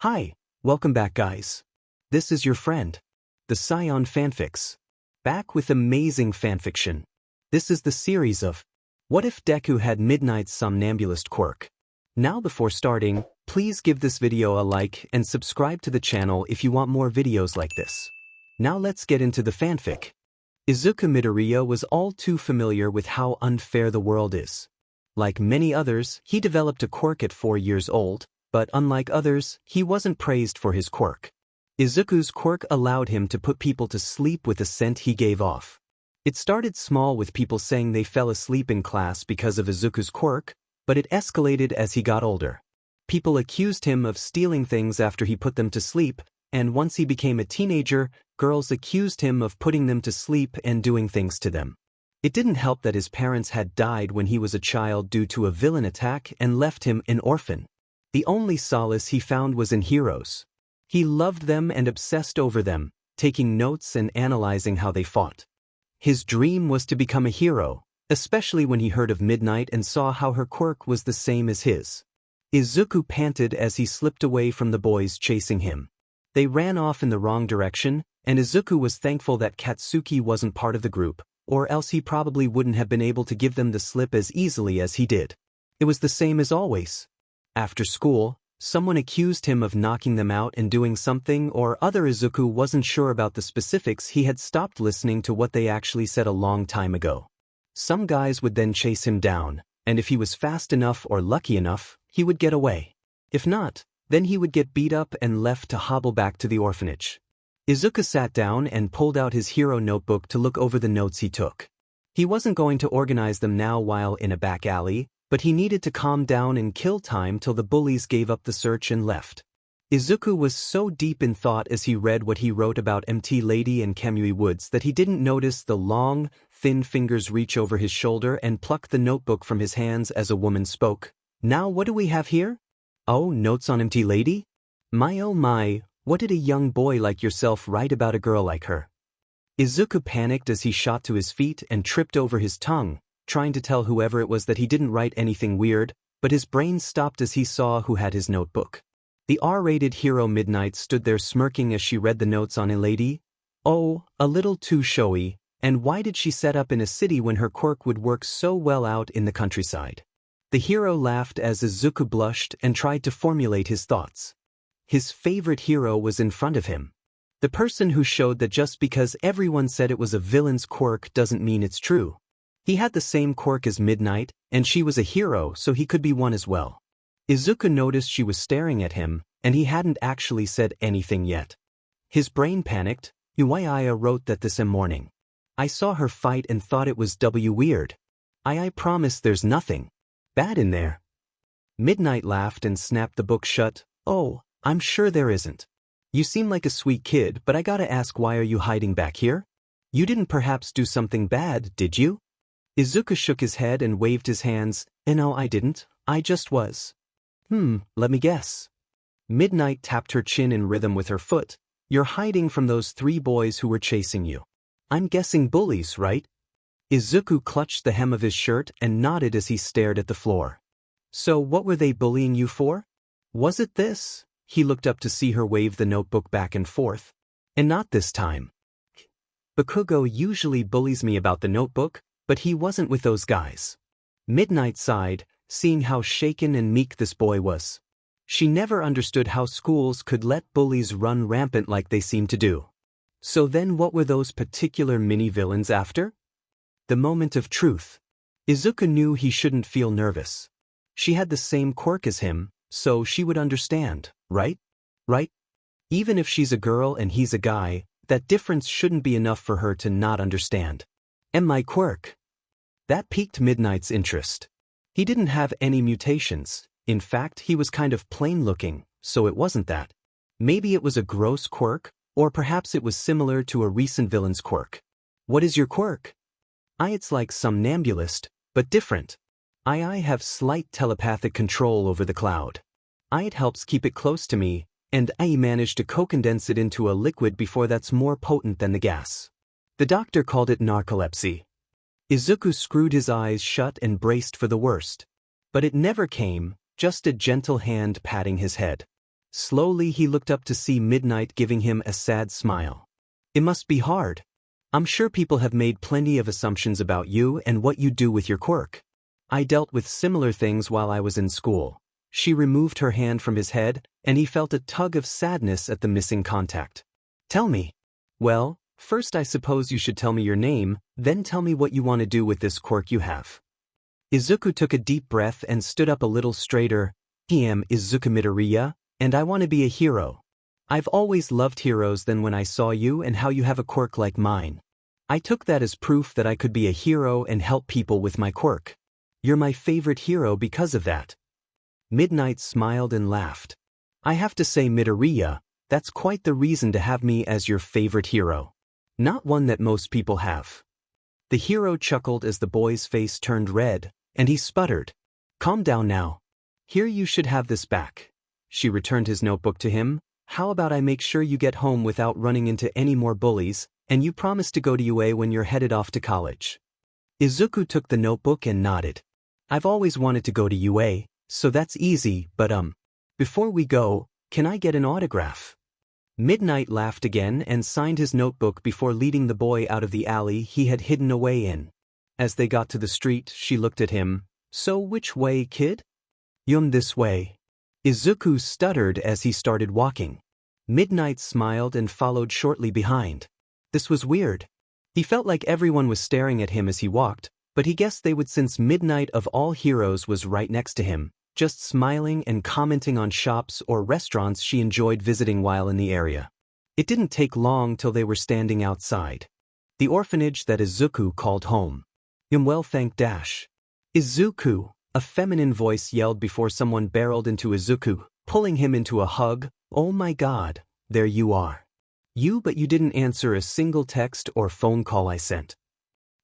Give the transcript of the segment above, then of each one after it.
Hi, welcome back guys. This is your friend, the Scion Fanfics. Back with amazing fanfiction. This is the series of What If Deku Had Midnight's Somnambulist Quirk. Now before starting, please give this video a like and subscribe to the channel if you want more videos like this. Now let's get into the fanfic. Izuku Midoriya was all too familiar with how unfair the world is. Like many others, he developed a quirk at 4 years old, but unlike others, he wasn't praised for his quirk. Izuku's quirk allowed him to put people to sleep with the scent he gave off. It started small with people saying they fell asleep in class because of Izuku's quirk, but it escalated as he got older. People accused him of stealing things after he put them to sleep, and once he became a teenager, girls accused him of putting them to sleep and doing things to them. It didn't help that his parents had died when he was a child due to a villain attack and left him an orphan. The only solace he found was in heroes. He loved them and obsessed over them, taking notes and analyzing how they fought. His dream was to become a hero, especially when he heard of Midnight and saw how her quirk was the same as his. Izuku panted as he slipped away from the boys chasing him. They ran off in the wrong direction, and Izuku was thankful that Katsuki wasn't part of the group, or else he probably wouldn't have been able to give them the slip as easily as he did. It was the same as always. After school, someone accused him of knocking them out and doing something or other. Izuku wasn't sure about the specifics. He had stopped listening to what they actually said a long time ago. Some guys would then chase him down, and if he was fast enough or lucky enough, he would get away. If not, then he would get beat up and left to hobble back to the orphanage. Izuku sat down and pulled out his hero notebook to look over the notes he took. He wasn't going to organize them now while in a back alley, but he needed to calm down and kill time till the bullies gave up the search and left. Izuku was so deep in thought as he read what he wrote about MT Lady and Kamui Woods that he didn't notice the long, thin fingers reach over his shoulder and pluck the notebook from his hands as a woman spoke. Now what do we have here? Oh, notes on MT Lady? My oh my, what did a young boy like yourself write about a girl like her? Izuku panicked as he shot to his feet and tripped over his tongue, trying to tell whoever it was that he didn't write anything weird, but his brain stopped as he saw who had his notebook. The R-rated hero Midnight stood there smirking as she read the notes on a lady. Oh, a little too showy, and why did she set up in a city when her quirk would work so well out in the countryside? The hero laughed as Izuku blushed and tried to formulate his thoughts. His favorite hero was in front of him. The person who showed that just because everyone said it was a villain's quirk doesn't mean it's true. He had the same quirk as Midnight, and she was a hero, so he could be one as well. Izuku noticed she was staring at him, and he hadn't actually said anything yet. His brain panicked. Uiaya wrote that this morning. I saw her fight and thought it was weird. I promise there's nothing bad in there. Midnight laughed and snapped the book shut. Oh, I'm sure there isn't. You seem like a sweet kid, but I gotta ask, why are you hiding back here? You didn't perhaps do something bad, did you? Izuku shook his head and waved his hands. No, I didn't. I just was. Let me guess. Midnight tapped her chin in rhythm with her foot. You're hiding from those 3 boys who were chasing you. I'm guessing bullies, right? Izuku clutched the hem of his shirt and nodded as he stared at the floor. So what were they bullying you for? Was it this? He looked up to see her wave the notebook back and forth. And not this time. Bakugo usually bullies me about the notebook, but he wasn't with those guys. Midnight sighed, seeing how shaken and meek this boy was. She never understood how schools could let bullies run rampant like they seemed to do. So then what were those particular mini-villains after? The moment of truth. Izuku knew he shouldn't feel nervous. She had the same quirk as him, so she would understand, right? Right? Even if she's a girl and he's a guy, that difference shouldn't be enough for her to not understand. And my quirk. That piqued Midnight's interest. He didn't have any mutations. In fact, he was kind of plain-looking, so it wasn't that. Maybe it was a gross quirk, or perhaps it was similar to a recent villain's quirk. What is your quirk? It's like Somnambulist, but different. I have slight telepathic control over the cloud. It helps keep it close to me, and I managed to co-condense it into a liquid before that's more potent than the gas. The doctor called it narcolepsy. Izuku screwed his eyes shut and braced for the worst. But it never came, just a gentle hand patting his head. Slowly he looked up to see Midnight giving him a sad smile. It must be hard. I'm sure people have made plenty of assumptions about you and what you do with your quirk. I dealt with similar things while I was in school. She removed her hand from his head, and he felt a tug of sadness at the missing contact. Tell me. Well, first I suppose you should tell me your name, then tell me what you want to do with this quirk you have. Izuku took a deep breath and stood up a little straighter. I am Izuku Midoriya, and I want to be a hero. I've always loved heroes than when I saw you and how you have a quirk like mine. I took that as proof that I could be a hero and help people with my quirk. You're my favorite hero because of that. Midnight smiled and laughed. I have to say, Midoriya, that's quite the reason to have me as your favorite hero. Not one that most people have. The hero chuckled as the boy's face turned red, and he sputtered. Calm down now. Here, you should have this back. She returned his notebook to him. How about I make sure you get home without running into any more bullies, and you promise to go to UA when you're headed off to college. Izuku took the notebook and nodded. I've always wanted to go to UA, so that's easy, but before we go, can I get an autograph? Midnight laughed again and signed his notebook before leading the boy out of the alley he had hidden away in. As they got to the street, she looked at him. So which way, kid? This way. Izuku stuttered as he started walking. Midnight smiled and followed shortly behind. This was weird. He felt like everyone was staring at him as he walked, but he guessed they would since Midnight of all heroes was right next to him, just smiling and commenting on shops or restaurants she enjoyed visiting while in the area. It didn't take long till they were standing outside the orphanage that Izuku called home. Well, thank Dash. Izuku, a feminine voice yelled before someone barreled into Izuku, pulling him into a hug. Oh my god, there you are. But you didn't answer a single text or phone call I sent.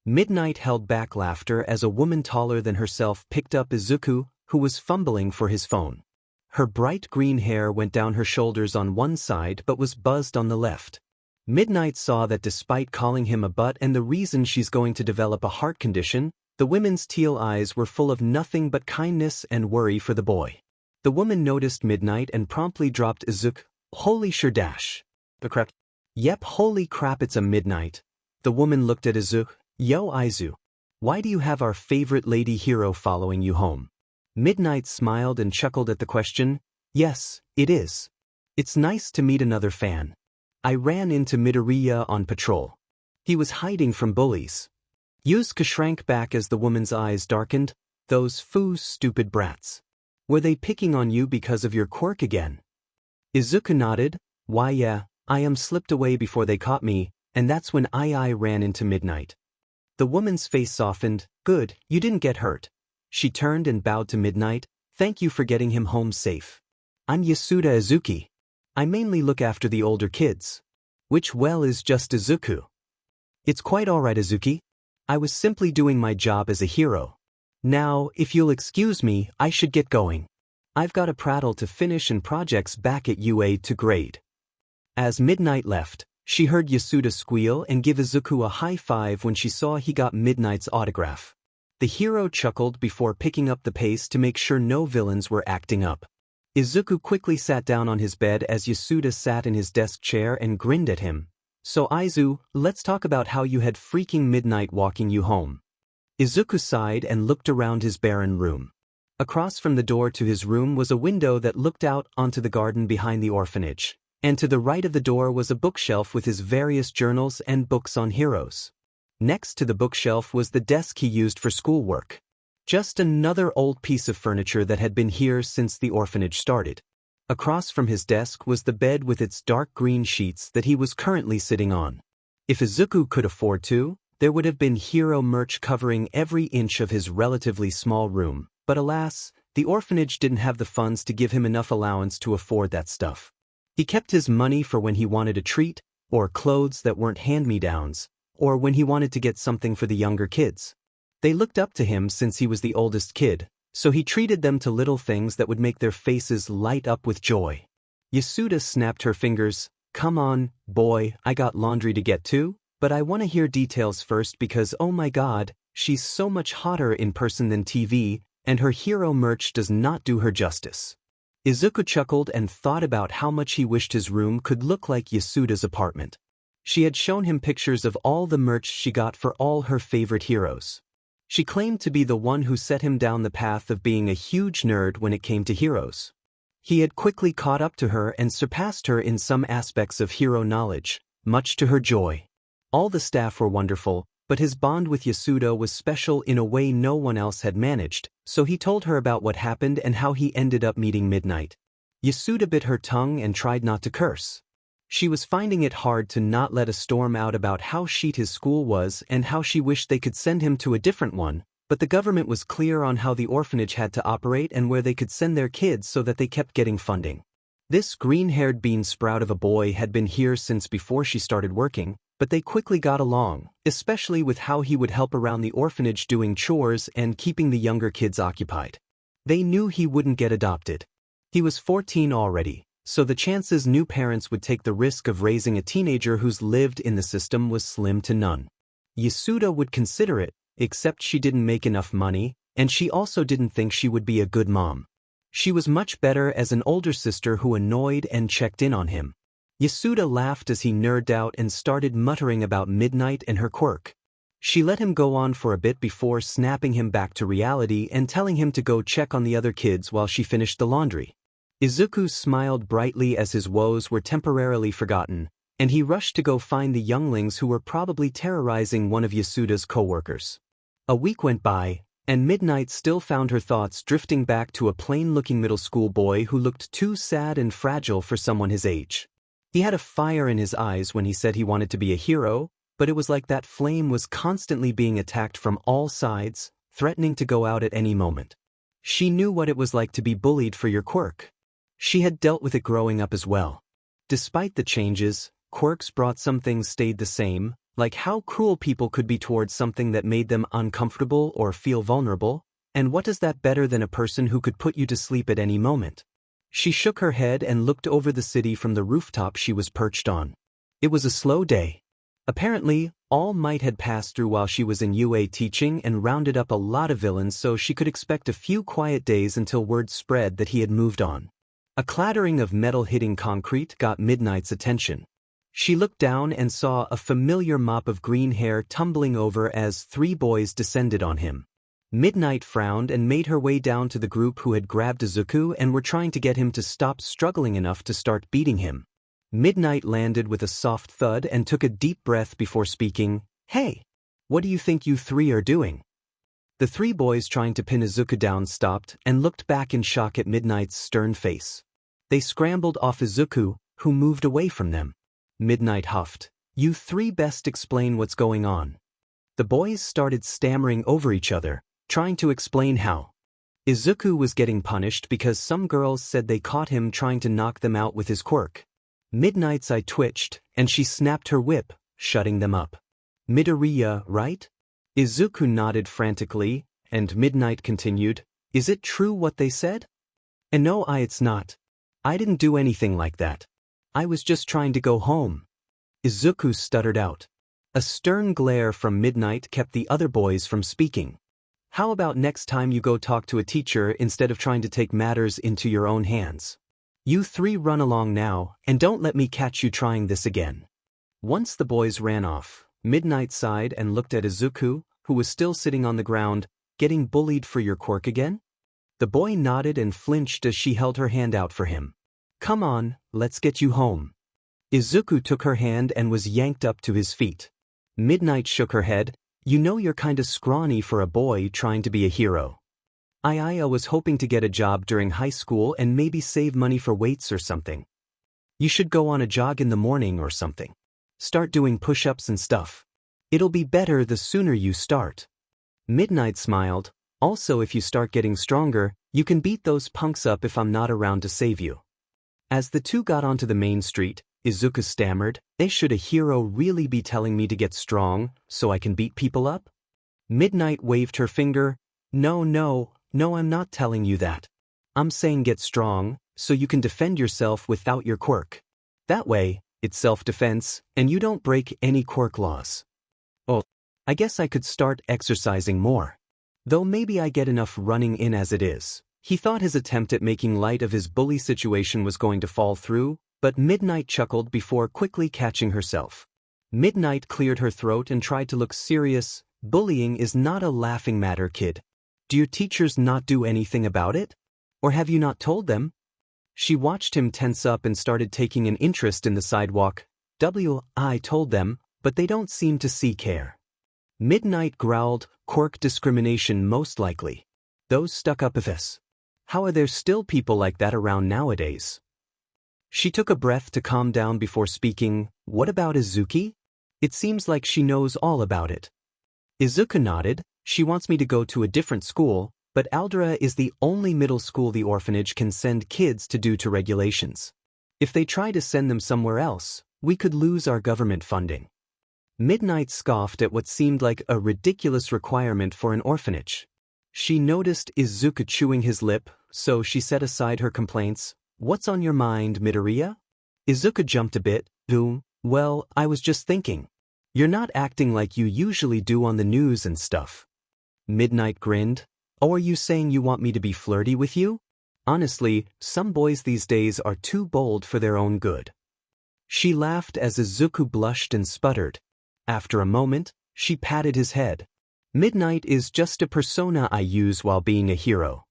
Midnight held back laughter as a woman taller than herself picked up Izuku, who was fumbling for his phone. Her bright green hair went down her shoulders on one side but was buzzed on the left. Midnight saw that despite calling him a butt and the reason she's going to develop a heart condition, the woman's teal eyes were full of nothing but kindness and worry for the boy. The woman noticed Midnight and promptly dropped Izuku. Holy sure Dash. The crap. Yep, holy crap, it's a Midnight. The woman looked at Izuku. Yo, Izu. Why do you have our favorite lady hero following you home? Midnight smiled and chuckled at the question. Yes, it is. It's nice to meet another fan. I ran into Midoriya on patrol. He was hiding from bullies. Yusuke shrank back as the woman's eyes darkened. Those stupid brats. Were they picking on you because of your quirk again? Izuku nodded. Why yeah, I slipped away before they caught me, and that's when I ran into Midnight. The woman's face softened. Good, you didn't get hurt. She turned and bowed to Midnight. Thank you for getting him home safe. I'm Yasuda Izuki. I mainly look after the older kids. Which is just Izuku. It's quite alright, Izuki. I was simply doing my job as a hero. Now, if you'll excuse me, I should get going. I've got a prattle to finish and projects back at UA to grade. As Midnight left, she heard Yasuda squeal and give Izuku a high five when she saw he got Midnight's autograph. The hero chuckled before picking up the pace to make sure no villains were acting up. Izuku quickly sat down on his bed as Yasuda sat in his desk chair and grinned at him. So Izu, let's talk about how you had freaking Midnight walking you home. Izuku sighed and looked around his barren room. Across from the door to his room was a window that looked out onto the garden behind the orphanage, and to the right of the door was a bookshelf with his various journals and books on heroes. Next to the bookshelf was the desk he used for schoolwork. Just another old piece of furniture that had been here since the orphanage started. Across from his desk was the bed with its dark green sheets that he was currently sitting on. If Izuku could afford to, there would have been hero merch covering every inch of his relatively small room, but alas, the orphanage didn't have the funds to give him enough allowance to afford that stuff. He kept his money for when he wanted a treat, or clothes that weren't hand-me-downs, or when he wanted to get something for the younger kids. They looked up to him since he was the oldest kid, so he treated them to little things that would make their faces light up with joy. Yasuda snapped her fingers. Come on, boy, I got laundry to get to, but I want to hear details first because oh my god, she's so much hotter in person than TV, and her hero merch does not do her justice. Izuku chuckled and thought about how much he wished his room could look like Yasuda's apartment. She had shown him pictures of all the merch she got for all her favorite heroes. She claimed to be the one who set him down the path of being a huge nerd when it came to heroes. He had quickly caught up to her and surpassed her in some aspects of hero knowledge, much to her joy. All the staff were wonderful, but his bond with Yasuda was special in a way no one else had managed, so he told her about what happened and how he ended up meeting Midnight. Yasuda bit her tongue and tried not to curse. She was finding it hard to not let a storm out about how shit his school was and how she wished they could send him to a different one, but the government was clear on how the orphanage had to operate and where they could send their kids so that they kept getting funding. This green-haired bean sprout of a boy had been here since before she started working, but they quickly got along, especially with how he would help around the orphanage doing chores and keeping the younger kids occupied. They knew he wouldn't get adopted. He was 14 already, so the chances new parents would take the risk of raising a teenager who's lived in the system was slim to none. Yasuda would consider it, except she didn't make enough money, and she also didn't think she would be a good mom. She was much better as an older sister who annoyed and checked in on him. Yasuda laughed as he nerded out and started muttering about Midnight and her quirk. She let him go on for a bit before snapping him back to reality and telling him to go check on the other kids while she finished the laundry. Izuku smiled brightly as his woes were temporarily forgotten, and he rushed to go find the younglings who were probably terrorizing one of Yasuda's co-workers. A week went by, and Midnight still found her thoughts drifting back to a plain-looking middle school boy who looked too sad and fragile for someone his age. He had a fire in his eyes when he said he wanted to be a hero, but it was like that flame was constantly being attacked from all sides, threatening to go out at any moment. She knew what it was like to be bullied for your quirk. She had dealt with it growing up as well. Despite the changes, quirks brought some things stayed the same, like how cruel people could be towards something that made them uncomfortable or feel vulnerable, and what is that better than a person who could put you to sleep at any moment? She shook her head and looked over the city from the rooftop she was perched on. It was a slow day. Apparently, All Might had passed through while she was in UA teaching and rounded up a lot of villains, so she could expect a few quiet days until word spread that he had moved on. A clattering of metal hitting concrete got Midnight's attention. She looked down and saw a familiar mop of green hair tumbling over as 3 boys descended on him. Midnight frowned and made her way down to the group who had grabbed Izuku and were trying to get him to stop struggling enough to start beating him. Midnight landed with a soft thud and took a deep breath before speaking. "Hey, what do you think you 3 are doing?" The 3 boys trying to pin Izuku down stopped and looked back in shock at Midnight's stern face. They scrambled off Izuku, who moved away from them. Midnight huffed. "You 3 best explain what's going on." The boys started stammering over each other, trying to explain how. Izuku was getting punished because some girls said they caught him trying to knock them out with his quirk. Midnight's eye twitched, and she snapped her whip, shutting them up. "Midoriya, right?" Izuku nodded frantically, and Midnight continued, "Is it true what they said?" "And no, it's not. I didn't do anything like that. I was just trying to go home." Izuku stuttered out. A stern glare from Midnight kept the other boys from speaking. "How about next time you go talk to a teacher instead of trying to take matters into your own hands? You 3 run along now, and don't let me catch you trying this again." Once the boys ran off, Midnight sighed and looked at Izuku, who was still sitting on the ground. "Getting bullied for your quirk again?" The boy nodded and flinched as she held her hand out for him. "Come on, let's get you home." Izuku took her hand and was yanked up to his feet. Midnight shook her head. "You know you're kinda scrawny for a boy trying to be a hero." I was hoping to get a job during high school and maybe save money for weights or something." "You should go on a jog in the morning or something. Start doing push-ups and stuff. It'll be better the sooner you start." Midnight smiled. "Also, if you start getting stronger, you can beat those punks up if I'm not around to save you." As the 2 got onto the main street, Izuku stammered, "Should a hero really be telling me to get strong, so I can beat people up?" Midnight waved her finger. No, I'm not telling you that. I'm saying get strong, so you can defend yourself without your quirk. That way, it's self-defense, and you don't break any quirk laws." "Oh, I guess I could start exercising more. Though maybe I get enough running in as it is." He thought his attempt at making light of his bully situation was going to fall through, but Midnight chuckled before quickly catching herself. Midnight cleared her throat and tried to look serious. Bullying is not a laughing matter, kid. Do your teachers not do anything about it? Or have you not told them? She watched him tense up and started taking an interest in the sidewalk. I told them, but they don't seem to see care. Midnight growled, Quirk discrimination most likely. Those stuck up ifs. How are there still people like that around nowadays? She took a breath to calm down before speaking. What about Izuki? It seems like she knows all about it. Izuku nodded. She wants me to go to a different school, but Aldera is the only middle school the orphanage can send kids to due to regulations. If they try to send them somewhere else, we could lose our government funding. Midnight scoffed at what seemed like a ridiculous requirement for an orphanage. She noticed Izuku chewing his lip, so she set aside her complaints. What's on your mind, Midoriya? Izuku jumped a bit. Well, I was just thinking. You're not acting like you usually do on the news and stuff. Midnight grinned. Oh, are you saying you want me to be flirty with you? Honestly, some boys these days are too bold for their own good. She laughed as Izuku blushed and sputtered. After a moment, she patted his head. Midnight is just a persona I use while being a hero.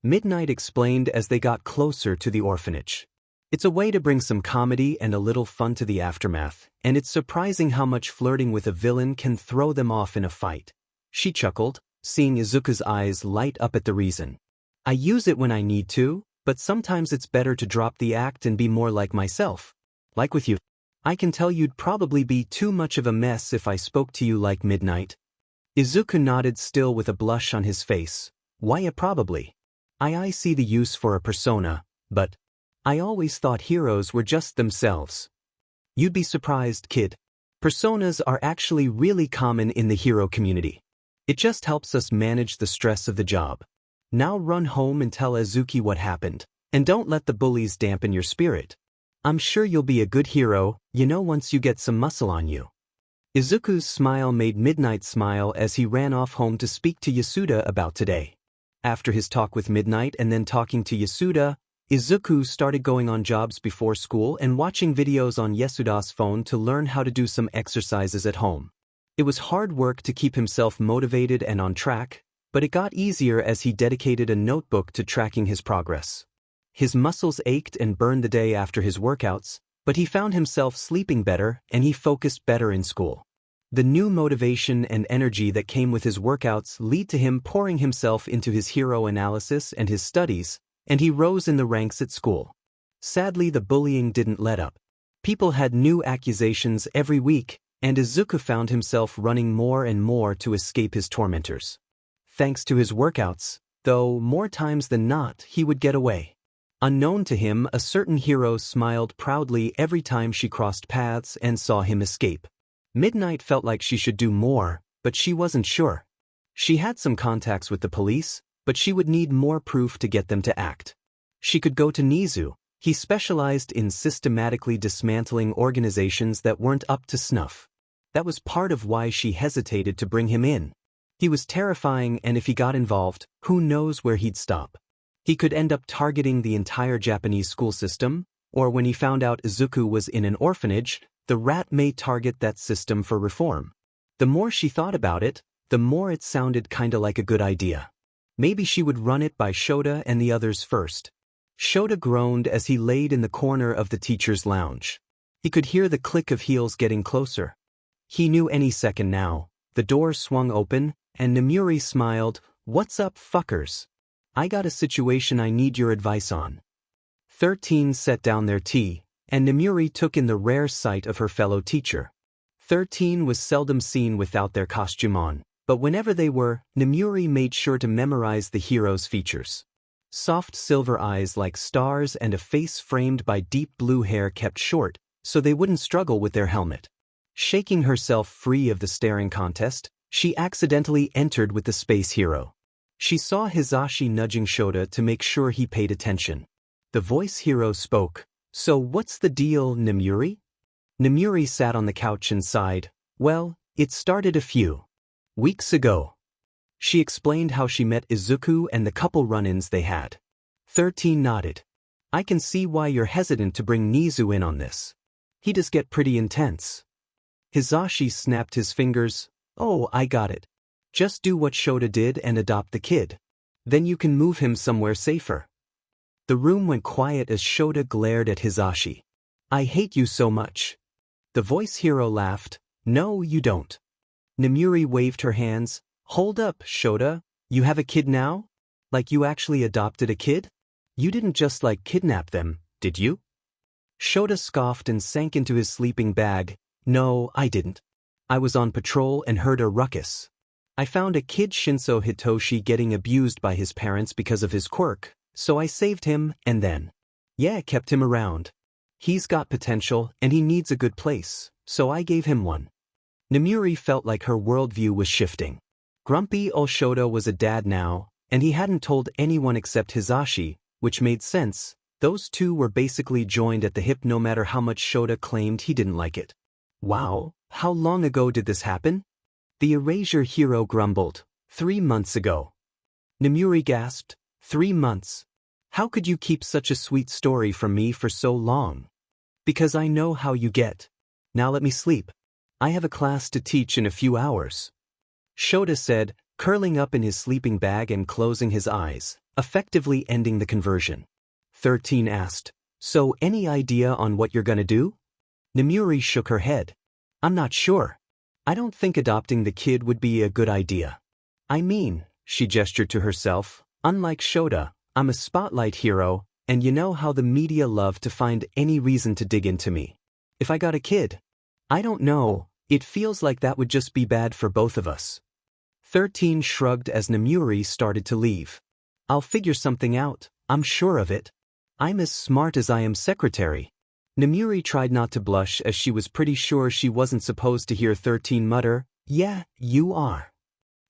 Midnight explained as they got closer to the orphanage. It's a way to bring some comedy and a little fun to the aftermath, and it's surprising how much flirting with a villain can throw them off in a fight. She chuckled, seeing Izuku's eyes light up at the reason. I use it when I need to, but sometimes it's better to drop the act and be more like myself. Like with you. I can tell you'd probably be too much of a mess if I spoke to you like Midnight. Izuku nodded, still with a blush on his face. Why probably? I see the use for a persona, but I always thought heroes were just themselves. You'd be surprised, kid. Personas are actually really common in the hero community. It just helps us manage the stress of the job. Now run home and tell Izuki what happened, and don't let the bullies dampen your spirit. I'm sure you'll be a good hero, once you get some muscle on you. Izuku's smile made Midnight smile as he ran off home to speak to Yasuda about today. After his talk with Midnight and then talking to Yasuda, Izuku started going on jobs before school and watching videos on Yasuda's phone to learn how to do some exercises at home. It was hard work to keep himself motivated and on track, but it got easier as he dedicated a notebook to tracking his progress. His muscles ached and burned the day after his workouts, but he found himself sleeping better and he focused better in school. The new motivation and energy that came with his workouts led to him pouring himself into his hero analysis and his studies, and he rose in the ranks at school. Sadly, the bullying didn't let up. People had new accusations every week, and Izuku found himself running more and more to escape his tormentors. Thanks to his workouts, though, more times than not, he would get away. Unknown to him, a certain hero smiled proudly every time she crossed paths and saw him escape. Midnight felt like she should do more, but she wasn't sure. She had some contacts with the police, but she would need more proof to get them to act. She could go to Nizu. He specialized in systematically dismantling organizations that weren't up to snuff. That was part of why she hesitated to bring him in. He was terrifying, and if he got involved, who knows where he'd stop. He could end up targeting the entire Japanese school system, or when he found out Izuku was in an orphanage, the rat may target that system for reform. The more she thought about it, the more it sounded kinda like a good idea. Maybe she would run it by Shota and the others first. Shota groaned as he laid in the corner of the teacher's lounge. He could hear the click of heels getting closer. He knew any second now. The door swung open, and Namuri smiled. What's up, fuckers? I got a situation I need your advice on. 13 set down their tea, and Namuri took in the rare sight of her fellow teacher. 13 was seldom seen without their costume on, but whenever they were, Namuri made sure to memorize the hero's features. Soft silver eyes like stars and a face framed by deep blue hair kept short, so they wouldn't struggle with their helmet. Shaking herself free of the staring contest, she accidentally entered with the space hero. She saw Hisashi nudging Shota to make sure he paid attention. The voice hero spoke. So what's the deal, Namuri? Namuri sat on the couch and sighed. Well, it started a few weeks ago. She explained how she met Izuku and the couple run-ins they had. 13 nodded. I can see why you're hesitant to bring Nizu in on this. He does get pretty intense. Hisashi snapped his fingers. Oh, I got it. Just do what Shota did and adopt the kid. Then you can move him somewhere safer. The room went quiet as Shota glared at Hisashi. I hate you so much. The voice hero laughed. No, you don't. Nemuri waved her hands. Hold up, Shota. You have a kid now? Like you actually adopted a kid? You didn't just kidnap them, did you? Shota scoffed and sank into his sleeping bag. No, I didn't. I was on patrol and heard a ruckus. I found a kid Shinso Hitoshi getting abused by his parents because of his quirk, so I saved him and then. Yeah, kept him around. He's got potential and he needs a good place, so I gave him one. Nemuri felt like her worldview was shifting. Grumpy old Shota was a dad now, and he hadn't told anyone except Hisashi, which made sense. Those two were basically joined at the hip no matter how much Shota claimed he didn't like it. Wow, how long ago did this happen? The erasure hero grumbled. 3 months ago. Nemuri gasped. 3 months. How could you keep such a sweet story from me for so long? Because I know how you get. Now let me sleep. I have a class to teach in a few hours. Shota said, curling up in his sleeping bag and closing his eyes, effectively ending the conversion. 13 asked, so any idea on what you're gonna do? Nemuri shook her head. I'm not sure. I don't think adopting the kid would be a good idea. I mean, she gestured to herself, unlike Shota, I'm a spotlight hero, and you know how the media love to find any reason to dig into me. If I got a kid, I don't know, it feels like that would just be bad for both of us. 13 shrugged as Nemuri started to leave. I'll figure something out, I'm sure of it. I'm as smart as I am secretary. Nemuri tried not to blush as she was pretty sure she wasn't supposed to hear 13 mutter, yeah, you are.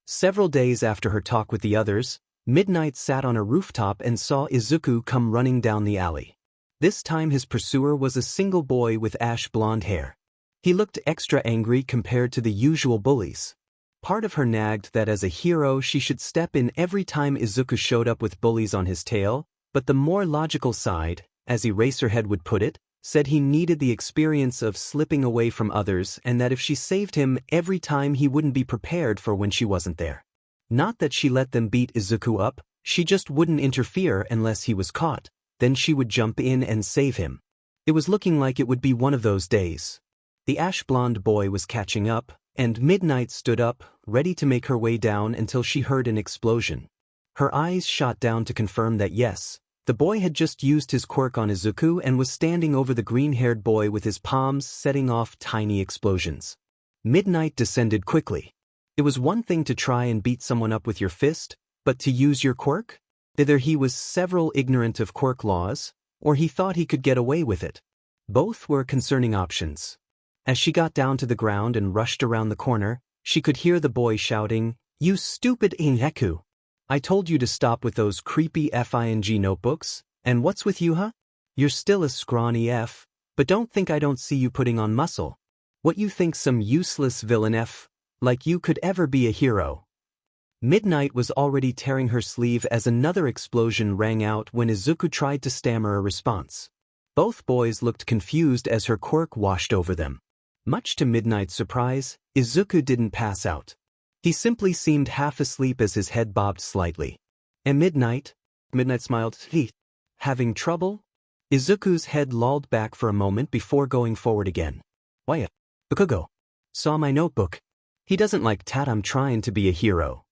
Several days after her talk with the others, Midnight sat on a rooftop and saw Izuku come running down the alley. This time his pursuer was a single boy with ash blonde hair. He looked extra angry compared to the usual bullies. Part of her nagged that as a hero she should step in every time Izuku showed up with bullies on his tail, but the more logical side, as Eraserhead would put it, said he needed the experience of slipping away from others and that if she saved him every time he wouldn't be prepared for when she wasn't there. Not that she let them beat Izuku up, she just wouldn't interfere unless he was caught, then she would jump in and save him. It was looking like it would be one of those days. The ash-blonde boy was catching up, and Midnight stood up, ready to make her way down until she heard an explosion. Her eyes shot down to confirm that yes, the boy had just used his quirk on Izuku and was standing over the green-haired boy with his palms setting off tiny explosions. Midnight descended quickly. It was one thing to try and beat someone up with your fist, but to use your quirk? Either he was several ignorant of quirk laws, or he thought he could get away with it. Both were concerning options. As she got down to the ground and rushed around the corner, she could hear the boy shouting, "You stupid Deku! I told you to stop with those creepy FING notebooks, and what's with you, huh? You're still a scrawny F, but don't think I don't see you putting on muscle. What you think some useless villain F, like you could ever be a hero." Midnight was already tearing her sleeve as another explosion rang out when Izuku tried to stammer a response. Both boys looked confused as her quirk washed over them. Much to Midnight's surprise, Izuku didn't pass out. He simply seemed half asleep as his head bobbed slightly. And Midnight smiled, having trouble? Izuku's head lolled back for a moment before going forward again. Why, Bakugo. Saw my notebook. He doesn't like that I'm trying to be a hero.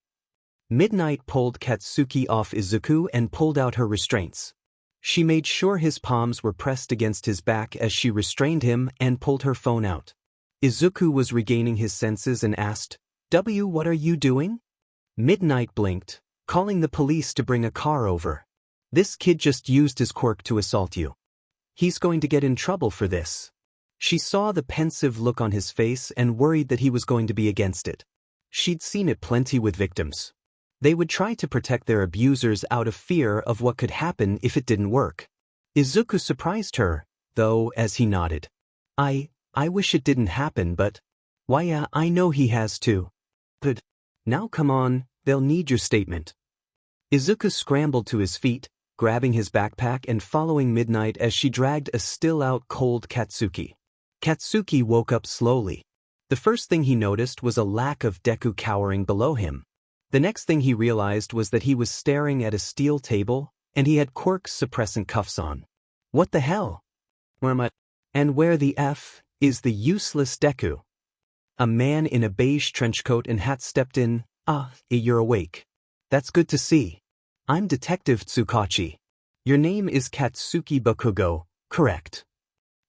Midnight pulled Katsuki off Izuku and pulled out her restraints. She made sure his palms were pressed against his back as she restrained him and pulled her phone out. Izuku was regaining his senses and asked, what are you doing? Midnight blinked, calling the police to bring a car over. This kid just used his quirk to assault you. He's going to get in trouble for this. She saw the pensive look on his face and worried that he was going to be against it. She'd seen it plenty with victims. They would try to protect their abusers out of fear of what could happen if it didn't work. Izuku surprised her, though, as he nodded. I wish it didn't happen, but... Why, I know he has too. But... Now come on, they'll need your statement. Izuku scrambled to his feet, grabbing his backpack and following Midnight as she dragged a still-out cold Katsuki. Katsuki woke up slowly. The first thing he noticed was a lack of Deku cowering below him. The next thing he realized was that he was staring at a steel table, and he had Quirk's suppressant cuffs on. What the hell? And where the F is the useless Deku? A man in a beige trenchcoat and hat stepped in. You're awake. That's good to see. I'm Detective Tsukachi. Your name is Katsuki Bakugo, correct?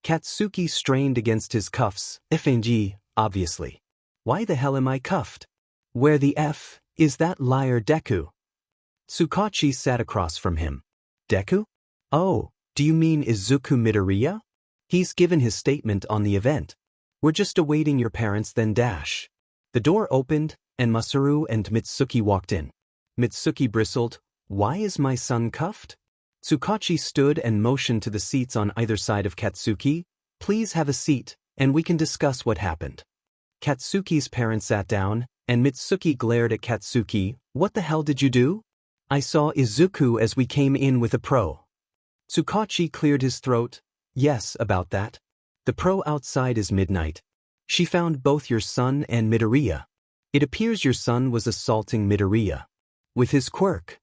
Katsuki strained against his cuffs. FNG, obviously. Why the hell am I cuffed? Where the F is that liar Deku? Tsukachi sat across from him. Deku? Oh, do you mean Izuku Midoriya? He's given his statement on the event. We're just awaiting your parents then dash. The door opened, and Masaru and Mitsuki walked in. Mitsuki bristled. Why is my son cuffed? Tsukachi stood and motioned to the seats on either side of Katsuki. Please have a seat, and we can discuss what happened. Katsuki's parents sat down, and Mitsuki glared at Katsuki. What the hell did you do? I saw Izuku as we came in with a pro. Tsukachi cleared his throat. Yes, about that. The pro outside is Midnight. She found both your son and Midoriya. It appears your son was assaulting Midoriya. With his quirk.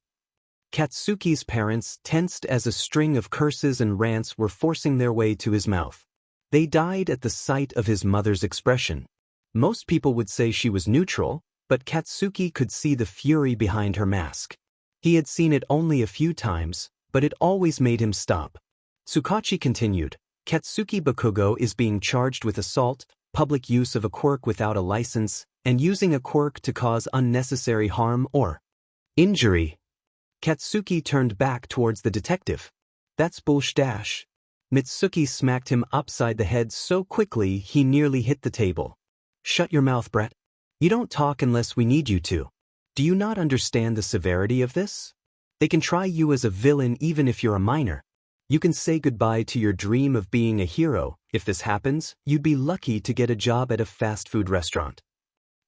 Katsuki's parents tensed as a string of curses and rants were forcing their way to his mouth. They died at the sight of his mother's expression. Most people would say she was neutral, but Katsuki could see the fury behind her mask. He had seen it only a few times, but it always made him stop. Tsukachi continued, Katsuki Bakugo is being charged with assault, public use of a quirk without a license, and using a quirk to cause unnecessary harm or injury. Katsuki turned back towards the detective. That's bullshit. Mitsuki smacked him upside the head so quickly he nearly hit the table. Shut your mouth, Brett. You don't talk unless we need you to. Do you not understand the severity of this? They can try you as a villain even if you're a minor. You can say goodbye to your dream of being a hero. If this happens, you'd be lucky to get a job at a fast food restaurant.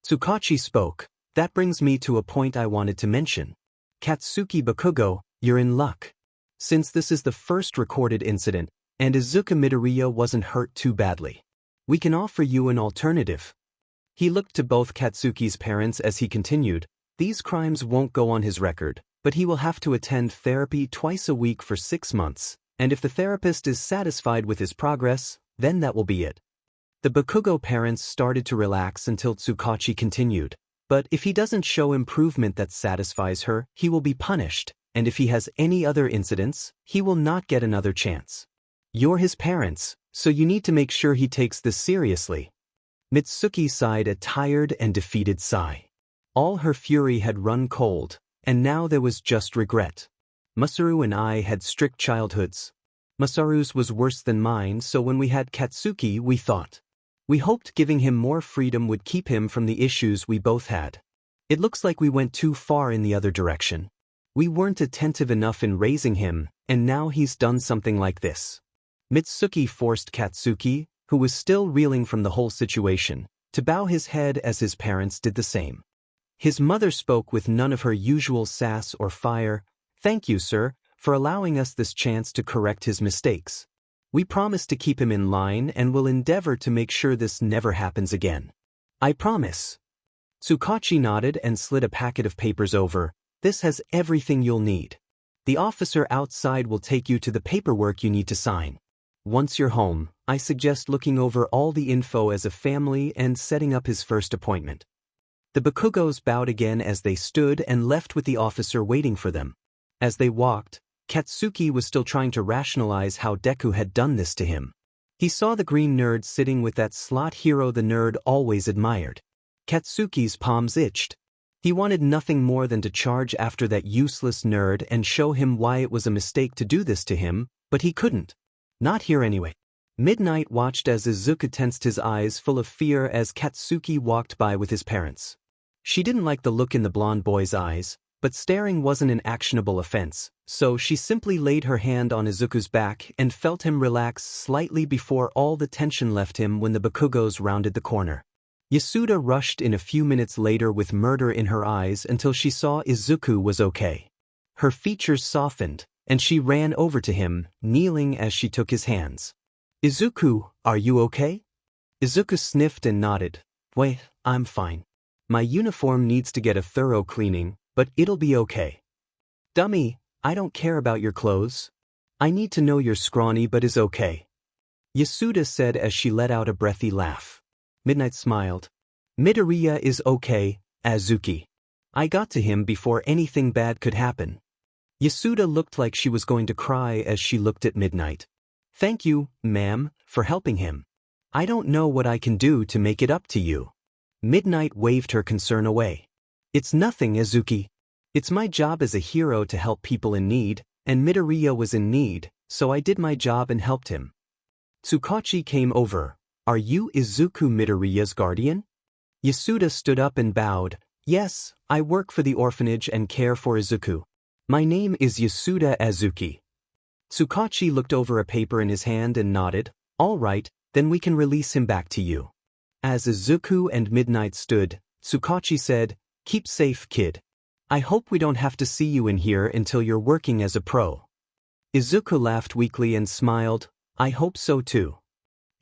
Tsukachi spoke. That brings me to a point I wanted to mention. Katsuki Bakugo, you're in luck. Since this is the first recorded incident, and Izuku Midoriya wasn't hurt too badly, we can offer you an alternative. He looked to both Katsuki's parents as he continued, these crimes won't go on his record, but he will have to attend therapy twice a week for 6 months, and if the therapist is satisfied with his progress, then that will be it. The Bakugo parents started to relax until Tsukachi continued. But if he doesn't show improvement that satisfies her, he will be punished, and if he has any other incidents, he will not get another chance. You're his parents, so you need to make sure he takes this seriously. Mitsuki sighed a tired and defeated sigh. All her fury had run cold, and now there was just regret. Masaru and I had strict childhoods. Masaru's was worse than mine, so when we had Katsuki we hoped giving him more freedom would keep him from the issues we both had. It looks like we went too far in the other direction. We weren't attentive enough in raising him, and now he's done something like this. Mitsuki forced Katsuki, who was still reeling from the whole situation, to bow his head as his parents did the same. His mother spoke with none of her usual sass or fire. Thank you, sir, for allowing us this chance to correct his mistakes. We promise to keep him in line and will endeavor to make sure this never happens again. I promise. Tsukachi nodded and slid a packet of papers over. This has everything you'll need. The officer outside will take you to the paperwork you need to sign. Once you're home, I suggest looking over all the info as a family and setting up his first appointment. The Bakugos bowed again as they stood and left with the officer waiting for them. As they walked, Katsuki was still trying to rationalize how Deku had done this to him. He saw the green nerd sitting with that slot hero the nerd always admired. Katsuki's palms itched. He wanted nothing more than to charge after that useless nerd and show him why it was a mistake to do this to him, but he couldn't. Not here anyway. Midnight watched as Izuku tensed his eyes full of fear as Katsuki walked by with his parents. She didn't like the look in the blonde boy's eyes, but staring wasn't an actionable offense, so she simply laid her hand on Izuku's back and felt him relax slightly before all the tension left him when the Bakugos rounded the corner. Yasuda rushed in a few minutes later with murder in her eyes until she saw Izuku was okay. Her features softened, and she ran over to him, kneeling as she took his hands. "Izuku, are you okay?" Izuku sniffed and nodded. "Wait, I'm fine. My uniform needs to get a thorough cleaning, but it'll be okay." "Dummy, I don't care about your clothes. I need to know you're scrawny but is okay," Yasuda said as she let out a breathy laugh. Midnight smiled. "Midoriya is okay, Azuki. I got to him before anything bad could happen." Yasuda looked like she was going to cry as she looked at Midnight. "Thank you, ma'am, for helping him. I don't know what I can do to make it up to you." Midnight waved her concern away. "It's nothing, Azuki. It's my job as a hero to help people in need, and Midoriya was in need, so I did my job and helped him." Tsukachi came over. "Are you Izuku Midoriya's guardian?" Yasuda stood up and bowed. "Yes, I work for the orphanage and care for Izuku. My name is Yasuda Azuki." Tsukachi looked over a paper in his hand and nodded. "All right, then we can release him back to you." As Izuku and Midnight stood, Tsukachi said, "Keep safe, kid. I hope we don't have to see you in here until you're working as a pro." Izuku laughed weakly and smiled. "I hope so too."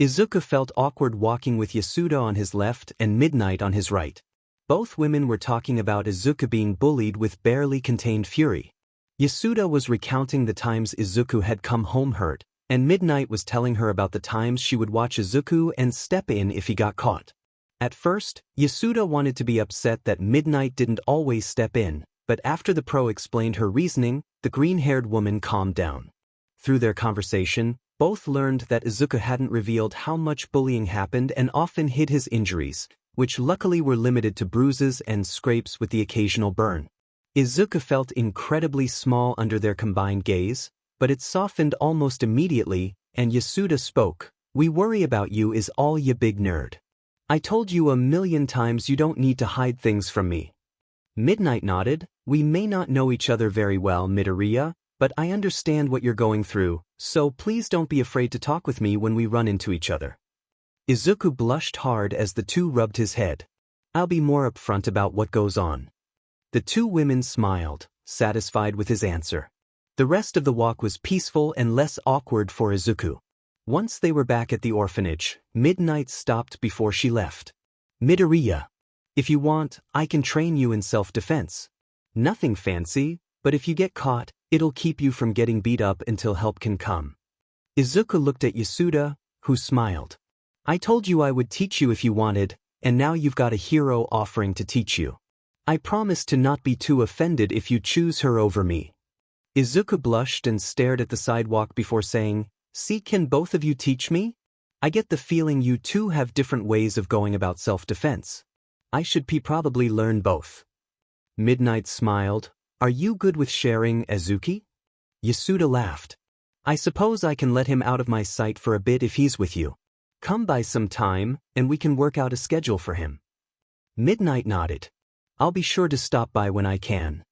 Izuku felt awkward walking with Yasuda on his left and Midnight on his right. Both women were talking about Izuku being bullied with barely contained fury. Yasuda was recounting the times Izuku had come home hurt, and Midnight was telling her about the times she would watch Izuku and step in if he got caught. At first, Yasuda wanted to be upset that Midnight didn't always step in, but after the pro explained her reasoning, the green-haired woman calmed down. Through their conversation, both learned that Izuku hadn't revealed how much bullying happened and often hid his injuries, which luckily were limited to bruises and scrapes with the occasional burn. Izuku felt incredibly small under their combined gaze, but it softened almost immediately, and Yasuda spoke. "We worry about you is all, you big nerd. I told you a million times you don't need to hide things from me." Midnight nodded. "We may not know each other very well, Midoriya, but I understand what you're going through, so please don't be afraid to talk with me when we run into each other." Izuku blushed hard as the two rubbed his head. "I'll be more upfront about what goes on." The two women smiled, satisfied with his answer. The rest of the walk was peaceful and less awkward for Izuku. Once they were back at the orphanage, Midnight stopped before she left. "Midoriya, if you want, I can train you in self-defense. Nothing fancy, but if you get caught, it'll keep you from getting beat up until help can come." Izuku looked at Yasuda, who smiled. "I told you I would teach you if you wanted, and now you've got a hero offering to teach you. I promise to not be too offended if you choose her over me." Izuku blushed and stared at the sidewalk before saying, "See, can both of you teach me? I get the feeling you two have different ways of going about self-defense. I should probably learn both." Midnight smiled. "Are you good with sharing, Azuki?" Yasuda laughed. "I suppose I can let him out of my sight for a bit if he's with you. Come by some time, and we can work out a schedule for him." Midnight nodded. "I'll be sure to stop by when I can."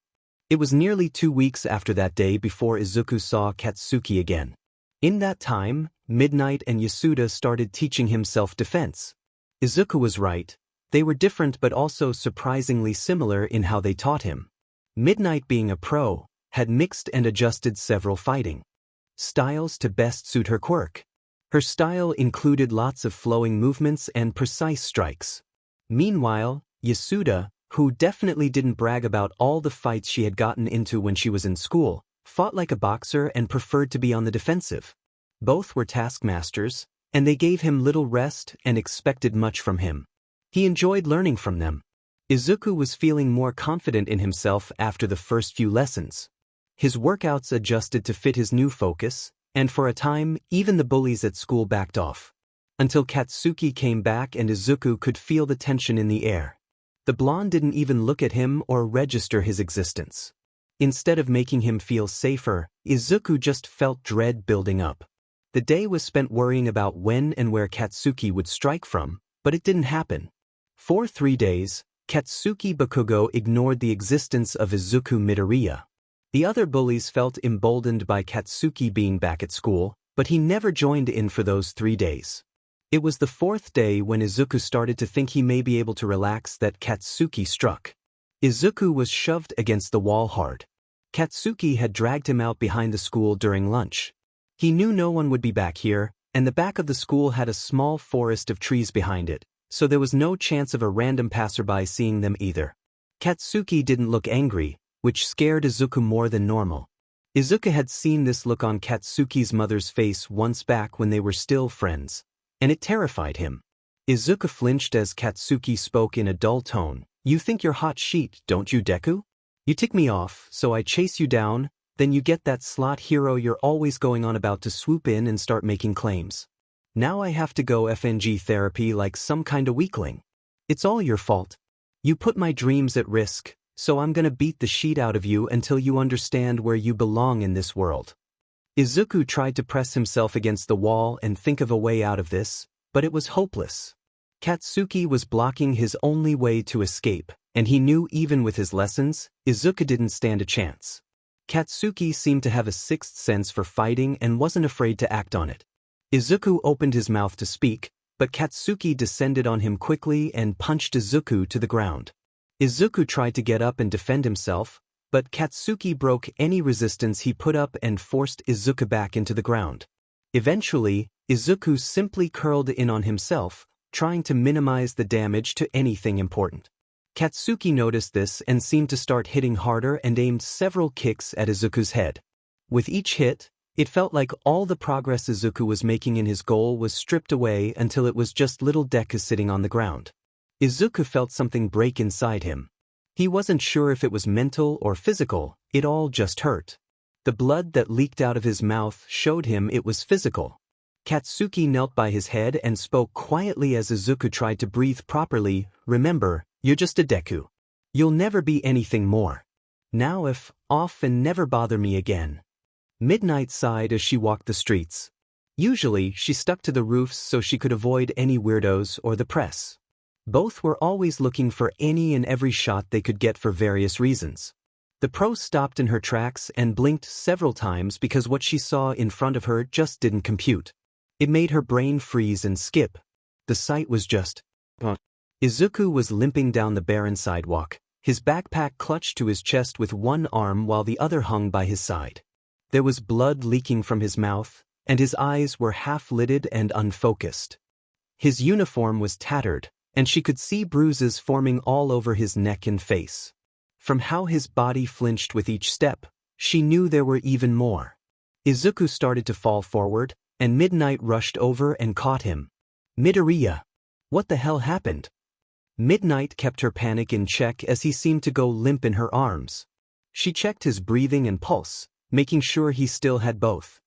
It was nearly 2 weeks after that day before Izuku saw Katsuki again. In that time, Midnight and Yasuda started teaching him self-defense. Izuku was right. They were different but also surprisingly similar in how they taught him. Midnight, being a pro, had mixed and adjusted several fighting styles to best suit her quirk. Her style included lots of flowing movements and precise strikes. Meanwhile, Yasuda, who definitely didn't brag about all the fights she had gotten into when she was in school, fought like a boxer and preferred to be on the defensive. Both were taskmasters, and they gave him little rest and expected much from him. He enjoyed learning from them. Izuku was feeling more confident in himself after the first few lessons. His workouts adjusted to fit his new focus, and for a time, even the bullies at school backed off. Until Katsuki came back and Izuku could feel the tension in the air. The blonde didn't even look at him or register his existence. Instead of making him feel safer, Izuku just felt dread building up. The day was spent worrying about when and where Katsuki would strike from, but it didn't happen. For 3 days, Katsuki Bakugo ignored the existence of Izuku Midoriya. The other bullies felt emboldened by Katsuki being back at school, but he never joined in for those 3 days. It was the fourth day when Izuku started to think he may be able to relax that Katsuki struck. Izuku was shoved against the wall hard. Katsuki had dragged him out behind the school during lunch. He knew no one would be back here, and the back of the school had a small forest of trees behind it, so there was no chance of a random passerby seeing them either. Katsuki didn't look angry, which scared Izuku more than normal. Izuku had seen this look on Katsuki's mother's face once back when they were still friends, and it terrified him. Izuku flinched as Katsuki spoke in a dull tone. "You think you're hot sheet, don't you, Deku? You tick me off, so I chase you down, then you get that slot hero you're always going on about to swoop in and start making claims. Now I have to go FNG therapy like some kinda weakling. It's all your fault. You put my dreams at risk, so I'm gonna beat the shit out of you until you understand where you belong in this world." Izuku tried to press himself against the wall and think of a way out of this, but it was hopeless. Katsuki was blocking his only way to escape, and he knew even with his lessons, Izuku didn't stand a chance. Katsuki seemed to have a sixth sense for fighting and wasn't afraid to act on it. Izuku opened his mouth to speak, but Katsuki descended on him quickly and punched Izuku to the ground. Izuku tried to get up and defend himself, but Katsuki broke any resistance he put up and forced Izuku back into the ground. Eventually, Izuku simply curled in on himself, trying to minimize the damage to anything important. Katsuki noticed this and seemed to start hitting harder and aimed several kicks at Izuku's head. With each hit, it felt like all the progress Izuku was making in his goal was stripped away until it was just little Deku sitting on the ground. Izuku felt something break inside him. He wasn't sure if it was mental or physical, it all just hurt. The blood that leaked out of his mouth showed him it was physical. Katsuki knelt by his head and spoke quietly as Izuku tried to breathe properly. "Remember, you're just a Deku. You'll never be anything more. Now off and never bother me again." Midnight sighed as she walked the streets. Usually, she stuck to the roofs so she could avoid any weirdos or the press. Both were always looking for any and every shot they could get for various reasons. The pro stopped in her tracks and blinked several times because what she saw in front of her just didn't compute. It made her brain freeze and skip. The sight was just... Izuku was limping down the barren sidewalk, his backpack clutched to his chest with one arm while the other hung by his side. There was blood leaking from his mouth, and his eyes were half-lidded and unfocused. His uniform was tattered, and she could see bruises forming all over his neck and face. From how his body flinched with each step, she knew there were even more. Izuku started to fall forward, and Midnight rushed over and caught him. "Midoriya, what the hell happened?" Midnight kept her panic in check as he seemed to go limp in her arms. She checked his breathing and pulse, making sure he still had both.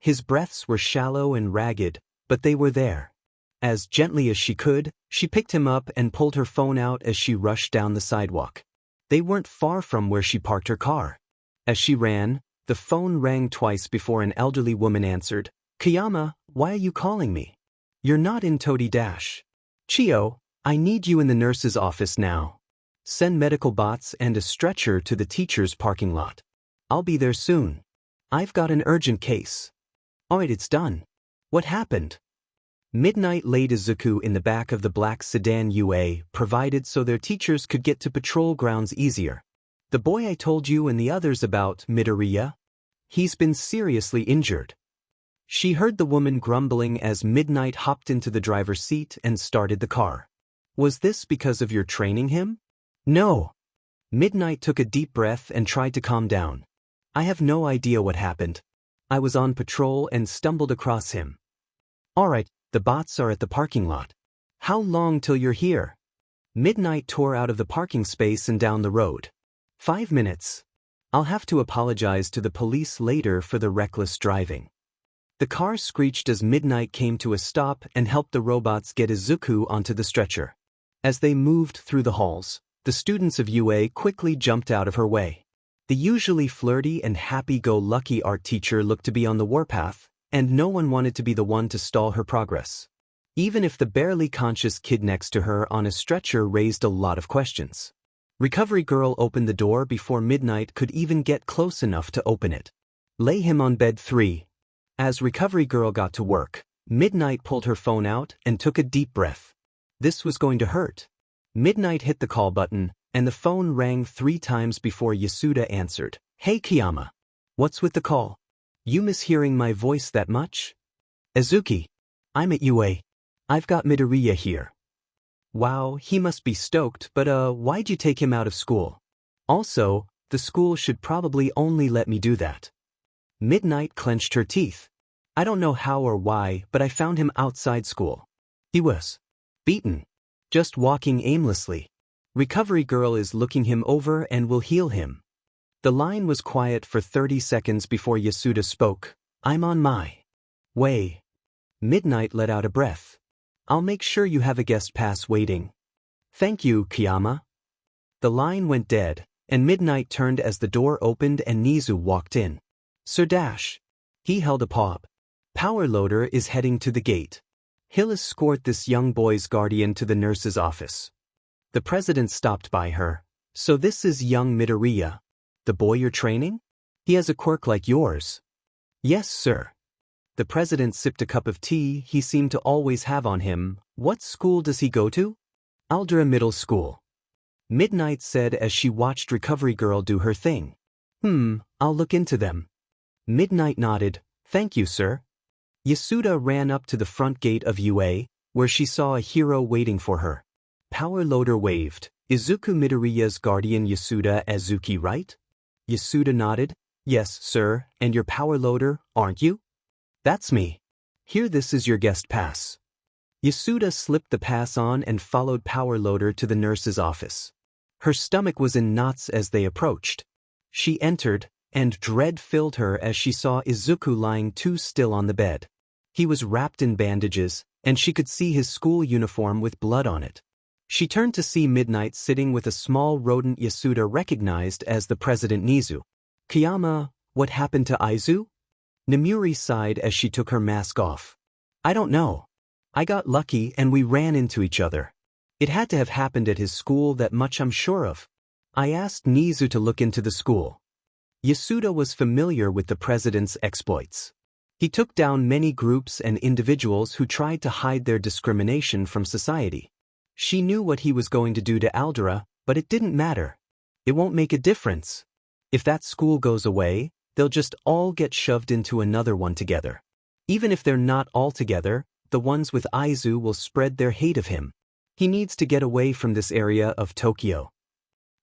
His breaths were shallow and ragged, but they were there. As gently as she could, she picked him up and pulled her phone out as she rushed down the sidewalk. They weren't far from where she parked her car. As she ran, the phone rang twice before an elderly woman answered. "Kayama, why are you calling me? You're not in Todi Dash. Chio, I need you in the nurse's office now. Send medical bots and a stretcher to the teacher's parking lot. I'll be there soon. I've got an urgent case." "Alright, it's done. What happened?" Midnight laid Izuku in the back of the black sedan UA, provided so their teachers could get to patrol grounds easier. "The boy I told you and the others about, Midoriya? He's been seriously injured." She heard the woman grumbling as Midnight hopped into the driver's seat and started the car. "Was this because of your training him?" "No." Midnight took a deep breath and tried to calm down. "I have no idea what happened. I was on patrol and stumbled across him." "Alright, the bots are at the parking lot. How long till you're here?" Midnight tore out of the parking space and down the road. 5 minutes. I'll have to apologize to the police later for the reckless driving." The car screeched as Midnight came to a stop and helped the robots get Izuku onto the stretcher. As they moved through the halls, the students of UA quickly jumped out of her way. The usually flirty and happy-go-lucky art teacher looked to be on the warpath, and no one wanted to be the one to stall her progress. Even if the barely conscious kid next to her on a stretcher raised a lot of questions. Recovery Girl opened the door before Midnight could even get close enough to open it. "Lay him on bed 3. As Recovery Girl got to work, Midnight pulled her phone out and took a deep breath. This was going to hurt. Midnight hit the call button, and the phone rang 3 times before Yasuda answered. Hey Kiyama. What's with the call? You miss hearing my voice that much? Izuki. I'm at UA. I've got Midoriya here. Wow, he must be stoked, but why'd you take him out of school? Also, the school should probably only let me do that. Midnight clenched her teeth. I don't know how or why, but I found him outside school. He was beaten. Just walking aimlessly. Recovery Girl is looking him over and will heal him. The line was quiet for 30 seconds before Yasuda spoke. I'm on my way. Midnight let out a breath. I'll make sure you have a guest pass waiting. Thank you, Kiyama. The line went dead, and Midnight turned as the door opened and Nizu walked in. Sir Dash. He held a paw. Power Loader is heading to the gate. He'll escort this young boy's guardian to the nurse's office. The president stopped by her. So this is young Midoriya. The boy you're training? He has a quirk like yours. Yes, sir. The president sipped a cup of tea he seemed to always have on him. What school does he go to? Aldera Middle School. Midnight said as she watched Recovery Girl do her thing. I'll look into them. Midnight nodded. Thank you, sir. Yasuda ran up to the front gate of UA, where she saw a hero waiting for her. Power Loader waved. Izuku Midoriya's guardian Yasuda Azuki, right? Yasuda nodded. Yes, sir, and your Power Loader, aren't you? That's me. Here, this is your guest pass. Yasuda slipped the pass on and followed Power Loader to the nurse's office. Her stomach was in knots as they approached. She entered, and dread filled her as she saw Izuku lying too still on the bed. He was wrapped in bandages, and she could see his school uniform with blood on it. She turned to see Midnight sitting with a small rodent Yasuda recognized as the President Nizu. Kiyama, what happened to Aizu? Nemuri sighed as she took her mask off. I don't know. I got lucky and we ran into each other. It had to have happened at his school, that much I'm sure of. I asked Nizu to look into the school. Yasuda was familiar with the president's exploits. He took down many groups and individuals who tried to hide their discrimination from society. She knew what he was going to do to Aldera, but it didn't matter. It won't make a difference. If that school goes away, they'll just all get shoved into another one together. Even if they're not all together, the ones with Aizu will spread their hate of him. He needs to get away from this area of Tokyo.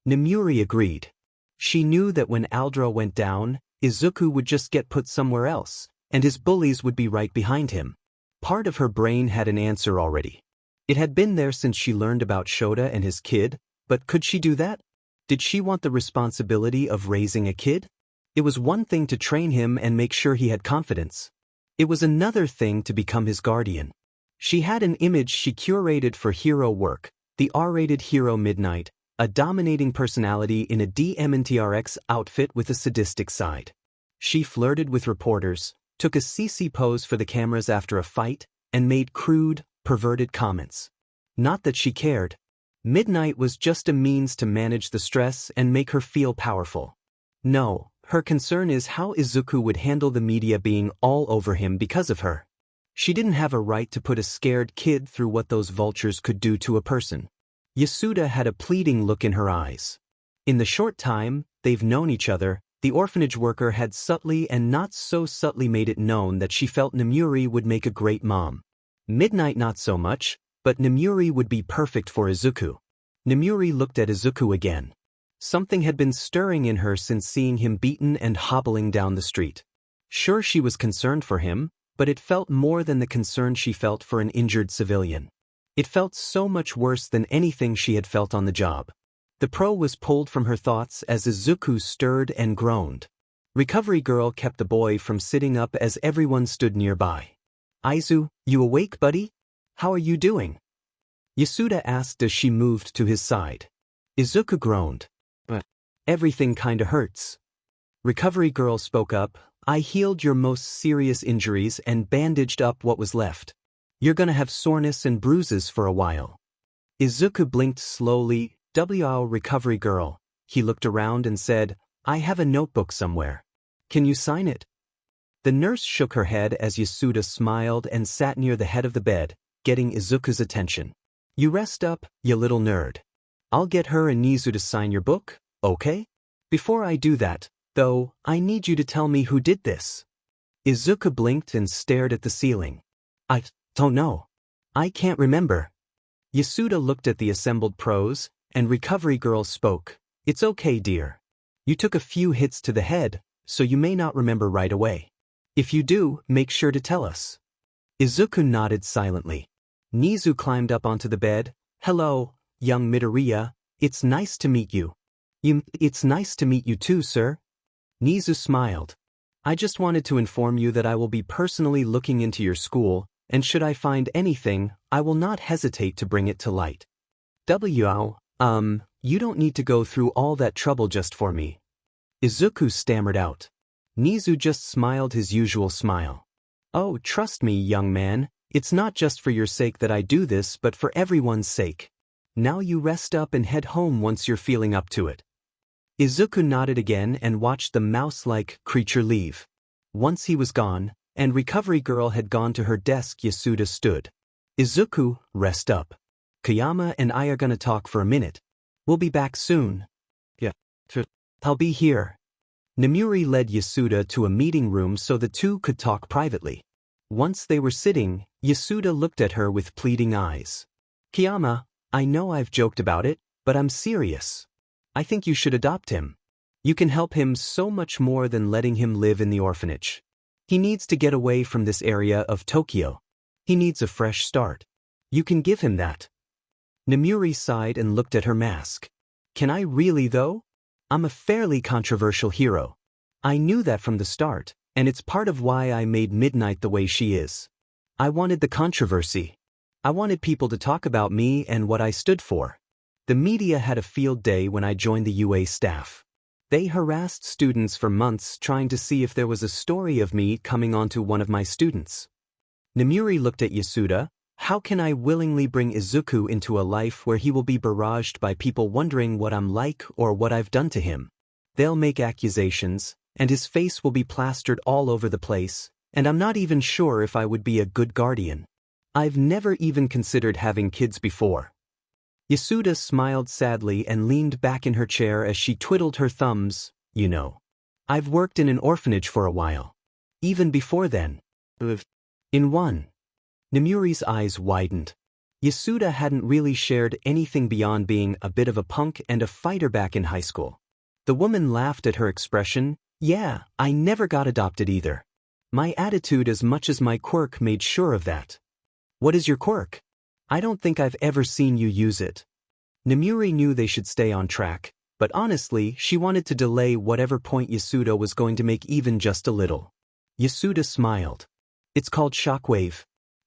Nemuri agreed. She knew that when Aldera went down, Izuku would just get put somewhere else, and his bullies would be right behind him. Part of her brain had an answer already. It had been there since she learned about Shota and his kid, but could she do that? Did she want the responsibility of raising a kid? It was one thing to train him and make sure he had confidence. It was another thing to become his guardian. She had an image she curated for hero work, the R-rated hero Midnight, a dominating personality in a DMNTRX outfit with a sadistic side. She flirted with reporters, took a CC pose for the cameras after a fight, and made crude, perverted comments. Not that she cared. Midnight was just a means to manage the stress and make her feel powerful. No, her concern is how Izuku would handle the media being all over him because of her. She didn't have a right to put a scared kid through what those vultures could do to a person. Yasuda had a pleading look in her eyes. In the short time they've known each other, the orphanage worker had subtly and not so subtly made it known that she felt Nemuri would make a great mom. Midnight not so much, but Nemuri would be perfect for Izuku. Nemuri looked at Izuku again. Something had been stirring in her since seeing him beaten and hobbling down the street. Sure, she was concerned for him, but it felt more than the concern she felt for an injured civilian. It felt so much worse than anything she had felt on the job. The pro was pulled from her thoughts as Izuku stirred and groaned. Recovery Girl kept the boy from sitting up as everyone stood nearby. Aizu, you awake, buddy? How are you doing? Yasuda asked as she moved to his side. Izuku groaned. Everything kinda hurts. Recovery Girl spoke up. I healed your most serious injuries and bandaged up what was left. You're gonna have soreness and bruises for a while. Izuku blinked slowly. Recovery Girl. He looked around and said, I have a notebook somewhere. Can you sign it? The nurse shook her head as Yasuda smiled and sat near the head of the bed, getting Izuku's attention. You rest up, you little nerd. I'll get her and Nizu to sign your book, okay? Before I do that, though, I need you to tell me who did this. Izuku blinked and stared at the ceiling. I don't know. I can't remember. Yasuda looked at the assembled pros, and Recovery Girl spoke. It's okay, dear. You took a few hits to the head, so you may not remember right away. If you do, make sure to tell us. Izuku nodded silently. Nizu climbed up onto the bed. Hello, young Midoriya. It's nice to meet you. It's nice to meet you too, sir. Nizu smiled. I just wanted to inform you that I will be personally looking into your school, and should I find anything, I will not hesitate to bring it to light. You don't need to go through all that trouble just for me. Izuku stammered out. Nizu just smiled his usual smile. Oh, trust me, young man, it's not just for your sake that I do this but for everyone's sake. Now you rest up and head home once you're feeling up to it. Izuku nodded again and watched the mouse-like creature leave. Once he was gone, and Recovery Girl had gone to her desk, Yasuda stood. Izuku, rest up. Kayama and I are gonna talk for a minute. We'll be back soon. Yeah. I'll be here. Namuri led Yasuda to a meeting room so the two could talk privately. Once they were sitting, Yasuda looked at her with pleading eyes. Kayama, I know I've joked about it, but I'm serious. I think you should adopt him. You can help him so much more than letting him live in the orphanage. He needs to get away from this area of Tokyo. He needs a fresh start. You can give him that. Namuri sighed and looked at her mask. Can I really though? I'm a fairly controversial hero. I knew that from the start, and it's part of why I made Midnight the way she is. I wanted the controversy. I wanted people to talk about me and what I stood for. The media had a field day when I joined the UA staff. They harassed students for months trying to see if there was a story of me coming onto one of my students. Namuri looked at Yasuda. How can I willingly bring Izuku into a life where he will be barraged by people wondering what I'm like or what I've done to him? They'll make accusations, and his face will be plastered all over the place, and I'm not even sure if I would be a good guardian. I've never even considered having kids before. Yasuda smiled sadly and leaned back in her chair as she twiddled her thumbs. You know, I've worked in an orphanage for a while. Even before then. In one. Namuri's eyes widened. Yasuda hadn't really shared anything beyond being a bit of a punk and a fighter back in high school. The woman laughed at her expression. Yeah, I never got adopted either. My attitude as much as my quirk made sure of that. What is your quirk? I don't think I've ever seen you use it. Namuri knew they should stay on track, but honestly, she wanted to delay whatever point Yasuda was going to make even just a little. Yasuda smiled. It's called shockwave.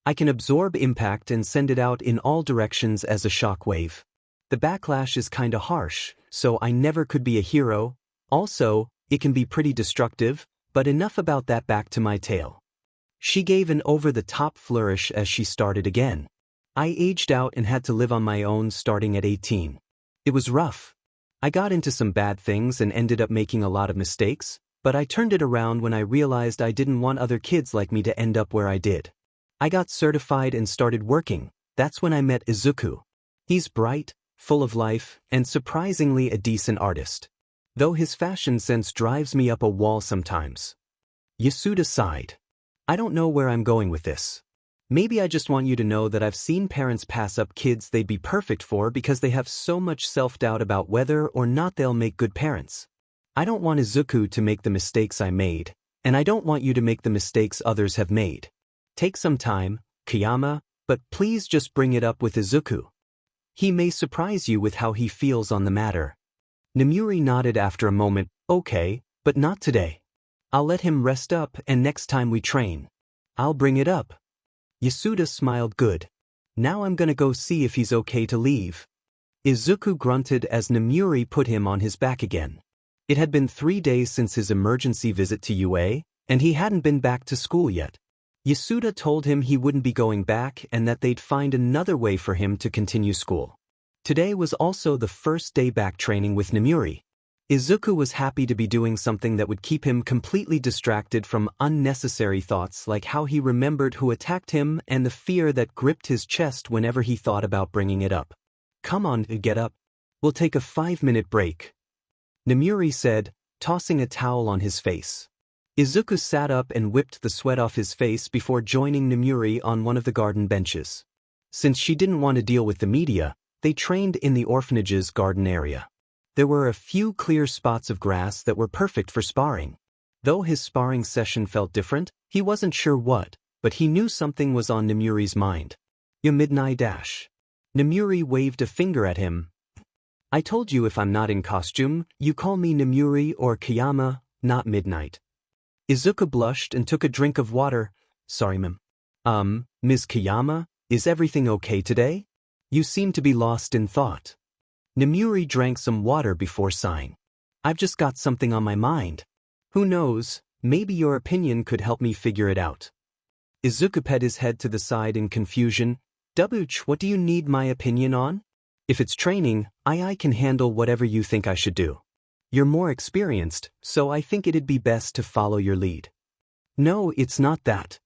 I can absorb impact and send it out in all directions as a shockwave. The backlash is kinda harsh, so I never could be a hero. Also, it can be pretty destructive, but enough about that, back to my tale. She gave an over-the-top flourish as she started again. I aged out and had to live on my own starting at 18. It was rough. I got into some bad things and ended up making a lot of mistakes, but I turned it around when I realized I didn't want other kids like me to end up where I did. I got certified and started working. That's when I met Izuku. He's bright, full of life, and surprisingly a decent artist. Though his fashion sense drives me up a wall sometimes. Yasuda sighed. I don't know where I'm going with this. Maybe I just want you to know that I've seen parents pass up kids they'd be perfect for because they have so much self-doubt about whether or not they'll make good parents. I don't want Izuku to make the mistakes I made, and I don't want you to make the mistakes others have made. Take some time, Kayama, but please just bring it up with Izuku. He may surprise you with how he feels on the matter. Namuri nodded after a moment. Okay, but not today. I'll let him rest up, and next time we train, I'll bring it up. Yasuda smiled. Good. Now I'm gonna go see if he's okay to leave. Izuku grunted as Namuri put him on his back again. It had been 3 days since his emergency visit to UA, and he hadn't been back to school yet. Yasuda told him he wouldn't be going back and that they'd find another way for him to continue school. Today was also the first day back training with Namuri. Izuku was happy to be doing something that would keep him completely distracted from unnecessary thoughts like how he remembered who attacked him and the fear that gripped his chest whenever he thought about bringing it up. "Come on, get up. We'll take a 5-minute break," Namuri said, tossing a towel on his face. Izuku sat up and whipped the sweat off his face before joining Namuri on one of the garden benches. Since she didn't want to deal with the media, they trained in the orphanage's garden area. There were a few clear spots of grass that were perfect for sparring. Though his sparring session felt different, he wasn't sure what, but he knew something was on Namuri's mind. "Your midnight dash." Namuri waved a finger at him. "I told you if I'm not in costume, you call me Namuri or Kayama, not Midnight." Izuku blushed and took a drink of water. "Sorry, ma'am." Ms. Kayama, is everything okay today? You seem to be lost in thought." Namuri drank some water before sighing. "I've just got something on my mind. Who knows, maybe your opinion could help me figure it out." Izuku pet his head to the side in confusion. "Douch, what do you need my opinion on? If it's training, I can handle whatever you think I should do. You're more experienced, so I think it'd be best to follow your lead." "No, it's not that."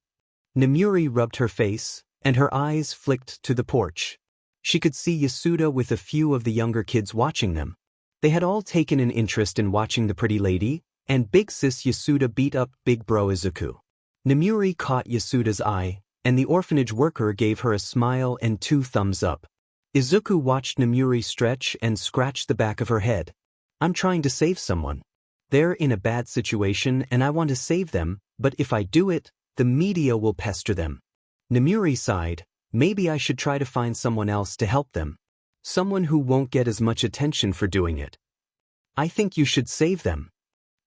Namuri rubbed her face, and her eyes flicked to the porch. She could see Yasuda with a few of the younger kids watching them. They had all taken an interest in watching the pretty lady, and Big Sis Yasuda beat up Big Bro Izuku. Namuri caught Yasuda's eye, and the orphanage worker gave her a smile and 2 thumbs up. Izuku watched Namuri stretch and scratch the back of her head. "I'm trying to save someone. They're in a bad situation and I want to save them, but if I do it, the media will pester them." Namuri sighed. "Maybe I should try to find someone else to help them. Someone who won't get as much attention for doing it." "I think you should save them."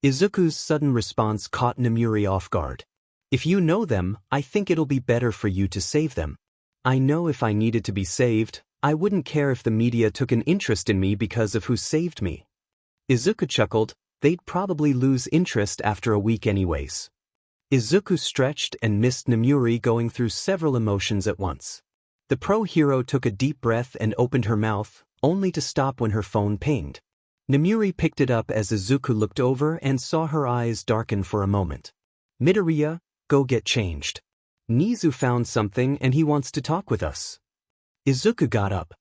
Izuku's sudden response caught Namuri off guard. "If you know them, I think it'll be better for you to save them. I know if I needed to be saved, I wouldn't care if the media took an interest in me because of who saved me." Izuku chuckled. "They'd probably lose interest after a week anyways." Izuku stretched and missed Namuri going through several emotions at once. The pro-hero took a deep breath and opened her mouth, only to stop when her phone pinged. Namuri picked it up as Izuku looked over and saw her eyes darken for a moment. "Midoriya, go get changed. Nizu found something and he wants to talk with us." Izuku got up.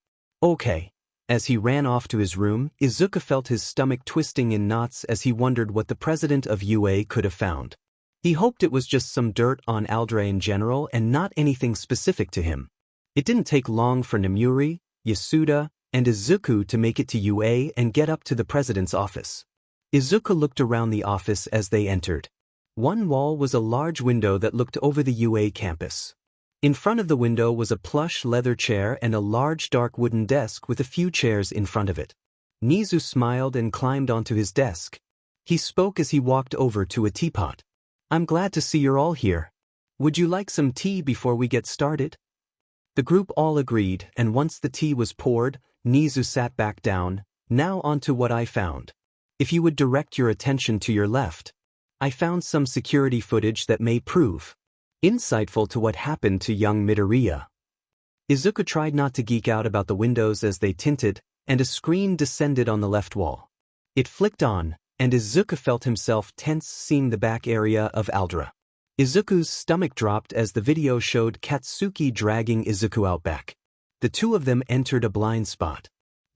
"Okay." As he ran off to his room, Izuku felt his stomach twisting in knots as he wondered what the president of UA could have found. He hoped it was just some dirt on Aldra in general and not anything specific to him. It didn't take long for Namuri, Yasuda, and Izuku to make it to UA and get up to the president's office. Izuku looked around the office as they entered. One wall was a large window that looked over the UA campus. In front of the window was a plush leather chair and a large dark wooden desk with a few chairs in front of it. Nizu smiled and climbed onto his desk. He spoke as he walked over to a teapot. "I'm glad to see you're all here. Would you like some tea before we get started?" The group all agreed, and once the tea was poured, Nizu sat back down. "Now onto what I found. If you would direct your attention to your left. I found some security footage that may prove insightful to what happened to young Midoriya." Izuku tried not to geek out about the windows as they tinted, and a screen descended on the left wall. It flicked on, and Izuku felt himself tense seeing the back area of Aldra. Izuku's stomach dropped as the video showed Katsuki dragging Izuku out back. The two of them entered a blind spot.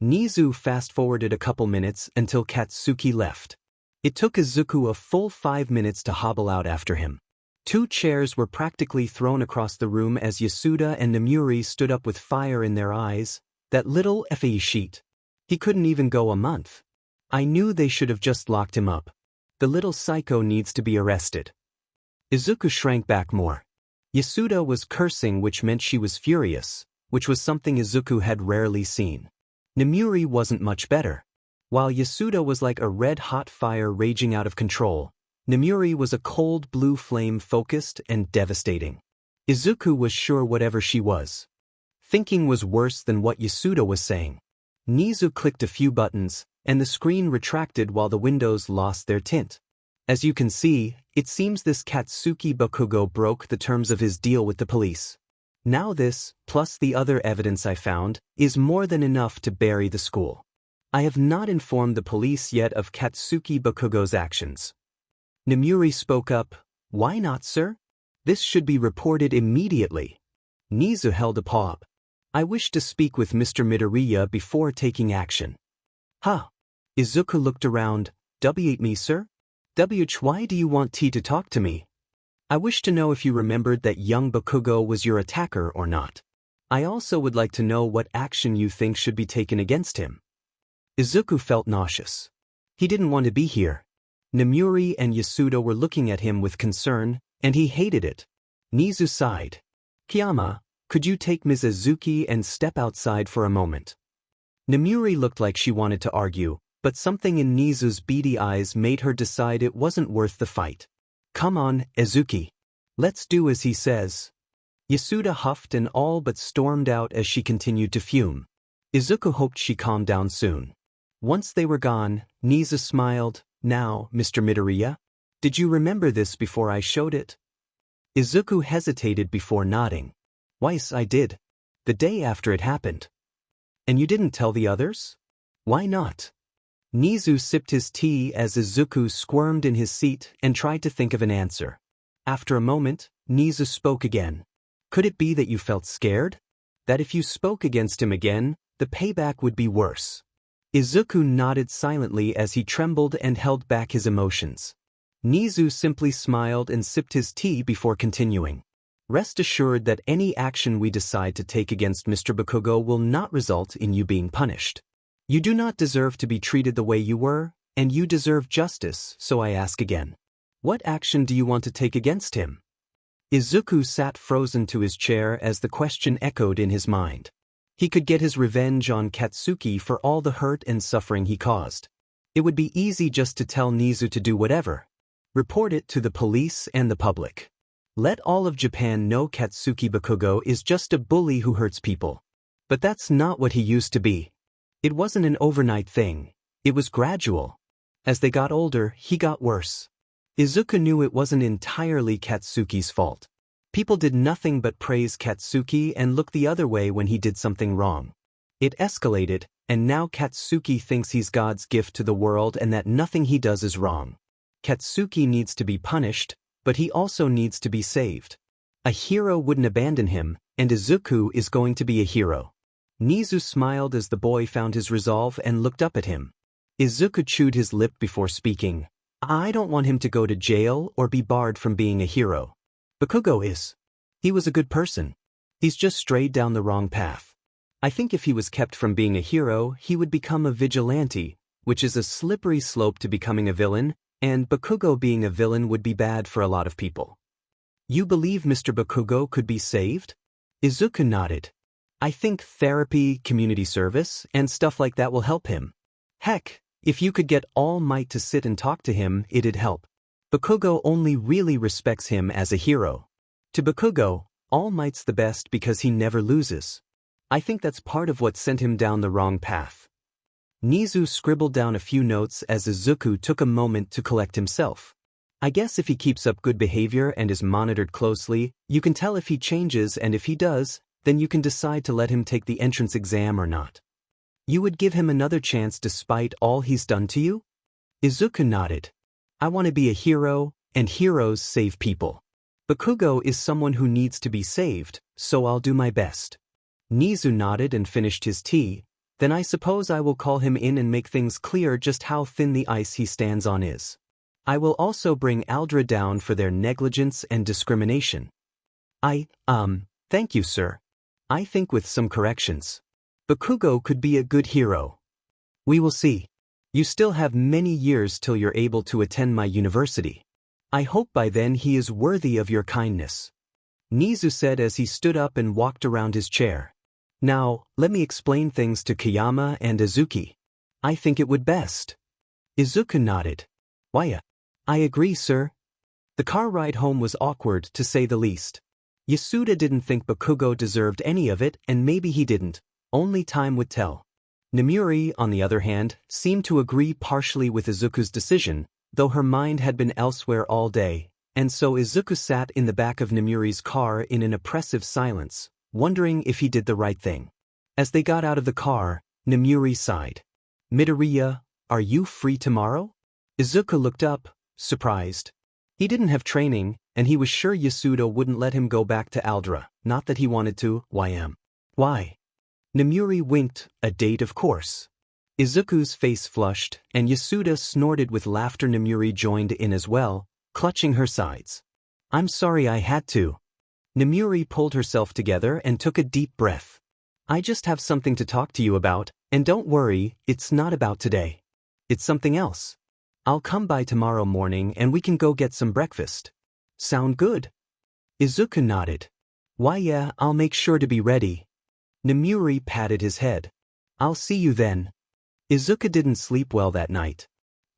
Nizu fast-forwarded a couple minutes until Katsuki left. It took Izuku a full 5 minutes to hobble out after him. 2 chairs were practically thrown across the room as Yasuda and Namuri stood up with fire in their eyes. That little FE sheet. He couldn't even go a month. I knew they should have just locked him up. The little psycho needs to be arrested. Izuku shrank back more. Yasuda was cursing, which meant she was furious, which was something Izuku had rarely seen. Namuri wasn't much better. While Yasuda was like a red-hot fire raging out of control, Namuri was a cold blue flame focused and devastating. Izuku was sure whatever she was thinking was worse than what Yasuda was saying. Nizu clicked a few buttons, and the screen retracted while the windows lost their tint. As you can see, it seems this Katsuki Bakugo broke the terms of his deal with the police. Now this, plus the other evidence I found, is more than enough to bury the school. I have not informed the police yet of Katsuki Bakugo's actions. Nemuri spoke up. Why not, sir? This should be reported immediately. Nizu held a paw up. I wish to speak with Mr. Midoriya before taking action. Huh. Izuku looked around. Me, sir? Why do you want T to talk to me? I wish to know if you remembered that young Bakugo was your attacker or not. I also would like to know what action you think should be taken against him. Izuku felt nauseous. He didn't want to be here. Nemuri and Yasuda were looking at him with concern, and he hated it. Nizu sighed. Kiyama, could you take Ms. Azuki and step outside for a moment? Nemuri looked like she wanted to argue, but something in Nizu's beady eyes made her decide it wasn't worth the fight. Come on, Azuki. Let's do as he says. Yasuda huffed and all but stormed out as she continued to fume. Izuku hoped she calmed down soon. Once they were gone, Nizu smiled. Now, Mr. Midoriya? Did you remember this before I showed it? Izuku hesitated before nodding. Yes, I did. The day after it happened. And you didn't tell the others? Why not? Nizu sipped his tea as Izuku squirmed in his seat and tried to think of an answer. After a moment, Nizu spoke again. Could it be that you felt scared? That if you spoke against him again, the payback would be worse? Izuku nodded silently as he trembled and held back his emotions. Nizu simply smiled and sipped his tea before continuing. Rest assured that any action we decide to take against Mr. Bakugo will not result in you being punished. You do not deserve to be treated the way you were, and you deserve justice, so I ask again. What action do you want to take against him? Izuku sat frozen to his chair as the question echoed in his mind. He could get his revenge on Katsuki for all the hurt and suffering he caused. It would be easy just to tell Nizu to do whatever. Report it to the police and the public. Let all of Japan know Katsuki Bakugo is just a bully who hurts people. But that's not what he used to be. It wasn't an overnight thing. It was gradual. As they got older, he got worse. Izuku knew it wasn't entirely Katsuki's fault. People did nothing but praise Katsuki and look the other way when he did something wrong. It escalated, and now Katsuki thinks he's God's gift to the world and that nothing he does is wrong. Katsuki needs to be punished, but he also needs to be saved. A hero wouldn't abandon him, and Izuku is going to be a hero. Nizu smiled as the boy found his resolve and looked up at him. Izuku chewed his lip before speaking. I don't want him to go to jail or be barred from being a hero. Bakugo is. He was a good person. He's just strayed down the wrong path. I think if he was kept from being a hero, he would become a vigilante, which is a slippery slope to becoming a villain, and Bakugo being a villain would be bad for a lot of people. You believe Mr. Bakugo could be saved? Izuku nodded. I think therapy, community service, and stuff like that will help him. Heck, if you could get All Might to sit and talk to him, it'd help. Bakugo only really respects him as a hero. To Bakugo, All Might's the best because he never loses. I think that's part of what sent him down the wrong path. Nizu scribbled down a few notes as Izuku took a moment to collect himself. I guess if he keeps up good behavior and is monitored closely, you can tell if he changes, and if he does, then you can decide to let him take the entrance exam or not. You would give him another chance despite all he's done to you? Izuku nodded. I want to be a hero, and heroes save people. Bakugo is someone who needs to be saved, so I'll do my best. Nizu nodded and finished his tea. Then I suppose I will call him in and make things clear just how thin the ice he stands on is. I will also bring Aldra down for their negligence and discrimination. Thank you, sir. I think with some corrections, Bakugo could be a good hero. We will see. You still have many years till you're able to attend my university. I hope by then he is worthy of your kindness. Nizu said as he stood up and walked around his chair. Now, let me explain things to Kiyama and Azuki. I think it would best. Izuku nodded. Why? I agree, sir. The car ride home was awkward, to say the least. Yasuda didn't think Bakugo deserved any of it, and maybe he didn't. Only time would tell. Nemuri, on the other hand, seemed to agree partially with Izuku's decision, though her mind had been elsewhere all day, and so Izuku sat in the back of Nemuri's car in an oppressive silence, wondering if he did the right thing. As they got out of the car, Nemuri sighed. Midoriya, are you free tomorrow? Izuku looked up, surprised. He didn't have training, and he was sure Yasuda wouldn't let him go back to Aldra, not that he wanted to. Why? Namuri winked, a date of course. Izuku's face flushed, and Yasuda snorted with laughter. Namuri joined in as well, clutching her sides. I'm sorry I had to. Namuri pulled herself together and took a deep breath. I just have something to talk to you about, and don't worry, it's not about today. It's something else. I'll come by tomorrow morning and we can go get some breakfast. Sound good? Izuku nodded. Why yeah, I'll make sure to be ready. Namuri patted his head. I'll see you then. Izuku didn't sleep well that night.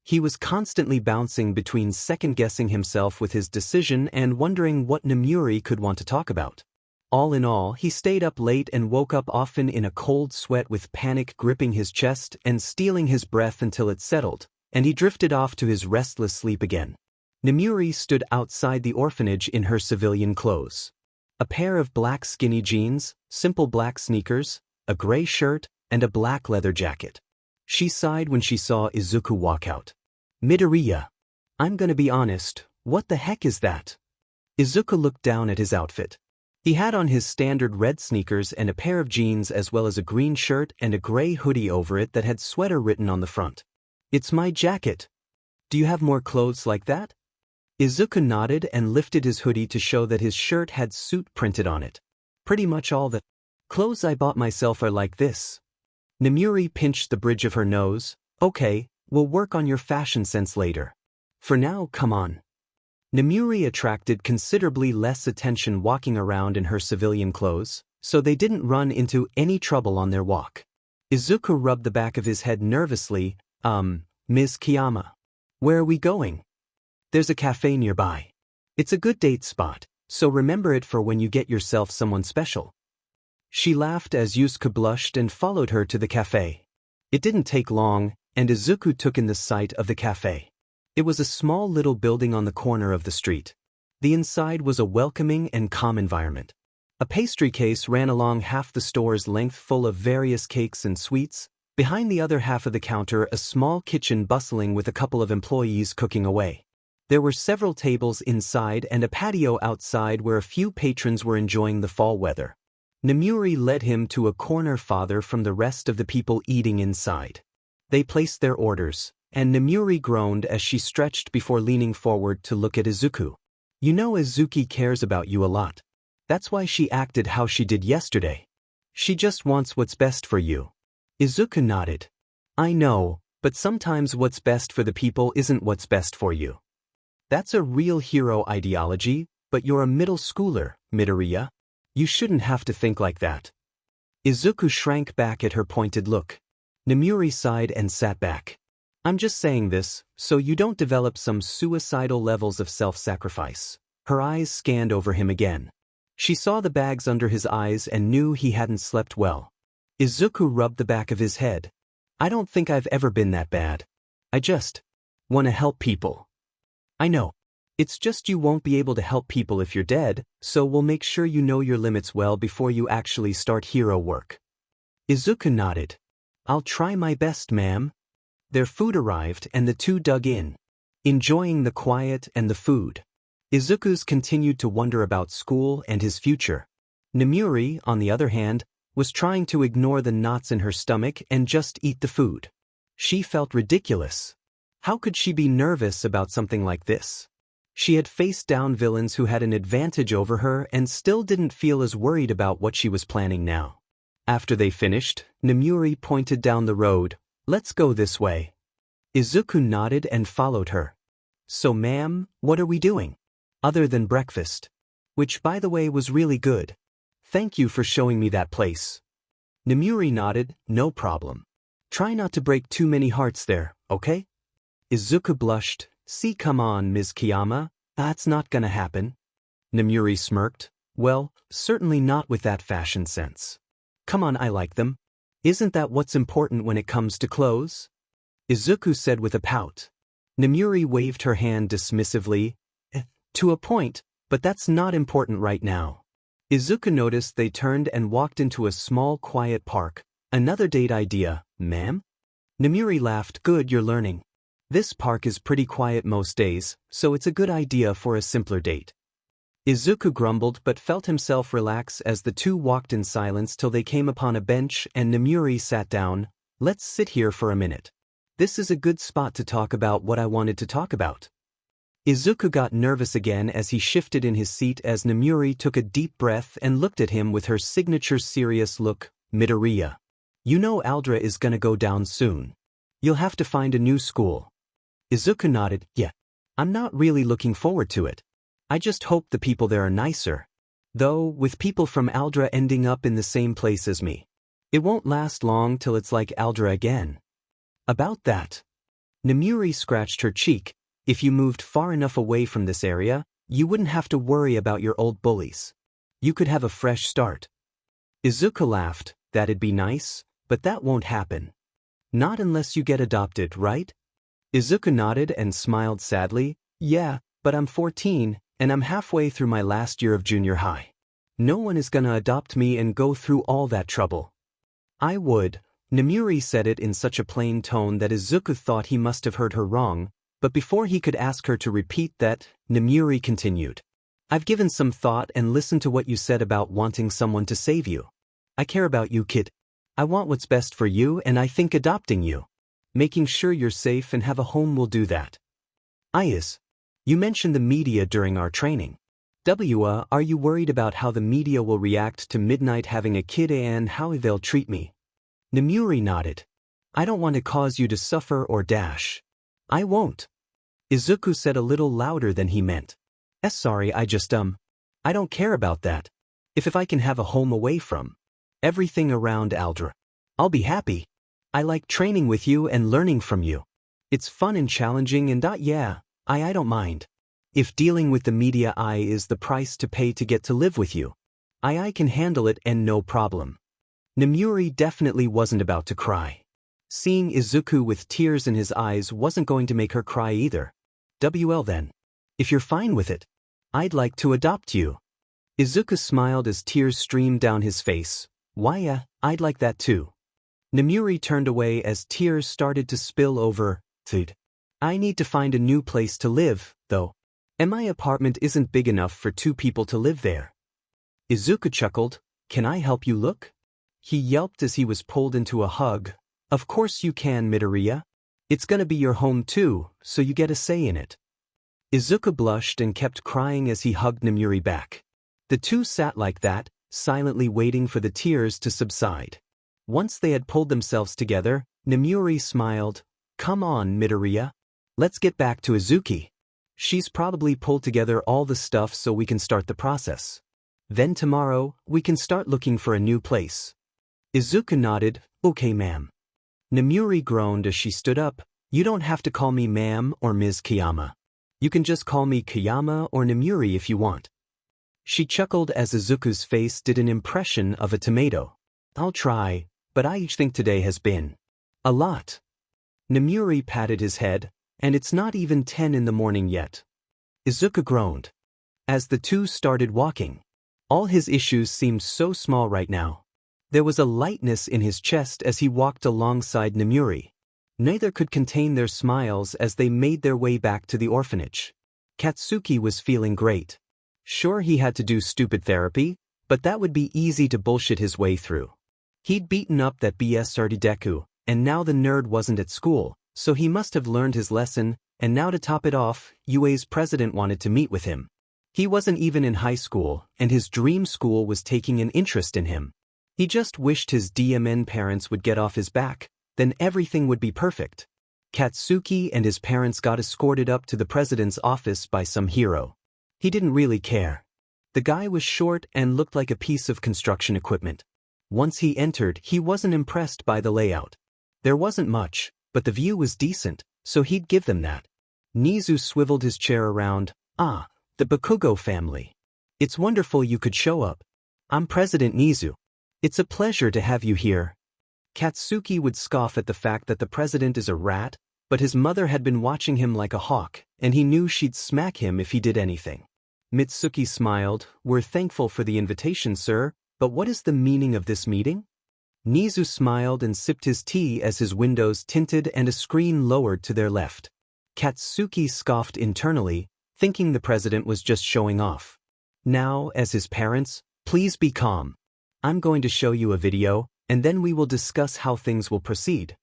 He was constantly bouncing between second-guessing himself with his decision and wondering what Namuri could want to talk about. All in all, he stayed up late and woke up often in a cold sweat with panic gripping his chest and stealing his breath until it settled, and he drifted off to his restless sleep again. Namuri stood outside the orphanage in her civilian clothes. A pair of black skinny jeans, simple black sneakers, a gray shirt, and a black leather jacket. She sighed when she saw Izuku walk out. Midoriya. I'm gonna be honest, what the heck is that? Izuku looked down at his outfit. He had on his standard red sneakers and a pair of jeans as well as a green shirt and a gray hoodie over it that had sweater written on the front. It's my jacket. Do you have more clothes like that? Izuku nodded and lifted his hoodie to show that his shirt had suit printed on it. Pretty much all the clothes I bought myself are like this. Namuri pinched the bridge of her nose. Okay, we'll work on your fashion sense later. For now, come on. Namuri attracted considerably less attention walking around in her civilian clothes, so they didn't run into any trouble on their walk. Izuku rubbed the back of his head nervously. Ms. Kiyama. Where are we going? There's a cafe nearby. It's a good date spot, so remember it for when you get yourself someone special. She laughed as Yusuke blushed and followed her to the cafe. It didn't take long, and Izuku took in the sight of the cafe. It was a small little building on the corner of the street. The inside was a welcoming and calm environment. A pastry case ran along half the store's length full of various cakes and sweets. Behind the other half of the counter, a small kitchen bustling with a couple of employees cooking away. There were several tables inside and a patio outside where a few patrons were enjoying the fall weather. Namuri led him to a corner farther from the rest of the people eating inside. They placed their orders, and Namuri groaned as she stretched before leaning forward to look at Izuku. You know Izuki cares about you a lot. That's why she acted how she did yesterday. She just wants what's best for you. Izuku nodded. I know, but sometimes what's best for the people isn't what's best for you. That's a real hero ideology, but you're a middle schooler, Midoriya. You shouldn't have to think like that. Izuku shrank back at her pointed look. Namuri sighed and sat back. I'm just saying this, so you don't develop some suicidal levels of self-sacrifice. Her eyes scanned over him again. She saw the bags under his eyes and knew he hadn't slept well. Izuku rubbed the back of his head. I don't think I've ever been that bad. I just want to help people. I know. It's just you won't be able to help people if you're dead, so we'll make sure you know your limits well before you actually start hero work. Izuku nodded. I'll try my best, ma'am. Their food arrived and the two dug in, enjoying the quiet and the food. Izuku's continued to wonder about school and his future. Namuri, on the other hand, was trying to ignore the knots in her stomach and just eat the food. She felt ridiculous. How could she be nervous about something like this? She had faced down villains who had an advantage over her and still didn't feel as worried about what she was planning now. After they finished, Namuri pointed down the road. Let's go this way. Izuku nodded and followed her. So ma'am, what are we doing? Other than breakfast. Which by the way was really good. Thank you for showing me that place. Namuri nodded, no problem. Try not to break too many hearts there, okay? Izuku blushed. See, come on, Ms. Kiyama, that's not gonna happen. Namuri smirked. Well, certainly not with that fashion sense. Come on, I like them. Isn't that what's important when it comes to clothes? Izuku said with a pout. Namuri waved her hand dismissively. To a point, but that's not important right now. Izuku noticed they turned and walked into a small quiet park. Another date idea, ma'am? Namuri laughed. Good, you're learning. This park is pretty quiet most days, so it's a good idea for a simpler date. Izuku grumbled but felt himself relax as the two walked in silence till they came upon a bench and Namuri sat down. Let's sit here for a minute. This is a good spot to talk about what I wanted to talk about. Izuku got nervous again as he shifted in his seat as Namuri took a deep breath and looked at him with her signature serious look. Midoriya. You know Aldra is gonna go down soon. You'll have to find a new school. Izuku nodded. Yeah. I'm not really looking forward to it. I just hope the people there are nicer. Though, with people from Aldra ending up in the same place as me, it won't last long till it's like Aldra again. About that. Namuri scratched her cheek. If you moved far enough away from this area, you wouldn't have to worry about your old bullies. You could have a fresh start. Izuku laughed. That'd be nice, but that won't happen. Not unless you get adopted, right? Izuku nodded and smiled sadly. Yeah, but I'm 14, and I'm halfway through my last year of junior high. No one is gonna adopt me and go through all that trouble. I would. Namuri said it in such a plain tone that Izuku thought he must have heard her wrong, but before he could ask her to repeat that, Namuri continued. I've given some thought and listened to what you said about wanting someone to save you. I care about you, kid. I want what's best for you, and I think adopting you, making sure you're safe and have a home will do that. You mentioned the media during our training. Are you worried about how the media will react to Midnight having a kid and how they'll treat me? Namuri nodded. I don't want to cause you to suffer or dash. I won't. Izuku said a little louder than he meant. Sorry, I don't care about that. If I can have a home away from everything around Aldra, I'll be happy. I like training with you and learning from you. It's fun and challenging and I don't mind. If dealing with the media is the price to pay to get to live with you, I can handle it and no problem. Namuri definitely wasn't about to cry. Seeing Izuku with tears in his eyes wasn't going to make her cry either. Then. If you're fine with it, I'd like to adopt you. Izuku smiled as tears streamed down his face. Why, I'd like that too. Namuri turned away as tears started to spill over. I need to find a new place to live, though. And my apartment isn't big enough for 2 people to live there. Izuku chuckled. Can I help you look? He yelped as he was pulled into a hug. Of course you can, Midoriya. It's gonna be your home too, so you get a say in it. Izuku blushed and kept crying as he hugged Namuri back. The two sat like that, silently waiting for the tears to subside. Once they had pulled themselves together, Namuri smiled. Come on, Midoriya. Let's get back to Izuki. She's probably pulled together all the stuff so we can start the process. Then tomorrow, we can start looking for a new place. Izuku nodded. Okay, ma'am. Namuri groaned as she stood up. You don't have to call me ma'am or Ms. Kiyama. You can just call me Kiyama or Namuri if you want. She chuckled as Izuku's face did an impression of a tomato. I'll try, but I think today has been a lot. Namuri patted his head, and it's not even 10 in the morning yet. Izuku groaned. As the two started walking, all his issues seemed so small right now. There was a lightness in his chest as he walked alongside Namuri. Neither could contain their smiles as they made their way back to the orphanage. Katsuki was feeling great. Sure, he had to do stupid therapy, but that would be easy to bullshit his way through. He'd beaten up that BSRD Deku, and now the nerd wasn't at school, so he must have learned his lesson, and now to top it off, UA's president wanted to meet with him. He wasn't even in high school, and his dream school was taking an interest in him. He just wished his DMN parents would get off his back, then everything would be perfect. Katsuki and his parents got escorted up to the president's office by some hero. He didn't really care. The guy was short and looked like a piece of construction equipment. Once he entered, he wasn't impressed by the layout. There wasn't much, but the view was decent, so he'd give them that. Nizu swiveled his chair around. The Bakugo family. It's wonderful you could show up. I'm President Nizu. It's a pleasure to have you here. Katsuki would scoff at the fact that the president is a rat, but his mother had been watching him like a hawk, and he knew she'd smack him if he did anything. Mitsuki smiled. We're thankful for the invitation, sir, but what is the meaning of this meeting? Nizu smiled and sipped his tea as his windows tinted and a screen lowered to their left. Katsuki scoffed internally, thinking the president was just showing off. Now, as his parents, please be calm. I'm going to show you a video, and then we will discuss how things will proceed.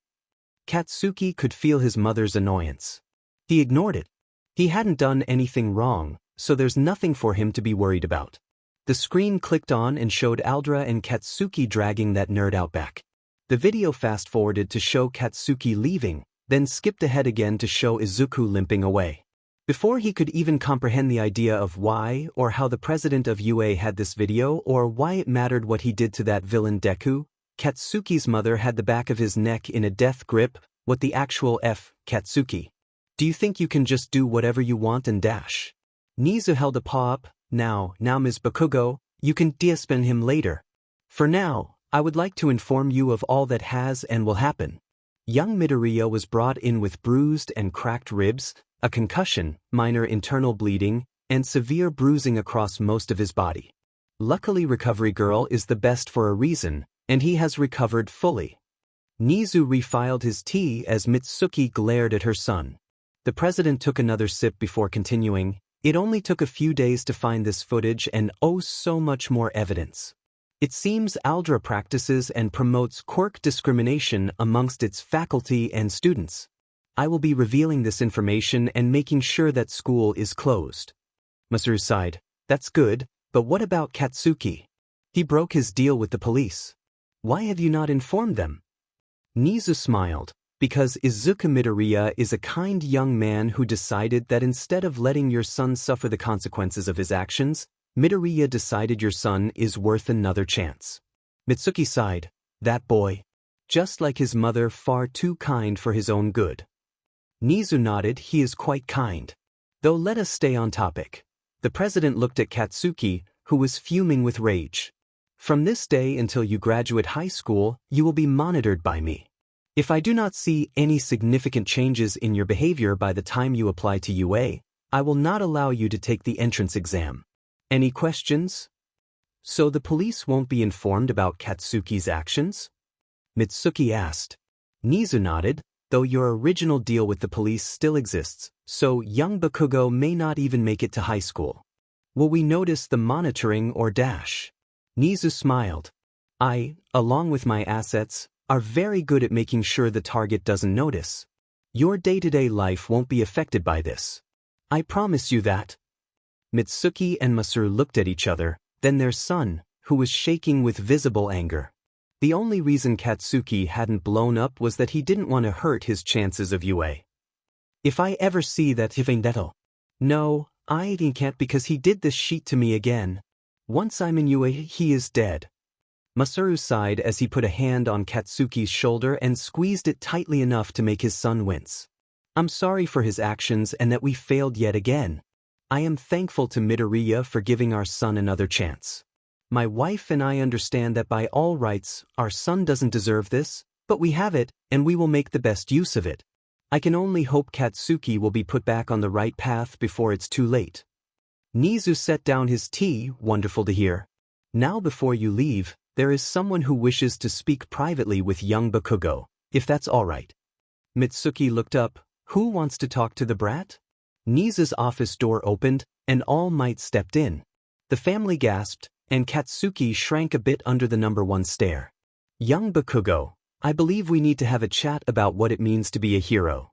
Katsuki could feel his mother's annoyance. He ignored it. He hadn't done anything wrong, so there's nothing for him to be worried about. The screen clicked on and showed Aldra and Katsuki dragging that nerd out back. The video fast-forwarded to show Katsuki leaving, then skipped ahead again to show Izuku limping away. Before he could even comprehend the idea of why or how the president of UA had this video or why it mattered what he did to that villain Deku, Katsuki's mother had the back of his neck in a death grip. What the actual F, Katsuki? Do you think you can just do whatever you want and dash? Nizu held a paw up. Now Ms. Bakugo, you can discipline him later. For now, I would like to inform you of all that has and will happen. Young Midoriya was brought in with bruised and cracked ribs, a concussion, minor internal bleeding, and severe bruising across most of his body. Luckily Recovery Girl is the best for a reason, and he has recovered fully. Nizu refiled his tea as Mitsuki glared at her son. The president took another sip before continuing. It only took a few days to find this footage and oh so much more evidence. It seems Aldra practices and promotes quirk discrimination amongst its faculty and students. I will be revealing this information and making sure that school is closed. Masaru sighed. That's good, but what about Katsuki? He broke his deal with the police. Why have you not informed them? Nizu smiled. Because Izuku Midoriya is a kind young man who decided that instead of letting your son suffer the consequences of his actions, Midoriya decided your son is worth another chance. Mitsuki sighed. That boy. Just like his mother, far too kind for his own good. Nizu nodded. He is quite kind. Though let us stay on topic. The president looked at Katsuki, who was fuming with rage. From this day until you graduate high school, you will be monitored by me. If I do not see any significant changes in your behavior by the time you apply to UA, I will not allow you to take the entrance exam. Any questions? So the police won't be informed about Katsuki's actions? Mitsuki asked. Nizu nodded, though your original deal with the police still exists, so young Bakugo may not even make it to high school. Will we notice the monitoring or dash? Nizu smiled. I, along with my assets, are very good at making sure the target doesn't notice. Your day-to-day life won't be affected by this. I promise you that. Mitsuki and Masaru looked at each other, then their son, who was shaking with visible anger. The only reason Katsuki hadn't blown up was that he didn't want to hurt his chances of UA. If I ever see that Vendetto. No, I can't because he did this sheet to me again. Once I'm in UA, he is dead. Masaru sighed as he put a hand on Katsuki's shoulder and squeezed it tightly enough to make his son wince. I'm sorry for his actions and that we failed yet again. I am thankful to Midoriya for giving our son another chance. My wife and I understand that by all rights, our son doesn't deserve this, but we have it, and we will make the best use of it. I can only hope Katsuki will be put back on the right path before it's too late. Nizu set down his tea. Wonderful to hear. Now before you leave, there is someone who wishes to speak privately with young Bakugo, if that's all right. Mitsuki looked up. Who wants to talk to the brat? Nizu's office door opened, and All Might stepped in. The family gasped, and Katsuki shrank a bit under the #1 stare. Young Bakugo, I believe we need to have a chat about what it means to be a hero.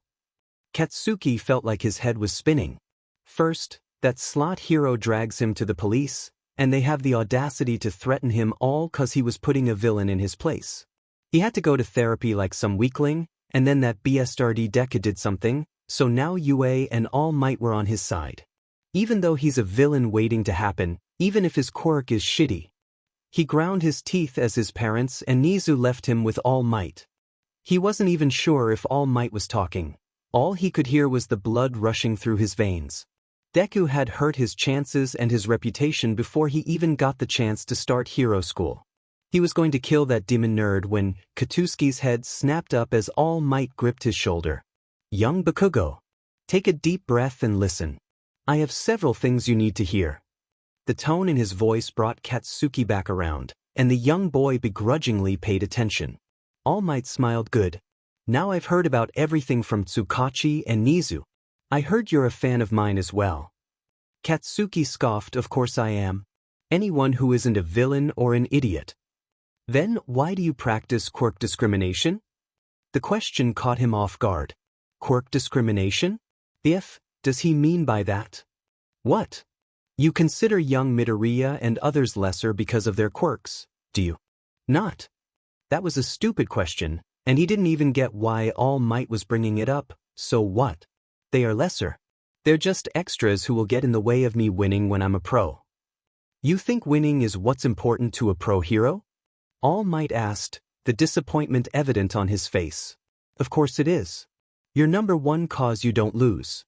Katsuki felt like his head was spinning. First, that slot hero drags him to the police, and they have the audacity to threaten him all cause he was putting a villain in his place. He had to go to therapy like some weakling, and then that BSRD Deku did something, so now UA and All Might were on his side. Even though he's a villain waiting to happen, even if his quirk is shitty. He ground his teeth as his parents and Nizu left him with All Might. He wasn't even sure if All Might was talking. All he could hear was the blood rushing through his veins. Deku had hurt his chances and his reputation before he even got the chance to start hero school. He was going to kill that demon nerd when Katsuki's head snapped up as All Might gripped his shoulder. Young Bakugo, take a deep breath and listen. I have several things you need to hear. The tone in his voice brought Katsuki back around. and the young boy begrudgingly paid attention. All Might smiled. Good. Now I've heard about everything from Tsukachi and Nizu. I heard you're a fan of mine as well. Katsuki scoffed. Of course I am. Anyone who isn't a villain or an idiot. Then why do you practice quirk discrimination? The question caught him off guard. Quirk discrimination? Does he mean by that? What? You consider young Midoriya and others lesser because of their quirks, do you? Not. That was a stupid question, and he didn't even get why All Might was bringing it up. So what? They are lesser. They're just extras who will get in the way of me winning when I'm a pro. You think winning is what's important to a pro hero? All Might asked, the disappointment evident on his face. Of course it is. Your number one cause you don't lose.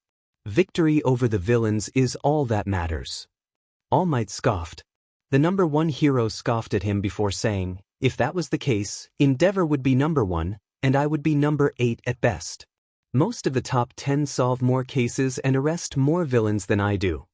Victory over the villains is all that matters. All Might scoffed. The number one hero scoffed at him before saying, if that was the case, Endeavor would be number one, and I would be number 8 at best. Most of the top 10 solve more cases and arrest more villains than I do.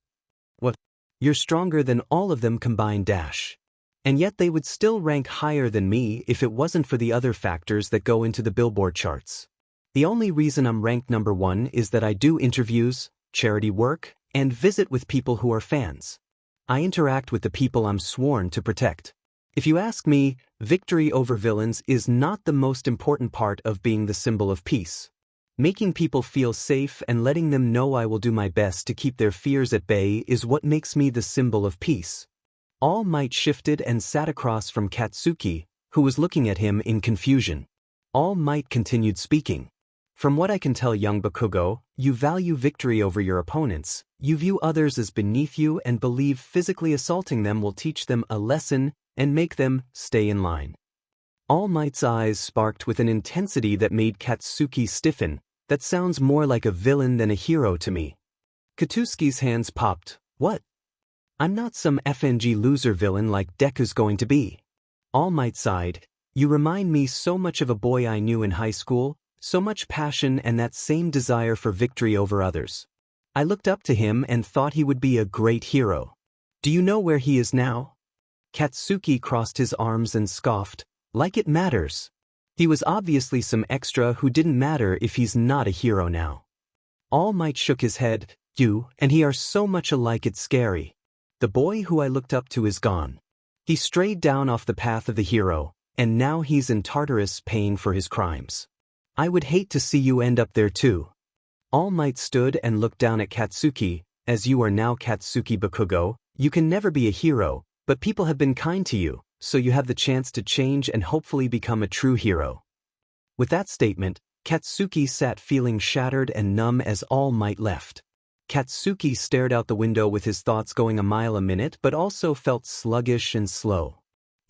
What? You're stronger than all of them combined dash. And yet they would still rank higher than me if it wasn't for the other factors that go into the Billboard charts. The only reason I'm ranked number 1 is that I do interviews, charity work, and visit with people who are fans. I interact with the people I'm sworn to protect. If you ask me, victory over villains is not the most important part of being the symbol of peace. Making people feel safe and letting them know I will do my best to keep their fears at bay is what makes me the symbol of peace. All Might shifted and sat across from Katsuki, who was looking at him in confusion. All Might continued speaking. From what I can tell, young Bakugo, you value victory over your opponents, you view others as beneath you and believe physically assaulting them will teach them a lesson and make them stay in line. All Might's eyes sparked with an intensity that made Katsuki stiffen. That sounds more like a villain than a hero to me. Katsuki's hands popped. What? I'm not some FNG loser villain like Deku's going to be. All Might sighed. You remind me so much of a boy I knew in high school, so much passion and that same desire for victory over others. I looked up to him and thought he would be a great hero. Do you know where he is now? Katsuki crossed his arms and scoffed. Like it matters. He was obviously some extra who didn't matter if he's not a hero now. All Might shook his head. You and he are so much alike it's scary. The boy who I looked up to is gone. He strayed down off the path of the hero, and now he's in Tartarus paying for his crimes. I would hate to see you end up there too. All Might stood and looked down at Katsuki. As you are now Katsuki Bakugo, you can never be a hero, but people have been kind to you, so you have the chance to change and hopefully become a true hero. With that statement, Katsuki sat feeling shattered and numb as All Might left. Katsuki stared out the window with his thoughts going a mile a minute but also felt sluggish and slow.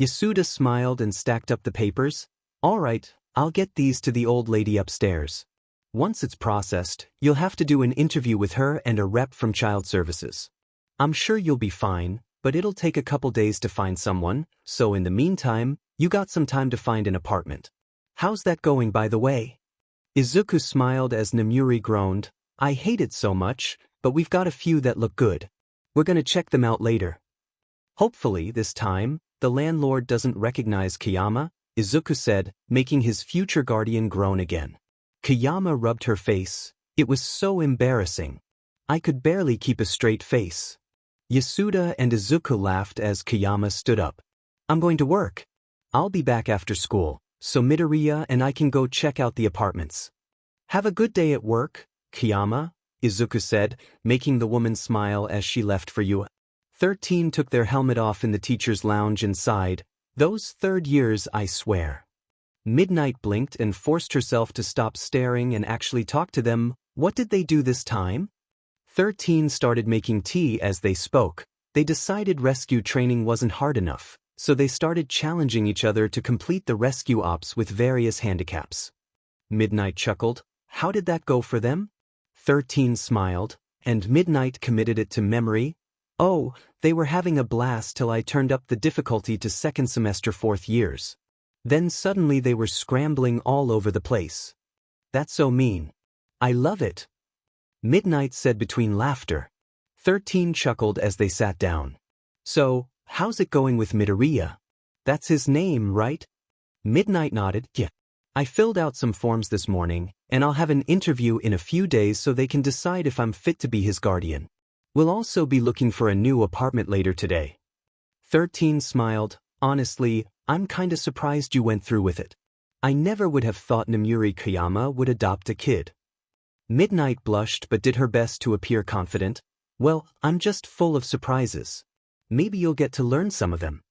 Yasuda smiled and stacked up the papers. All right, I'll get these to the old lady upstairs. Once it's processed, you'll have to do an interview with her and a rep from Child Services. I'm sure you'll be fine, but it'll take a couple days to find someone, so in the meantime, you got some time to find an apartment. How's that going, by the way? Izuku smiled as Namuri groaned. I hate it so much, but we've got a few that look good. We're gonna check them out later. Hopefully, this time, the landlord doesn't recognize Kiyama, Izuku said, making his future guardian groan again. Kiyama rubbed her face. It was so embarrassing. I could barely keep a straight face. Yasuda and Izuku laughed as Kiyama stood up. I'm going to work. I'll be back after school, so Midoriya and I can go check out the apartments. Have a good day at work, Kiyama, Izuku said, making the woman smile as she left for you. 13 took their helmet off in the teacher's lounge and sighed. Those third years, I swear. Midnight blinked and forced herself to stop staring and actually talk to them. What did they do this time? 13 started making tea as they spoke. They decided rescue training wasn't hard enough, so they started challenging each other to complete the rescue ops with various handicaps. Midnight chuckled. How did that go for them? 13 smiled, and Midnight committed it to memory. Oh, they were having a blast till I turned up the difficulty to second semester 4th years. Then suddenly they were scrambling all over the place. That's so mean. I love it. Midnight said between laughter. 13 chuckled as they sat down. So, how's it going with Midoriya? That's his name, right? Midnight nodded. Yeah. I filled out some forms this morning, and I'll have an interview in a few days so they can decide if I'm fit to be his guardian. We'll also be looking for a new apartment later today. 13 smiled. Honestly, I'm kinda surprised you went through with it. I never would have thought Namuri Kayama would adopt a kid. Midnight blushed but did her best to appear confident. Well, I'm just full of surprises. Maybe you'll get to learn some of them.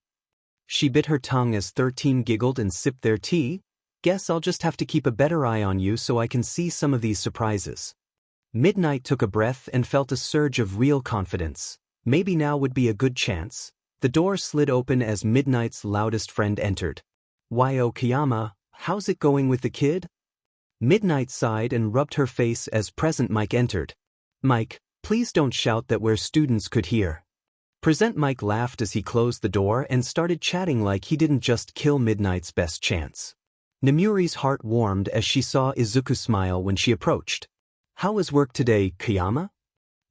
She bit her tongue as 13 giggled and sipped their tea. Guess I'll just have to keep a better eye on you so I can see some of these surprises. Midnight took a breath and felt a surge of real confidence. Maybe now would be a good chance. The door slid open as Midnight's loudest friend entered. Yo Kayama, how's it going with the kid? Midnight sighed and rubbed her face as Present Mike entered. Mike, please don't shout that where students could hear. Present Mike laughed as he closed the door and started chatting like he didn't just kill Midnight's best chance. Namuri's heart warmed as she saw Izuku smile when she approached. How was work today, Kayama?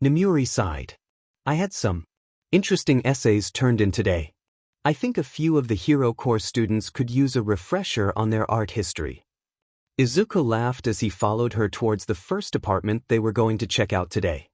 Namuri sighed. I had some interesting essays turned in today. I think a few of the Hero Corps students could use a refresher on their art history. Izuku laughed as he followed her towards the first apartment they were going to check out today.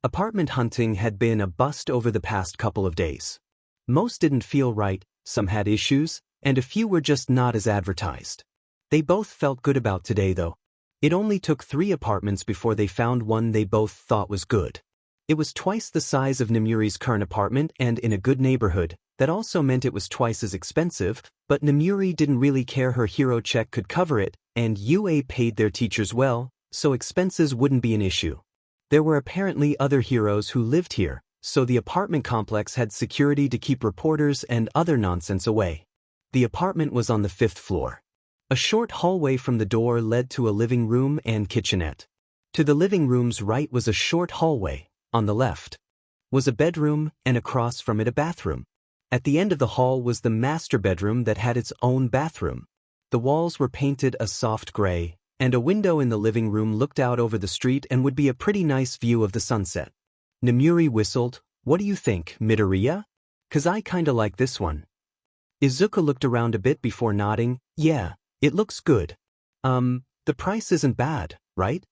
Apartment hunting had been a bust over the past couple of days. Most didn't feel right, some had issues, and a few were just not as advertised. They both felt good about today though. It only took 3 apartments before they found one they both thought was good. It was twice the size of Namuri's current apartment and in a good neighborhood. That also meant it was twice as expensive, but Namuri didn't really care, her hero check could cover it, and UA paid their teachers well, so expenses wouldn't be an issue. There were apparently other heroes who lived here, so the apartment complex had security to keep reporters and other nonsense away. The apartment was on the 5th floor. A short hallway from the door led to a living room and kitchenette. To the living room's right was a short hallway. On the left was a bedroom, and across from it a bathroom. At the end of the hall was the master bedroom that had its own bathroom. The walls were painted a soft gray, and a window in the living room looked out over the street and would be a pretty nice view of the sunset. Namuri whistled. What do you think, Midoriya? 'Cause I kinda like this one. Izuku looked around a bit before nodding. Yeah, it looks good. The price isn't bad, right?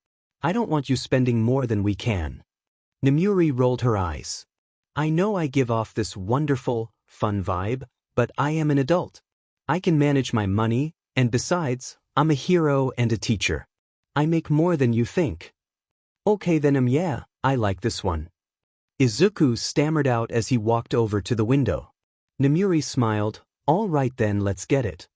I don't want you spending more than we can. Namuri rolled her eyes. I know I give off this wonderful, fun vibe, but I am an adult. I can manage my money, and besides, I'm a hero and a teacher. I make more than you think. Okay then yeah, I like this one. Izuku stammered out as he walked over to the window. Namuri smiled. All right then, let's get it.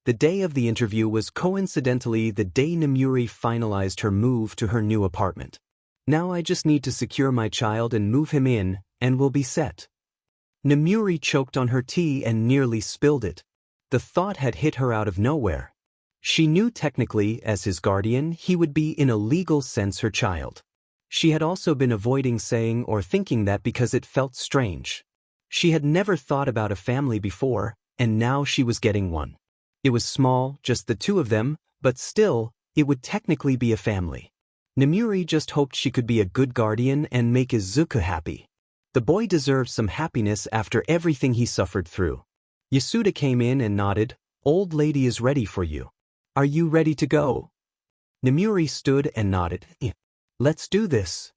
The day of the interview was coincidentally the day Namuri finalized her move to her new apartment. Now I just need to secure my child and move him in, and we'll be set. Namuri choked on her tea and nearly spilled it. The thought had hit her out of nowhere. She knew technically, as his guardian, he would be in a legal sense her child. She had also been avoiding saying or thinking that because it felt strange. She had never thought about a family before, and now she was getting one. It was small, just the 2 of them, but still, it would technically be a family. Namuri just hoped she could be a good guardian and make Izuku happy. The boy deserved some happiness after everything he suffered through. Yasuda came in and nodded. Old lady is ready for you. Are you ready to go? Namuri stood and nodded. Let's do this.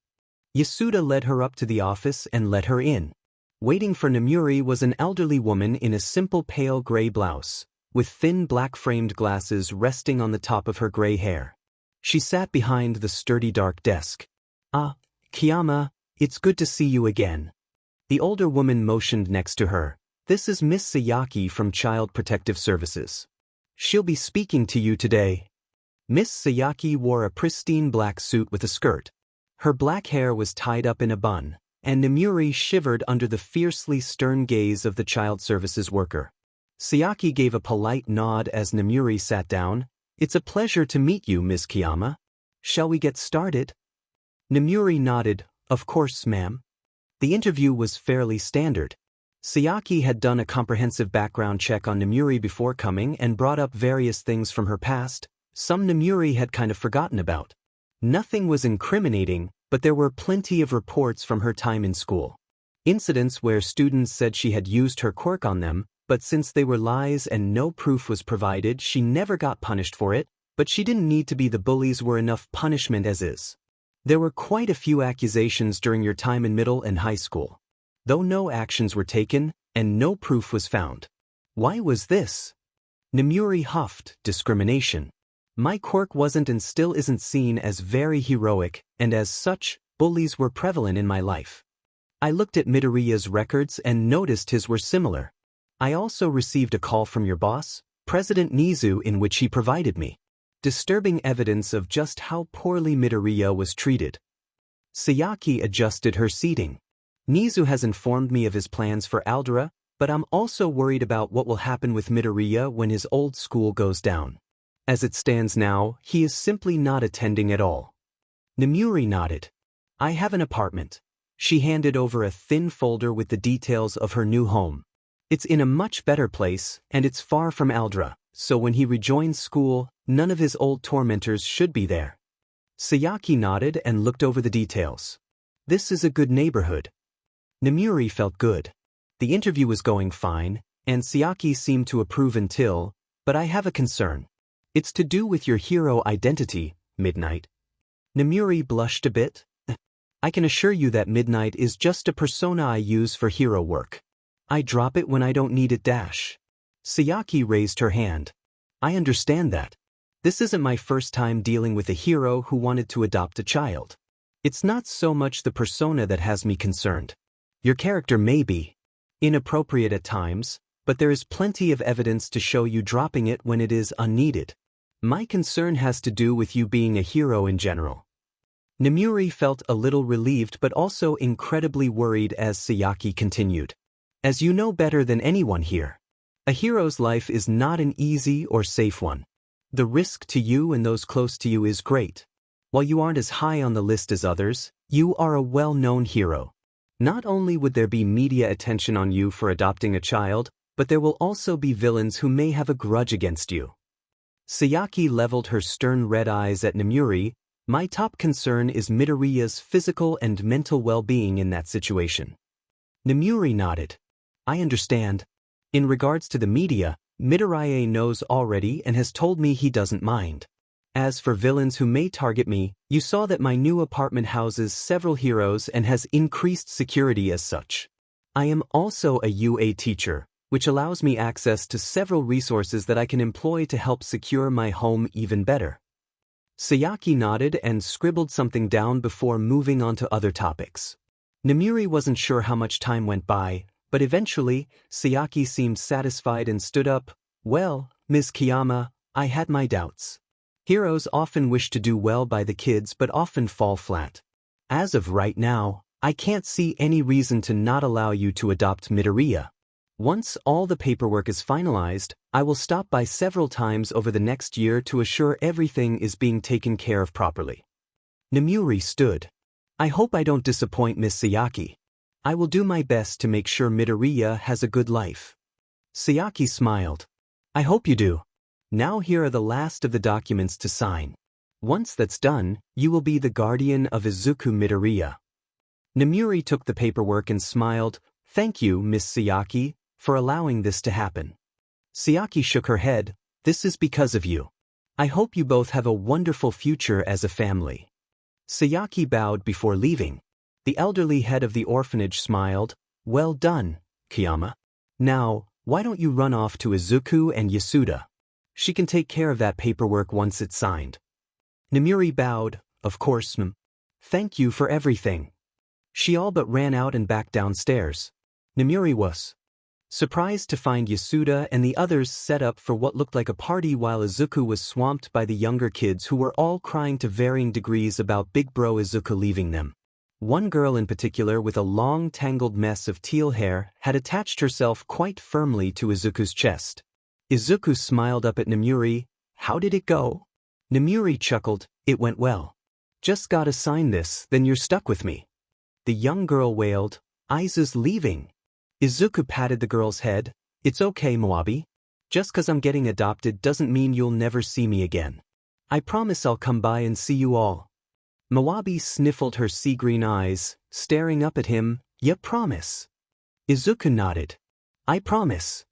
Yasuda led her up to the office and let her in. Waiting for Namuri was an elderly woman in a simple pale gray blouse, with thin black-framed glasses resting on the top of her gray hair. She sat behind the sturdy dark desk. Kayama, it's good to see you again. The older woman motioned next to her. This is Miss Sayaki from Child Protective Services. She'll be speaking to you today. Miss Sayaki wore a pristine black suit with a skirt. Her black hair was tied up in a bun, and Namuri shivered under the fiercely stern gaze of the child services worker. Sayaki gave a polite nod as Namuri sat down. It's a pleasure to meet you, Miss Kayama. Shall we get started? Namuri nodded. Of course, ma'am. The interview was fairly standard. Sayaki had done a comprehensive background check on Namuri before coming and brought up various things from her past, some Namuri had kind of forgotten about. Nothing was incriminating, but there were plenty of reports from her time in school. Incidents where students said she had used her quirk on them, but since they were lies and no proof was provided, she never got punished for it, but she didn't need to be. The bullies were enough punishment as is. There were quite a few accusations during your time in middle and high school, though no actions were taken and no proof was found. Why was this? Nemuri huffed. Discrimination. My quirk wasn't and still isn't seen as very heroic, and as such, bullies were prevalent in my life. I looked at Midoriya's records and noticed his were similar. I also received a call from your boss, President Nizu, in which he provided me disturbing evidence of just how poorly Midoriya was treated. Sayaki adjusted her seating. Nizu has informed me of his plans for Aldera, but I'm also worried about what will happen with Midoriya when his old school goes down. As it stands now, he is simply not attending at all. Nemuri nodded. I have an apartment. She handed over a thin folder with the details of her new home. It's in a much better place, and it's far from Aldera, so when he rejoins school, none of his old tormentors should be there. Sayaki nodded and looked over the details. This is a good neighborhood. Nemuri felt good. The interview was going fine, and Sayaki seemed to approve until, but I have a concern. It's to do with your hero identity, Midnight. Nemuri blushed a bit. I can assure you that Midnight is just a persona I use for hero work. I drop it when I don't need it. Sayaki raised her hand. I understand that. This isn't my first time dealing with a hero who wanted to adopt a child. It's not so much the persona that has me concerned. Your character may be inappropriate at times, but there is plenty of evidence to show you dropping it when it is unneeded. My concern has to do with you being a hero in general. Nemuri felt a little relieved but also incredibly worried as Sayaki continued. As you know better than anyone here, a hero's life is not an easy or safe one. The risk to you and those close to you is great. While you aren't as high on the list as others, you are a well-known hero. Not only would there be media attention on you for adopting a child, but there will also be villains who may have a grudge against you. Sayaki leveled her stern red eyes at Nemuri. My top concern is Midoriya's physical and mental well-being in that situation. Nemuri nodded. I understand. In regards to the media, Midoriya knows already and has told me he doesn't mind. As for villains who may target me, you saw that my new apartment houses several heroes and has increased security as such. I am also a UA teacher, which allows me access to several resources that I can employ to help secure my home even better. Sayaki nodded and scribbled something down before moving on to other topics. Nemuri wasn't sure how much time went by, but eventually, Sayaki seemed satisfied and stood up. Well, Ms. Kiyama, I had my doubts. Heroes often wish to do well by the kids but often fall flat. As of right now, I can't see any reason to not allow you to adopt Midoriya. Once all the paperwork is finalized, I will stop by several times over the next year to assure everything is being taken care of properly. Nemuri stood. I hope I don't disappoint Ms. Sayaki. I will do my best to make sure Midoriya has a good life. Sayaki smiled. I hope you do. Now here are the last of the documents to sign. Once that's done, you will be the guardian of Izuku Midoriya. Nemuri took the paperwork and smiled. Thank you, Miss Sayaki, for allowing this to happen. Sayaki shook her head. This is because of you. I hope you both have a wonderful future as a family. Sayaki bowed before leaving. The elderly head of the orphanage smiled. Well done, Kiyama. Now, why don't you run off to Izuku and Yasuda? She can take care of that paperwork once it's signed. Nemuri bowed. Of course, ma'am. Thank you for everything. She all but ran out and back downstairs. Nemuri was surprised to find Yasuda and the others set up for what looked like a party while Izuku was swamped by the younger kids who were all crying to varying degrees about big bro Izuku leaving them. One girl in particular with a long tangled mess of teal hair had attached herself quite firmly to Izuku's chest. Izuku smiled up at Nemuri. How did it go? Nemuri chuckled. It went well. Just gotta sign this, then you're stuck with me. The young girl wailed. Izu's leaving. Izuku patted the girl's head. It's okay, Moabi. Just 'cause I'm getting adopted doesn't mean you'll never see me again. I promise I'll come by and see you all. Moabi sniffled her sea-green eyes, staring up at him. You promise? Izuku nodded. I promise.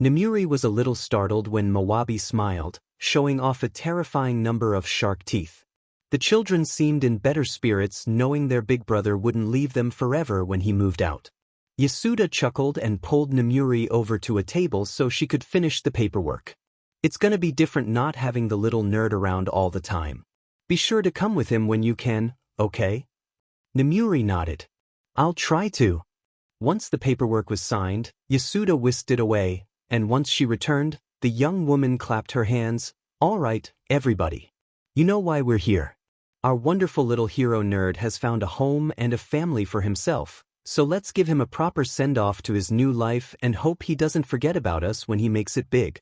Nemuri was a little startled when Mawabi smiled, showing off a terrifying number of shark teeth. The children seemed in better spirits knowing their big brother wouldn't leave them forever when he moved out. Yasuda chuckled and pulled Nemuri over to a table so she could finish the paperwork. It's gonna be different not having the little nerd around all the time. Be sure to come with him when you can, okay? Nemuri nodded. I'll try to. Once the paperwork was signed, Yasuda whisked it away, and once she returned, the young woman clapped her hands. All right, everybody. You know why we're here. Our wonderful little hero nerd has found a home and a family for himself, so let's give him a proper send-off to his new life and hope he doesn't forget about us when he makes it big.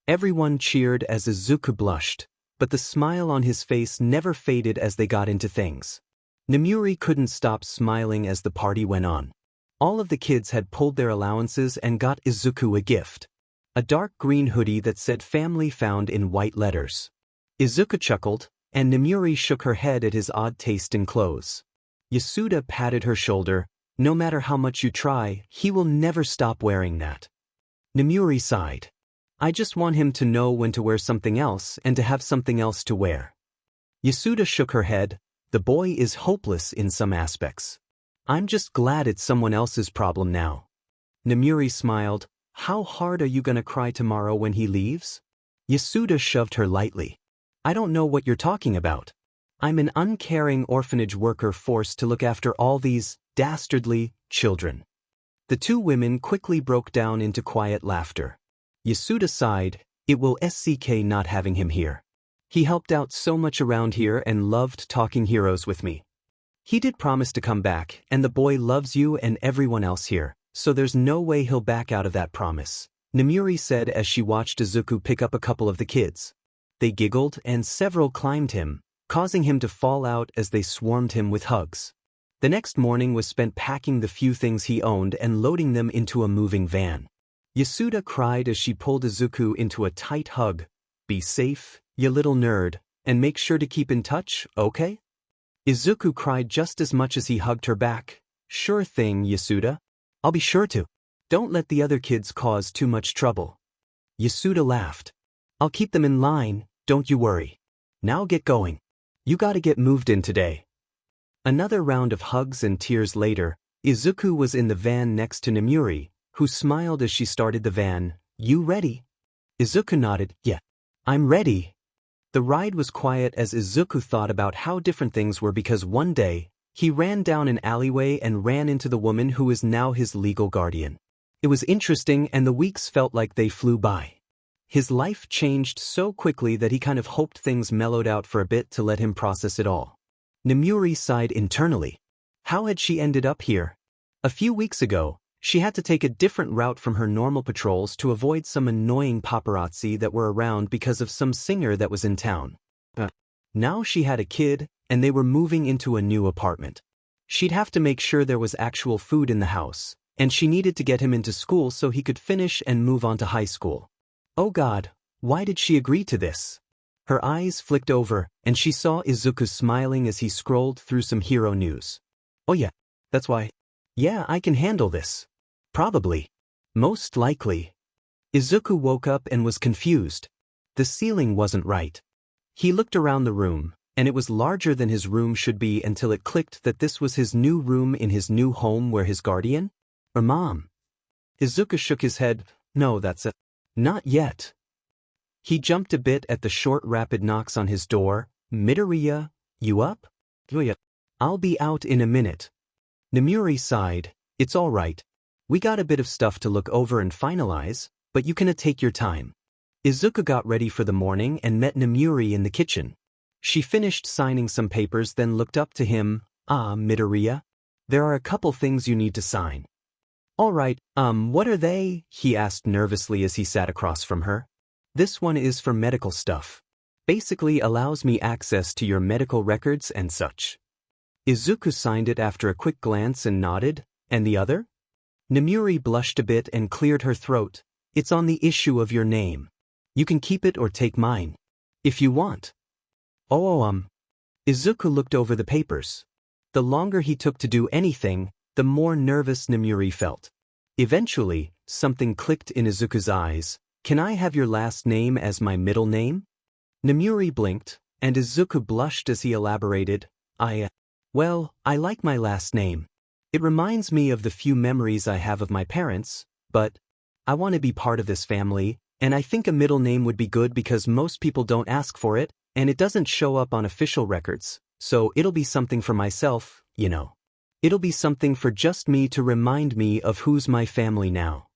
Everyone cheered as Izuku blushed, but the smile on his face never faded as they got into things. Nemuri couldn't stop smiling as the party went on. All of the kids had pulled their allowances and got Izuku a gift. A dark green hoodie that said family found in white letters. Izuku chuckled, and Nemuri shook her head at his odd taste in clothes. Yasuda patted her shoulder. No matter how much you try, he will never stop wearing that. Nemuri sighed. I just want him to know when to wear something else and to have something else to wear. Yasuda shook her head. The boy is hopeless in some aspects. I'm just glad it's someone else's problem now. Nemuri smiled. How hard are you gonna cry tomorrow when he leaves? Yasuda shoved her lightly. I don't know what you're talking about. I'm an uncaring orphanage worker forced to look after all these dastardly children. The two women quickly broke down into quiet laughter. Yasuda sighed. It will suck not having him here. He helped out so much around here and loved talking heroes with me. He did promise to come back, and the boy loves you and everyone else here, so there's no way he'll back out of that promise, Nemuri said as she watched Izuku pick up a couple of the kids. They giggled and several climbed him, causing him to fall out as they swarmed him with hugs. The next morning was spent packing the few things he owned and loading them into a moving van. Yasuda cried as she pulled Izuku into a tight hug. Be safe, you little nerd, and make sure to keep in touch, okay? Izuku cried just as much as he hugged her back. Sure thing, Yasuda. I'll be sure to. Don't let the other kids cause too much trouble. Yasuda laughed. I'll keep them in line, don't you worry. Now get going. You gotta get moved in today. Another round of hugs and tears later, Izuku was in the van next to Nemuri, who smiled as she started the van. You ready? Izuku nodded. Yeah. I'm ready. The ride was quiet as Izuku thought about how different things were because one day, he ran down an alleyway and ran into the woman who is now his legal guardian. It was interesting and the weeks felt like they flew by. His life changed so quickly that he kind of hoped things mellowed out for a bit to let him process it all. Nemuri sighed internally. How had she ended up here? A few weeks ago, she had to take a different route from her normal patrols to avoid some annoying paparazzi that were around because of some singer that was in town. Now she had a kid, and they were moving into a new apartment. She'd have to make sure there was actual food in the house, and she needed to get him into school so he could finish and move on to high school. Oh God, why did she agree to this? Her eyes flicked over, and she saw Izuku smiling as he scrolled through some hero news. Oh yeah, that's why. Yeah, I can handle this. Probably. Most likely. Izuku woke up and was confused. The ceiling wasn't right. He looked around the room, and it was larger than his room should be until it clicked that this was his new room in his new home where his guardian? Or mom? Izuku shook his head. No, that's it. Not yet. He jumped a bit at the short rapid knocks on his door. Midoriya, you up? Yeah. I'll be out in a minute. Nemuri sighed. It's all right. We got a bit of stuff to look over and finalize, but you can take your time. Izuku got ready for the morning and met Nemuri in the kitchen. She finished signing some papers then looked up to him. Midoriya? There are a couple things you need to sign. All right, what are they? He asked nervously as he sat across from her. This one is for medical stuff. Basically allows me access to your medical records and such. Izuku signed it after a quick glance and nodded. And the other? Nemuri blushed a bit and cleared her throat. It's on the issue of your name. You can keep it or take mine. If you want. Izuku looked over the papers. The longer he took to do anything, the more nervous Nemuri felt. Eventually, something clicked in Izuku's eyes. Can I have your last name as my middle name? Namuri blinked, and Izuku blushed as he elaborated, well, I like my last name. It reminds me of the few memories I have of my parents, but I want to be part of this family, and I think a middle name would be good because most people don't ask for it, and it doesn't show up on official records, so it'll be something for myself, you know. It'll be something for just me to remind me of who's my family now.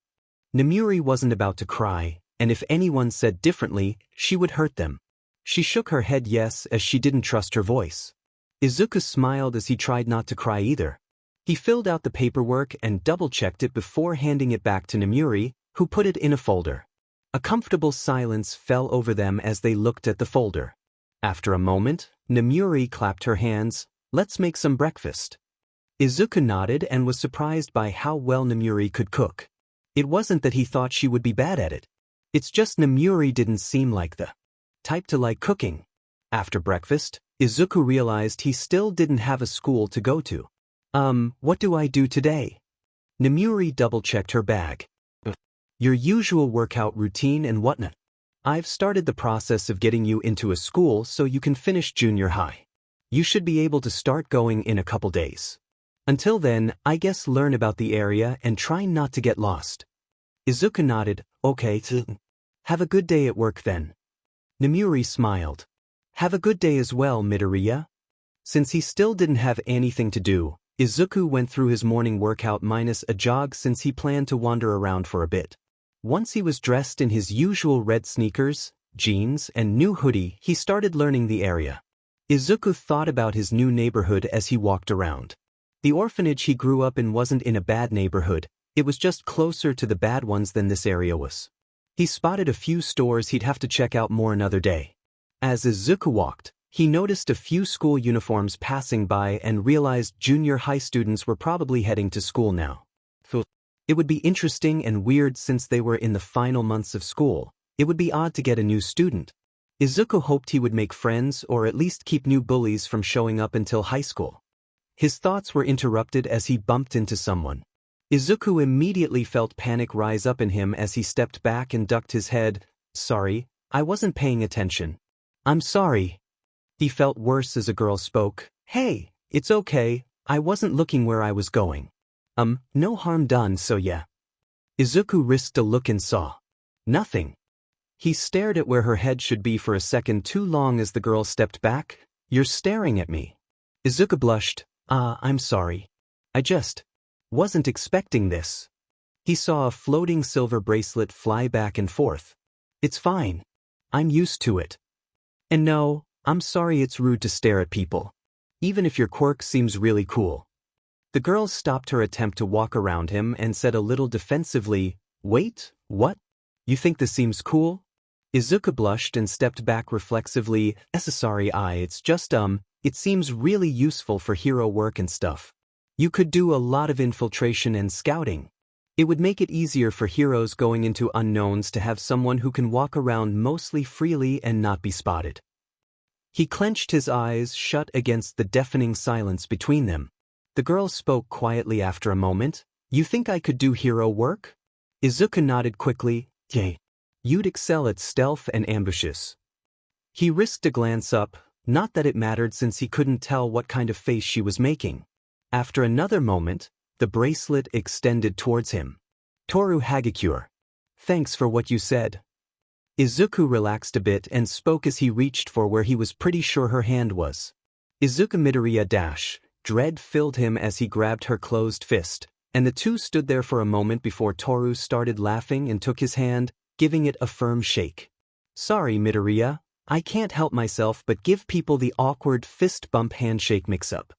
Namuri wasn't about to cry, and if anyone said differently, she would hurt them. She shook her head yes as she didn't trust her voice. Izuku smiled as he tried not to cry either. He filled out the paperwork and double-checked it before handing it back to Namuri, who put it in a folder. A comfortable silence fell over them as they looked at the folder. After a moment, Namuri clapped her hands. Let's make some breakfast. Izuku nodded and was surprised by how well Namuri could cook. It wasn't that he thought she would be bad at it. It's just Namuri didn't seem like the type to like cooking. After breakfast, Izuku realized he still didn't have a school to go to. What do I do today? Namuri double-checked her bag. Your usual workout routine and whatnot. I've started the process of getting you into a school so you can finish junior high. You should be able to start going in a couple days. Until then, I guess learn about the area and try not to get lost. Izuku nodded, okay. Have a good day at work then. Namuri smiled. Have a good day as well, Midoriya. Since he still didn't have anything to do, Izuku went through his morning workout minus a jog since he planned to wander around for a bit. Once he was dressed in his usual red sneakers, jeans, and new hoodie, he started learning the area. Izuku thought about his new neighborhood as he walked around. The orphanage he grew up in wasn't in a bad neighborhood, it was just closer to the bad ones than this area was. He spotted a few stores he'd have to check out more another day. As Izuku walked, he noticed a few school uniforms passing by and realized junior high students were probably heading to school now. It would be interesting and weird since they were in the final months of school. It would be odd to get a new student. Izuku hoped he would make friends or at least keep new bullies from showing up until high school. His thoughts were interrupted as he bumped into someone. Izuku immediately felt panic rise up in him as he stepped back and ducked his head. Sorry, I wasn't paying attention. I'm sorry. He felt worse as a girl spoke. Hey, it's okay, I wasn't looking where I was going. No harm done, so yeah. Izuku risked a look and saw nothing. He stared at where her head should be for a second too long as the girl stepped back. You're staring at me. Izuku blushed. I'm sorry. I just wasn't expecting this. He saw a floating silver bracelet fly back and forth. It's fine. I'm used to it. And no, I'm sorry it's rude to stare at people. Even if your quirk seems really cool. The girl stopped her attempt to walk around him and said a little defensively, wait, what? You think this seems cool? Izuku blushed and stepped back reflexively. Sorry, it's just, it seems really useful for hero work and stuff. You could do a lot of infiltration and scouting. It would make it easier for heroes going into unknowns to have someone who can walk around mostly freely and not be spotted. He clenched his eyes shut against the deafening silence between them. The girl spoke quietly after a moment. You think I could do hero work? Izuku nodded quickly. Yeah. You'd excel at stealth and ambushes. He risked a glance up, not that it mattered since he couldn't tell what kind of face she was making. After another moment, the bracelet extended towards him. Toru Hagakure. Thanks for what you said. Izuku relaxed a bit and spoke as he reached for where he was pretty sure her hand was. Izuku Midoriya. Dread filled him as he grabbed her closed fist, and the two stood there for a moment before Toru started laughing and took his hand, giving it a firm shake. Sorry, Midoriya, I can't help myself but give people the awkward fist bump handshake mix-up.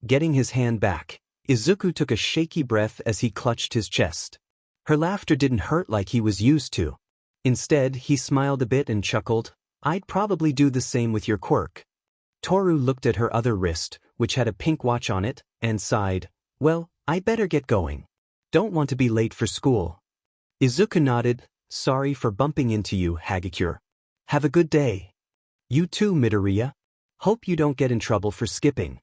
Getting his hand back, Izuku took a shaky breath as he clutched his chest. Her laughter didn't hurt like he was used to. Instead, he smiled a bit and chuckled. I'd probably do the same with your quirk. Toru looked at her other wrist, which had a pink watch on it, and sighed. Well, I better get going. Don't want to be late for school. Izuku nodded. Sorry for bumping into you, Hagakure. Have a good day. You too, Midoriya. Hope you don't get in trouble for skipping.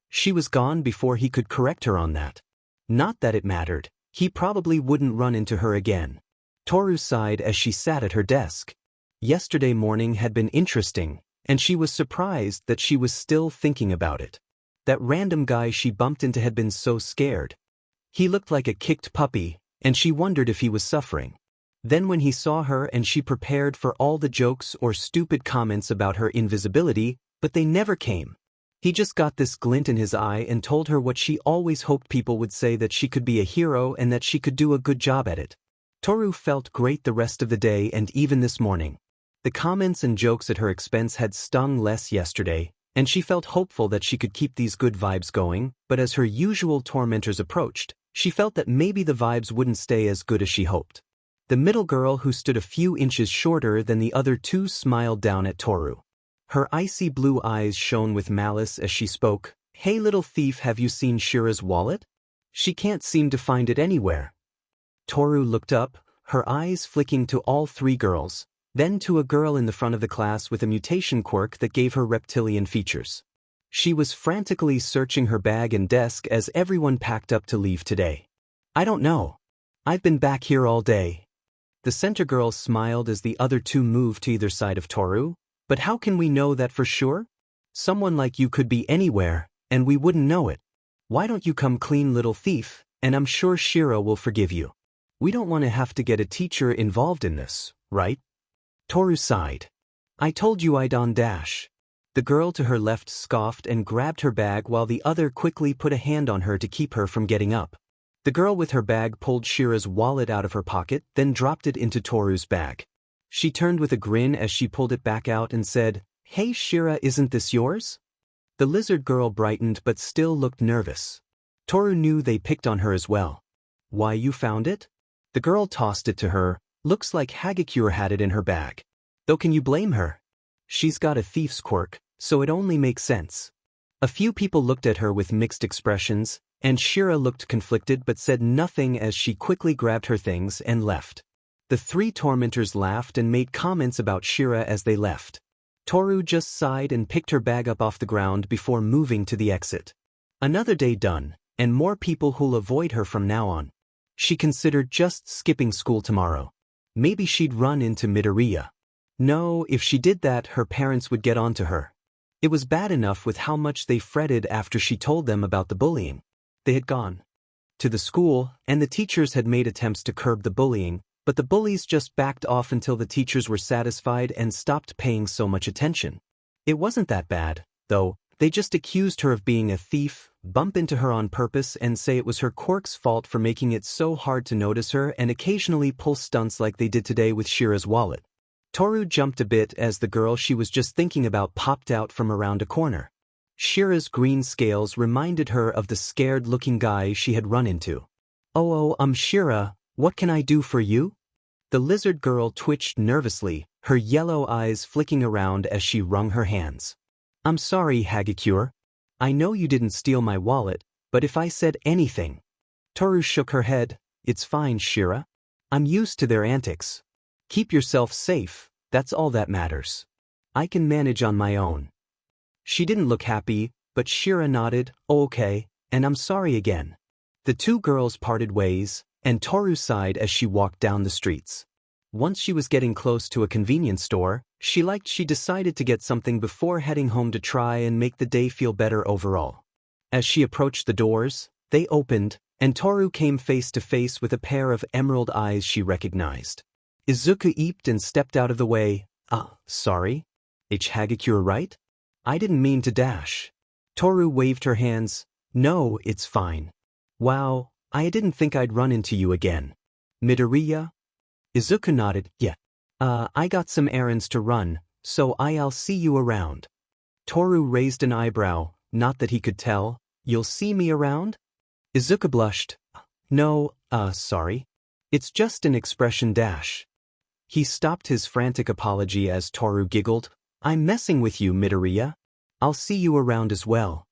She was gone before he could correct her on that. Not that it mattered. He probably wouldn't run into her again. Toru sighed as she sat at her desk. Yesterday morning had been interesting, and she was surprised that she was still thinking about it. That random guy she bumped into had been so scared. He looked like a kicked puppy, and she wondered if he was suffering. Then when he saw her and she prepared for all the jokes or stupid comments about her invisibility, but they never came. He just got this glint in his eye and told her what she always hoped people would say, that she could be a hero and that she could do a good job at it. Toru felt great the rest of the day and even this morning. The comments and jokes at her expense had stung less yesterday, and she felt hopeful that she could keep these good vibes going, but as her usual tormentors approached, she felt that maybe the vibes wouldn't stay as good as she hoped. The middle girl, who stood a few inches shorter than the other two, smiled down at Toru. Her icy blue eyes shone with malice as she spoke. "Hey little thief, have you seen Shira's wallet? She can't seem to find it anywhere." Toru looked up, her eyes flicking to all three girls, then to a girl in the front of the class with a mutation quirk that gave her reptilian features. She was frantically searching her bag and desk as everyone packed up to leave today. "I don't know. I've been back here all day." The center girl smiled as the other two moved to either side of Toru. "But how can we know that for sure? Someone like you could be anywhere, and we wouldn't know it. Why don't you come clean, little thief, and I'm sure Shira will forgive you. We don't want to have to get a teacher involved in this, right?" Toru sighed. "I told you I'd on dash." The girl to her left scoffed and grabbed her bag while the other quickly put a hand on her to keep her from getting up. The girl with her bag pulled Shira's wallet out of her pocket, then dropped it into Toru's bag. She turned with a grin as she pulled it back out and said, "Hey Shira, isn't this yours?" The lizard girl brightened but still looked nervous. Toru knew they picked on her as well. "Why, you found it?" The girl tossed it to her. "Looks like Hagakure had it in her bag. Though can you blame her? She's got a thief's quirk, so it only makes sense." A few people looked at her with mixed expressions, and Shira looked conflicted but said nothing as she quickly grabbed her things and left. The three tormentors laughed and made comments about Shira as they left. Toru just sighed and picked her bag up off the ground before moving to the exit. Another day done, and more people who'll avoid her from now on. She considered just skipping school tomorrow. Maybe she'd run into Midoriya. No, if she did that, her parents would get on to her. It was bad enough with how much they fretted after she told them about the bullying. They had gone to the school, and the teachers had made attempts to curb the bullying, but the bullies just backed off until the teachers were satisfied and stopped paying so much attention. It wasn't that bad, though. They just accused her of being a thief, bump into her on purpose and say it was her quirk's fault for making it so hard to notice her, and occasionally pull stunts like they did today with Shira's wallet. Toru jumped a bit as the girl she was just thinking about popped out from around a corner. Shira's green scales reminded her of the scared-looking guy she had run into. Oh, Shira, what can I do for you?" The lizard girl twitched nervously, her yellow eyes flicking around as she wrung her hands. "I'm sorry, Hagakure. I know you didn't steal my wallet, but if I said anything..." Toru shook her head. "It's fine, Shira. I'm used to their antics. Keep yourself safe, that's all that matters. I can manage on my own." She didn't look happy, but Shira nodded. "Oh, okay, and I'm sorry again." The two girls parted ways, and Toru sighed as she walked down the streets. Once she was getting close to a convenience store, she decided to get something before heading home to try and make the day feel better overall. As she approached the doors, they opened, and Toru came face to face with a pair of emerald eyes she recognized. Izuku eeped and stepped out of the way. Sorry? Hagakure, right? I didn't mean to dash." Toru waved her hands. "No, it's fine. Wow, I didn't think I'd run into you again." "Midoriya?" Izuku nodded. "Yeah. I got some errands to run, so I'll see you around." Toru raised an eyebrow. Not that he could tell. "You'll see me around?" Izuku blushed. "No, sorry. It's just an expression dash." He stopped his frantic apology as Toru giggled. "I'm messing with you, Midoriya. I'll see you around as well."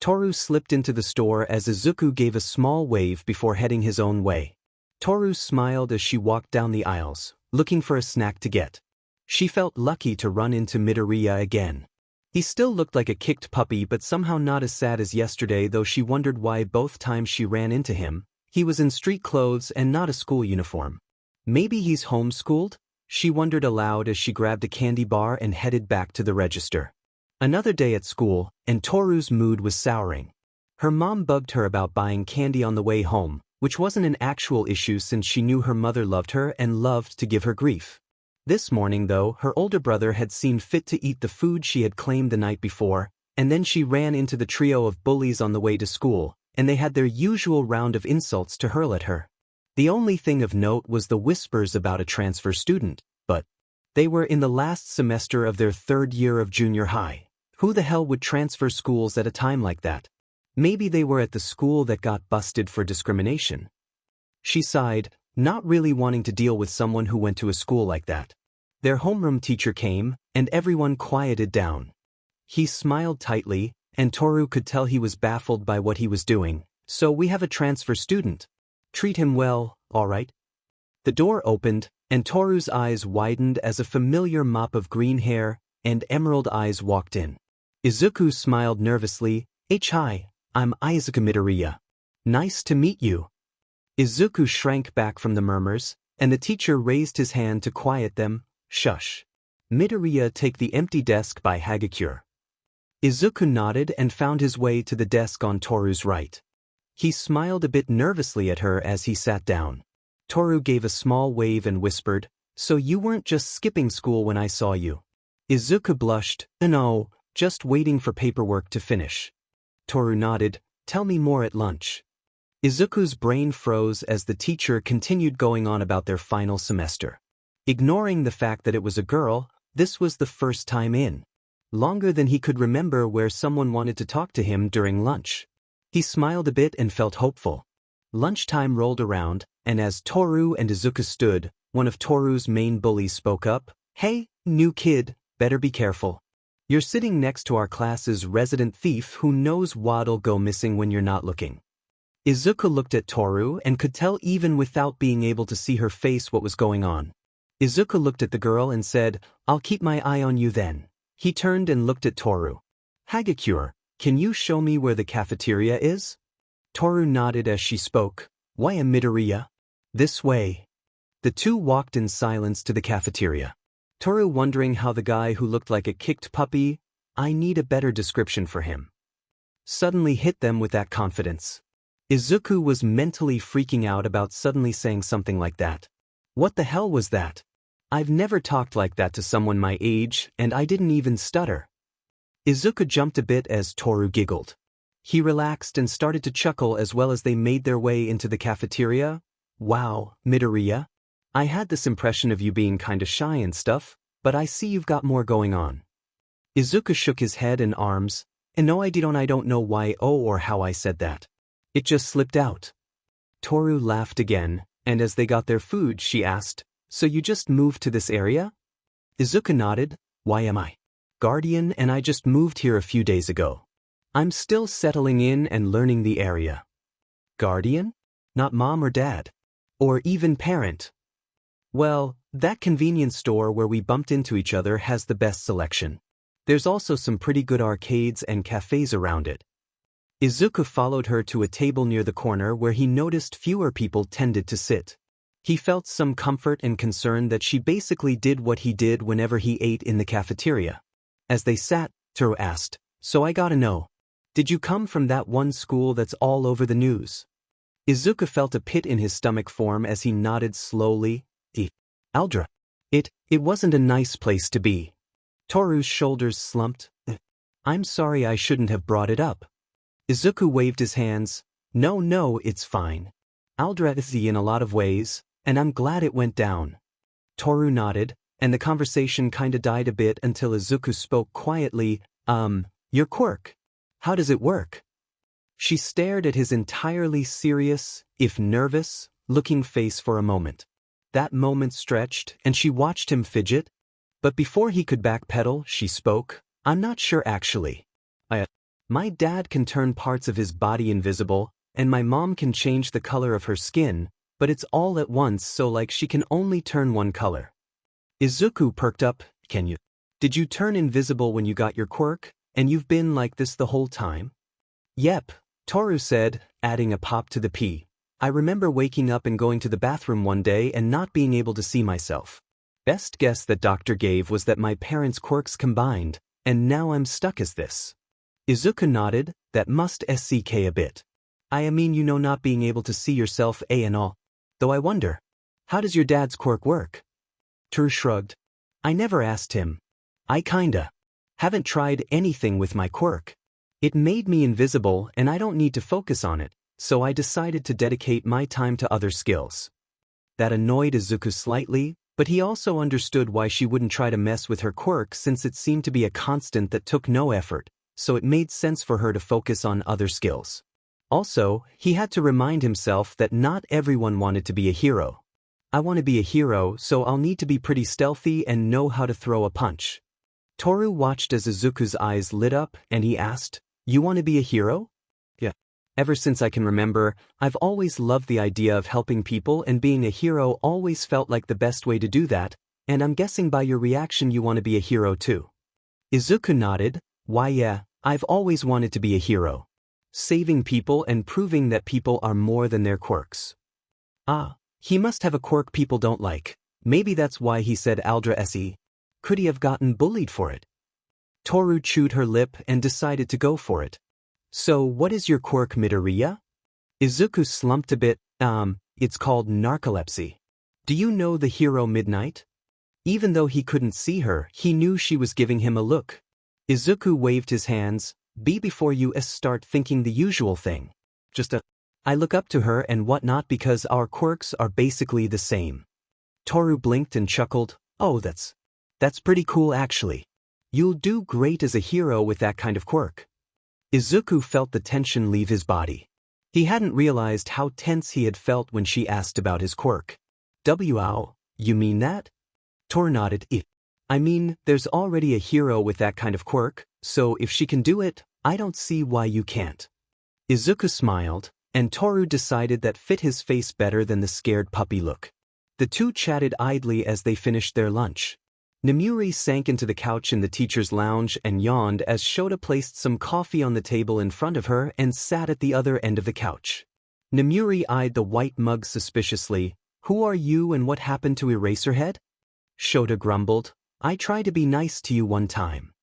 Toru slipped into the store as Izuku gave a small wave before heading his own way. Toru smiled as she walked down the aisles, looking for a snack to get. She felt lucky to run into Midoriya again. He still looked like a kicked puppy, but somehow not as sad as yesterday, though she wondered why both times she ran into him, He was in street clothes and not a school uniform. Maybe he's homeschooled? She wondered aloud as she grabbed a candy bar and headed back to the register. Another day at school, and Toru's mood was souring. Her mom bugged her about buying candy on the way home, which wasn't an actual issue since she knew her mother loved her and loved to give her grief. This morning, though, her older brother had seen fit to eat the food she had claimed the night before, and then she ran into the trio of bullies on the way to school, and they had their usual round of insults to hurl at her. The only thing of note was the whispers about a transfer student, but they were in the last semester of their third year of junior high. Who the hell would transfer schools at a time like that? Maybe they were at the school that got busted for discrimination. She sighed, not really wanting to deal with someone who went to a school like that. Their homeroom teacher came, and everyone quieted down. He smiled tightly, and Toru could tell he was baffled by what he was doing. So we have a transfer student. Treat him well, all right? The door opened, and Toru's eyes widened as a familiar mop of green hair and emerald eyes walked in. Izuku smiled nervously. Hi, I'm Izuku Midoriya. Nice to meet you. Izuku shrank back from the murmurs, and the teacher raised his hand to quiet them. Shush. Midoriya, take the empty desk by Hagakure. Izuku nodded and found his way to the desk on Toru's right. He smiled a bit nervously at her as he sat down. Toru gave a small wave and whispered, "So you weren't just skipping school when I saw you?" Izuku blushed. "No, just waiting for paperwork to finish." Toru nodded. "Tell me more at lunch." Izuku's brain froze as the teacher continued going on about their final semester. Ignoring the fact that it was a girl, this was the first time in longer than he could remember where someone wanted to talk to him during lunch. He smiled a bit and felt hopeful. Lunchtime rolled around, and as Toru and Izuku stood, one of Toru's main bullies spoke up. "Hey, new kid, better be careful. You're sitting next to our class's resident thief who knows what'll go missing when you're not looking." Izuku looked at Toru and could tell even without being able to see her face what was going on. Izuku looked at the girl and said, "I'll keep my eye on you then." He turned and looked at Toru. "Hagakure, can you show me where the cafeteria is?" Toru nodded as she spoke. "Why, Midoriya? This way." The two walked in silence to the cafeteria. Toru wondering how the guy who looked like a kicked puppy, I need a better description for him, suddenly hit them with that confidence. Izuku was mentally freaking out about suddenly saying something like that. What the hell was that? I've never talked like that to someone my age, and I didn't even stutter. Izuku jumped a bit as Toru giggled. He relaxed and started to chuckle as well as they made their way into the cafeteria. "Wow, Midoriya. I had this impression of you being kinda shy and stuff, but I see you've got more going on." Izuku shook his head and arms. "And no, I don't know why or how I said that. It just slipped out." Toru laughed again, and as they got their food she asked, "So you just moved to this area?" Izuku nodded. "Why am I? Guardian, and I just moved here a few days ago. I'm still settling in and learning the area." "Guardian? Not mom or dad? Or even parent?" "Well, that convenience store where we bumped into each other has the best selection. There's also some pretty good arcades and cafes around it." Izuku followed her to a table near the corner where he noticed fewer people tended to sit. He felt some comfort and concern that she basically did what he did whenever he ate in the cafeteria. As they sat, Toru asked, "So I gotta know, did you come from that one school that's all over the news?" Izuku felt a pit in his stomach form as he nodded slowly. Aldra. It wasn't a nice place to be." Toru's shoulders slumped. "I'm sorry, I shouldn't have brought it up." Izuku waved his hands. No, it's fine. Aldra is in a lot of ways, and I'm glad it went down." Toru nodded, and the conversation kinda died a bit until Izuku spoke quietly. Your quirk. How does it work?" She stared at his entirely serious, if nervous, looking face for a moment. That moment stretched, and she watched him fidget. But before he could backpedal, she spoke. "I'm not sure actually. My dad can turn parts of his body invisible, and my mom can change the color of her skin, but it's all at once, so like she can only turn one color." Izuku perked up. Did you turn invisible when you got your quirk, and you've been like this the whole time?" "Yep," Toru said, adding a pop to the P. I remember waking up and going to the bathroom one day and not being able to see myself. Best guess that doctor gave was that my parents' quirks combined, and now I'm stuck as this. Izuku nodded, that must suck a bit. I mean not being able to see yourself and all. Though I wonder, how does your dad's quirk work? Toru shrugged. I never asked him. I kinda haven't tried anything with my quirk. It made me invisible and I don't need to focus on it, so I decided to dedicate my time to other skills. That annoyed Izuku slightly, but he also understood why she wouldn't try to mess with her quirk since it seemed to be a constant that took no effort, so it made sense for her to focus on other skills. Also, he had to remind himself that not everyone wanted to be a hero. I want to be a hero, so I'll need to be pretty stealthy and know how to throw a punch. Toru watched as Izuku's eyes lit up and he asked, "You want to be a hero?" "Yeah. Ever since I can remember, I've always loved the idea of helping people and being a hero always felt like the best way to do that, and I'm guessing by your reaction you want to be a hero too." Izuku nodded. "Why yeah, I've always wanted to be a hero. Saving people and proving that people are more than their quirks." Ah, he must have a quirk people don't like. Maybe that's why he said Aldra se. Could he have gotten bullied for it? Toru chewed her lip and decided to go for it. "So what is your quirk, Midoriya?" Izuku slumped a bit. It's called narcolepsy. Do you know the hero Midnight?" Even though he couldn't see her, he knew she was giving him a look. Izuku waved his hands. "Be before you start thinking the usual thing. I look up to her and whatnot because our quirks are basically the same." Toru blinked and chuckled. "Oh, that's pretty cool actually. You'll do great as a hero with that kind of quirk." Izuku felt the tension leave his body. He hadn't realized how tense he had felt when she asked about his quirk. "Wow, you mean that?" Toru nodded. I mean, there's already a hero with that kind of quirk, so if she can do it, I don't see why you can't." Izuku smiled, and Toru decided that fit his face better than the scared puppy look. The two chatted idly as they finished their lunch. Nemuri sank into the couch in the teacher's lounge and yawned as Shota placed some coffee on the table in front of her and sat at the other end of the couch. Nemuri eyed the white mug suspiciously. "Who are you and what happened to Eraserhead?" Shota grumbled. "I tried to be nice to you one time."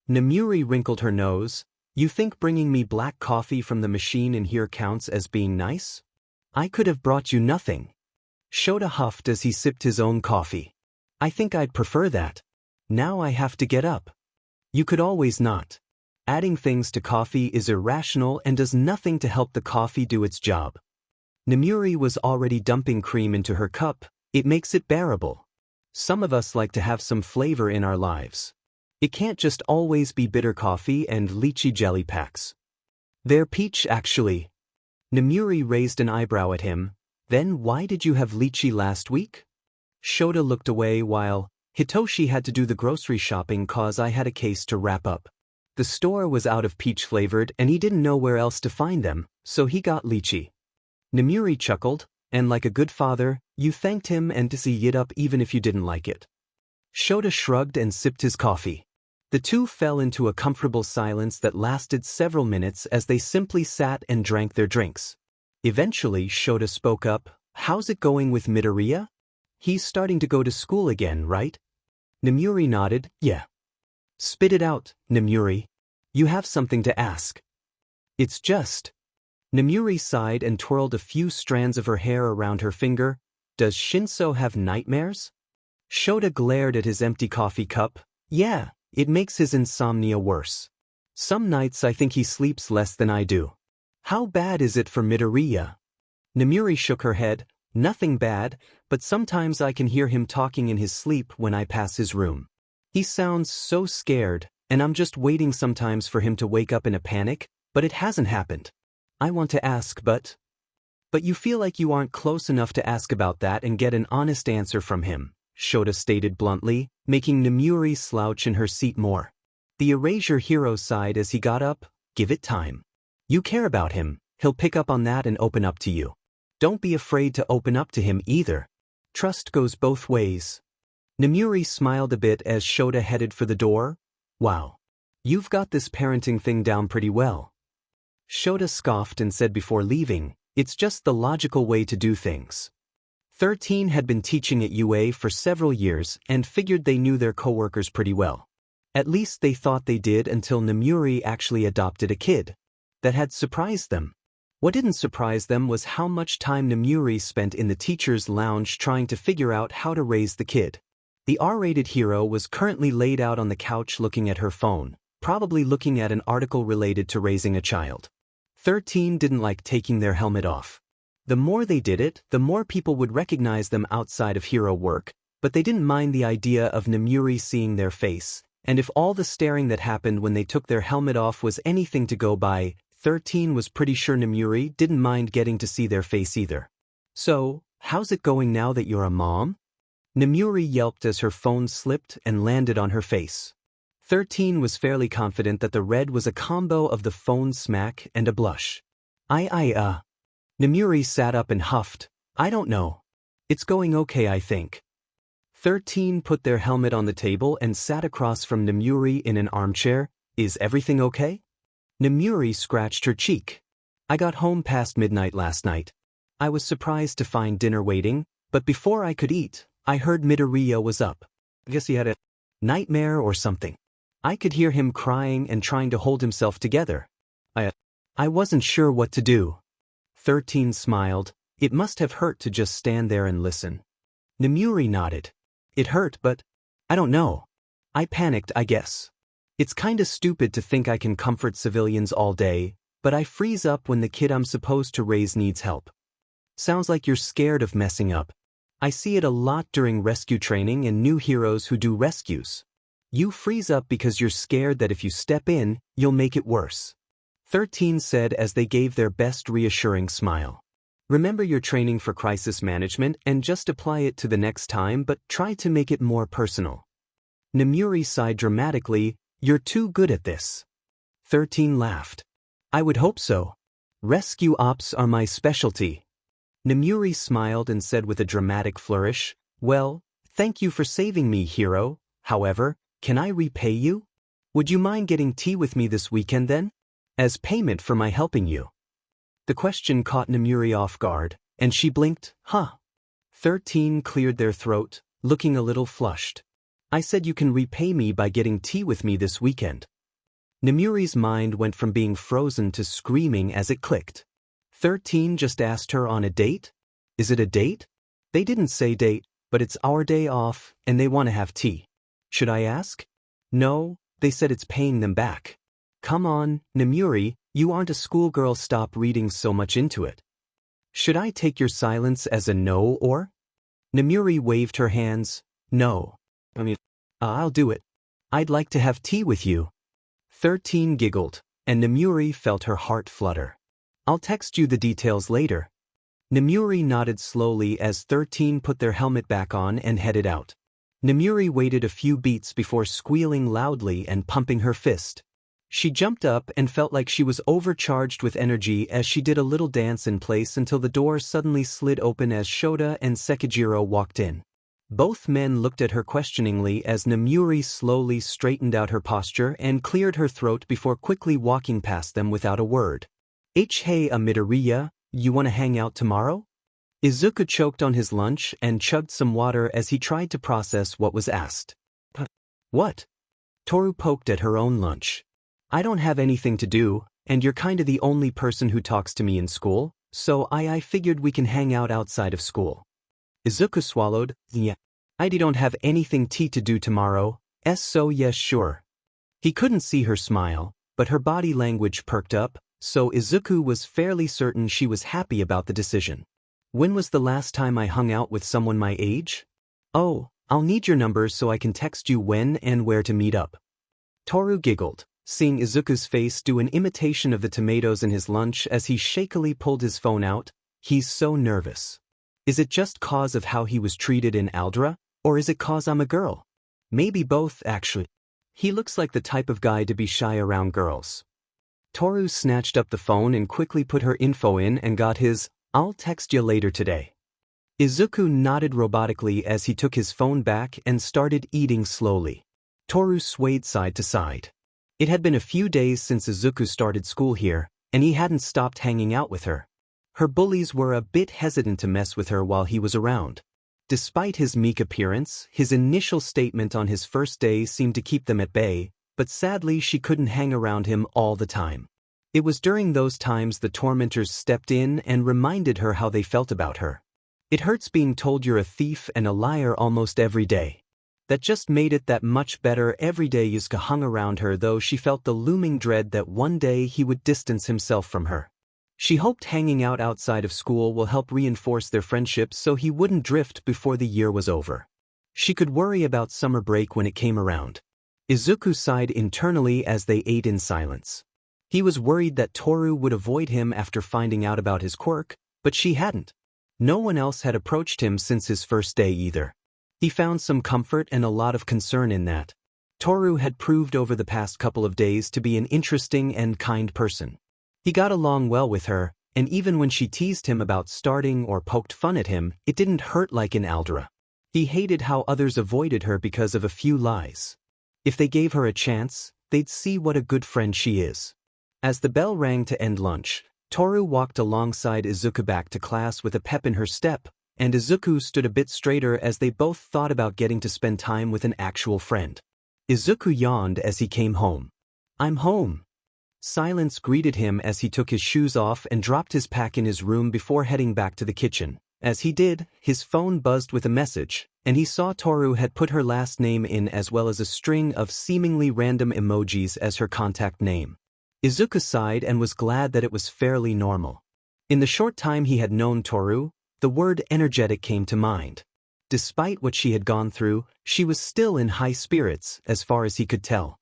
Nemuri wrinkled her nose. "You think bringing me black coffee from the machine in here counts as being nice? I could have brought you nothing." Shota huffed as he sipped his own coffee. "I think I'd prefer that. Now I have to get up." "You could always not. Adding things to coffee is irrational and does nothing to help the coffee do its job." Nemuri was already dumping cream into her cup. "It makes it bearable. Some of us like to have some flavor in our lives. It can't just always be bitter coffee and lychee jelly packs." "They're peach actually." Nemuri raised an eyebrow at him. "Then why did you have lychee last week?" Shota looked away while Hitoshi had to do the grocery shopping cause I had a case to wrap up. The store was out of peach flavored and he didn't know where else to find them, so he got lychee. Nemuri chuckled, and like a good father, you thanked him and to see it up even if you didn't like it. Shota shrugged and sipped his coffee. The two fell into a comfortable silence that lasted several minutes as they simply sat and drank their drinks. Eventually Shota spoke up. "How's it going with Midoriya? He's starting to go to school again, right?" Nemuri nodded. "Yeah." "Spit it out, Nemuri. You have something to ask." "It's just..." Nemuri sighed and twirled a few strands of her hair around her finger. "Does Shinso have nightmares?" Shota glared at his empty coffee cup. "Yeah, it makes his insomnia worse. Some nights I think he sleeps less than I do." "How bad is it for Midoriya?" Nemuri shook her head. "Nothing bad, but sometimes I can hear him talking in his sleep when I pass his room. He sounds so scared, and I'm just waiting sometimes for him to wake up in a panic, but it hasn't happened. I want to ask, but you feel like you aren't close enough to ask about that and get an honest answer from him," Shota stated bluntly, making Nemuri slouch in her seat more. The Erasure hero sighed as he got up. "Give it time. You care about him, he'll pick up on that and open up to you. Don't be afraid to open up to him either. Trust goes both ways." Nemuri smiled a bit as Shota headed for the door. "Wow. You've got this parenting thing down pretty well." Shota scoffed and said before leaving, It's just the logical way to do things. 13 had been teaching at UA for several years and figured they knew their coworkers pretty well. At least they thought they did until Namuri actually adopted a kid. That had surprised them. What didn't surprise them was how much time Namuri spent in the teacher's lounge trying to figure out how to raise the kid. The R-rated hero was currently laid out on the couch looking at her phone, probably looking at an article related to raising a child. 13 didn't like taking their helmet off. The more they did it, the more people would recognize them outside of hero work, but they didn't mind the idea of Namuri seeing their face, and if all the staring that happened when they took their helmet off was anything to go by, 13 was pretty sure Namuri didn't mind getting to see their face either. So, how's it going now that you're a mom? Namuri yelped as her phone slipped and landed on her face. 13 was fairly confident that the red was a combo of the phone smack and a blush. Namuri sat up and huffed. I don't know. It's going okay, I think. 13 put their helmet on the table and sat across from Namuri in an armchair. Is everything okay? Namuri scratched her cheek. I got home past midnight last night. I was surprised to find dinner waiting, but before I could eat, I heard Midoriya was up. I guess he had a nightmare or something. I could hear him crying and trying to hold himself together. I wasn't sure what to do. 13 smiled. It must have hurt to just stand there and listen. Namuri nodded. It hurt, but I don't know. I panicked, I guess. It's kinda stupid to think I can comfort civilians all day, but I freeze up when the kid I'm supposed to raise needs help. Sounds like you're scared of messing up. I see it a lot during rescue training and new heroes who do rescues. You freeze up because you're scared that if you step in, you'll make it worse. 13 said as they gave their best reassuring smile. Remember your training for crisis management and just apply it to the next time, but try to make it more personal. Namuri sighed dramatically. You're too good at this. 13 laughed. I would hope so. Rescue ops are my specialty. Namuri smiled and said with a dramatic flourish, well, thank you for saving me, hero. However, can I repay you? Would you mind getting tea with me this weekend then? As payment for my helping you. The question caught Namuri off guard, and she blinked, huh? 13 cleared their throat, looking a little flushed. I said you can repay me by getting tea with me this weekend. Namuri's mind went from being frozen to screaming as it clicked. 13 just asked her on a date? Is it a date? They didn't say date, but it's our day off, and they want to have tea. Should I ask? No, they said it's paying them back. Come on, Namuri, you aren't a schoolgirl, stop reading so much into it. Should I take your silence as a no or? Namuri waved her hands. No. I'll do it. I'd like to have tea with you. 13 giggled, and Namuri felt her heart flutter. I'll text you the details later. Namuri nodded slowly as 13 put their helmet back on and headed out. Namuri waited a few beats before squealing loudly and pumping her fist. She jumped up and felt like she was overcharged with energy as she did a little dance in place until the door suddenly slid open as Shota and Sekijiro walked in. Both men looked at her questioningly as Namuri slowly straightened out her posture and cleared her throat before quickly walking past them without a word. Hey, Midoriya, you wanna hang out tomorrow? Izuku choked on his lunch and chugged some water as he tried to process what was asked. What? Toru poked at her own lunch. I don't have anything to do, and you're kinda the only person who talks to me in school, so I figured we can hang out outside of school. Izuku swallowed. Yeah. I don't have anything to do tomorrow, so yes sure. He couldn't see her smile, but her body language perked up, so Izuku was fairly certain she was happy about the decision. When was the last time I hung out with someone my age? Oh, I'll need your number so I can text you when and where to meet up. Toru giggled, seeing Izuku's face do an imitation of the tomatoes in his lunch as he shakily pulled his phone out. He's so nervous. Is it just cause of how he was treated in Aldra, or is it cause I'm a girl? Maybe both, actually. He looks like the type of guy to be shy around girls. Toru snatched up the phone and quickly put her info in and got his, I'll text you later today. Izuku nodded robotically as he took his phone back and started eating slowly. Toru swayed side to side. It had been a few days since Izuku started school here, and he hadn't stopped hanging out with her. Her bullies were a bit hesitant to mess with her while he was around. Despite his meek appearance, his initial statement on his first day seemed to keep them at bay, but sadly she couldn't hang around him all the time. It was during those times the tormentors stepped in and reminded her how they felt about her. It hurts being told you're a thief and a liar almost every day. That just made it that much better every day Izuku hung around her, though she felt the looming dread that one day he would distance himself from her. She hoped hanging out outside of school will help reinforce their friendship so he wouldn't drift before the year was over. She could worry about summer break when it came around. Izuku sighed internally as they ate in silence. He was worried that Toru would avoid him after finding out about his quirk, but she hadn't. No one else had approached him since his first day either. He found some comfort and a lot of concern in that. Toru had proved over the past couple of days to be an interesting and kind person. He got along well with her, and even when she teased him about starting or poked fun at him, it didn't hurt like in Aldera. He hated how others avoided her because of a few lies. If they gave her a chance, they'd see what a good friend she is. As the bell rang to end lunch, Toru walked alongside Izuku back to class with a pep in her step, and Izuku stood a bit straighter as they both thought about getting to spend time with an actual friend. Izuku yawned as he came home. "I'm home." Silence greeted him as he took his shoes off and dropped his pack in his room before heading back to the kitchen. As he did, his phone buzzed with a message, and he saw Toru had put her last name in as well as a string of seemingly random emojis as her contact name. Izuku sighed and was glad that it was fairly normal. In the short time he had known Toru, the word energetic came to mind. Despite what she had gone through, she was still in high spirits as far as he could tell.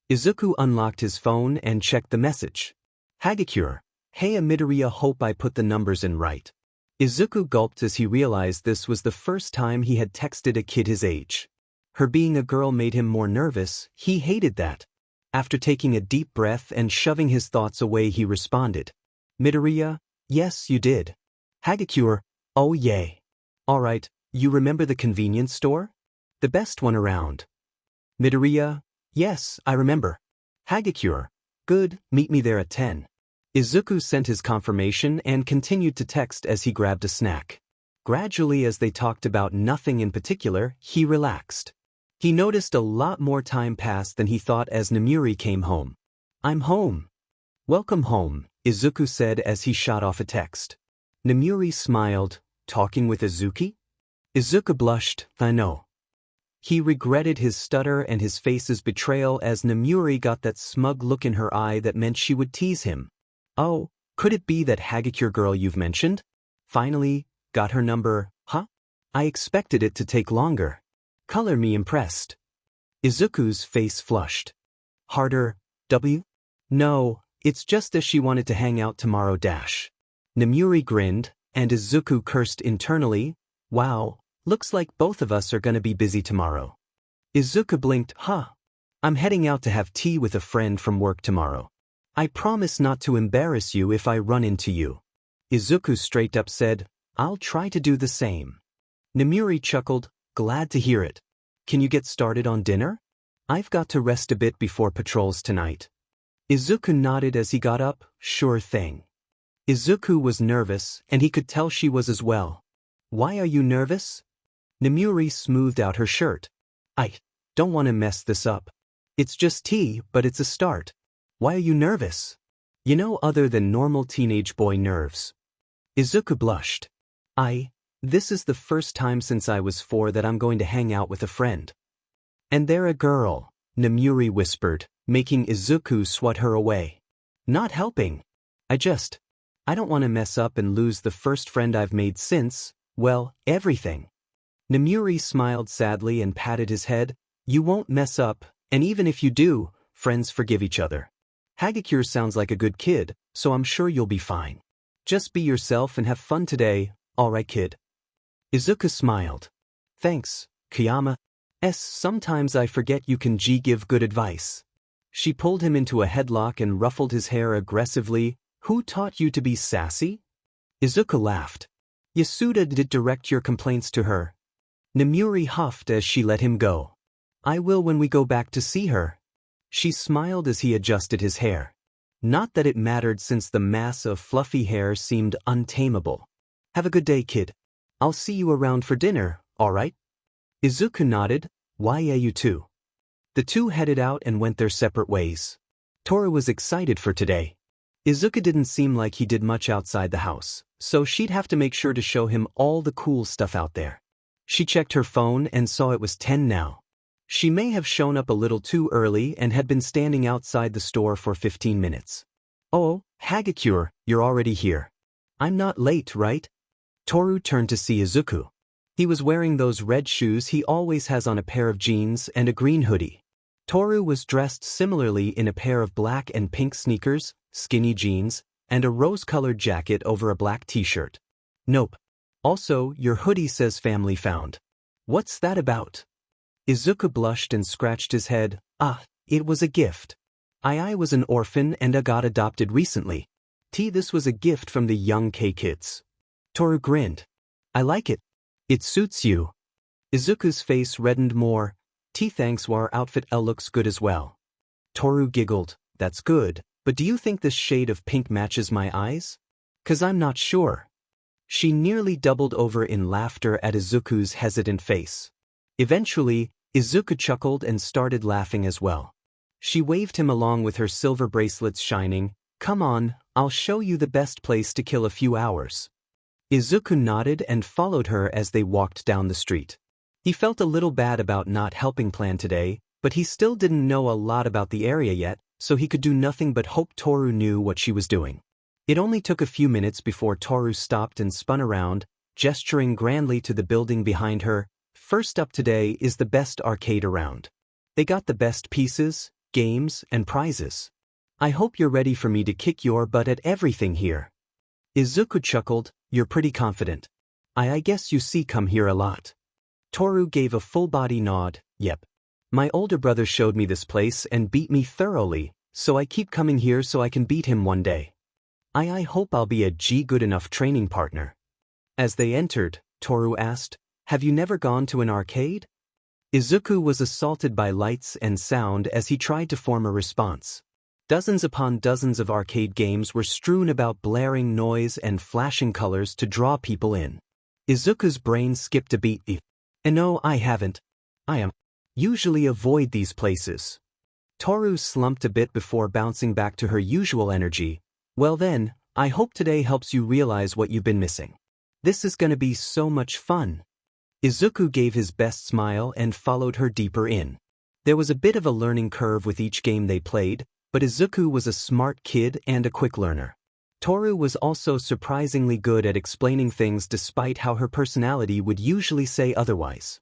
Izuku unlocked his phone and checked the message. "Hagakure, hey Midoriya, hope I put the numbers in right." Izuku gulped as he realized this was the first time he had texted a kid his age. Her being a girl made him more nervous. He hated that. After taking a deep breath and shoving his thoughts away, he responded. "Midoriya, yes you did." "Hagakure, oh yay. Alright, you remember the convenience store? The best one around." "Midoriya, yes, I remember." "Hagakure, good, meet me there at 10. Izuku sent his confirmation and continued to text as he grabbed a snack. Gradually, as they talked about nothing in particular, he relaxed. He noticed a lot more time passed than he thought as Namuri came home. "I'm home." "Welcome home," Izuku said as he shot off a text. Namuri smiled. "Talking with Izuki?" Izuku blushed. "I know." He regretted his stutter and his face's betrayal as Namuri got that smug look in her eye that meant she would tease him. "Oh, could it be that Hagakure girl you've mentioned? Finally, got her number, huh? I expected it to take longer. Color me impressed." Izuku's face flushed. "Harder, W? No, it's just that she wanted to hang out tomorrow dash." Namuri grinned, and Izuku cursed internally. "Wow, looks like both of us are gonna be busy tomorrow." Izuku blinked. "Huh. I'm heading out to have tea with a friend from work tomorrow. I promise not to embarrass you if I run into you." Izuku straight up said, "I'll try to do the same." Namuri chuckled. "Glad to hear it. Can you get started on dinner? I've got to rest a bit before patrols tonight." Izuku nodded as he got up. "Sure thing." Izuku was nervous, and he could tell she was as well. "Why are you nervous?" Namuri smoothed out her shirt. "I don't want to mess this up. It's just tea, but it's a start. Why are you nervous?" "You know, other than normal teenage boy nerves." Izuku blushed. This is the first time since I was 4 that I'm going to hang out with a friend." "And they're a girl," Namuri whispered, making Izuku swat her away. "Not helping. I don't want to mess up and lose the first friend I've made since, well, everything." Namuri smiled sadly and patted his head. "You won't mess up, and even if you do, friends forgive each other. Hagakure sounds like a good kid, so I'm sure you'll be fine. Just be yourself and have fun today, alright kid?" Izuku smiled. "Thanks, Kiyama. Sometimes I forget you can give good advice." She pulled him into a headlock and ruffled his hair aggressively. "Who taught you to be sassy?" Izuku laughed. "Yasuda did direct your complaints to her." Namuri huffed as she let him go. "I will when we go back to see her." She smiled as he adjusted his hair. Not that it mattered since the mass of fluffy hair seemed untamable. Have a good day, kid. I'll see you around for dinner, alright? Izuku nodded. Why yeah, you too. The two headed out and went their separate ways. Toru was excited for today. Izuku didn't seem like he did much outside the house, so she'd have to make sure to show him all the cool stuff out there. She checked her phone and saw it was 10 now. She may have shown up a little too early and had been standing outside the store for 15 minutes. Oh, Hagakure, you're already here. I'm not late, right? Toru turned to see Izuku. He was wearing those red shoes he always has on, a pair of jeans and a green hoodie. Toru was dressed similarly in a pair of black and pink sneakers, skinny jeans, and a rose-colored jacket over a black t-shirt. Nope. Also, your hoodie says family found. What's that about? Izuku blushed and scratched his head. It was a gift. I was an orphan and I got adopted recently. This was a gift from the young K-kids. Toru grinned. I like it. It suits you. Izuku's face reddened more. Thanks, our outfit looks good as well. Toru giggled. That's good, but do you think this shade of pink matches my eyes? 'Cause I'm not sure. She nearly doubled over in laughter at Izuku's hesitant face. Eventually, Izuku chuckled and started laughing as well. She waved him along with her silver bracelets shining. Come on, I'll show you the best place to kill a few hours. Izuku nodded and followed her as they walked down the street. He felt a little bad about not helping plan today, but he still didn't know a lot about the area yet, so he could do nothing but hope Toru knew what she was doing. It only took a few minutes before Toru stopped and spun around, gesturing grandly to the building behind her. First up today is the best arcade around. They got the best pieces, games, and prizes. I hope you're ready for me to kick your butt at everything here. Izuku chuckled. You're pretty confident. I guess you come here a lot. Toru gave a full-body nod. Yep. My older brother showed me this place and beat me thoroughly, so I keep coming here so I can beat him one day. I hope I'll be a good enough training partner. As they entered, Toru asked, have you never gone to an arcade? Izuku was assaulted by lights and sound as he tried to form a response. Dozens upon dozens of arcade games were strewn about, blaring noise and flashing colors to draw people in. Izuku's brain skipped a beat. No, I haven't. I usually avoid these places. Toru slumped a bit before bouncing back to her usual energy. Well then, I hope today helps you realize what you've been missing. This is gonna be so much fun. Izuku gave his best smile and followed her deeper in. There was a bit of a learning curve with each game they played, but Izuku was a smart kid and a quick learner. Toru was also surprisingly good at explaining things despite how her personality would usually say otherwise.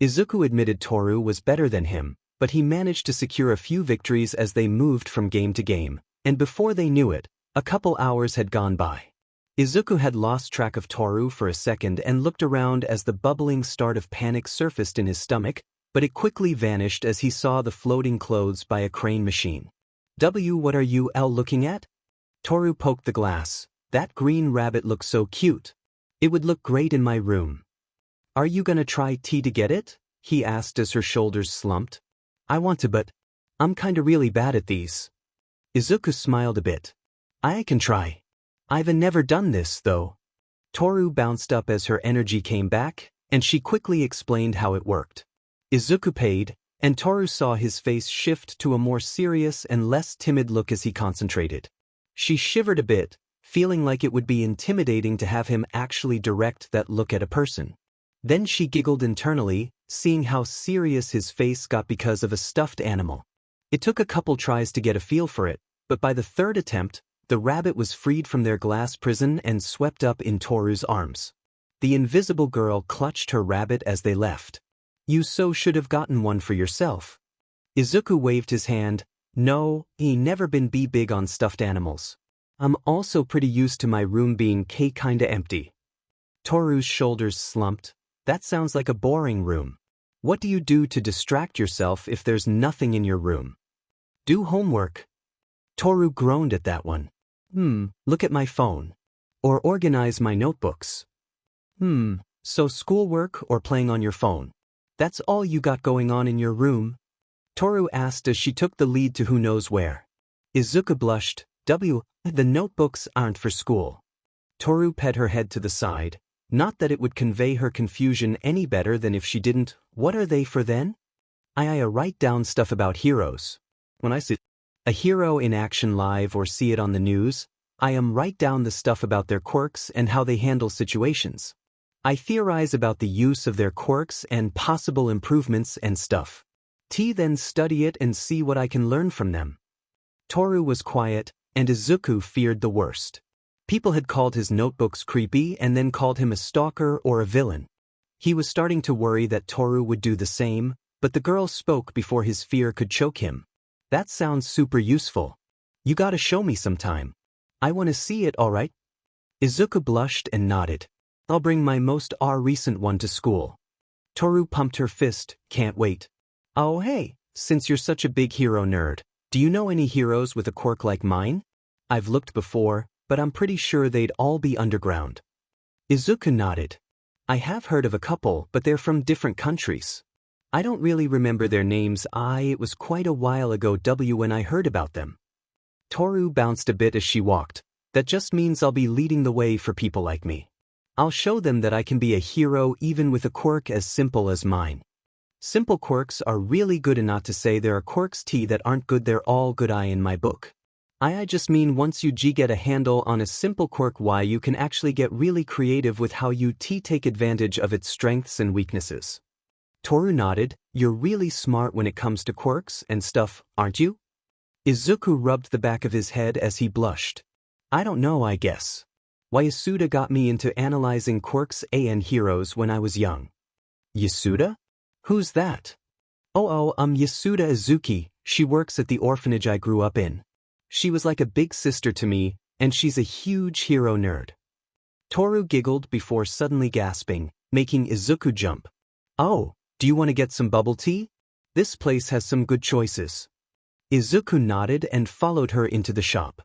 Izuku admitted Toru was better than him, but he managed to secure a few victories as they moved from game to game, and before they knew it, a couple hours had gone by. Izuku had lost track of Toru for a second and looked around as the bubbling start of panic surfaced in his stomach, but it quickly vanished as he saw the floating clothes by a crane machine. What are you looking at? Toru poked the glass. That green rabbit looks so cute. It would look great in my room. Are you gonna try to get it? He asked as her shoulders slumped. I want to, but I'm kinda really bad at these. Izuku smiled a bit. I can try. I've never done this, though. Toru bounced up as her energy came back, and she quickly explained how it worked. Izuku paid, and Toru saw his face shift to a more serious and less timid look as he concentrated. She shivered a bit, feeling like it would be intimidating to have him actually direct that look at a person. Then she giggled internally, seeing how serious his face got because of a stuffed animal. It took a couple tries to get a feel for it, but by the third attempt, the rabbit was freed from their glass prison and swept up in Toru's arms. The invisible girl clutched her rabbit as they left. You should have gotten one for yourself. Izuku waved his hand. No, he never been big on stuffed animals. I'm also pretty used to my room being kinda empty. Toru's shoulders slumped. That sounds like a boring room. What do you do to distract yourself if there's nothing in your room? Do homework. Toru groaned at that one. Look at my phone. Or organize my notebooks. So schoolwork or playing on your phone? That's all you got going on in your room? Toru asked as she took the lead to who knows where. Izuku blushed. The notebooks aren't for school. Toru pet her head to the side, not that it would convey her confusion any better than if she didn't. What are they for then? I write down stuff about heroes. When I see a hero in action live or see it on the news, I write down the stuff about their quirks and how they handle situations. I theorize about the use of their quirks and possible improvements and stuff. Then study it and see what I can learn from them. Toru was quiet, and Izuku feared the worst. People had called his notebooks creepy and then called him a stalker or a villain. He was starting to worry that Toru would do the same, but the girl spoke before his fear could choke him. That sounds super useful. You gotta show me sometime. I wanna see it, alright? Izuku blushed and nodded. I'll bring my most recent one to school. Toru pumped her fist. Can't wait. Oh hey, since you're such a big hero nerd, do you know any heroes with a quirk like mine? I've looked before, but I'm pretty sure they'd all be underground. Izuku nodded. I have heard of a couple, but they're from different countries. I don't really remember their names. It was quite a while ago when I heard about them. Toru bounced a bit as she walked. That just means I'll be leading the way for people like me. I'll show them that I can be a hero even with a quirk as simple as mine. Simple quirks are really good, and not to say there are quirks that aren't good. They're all good. In my book. I just mean once you get a handle on a simple quirk, you can actually get really creative with how you take advantage of its strengths and weaknesses. Toru nodded. You're really smart when it comes to quirks and stuff, aren't you? Izuku rubbed the back of his head as he blushed. I don't know, I guess. Yasuda got me into analyzing quirks and heroes when I was young. Yasuda? Who's that? Yasuda Izuki. She works at the orphanage I grew up in. She was like a big sister to me, and she's a huge hero nerd. Toru giggled before suddenly gasping, making Izuku jump. Oh, do you want to get some bubble tea? This place has some good choices. Izuku nodded and followed her into the shop.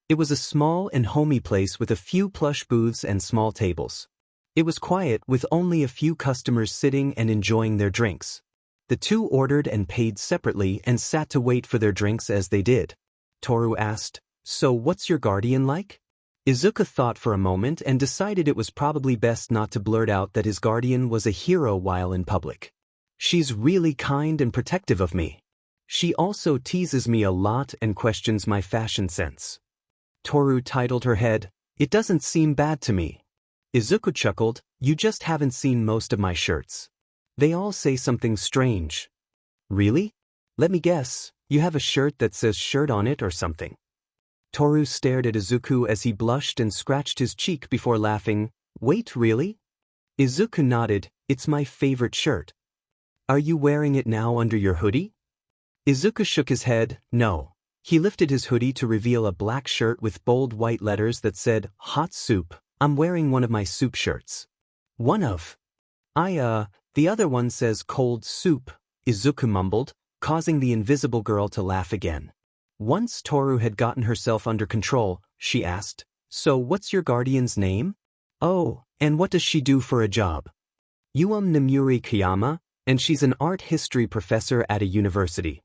It was a small and homey place with a few plush booths and small tables. It was quiet, with only a few customers sitting and enjoying their drinks. The two ordered and paid separately and sat to wait for their drinks. As they did, Toru asked, "So what's your guardian like?" Izuku thought for a moment and decided it was probably best not to blurt out that his guardian was a hero while in public. "She's really kind and protective of me. She also teases me a lot and questions my fashion sense." Toru titled her head. "It doesn't seem bad to me." Izuku chuckled. "You just haven't seen most of my shirts. They all say something strange." "Really? Let me guess, you have a shirt that says shirt on it or something?" Toru stared at Izuku as he blushed and scratched his cheek before laughing. "Wait, really?" Izuku nodded. "It's my favorite shirt." "Are you wearing it now under your hoodie?" Izuku shook his head. "No." He lifted his hoodie to reveal a black shirt with bold white letters that said, "Hot Soup." "I'm wearing one of my soup shirts." "One of?" The other one says Cold Soup," Izuku mumbled, causing the invisible girl to laugh again. Once Toru had gotten herself under control, she asked, "So what's your guardian's name?" "Oh, and what does she do for a job?" Namuri Kiyama, and she's an art history professor at a university."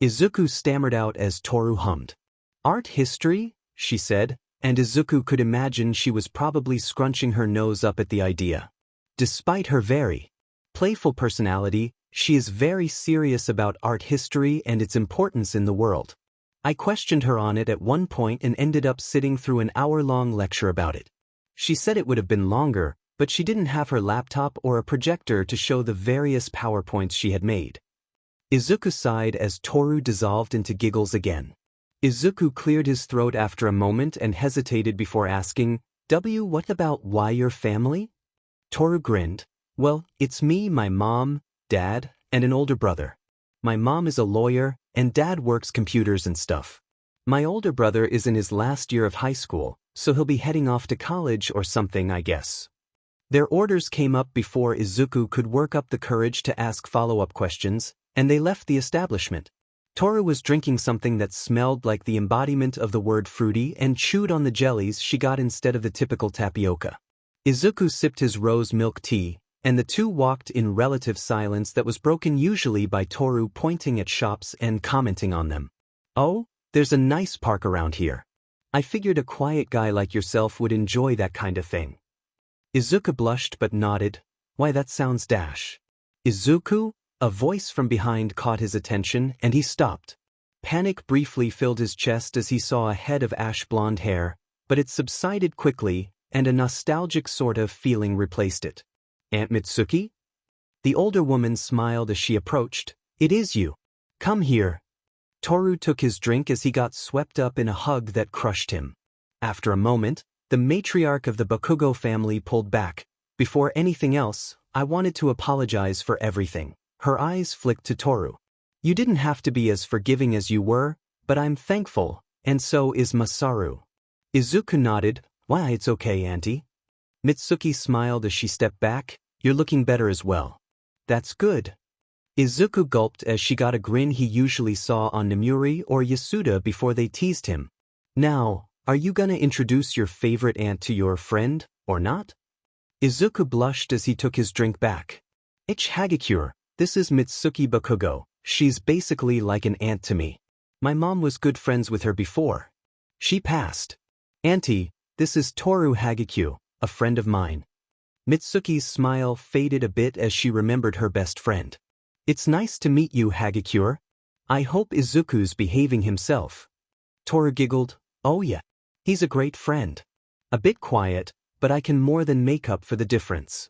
Izuku stammered out as Toru hummed. "Art history?" she said, and Izuku could imagine she was probably scrunching her nose up at the idea. Despite her very playful personality, she is very serious about art history and its importance in the world. I questioned her on it at one point and ended up sitting through an hour-long lecture about it. She said it would have been longer, but she didn't have her laptop or a projector to show the various PowerPoints she had made. Izuku sighed as Toru dissolved into giggles again. Izuku cleared his throat after a moment and hesitated before asking, "What about why your family?" Toru grinned. "Well, it's me, my mom, dad, and an older brother. My mom is a lawyer, and dad works computers and stuff. My older brother is in his last year of high school, so he'll be heading off to college or something, I guess." Their orders came up before Izuku could work up the courage to ask follow-up questions, and they left the establishment. Toru was drinking something that smelled like the embodiment of the word fruity and chewed on the jellies she got instead of the typical tapioca. Izuku sipped his rose milk tea, and the two walked in relative silence that was broken usually by Toru pointing at shops and commenting on them. "Oh, there's a nice park around here. I figured a quiet guy like yourself would enjoy that kind of thing. Izuku blushed but nodded. Why, that sounds dash. Izuku? A voice from behind caught his attention and he stopped. Panic briefly filled his chest as he saw a head of ash blonde hair, but it subsided quickly and a nostalgic sort of feeling replaced it. Aunt Mitsuki? The older woman smiled as she approached. It is you. Come here. Toru took his drink as he got swept up in a hug that crushed him. After a moment, the matriarch of the Bakugo family pulled back. Before anything else, I wanted to apologize for everything. Her eyes flicked to Toru. You didn't have to be as forgiving as you were, but I'm thankful, and so is Masaru. Izuku nodded. Why, it's okay, Auntie. Mitsuki smiled as she stepped back. You're looking better as well. That's good. Izuku gulped as she got a grin he usually saw on Namuri or Yasuda before they teased him. Now, are you gonna introduce your favorite aunt to your friend, or not? Izuku blushed as he took his drink back. It's Hagakure. This is Mitsuki Bakugo. She's basically like an aunt to me. My mom was good friends with her before. She passed. Auntie, this is Toru Hagakure, a friend of mine. Mitsuki's smile faded a bit as she remembered her best friend. It's nice to meet you, Hagakure. I hope Izuku's behaving himself. Toru giggled. Oh yeah. He's a great friend. A bit quiet, but I can more than make up for the difference.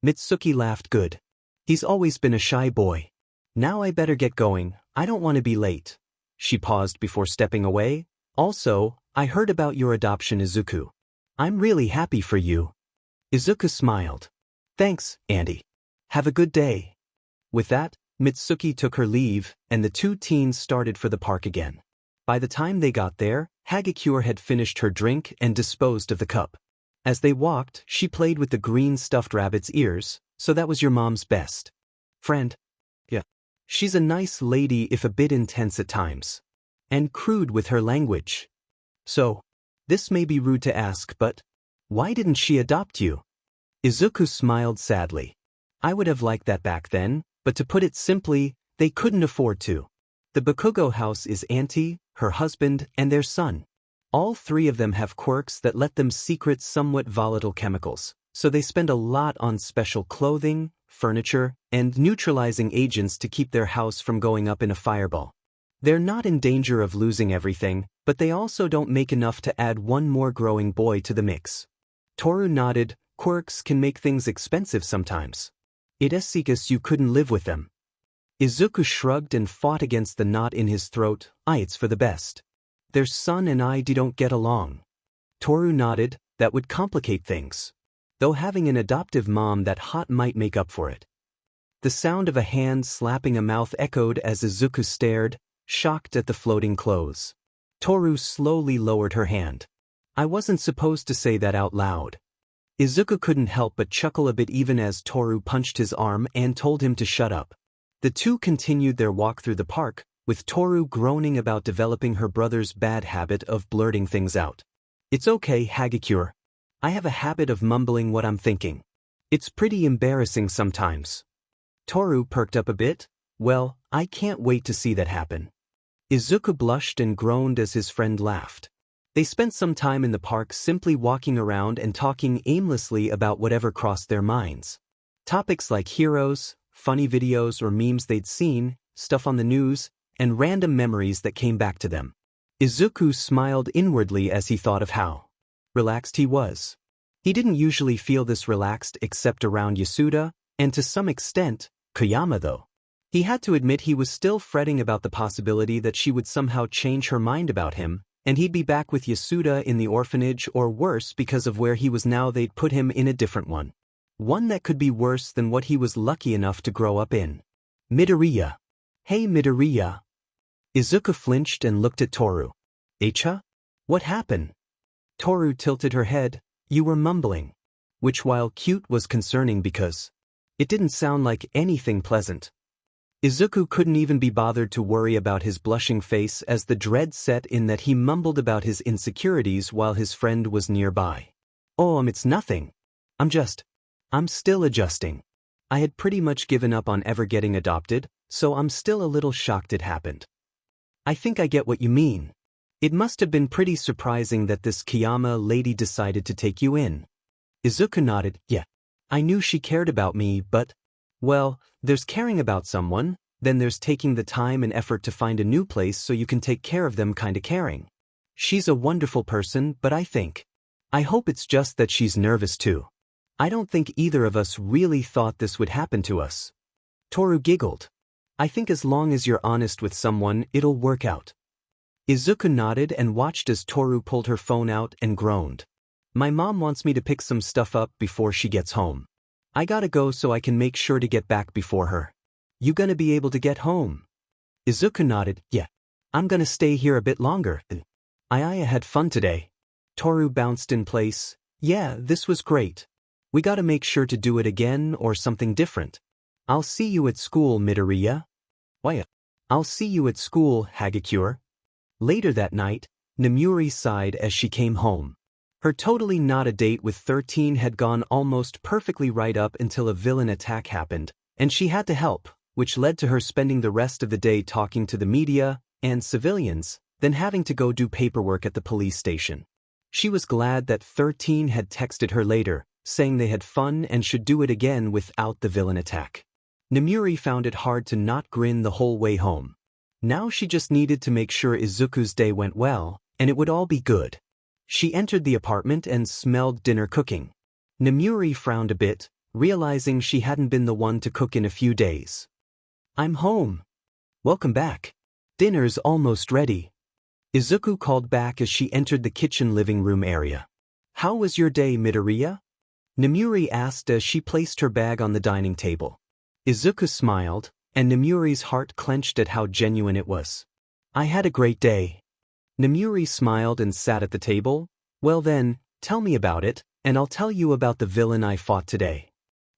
Mitsuki laughed. Good. He's always been a shy boy. Now I better get going, I don't want to be late. She paused before stepping away. Also, I heard about your adoption, Izuku. I'm really happy for you. Izuku smiled. Thanks, Auntie. Have a good day. With that, Mitsuki took her leave, and the two teens started for the park again. By the time they got there, Hagakure had finished her drink and disposed of the cup. As they walked, she played with the green stuffed rabbit's ears. So that was your mom's best friend? Yeah. She's a nice lady if a bit intense at times. And crude with her language. So, this may be rude to ask, but why didn't she adopt you? Izuku smiled sadly. I would have liked that back then, but to put it simply, they couldn't afford to. The Bakugo house is Auntie, her husband, and their son. All three of them have quirks that let them secret somewhat volatile chemicals, so they spend a lot on special clothing, furniture, and neutralizing agents to keep their house from going up in a fireball. They're not in danger of losing everything, but they also don't make enough to add one more growing boy to the mix. Toru nodded. Quirks can make things expensive sometimes. It's because you couldn't live with them. Izuku shrugged and fought against the knot in his throat. It's for the best. Their son and I don't get along. Toru nodded. That would complicate things. Though having an adoptive mom that hot might make up for it. The sound of a hand slapping a mouth echoed as Izuku stared, shocked at the floating clothes. Toru slowly lowered her hand. I wasn't supposed to say that out loud. Izuku couldn't help but chuckle a bit even as Toru punched his arm and told him to shut up. The two continued their walk through the park, with Toru groaning about developing her brother's bad habit of blurting things out. It's okay, Hagakure. I have a habit of mumbling what I'm thinking. It's pretty embarrassing sometimes. Toru perked up a bit. Well, I can't wait to see that happen. Izuku blushed and groaned as his friend laughed. They spent some time in the park simply walking around and talking aimlessly about whatever crossed their minds. Topics like heroes, funny videos or memes they'd seen, stuff on the news, and random memories that came back to them. Izuku smiled inwardly as he thought of how relaxed he was. He didn't usually feel this relaxed except around Yasuda, and to some extent, Koyama though. He had to admit he was still fretting about the possibility that she would somehow change her mind about him, and he'd be back with Yasuda in the orphanage or worse because of where he was now they'd put him in a different one. One that could be worse than what he was lucky enough to grow up in. Midoriya. Hey Midoriya. Izuku flinched and looked at Toru. Echa? What happened? Toru tilted her head. You were mumbling. Which while cute was concerning because it didn't sound like anything pleasant. Izuku couldn't even be bothered to worry about his blushing face as the dread set in that he mumbled about his insecurities while his friend was nearby. It's nothing. I'm still adjusting. I had pretty much given up on ever getting adopted, so I'm still a little shocked it happened. I think I get what you mean. It must have been pretty surprising that this Kiyama lady decided to take you in. Izuku nodded. Yeah. I knew she cared about me, but, well, there's caring about someone, then there's taking the time and effort to find a new place so you can take care of them kinda caring. She's a wonderful person, but I hope it's just that she's nervous too. I don't think either of us really thought this would happen to us. Toru giggled. I think as long as you're honest with someone, it'll work out. Izuku nodded and watched as Toru pulled her phone out and groaned. My mom wants me to pick some stuff up before she gets home. I gotta go so I can make sure to get back before her. You gonna be able to get home? Izuku nodded. Yeah. I'm gonna stay here a bit longer. I had fun today. Toru bounced in place. Yeah, this was great. We gotta make sure to do it again or something different. I'll see you at school, Midoriya. Why? I'll see you at school, Hagakure. Later that night, Namuri sighed as she came home. Her totally not a date with 13 had gone almost perfectly right up until a villain attack happened, and she had to help, which led to her spending the rest of the day talking to the media and civilians, then having to go do paperwork at the police station. She was glad that 13 had texted her later, saying they had fun and should do it again without the villain attack. Namuri found it hard to not grin the whole way home. Now she just needed to make sure Izuku's day went well, and it would all be good. She entered the apartment and smelled dinner cooking. Namuri frowned a bit, realizing she hadn't been the one to cook in a few days. I'm home. Welcome back. Dinner's almost ready. Izuku called back as she entered the kitchen living room area. How was your day, Midoriya? Namuri asked as she placed her bag on the dining table. Izuku smiled, and Namuri's heart clenched at how genuine it was. I had a great day. Namuri smiled and sat at the table. Well then, tell me about it, and I'll tell you about the villain I fought today.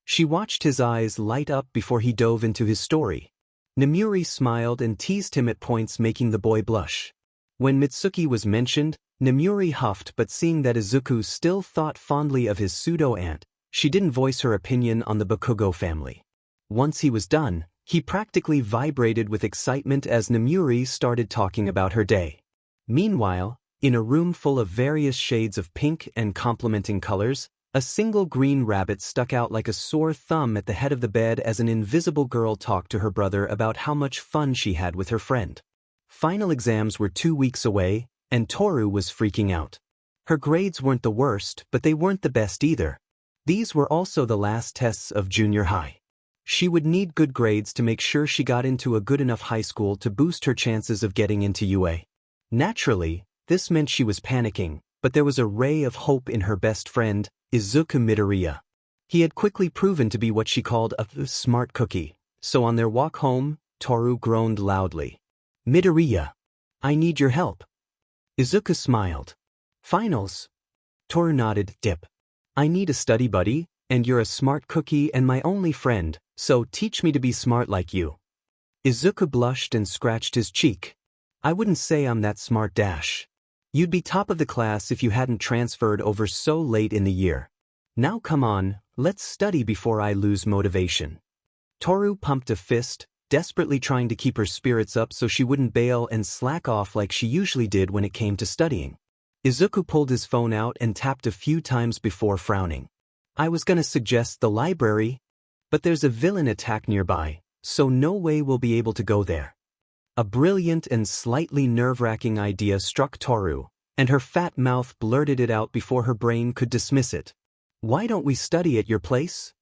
She watched his eyes light up before he dove into his story. Namuri smiled and teased him at points, making the boy blush. When Mitsuki was mentioned, Namuri huffed, but seeing that Izuku still thought fondly of his pseudo-aunt, she didn't voice her opinion on the Bakugo family. Once he was done, he practically vibrated with excitement as Namuri started talking about her day. Meanwhile, in a room full of various shades of pink and complementing colors, a single green rabbit stuck out like a sore thumb at the head of the bed as an invisible girl talked to her brother about how much fun she had with her friend. Final exams were 2 weeks away, and Toru was freaking out. Her grades weren't the worst, but they weren't the best either. These were also the last tests of junior high. She would need good grades to make sure she got into a good enough high school to boost her chances of getting into UA. Naturally, this meant she was panicking, but there was a ray of hope in her best friend, Izuku Midoriya. He had quickly proven to be what she called a smart cookie, so on their walk home, Toru groaned loudly. Midoriya, I need your help. Izuku smiled. Finals? Toru nodded. Dip. I need a study buddy, and you're a smart cookie and my only friend, so teach me to be smart like you. Izuku blushed and scratched his cheek. I wouldn't say I'm that smart dash. You'd be top of the class if you hadn't transferred over so late in the year. Now come on, let's study before I lose motivation. Toru pumped a fist, desperately trying to keep her spirits up so she wouldn't bail and slack off like she usually did when it came to studying. Izuku pulled his phone out and tapped a few times before frowning. I was gonna suggest the library, but there's a villain attack nearby, so no way we'll be able to go there. A brilliant and slightly nerve-wracking idea struck Toru, and her fat mouth blurted it out before her brain could dismiss it. Why don't we study at your place?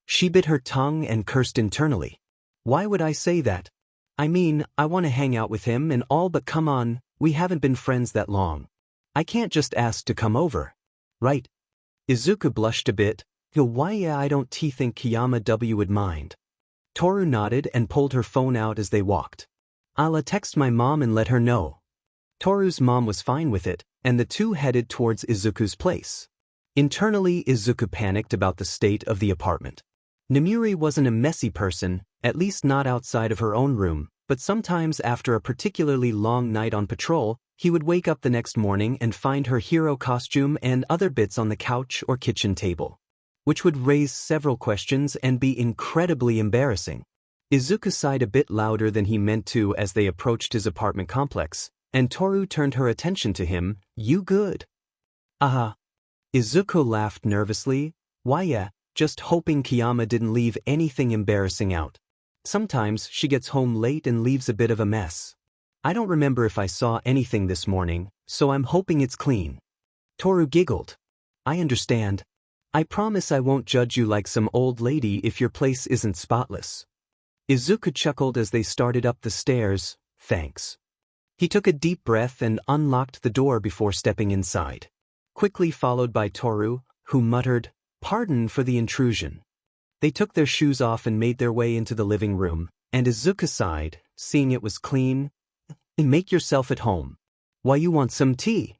She bit her tongue and cursed internally. Why would I say that? I mean, I want to hang out with him and all, but come on, we haven't been friends that long. I can't just ask to come over. Right? Izuku blushed a bit. Why I don't think Kiyama W would mind. Toru nodded and pulled her phone out as they walked. I'll text my mom and let her know. Toru's mom was fine with it, and the two headed towards Izuku's place. Internally, Izuku panicked about the state of the apartment. Namuri wasn't a messy person, at least not outside of her own room, but sometimes after a particularly long night on patrol, he would wake up the next morning and find her hero costume and other bits on the couch or kitchen table, which would raise several questions and be incredibly embarrassing. Izuku sighed a bit louder than he meant to as they approached his apartment complex, And Toru turned her attention to him. You good? Aha. Izuku laughed nervously. Why yeah, just hoping Kiyama didn't leave anything embarrassing out. Sometimes she gets home late and leaves a bit of a mess. I don't remember if I saw anything this morning, so I'm hoping it's clean. Toru giggled. I understand. I promise I won't judge you like some old lady if your place isn't spotless. Izuku chuckled as they started up the stairs. Thanks. He took a deep breath and unlocked the door before stepping inside. Quickly followed by Toru, who muttered, Pardon for the intrusion. They took their shoes off and made their way into the living room, and Izuku sighed, seeing it was clean. Make yourself at home. Why you want some tea?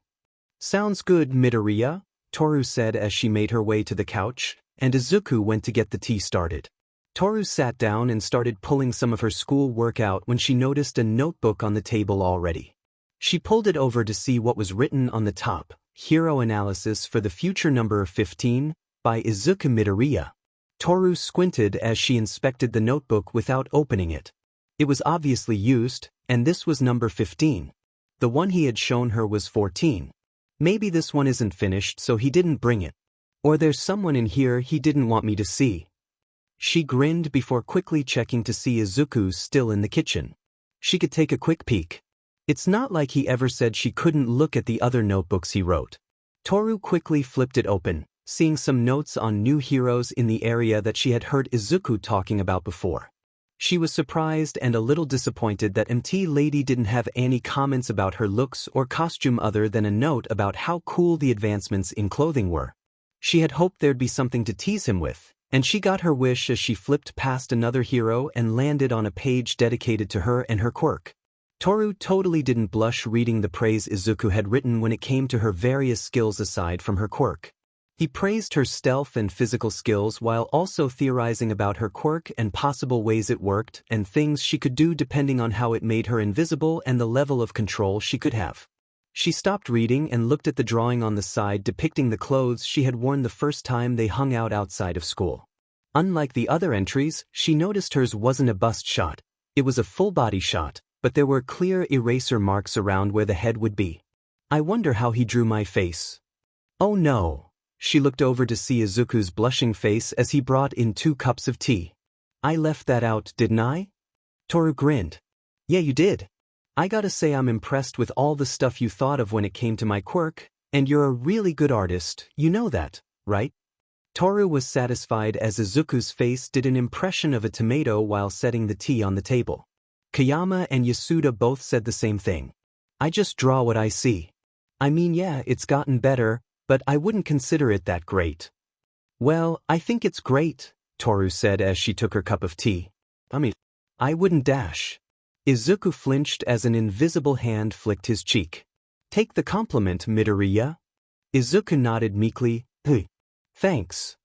Sounds good, Midoriya, Toru said as she made her way to the couch, and Izuku went to get the tea started. Toru sat down and started pulling some of her school work out when she noticed a notebook on the table already. She pulled it over to see what was written on the top, Hero Analysis for the Future Number 15, by Izuku Midoriya. Toru squinted as she inspected the notebook without opening it. It was obviously used, and this was number 15. The one he had shown her was 14. Maybe this one isn't finished so he didn't bring it. Or there's someone in here he didn't want me to see. She grinned before quickly checking to see Izuku still in the kitchen. She could take a quick peek. It's not like he ever said she couldn't look at the other notebooks he wrote. Toru quickly flipped it open, seeing some notes on new heroes in the area that she had heard Izuku talking about before. She was surprised and a little disappointed that MT Lady didn't have any comments about her looks or costume other than a note about how cool the advancements in clothing were. She had hoped there'd be something to tease him with, and she got her wish as she flipped past another hero and landed on a page dedicated to her and her quirk. Toru totally didn't blush reading the praise Izuku had written when it came to her various skills aside from her quirk. He praised her stealth and physical skills while also theorizing about her quirk and possible ways it worked and things she could do depending on how it made her invisible and the level of control she could have. She stopped reading and looked at the drawing on the side depicting the clothes she had worn the first time they hung out outside of school. Unlike the other entries, she noticed hers wasn't a bust shot. It was a full-body shot, but there were clear eraser marks around where the head would be. I wonder how he drew my face. Oh no. She looked over to see Izuku's blushing face as he brought in 2 cups of tea. I left that out, didn't I? Toru grinned. Yeah, you did. I gotta say I'm impressed with all the stuff you thought of when it came to my quirk, and you're a really good artist, you know that, right? Toru was satisfied as Izuku's face did an impression of a tomato while setting the tea on the table. Kiyama and Yasuda both said the same thing. I just draw what I see. I mean, yeah, it's gotten better, but I wouldn't consider it that great. Well, I think it's great, Toru said as she took her cup of tea. I wouldn't dash. Izuku flinched as an invisible hand flicked his cheek. Take the compliment, Midoriya. Izuku nodded meekly. Thanks.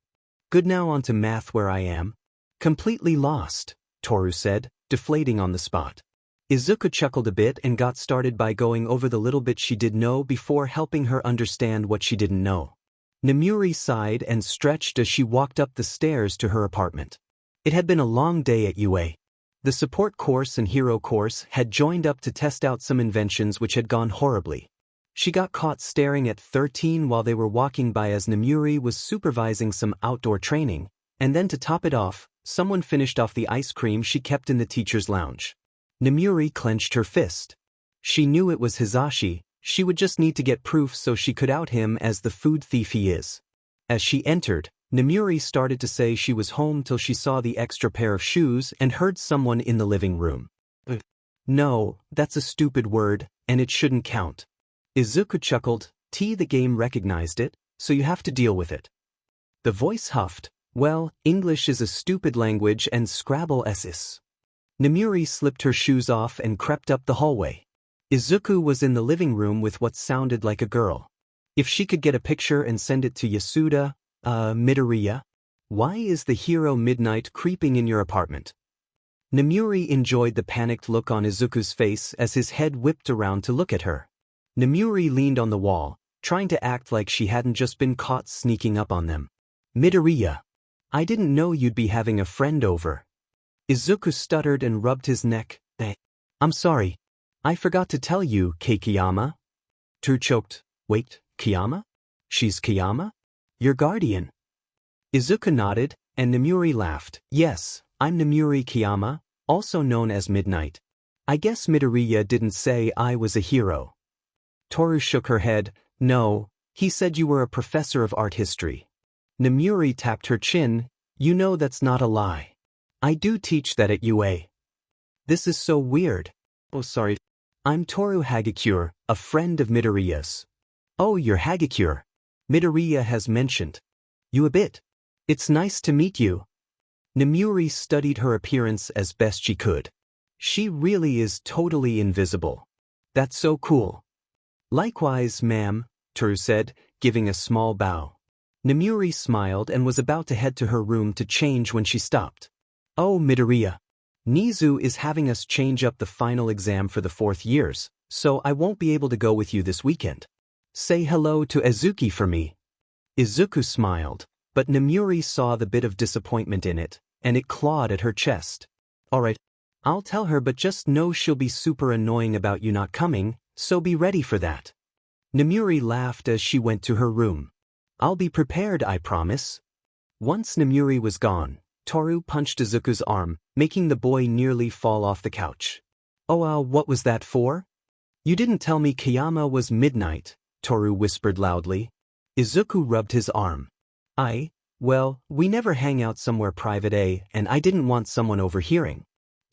Good, now on to math where I am. Completely lost, Toru said, deflating on the spot. Izuku chuckled a bit and got started by going over the little bit she did know before helping her understand what she didn't know. Namuri sighed and stretched as she walked up the stairs to her apartment. It had been a long day at UA. The support course and hero course had joined up to test out some inventions which had gone horribly. She got caught staring at 13 while they were walking by as Namuri was supervising some outdoor training, and then to top it off, someone finished off the ice cream she kept in the teacher's lounge. Namuri clenched her fist. She knew it was Hisashi, she would just need to get proof so she could out him as the food thief he is. As she entered, Namuri started to say she was home till she saw the extra pair of shoes and heard someone in the living room. No, that's a stupid word, and it shouldn't count. Izuku chuckled. The game recognized it, so you have to deal with it. The voice huffed. Well, English is a stupid language and Scrabble is. Namuri slipped her shoes off and crept up the hallway. Izuku was in the living room with what sounded like a girl. If she could get a picture and send it to Yasuda, Midoriya? Why is the hero Midnight creeping in your apartment? Namuri enjoyed the panicked look on Izuku's face as his head whipped around to look at her. Namuri leaned on the wall, trying to act like she hadn't just been caught sneaking up on them. Midoriya. I didn't know you'd be having a friend over. Izuku stuttered and rubbed his neck. I'm sorry. I forgot to tell you, Kiyama. Toru choked. Wait, Kiyama? She's Kiyama? Your guardian. Izuku nodded, and Nemuri laughed. Yes, I'm Nemuri Kiyama, also known as Midnight. I guess Midoriya didn't say I was a hero. Toru shook her head. No, he said you were a professor of art history. Nemuri tapped her chin. You know that's not a lie. I do teach that at UA. This is so weird. Oh, sorry. I'm Toru Hagakure, a friend of Midoriya's. Oh, you're Hagakure. Midoriya has mentioned you a bit. It's nice to meet you. Nemuri studied her appearance as best she could. She really is totally invisible. That's so cool. Likewise, ma'am, Toru said, giving a small bow. Nemuri smiled and was about to head to her room to change when she stopped. Oh, Midoriya. Nizu is having us change up the final exam for the 4th years, so I won't be able to go with you this weekend. Say hello to Izuki for me. Izuku smiled, but Nemuri saw the bit of disappointment in it, and it clawed at her chest. Alright, I'll tell her, but just know she'll be super annoying about you not coming, so be ready for that. Nemuri laughed as she went to her room. I'll be prepared, I promise. Once Nemuri was gone, Toru punched Izuku's arm, making the boy nearly fall off the couch. Oh, what was that for? You didn't tell me Kiyama was Midnight, Toru whispered loudly. Izuku rubbed his arm. Well, we never hang out somewhere private, and I didn't want someone overhearing.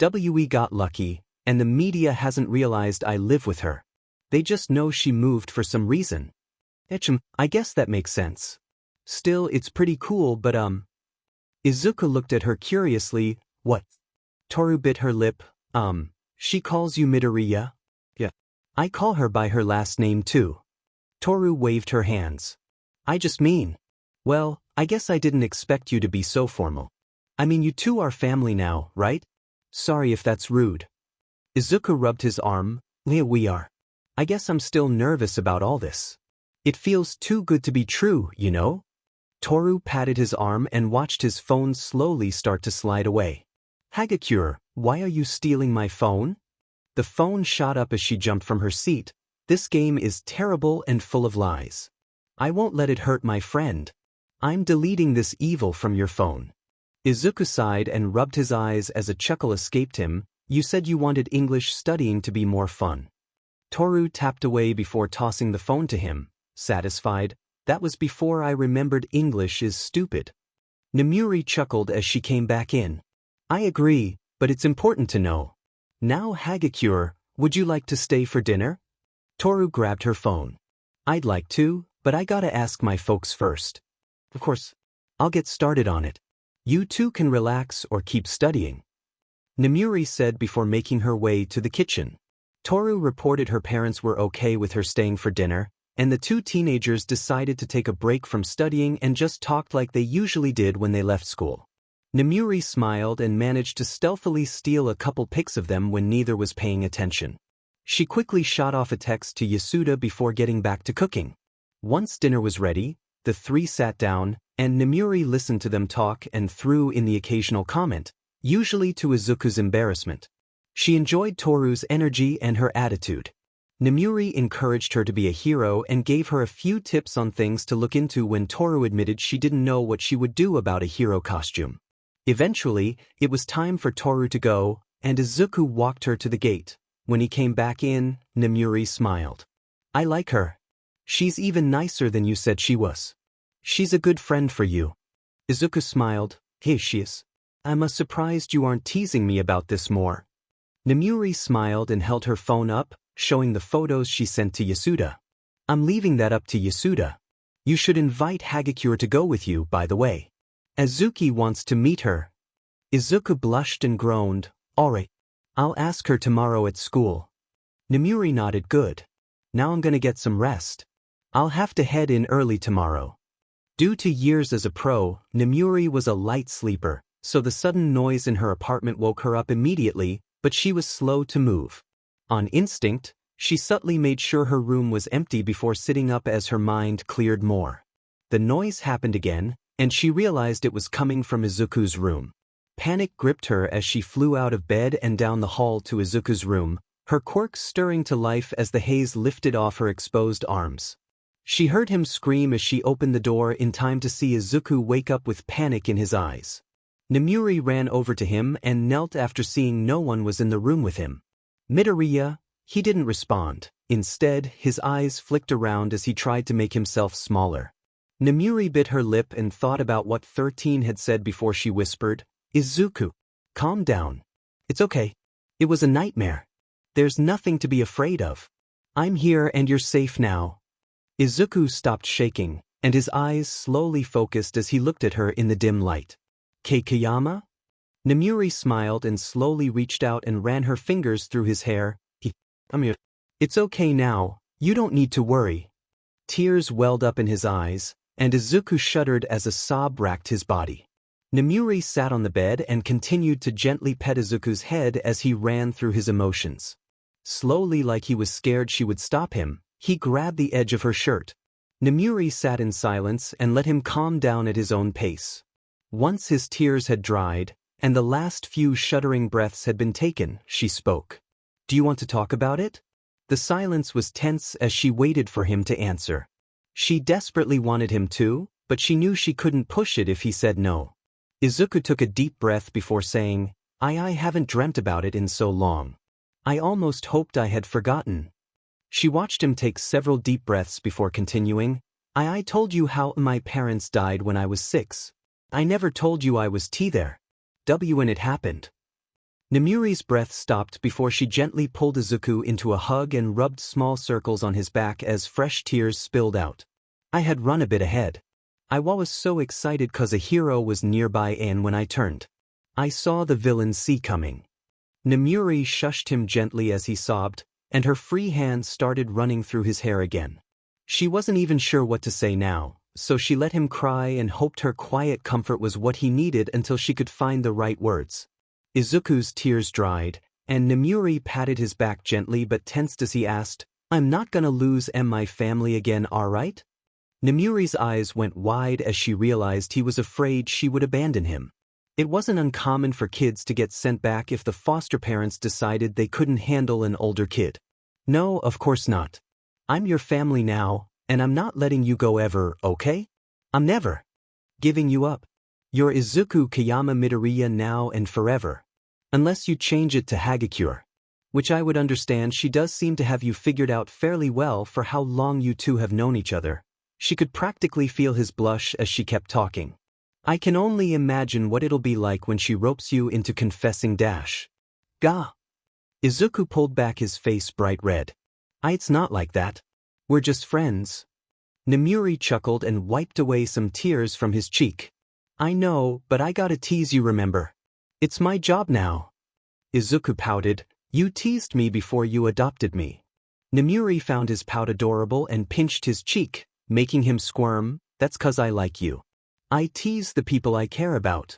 We got lucky, and the media hasn't realized I live with her. They just know she moved for some reason. I guess that makes sense. Still, it's pretty cool, but Izuku looked at her curiously. What? Toru bit her lip. She calls you Midoriya? Yeah. I call her by her last name too. Toru waved her hands. I just mean. Well, I guess I didn't expect you to be so formal. I mean, you two are family now, right? Sorry if that's rude. Izuku rubbed his arm. Yeah, we are. I guess I'm still nervous about all this. It feels too good to be true, you know? Toru patted his arm and watched his phone slowly start to slide away. Hagakure, why are you stealing my phone? The phone shot up as she jumped from her seat. This game is terrible and full of lies. I won't let it hurt my friend. I'm deleting this evil from your phone. Izuku sighed and rubbed his eyes as a chuckle escaped him. You said you wanted English studying to be more fun. Toru tapped away before tossing the phone to him, satisfied. That was before I remembered English is stupid. Nemuri chuckled as she came back in. I agree, but it's important to know. Now Hagakure, would you like to stay for dinner? Toru grabbed her phone. I'd like to, but I gotta ask my folks first. Of course. I'll get started on it. You two can relax or keep studying. Nemuri said before making her way to the kitchen. Toru reported her parents were okay with her staying for dinner, and the two teenagers decided to take a break from studying and just talked like they usually did when they left school. Nemuri smiled and managed to stealthily steal a couple pics of them when neither was paying attention. She quickly shot off a text to Yasuda before getting back to cooking. Once dinner was ready, the three sat down, and Nemuri listened to them talk and threw in the occasional comment, usually to Izuku's embarrassment. She enjoyed Toru's energy and her attitude. Nemuri encouraged her to be a hero and gave her a few tips on things to look into when Toru admitted she didn't know what she would do about a hero costume. Eventually, it was time for Toru to go, and Izuku walked her to the gate. When he came back in, Nemuri smiled. I like her. She's even nicer than you said she was. She's a good friend for you. Izuku smiled. Hey, she is. I'm surprised you aren't teasing me about this more. Nemuri smiled and held her phone up, showing the photos she sent to Yasuda. I'm leaving that up to Yasuda. You should invite Hagakure to go with you, by the way. Azuki wants to meet her. Izuku blushed and groaned. Alright. I'll ask her tomorrow at school. Nemuri nodded. Good. Now I'm gonna get some rest. I'll have to head in early tomorrow. Due to years as a pro, Nemuri was a light sleeper, so the sudden noise in her apartment woke her up immediately, but she was slow to move. On instinct, she subtly made sure her room was empty before sitting up as her mind cleared more. The noise happened again, and she realized it was coming from Izuku's room. Panic gripped her as she flew out of bed and down the hall to Izuku's room, her quirk stirring to life as the haze lifted off her exposed arms. She heard him scream as she opened the door in time to see Izuku wake up with panic in his eyes. Namuri ran over to him and knelt after seeing no one was in the room with him. Midoriya, he didn't respond. Instead, his eyes flicked around as he tried to make himself smaller. Namuri bit her lip and thought about what 13 had said before she whispered, "Izuku, calm down. It's okay. It was a nightmare. There's nothing to be afraid of. I'm here and you're safe now." Izuku stopped shaking, and his eyes slowly focused as he looked at her in the dim light. "Kayama?" Namuri smiled and slowly reached out and ran her fingers through his hair. "I'm here. It's okay now, you don't need to worry." Tears welled up in his eyes, and Izuku shuddered as a sob racked his body. Namuri sat on the bed and continued to gently pet Izuku's head as he ran through his emotions. Slowly, like he was scared she would stop him, he grabbed the edge of her shirt. Namuri sat in silence and let him calm down at his own pace. Once his tears had dried, and the last few shuddering breaths had been taken, she spoke. "Do you want to talk about it?" The silence was tense as she waited for him to answer. She desperately wanted him to, but she knew she couldn't push it if he said no. Izuku took a deep breath before saying, I haven't dreamt about it in so long. I almost hoped I had forgotten." She watched him take several deep breaths before continuing, I told you how my parents died when I was 6. I never told you I was there. When it happened." Namuri's breath stopped before she gently pulled Izuku into a hug and rubbed small circles on his back as fresh tears spilled out. "I had run a bit ahead. I was so excited 'cause a hero was nearby, and when I turned, I saw the villain see coming." Namuri shushed him gently as he sobbed, and her free hand started running through his hair again. She wasn't even sure what to say now, so she let him cry and hoped her quiet comfort was what he needed until she could find the right words. Izuku's tears dried, and Namuri patted his back gently but tensed as he asked, "I'm not gonna lose my family again, alright?" Namuri's eyes went wide as she realized he was afraid she would abandon him. It wasn't uncommon for kids to get sent back if the foster parents decided they couldn't handle an older kid. "No, of course not. I'm your family now, and I'm not letting you go ever, okay? I'm never giving you up. You're Izuku Kayama Midoriya now and forever. Unless you change it to Hagakure. Which I would understand. She does seem to have you figured out fairly well for how long you two have known each other." She could practically feel his blush as she kept talking. "I can only imagine what it'll be like when she ropes you into confessing dash." "Gah." Izuku pulled back, his face bright red. It's not like that. We're just friends." Namuri chuckled and wiped away some tears from his cheek. "I know, but I gotta tease you, remember? It's my job now." Izuku pouted, "You teased me before you adopted me." Namuri found his pout adorable and pinched his cheek, making him squirm. "That's 'cause I like you. I tease the people I care about."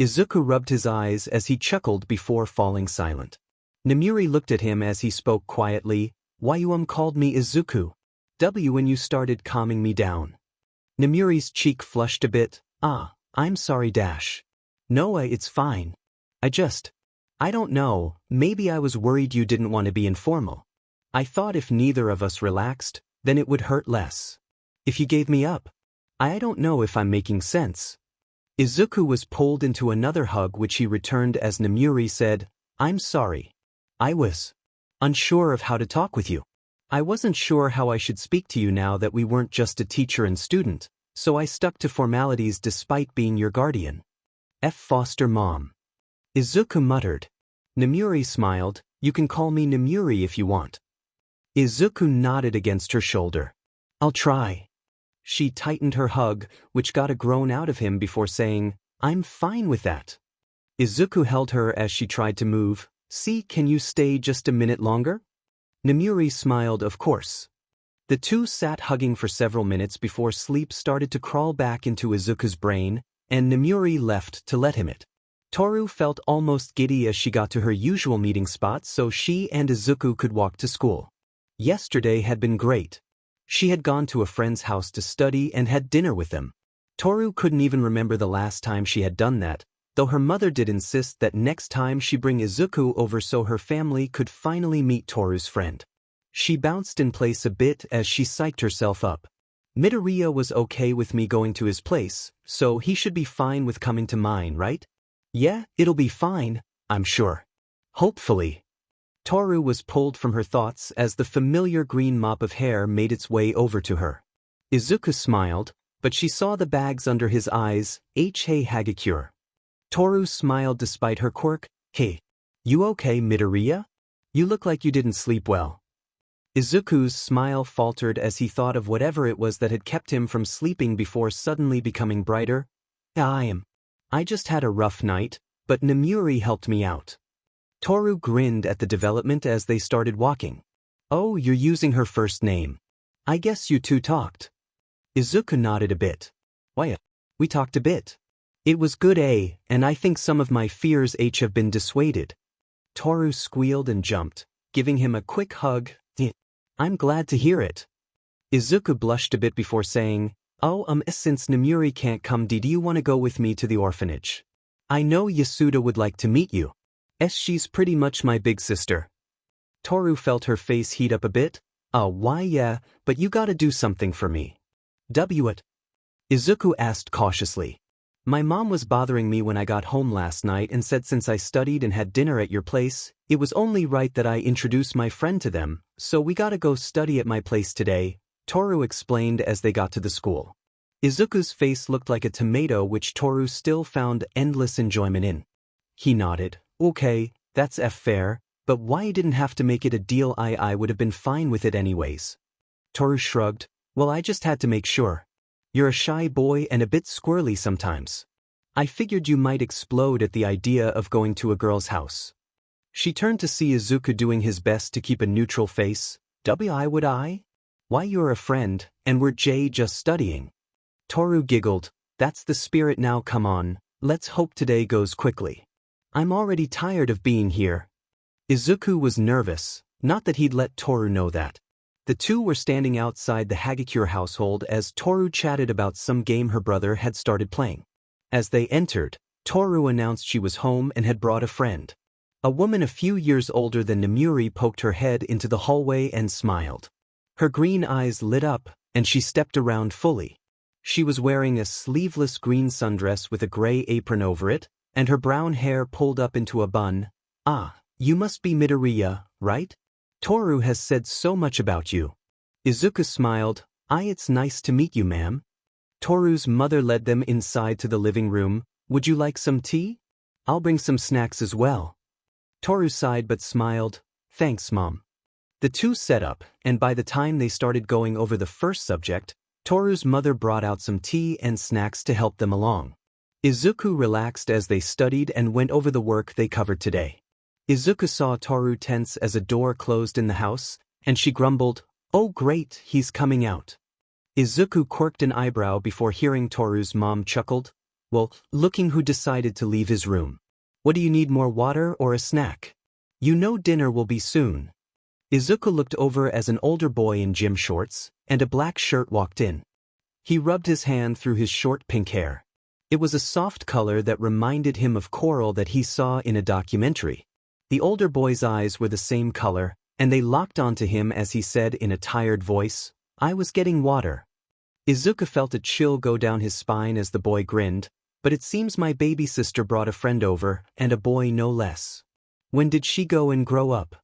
Izuku rubbed his eyes as he chuckled before falling silent. Namuri looked at him as he spoke quietly, "Why you called me Izuku? When you started calming me down." Namuri's cheek flushed a bit. I'm sorry dash." "No, it's fine. I don't know, maybe I was worried you didn't want to be informal. I thought if neither of us relaxed, then it would hurt less. If you gave me up. I don't know if I'm making sense." Izuku was pulled into another hug which he returned as Namuri said, "I'm sorry. I was unsure of how to talk with you. I wasn't sure how I should speak to you now that we weren't just a teacher and student, so I stuck to formalities despite being your guardian. Foster mom." Izuku muttered. Namuri smiled, "You can call me Namuri if you want." Izuku nodded against her shoulder. "I'll try." She tightened her hug, which got a groan out of him before saying, "I'm fine with that." Izuku held her as she tried to move. "See, can you stay just a minute longer?" Namuri smiled, "Of course." The two sat hugging for several minutes before sleep started to crawl back into Izuku's brain, and Namuri left to let him it. Toru felt almost giddy as she got to her usual meeting spot so she and Izuku could walk to school. Yesterday had been great. She had gone to a friend's house to study and had dinner with them. Toru couldn't even remember the last time she had done that, though her mother did insist that next time she bring Izuku over so her family could finally meet Toru's friend. She bounced in place a bit as she psyched herself up. Midoriya was okay with me going to his place, so he should be fine with coming to mine, right? Yeah, it'll be fine, I'm sure. Hopefully. Toru was pulled from her thoughts as the familiar green mop of hair made its way over to her. Izuku smiled, but she saw the bags under his eyes. Hey Hagakure. Toru smiled despite her quirk. Hey. You okay, Midoriya? You look like you didn't sleep well. Izuku's smile faltered as he thought of whatever it was that had kept him from sleeping before suddenly becoming brighter. I just had a rough night, but Namuri helped me out. Toru grinned at the development as they started walking. Oh, you're using her first name. I guess you two talked. Izuku nodded a bit. Why, we talked a bit. It was good, and I think some of my fears have been dissuaded. Toru squealed and jumped, giving him a quick hug. I'm glad to hear it. Izuku blushed a bit before saying, since Namuri can't come, do you want to go with me to the orphanage? I know Yasuda would like to meet you. She's pretty much my big sister. Toru felt her face heat up a bit. Why yeah, but you gotta do something for me. What? Izuku asked cautiously. My mom was bothering me when I got home last night and said since I studied and had dinner at your place, it was only right that I introduce my friend to them, so we gotta go study at my place today, Toru explained as they got to the school. Izuku's face looked like a tomato which Toru still found endless enjoyment in. He nodded. Okay, that's fair, but why you didn't have to make it a deal? I would have been fine with it anyways. Toru shrugged. Well, I just had to make sure. You're a shy boy and a bit squirrely sometimes. I figured you might explode at the idea of going to a girl's house. She turned to see Izuku doing his best to keep a neutral face. Would I? Why, you're a friend, and we're just studying. Toru giggled. That's the spirit now, come on, let's hope today goes quickly. I'm already tired of being here. Izuku was nervous, not that he'd let Toru know that. The two were standing outside the Hagakure household as Toru chatted about some game her brother had started playing. As they entered, Toru announced she was home and had brought a friend. A woman a few years older than Namuri poked her head into the hallway and smiled. Her green eyes lit up, and she stepped around fully. She was wearing a sleeveless green sundress with a gray apron over it, and her brown hair pulled up into a bun. You must be Midoriya, right? Toru has said so much about you. Izuku smiled. It's nice to meet you, ma'am. Toru's mother led them inside to the living room. Would you like some tea? I'll bring some snacks as well. Toru sighed but smiled. Thanks, Mom. The two set up, and by the time they started going over the first subject, Toru's mother brought out some tea and snacks to help them along. Izuku relaxed as they studied and went over the work they covered today. Izuku saw Toru tense as a door closed in the house, and she grumbled, Oh great, he's coming out. Izuku quirked an eyebrow before hearing Toru's mom chuckled. Well, looking who decided to leave his room. What do you need, more water or a snack? You know dinner will be soon. Izuku looked over as an older boy in gym shorts and a black shirt walked in. He rubbed his hand through his short pink hair. It was a soft color that reminded him of coral that he saw in a documentary. The older boy's eyes were the same color, and they locked onto him as he said in a tired voice, I was getting water. Izuku felt a chill go down his spine as the boy grinned, but it seems my baby sister brought a friend over, and a boy no less. When did she go and grow up?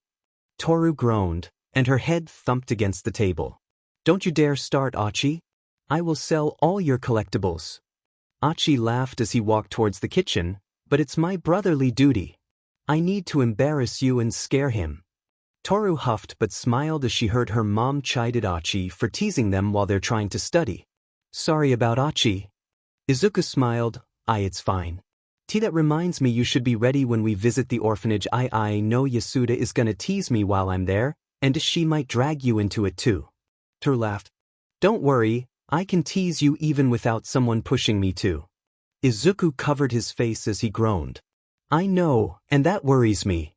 Toru groaned, and her head thumped against the table. Don't you dare start, Achi. I will sell all your collectibles. Achi laughed as he walked towards the kitchen, but it's my brotherly duty. I need to embarrass you and scare him. Toru huffed but smiled as she heard her mom chided Achi for teasing them while they're trying to study. Sorry about Achi. Izuku smiled. It's fine. That reminds me you should be ready when we visit the orphanage. I know Yasuda is gonna tease me while I'm there, and she might drag you into it too. Toru laughed. Don't worry, I can tease you even without someone pushing me to. Izuku covered his face as he groaned. I know, and that worries me.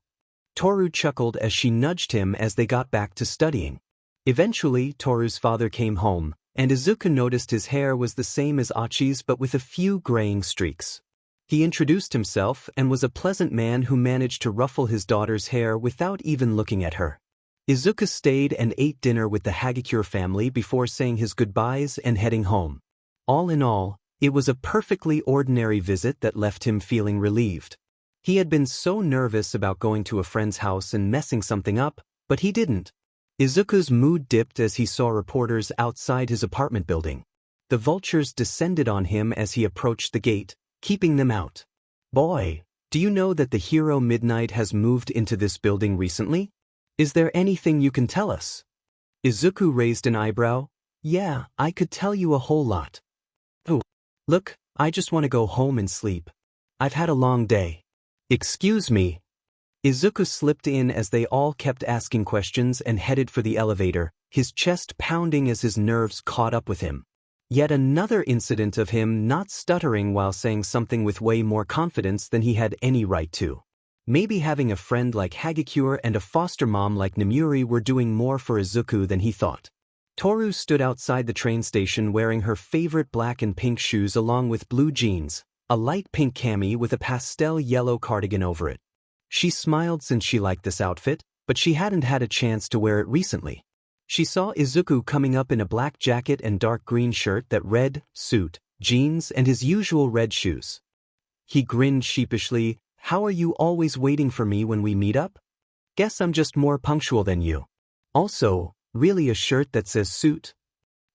Toru chuckled as she nudged him as they got back to studying. Eventually, Toru's father came home, and Izuku noticed his hair was the same as Achi's but with a few graying streaks. He introduced himself and was a pleasant man who managed to ruffle his daughter's hair without even looking at her. Izuku stayed and ate dinner with the Hagakure family before saying his goodbyes and heading home. All in all, it was a perfectly ordinary visit that left him feeling relieved. He had been so nervous about going to a friend's house and messing something up, but he didn't. Izuku's mood dipped as he saw reporters outside his apartment building. The vultures descended on him as he approached the gate, keeping them out. "Boy, do you know that the hero Midnight has moved into this building recently? Is there anything you can tell us?" Izuku raised an eyebrow. "Yeah, I could tell you a whole lot." "Oh, look, I just want to go home and sleep. I've had a long day." "Excuse me." Izuku slipped in as they all kept asking questions and headed for the elevator, his chest pounding as his nerves caught up with him. Yet another incident of him not stuttering while saying something with way more confidence than he had any right to. Maybe having a friend like Hagakure and a foster mom like Nemuri were doing more for Izuku than he thought. Toru stood outside the train station wearing her favorite black and pink shoes along with blue jeans, a light pink cami with a pastel yellow cardigan over it. She smiled since she liked this outfit, but she hadn't had a chance to wear it recently. She saw Izuku coming up in a black jacket and dark green shirt that read, suit, jeans and his usual red shoes. He grinned sheepishly. "How are you always waiting for me when we meet up? Guess I'm just more punctual than you. Also, really a shirt that says suit?"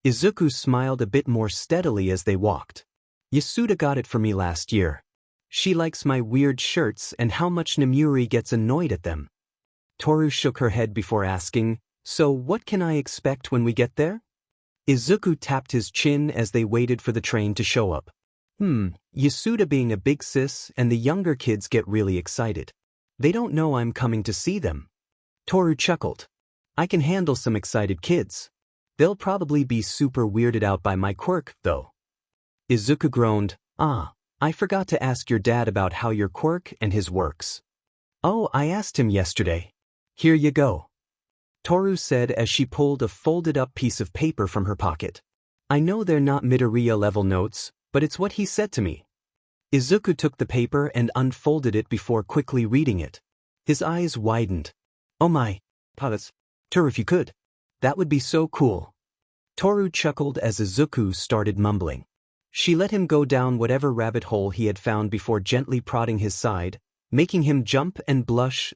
Izuku smiled a bit more steadily as they walked. "Yasuda got it for me last year. She likes my weird shirts and how much Nemuri gets annoyed at them." Toru shook her head before asking, "So what can I expect when we get there?" Izuku tapped his chin as they waited for the train to show up. Yasuda being a big sis and the younger kids get really excited. They don't know I'm coming to see them." Toru chuckled. "I can handle some excited kids. They'll probably be super weirded out by my quirk, though." Izuku groaned. I forgot to ask your dad about how your quirk and his works." "Oh, I asked him yesterday. Here you go," Toru said as she pulled a folded-up piece of paper from her pocket. "I know they're not Midoriya-level notes, but it's what he said to me." Izuku took the paper and unfolded it before quickly reading it. His eyes widened. "Oh my, Padas, Toru, if you could. That would be so cool." Toru chuckled as Izuku started mumbling. She let him go down whatever rabbit hole he had found before gently prodding his side, making him jump and blush.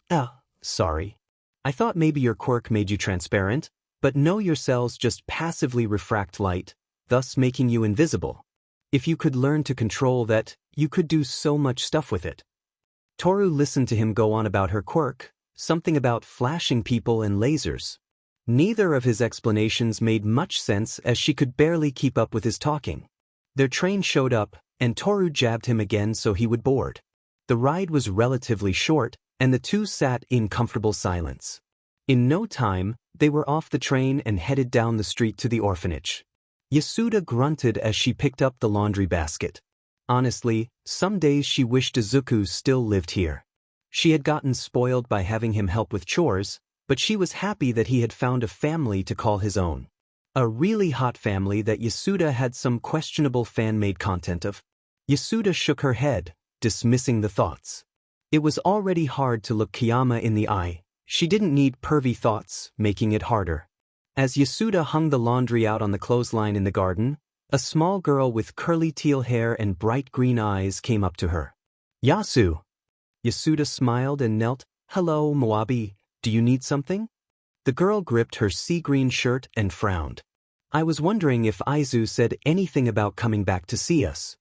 Sorry. I thought maybe your quirk made you transparent, but no, your cells just passively refract light, thus making you invisible. If you could learn to control that, you could do so much stuff with it." Toru listened to him go on about her quirk, something about flashing people and lasers. Neither of his explanations made much sense as she could barely keep up with his talking. Their train showed up, and Toru jabbed him again so he would board. The ride was relatively short, and the two sat in comfortable silence. In no time, they were off the train and headed down the street to the orphanage. Yasuda grunted as she picked up the laundry basket. Honestly, some days she wished Izuku still lived here. She had gotten spoiled by having him help with chores, but she was happy that he had found a family to call his own. A really hot family that Yasuda had some questionable fan-made content of. Yasuda shook her head, dismissing the thoughts. It was already hard to look Kiyama in the eye. She didn't need pervy thoughts, making it harder. As Yasuda hung the laundry out on the clothesline in the garden, a small girl with curly teal hair and bright green eyes came up to her. "Yasu." Yasuda smiled and knelt. "Hello, Moabi, do you need something?" The girl gripped her sea green shirt and frowned. "I was wondering if Izu said anything about coming back to see us."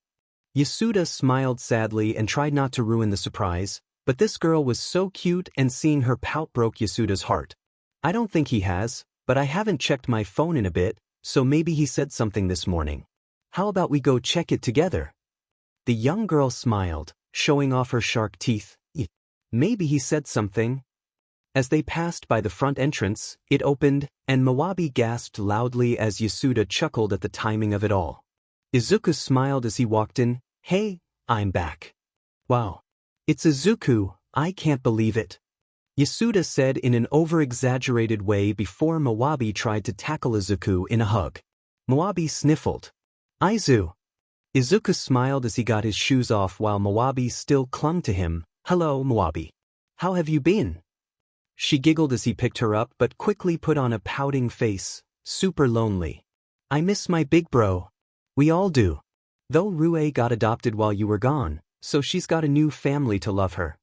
Yasuda smiled sadly and tried not to ruin the surprise, but this girl was so cute and seeing her pout broke Yasuda's heart. "I don't think he has, but I haven't checked my phone in a bit, so maybe he said something this morning. How about we go check it together?" The young girl smiled, showing off her shark teeth. Maybe he said something. As they passed by the front entrance, it opened, and Moabi gasped loudly as Yasuda chuckled at the timing of it all. Izuku smiled as he walked in. "Hey, I'm back." "Wow. It's Izuku, I can't believe it," Yasuda said in an over-exaggerated way before Moabi tried to tackle Izuku in a hug. Moabi sniffled. "Izu." Izuku smiled as he got his shoes off while Mawabi still clung to him. "Hello, Mawabi. How have you been?" She giggled as he picked her up but quickly put on a pouting face. "Super lonely. I miss my big bro. We all do. Though Rue got adopted while you were gone, so she's got a new family to love her."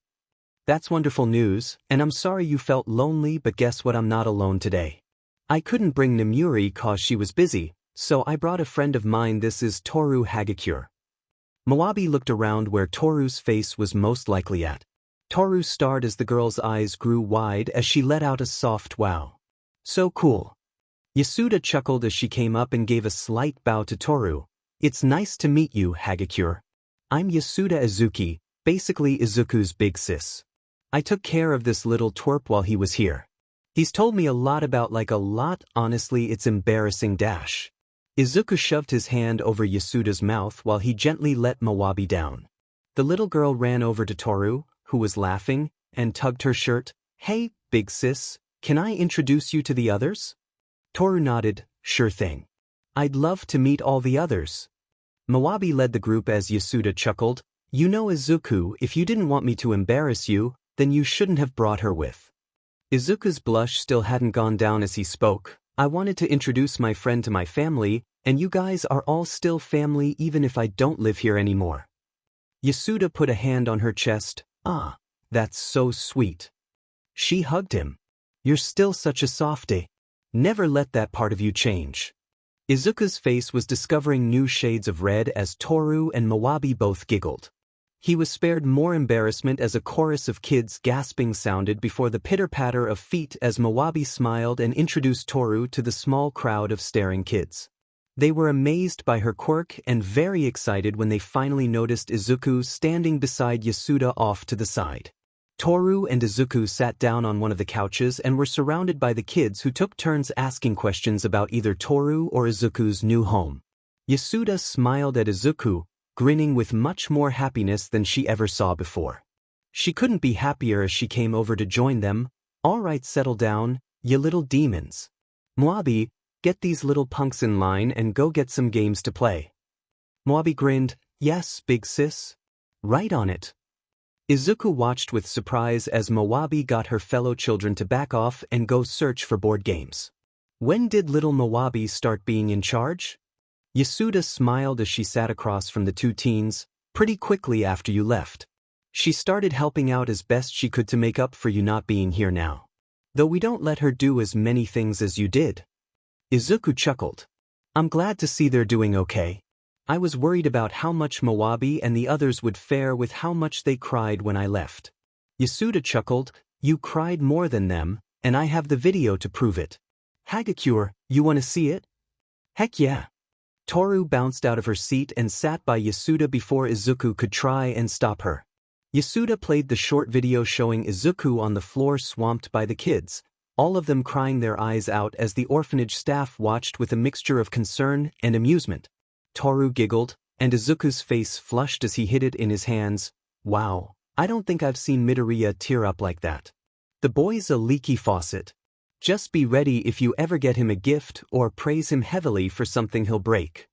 "That's wonderful news, and I'm sorry you felt lonely, but guess what, I'm not alone today. I couldn't bring Nemuri cause she was busy, so I brought a friend of mine. This is Toru Hagakure." Mawabi looked around where Toru's face was most likely at. Toru stared as the girl's eyes grew wide as she let out a soft wow. "So cool." Yasuda chuckled as she came up and gave a slight bow to Toru. "It's nice to meet you, Hagakure. I'm Yasuda Izuki, basically Izuku's big sis. I took care of this little twerp while he was here. He's told me a lot about honestly it's embarrassing dash." Izuku shoved his hand over Yasuda's mouth while he gently let Mawabi down. The little girl ran over to Toru, who was laughing, and tugged her shirt. "Hey, big sis, can I introduce you to the others?" Toru nodded. "Sure thing. I'd love to meet all the others." Mawabi led the group as Yasuda chuckled. "You know, Izuku, if you didn't want me to embarrass you, then you shouldn't have brought her with." Izuku's blush still hadn't gone down as he spoke. "I wanted to introduce my friend to my family, and you guys are all still family even if I don't live here anymore." Yasuda put a hand on her chest. "Ah, that's so sweet." She hugged him. "You're still such a softie. Never let that part of you change." Izuku's face was discovering new shades of red as Toru and Mawabi both giggled. He was spared more embarrassment as a chorus of kids gasping sounded before the pitter-patter of feet as Mawabi smiled and introduced Toru to the small crowd of staring kids. They were amazed by her quirk and very excited when they finally noticed Izuku standing beside Yasuda off to the side. Toru and Izuku sat down on one of the couches and were surrounded by the kids who took turns asking questions about either Toru or Izuku's new home. Yasuda smiled at Izuku, grinning with much more happiness than she ever saw before. She couldn't be happier as she came over to join them. "All right, settle down, you little demons. Mawabi, get these little punks in line and go get some games to play." Mawabi grinned. "Yes, big sis. Right on it." Izuku watched with surprise as Mawabi got her fellow children to back off and go search for board games. "When did little Mawabi start being in charge?" Yasuda smiled as she sat across from the two teens. "Pretty quickly after you left. She started helping out as best she could to make up for you not being here now. Though we don't let her do as many things as you did." Izuku chuckled. "I'm glad to see they're doing okay. I was worried about how much Mawabi and the others would fare with how much they cried when I left." Yasuda chuckled. "You cried more than them, and I have the video to prove it. Hagakure, you want to see it?" "Heck yeah." Toru bounced out of her seat and sat by Yasuda before Izuku could try and stop her. Yasuda played the short video showing Izuku on the floor swamped by the kids, all of them crying their eyes out as the orphanage staff watched with a mixture of concern and amusement. Toru giggled, and Izuku's face flushed as he hid it in his hands. "Wow, I don't think I've seen Midoriya tear up like that. The boy's a leaky faucet. Just be ready if you ever get him a gift or praise him heavily for something he'll break."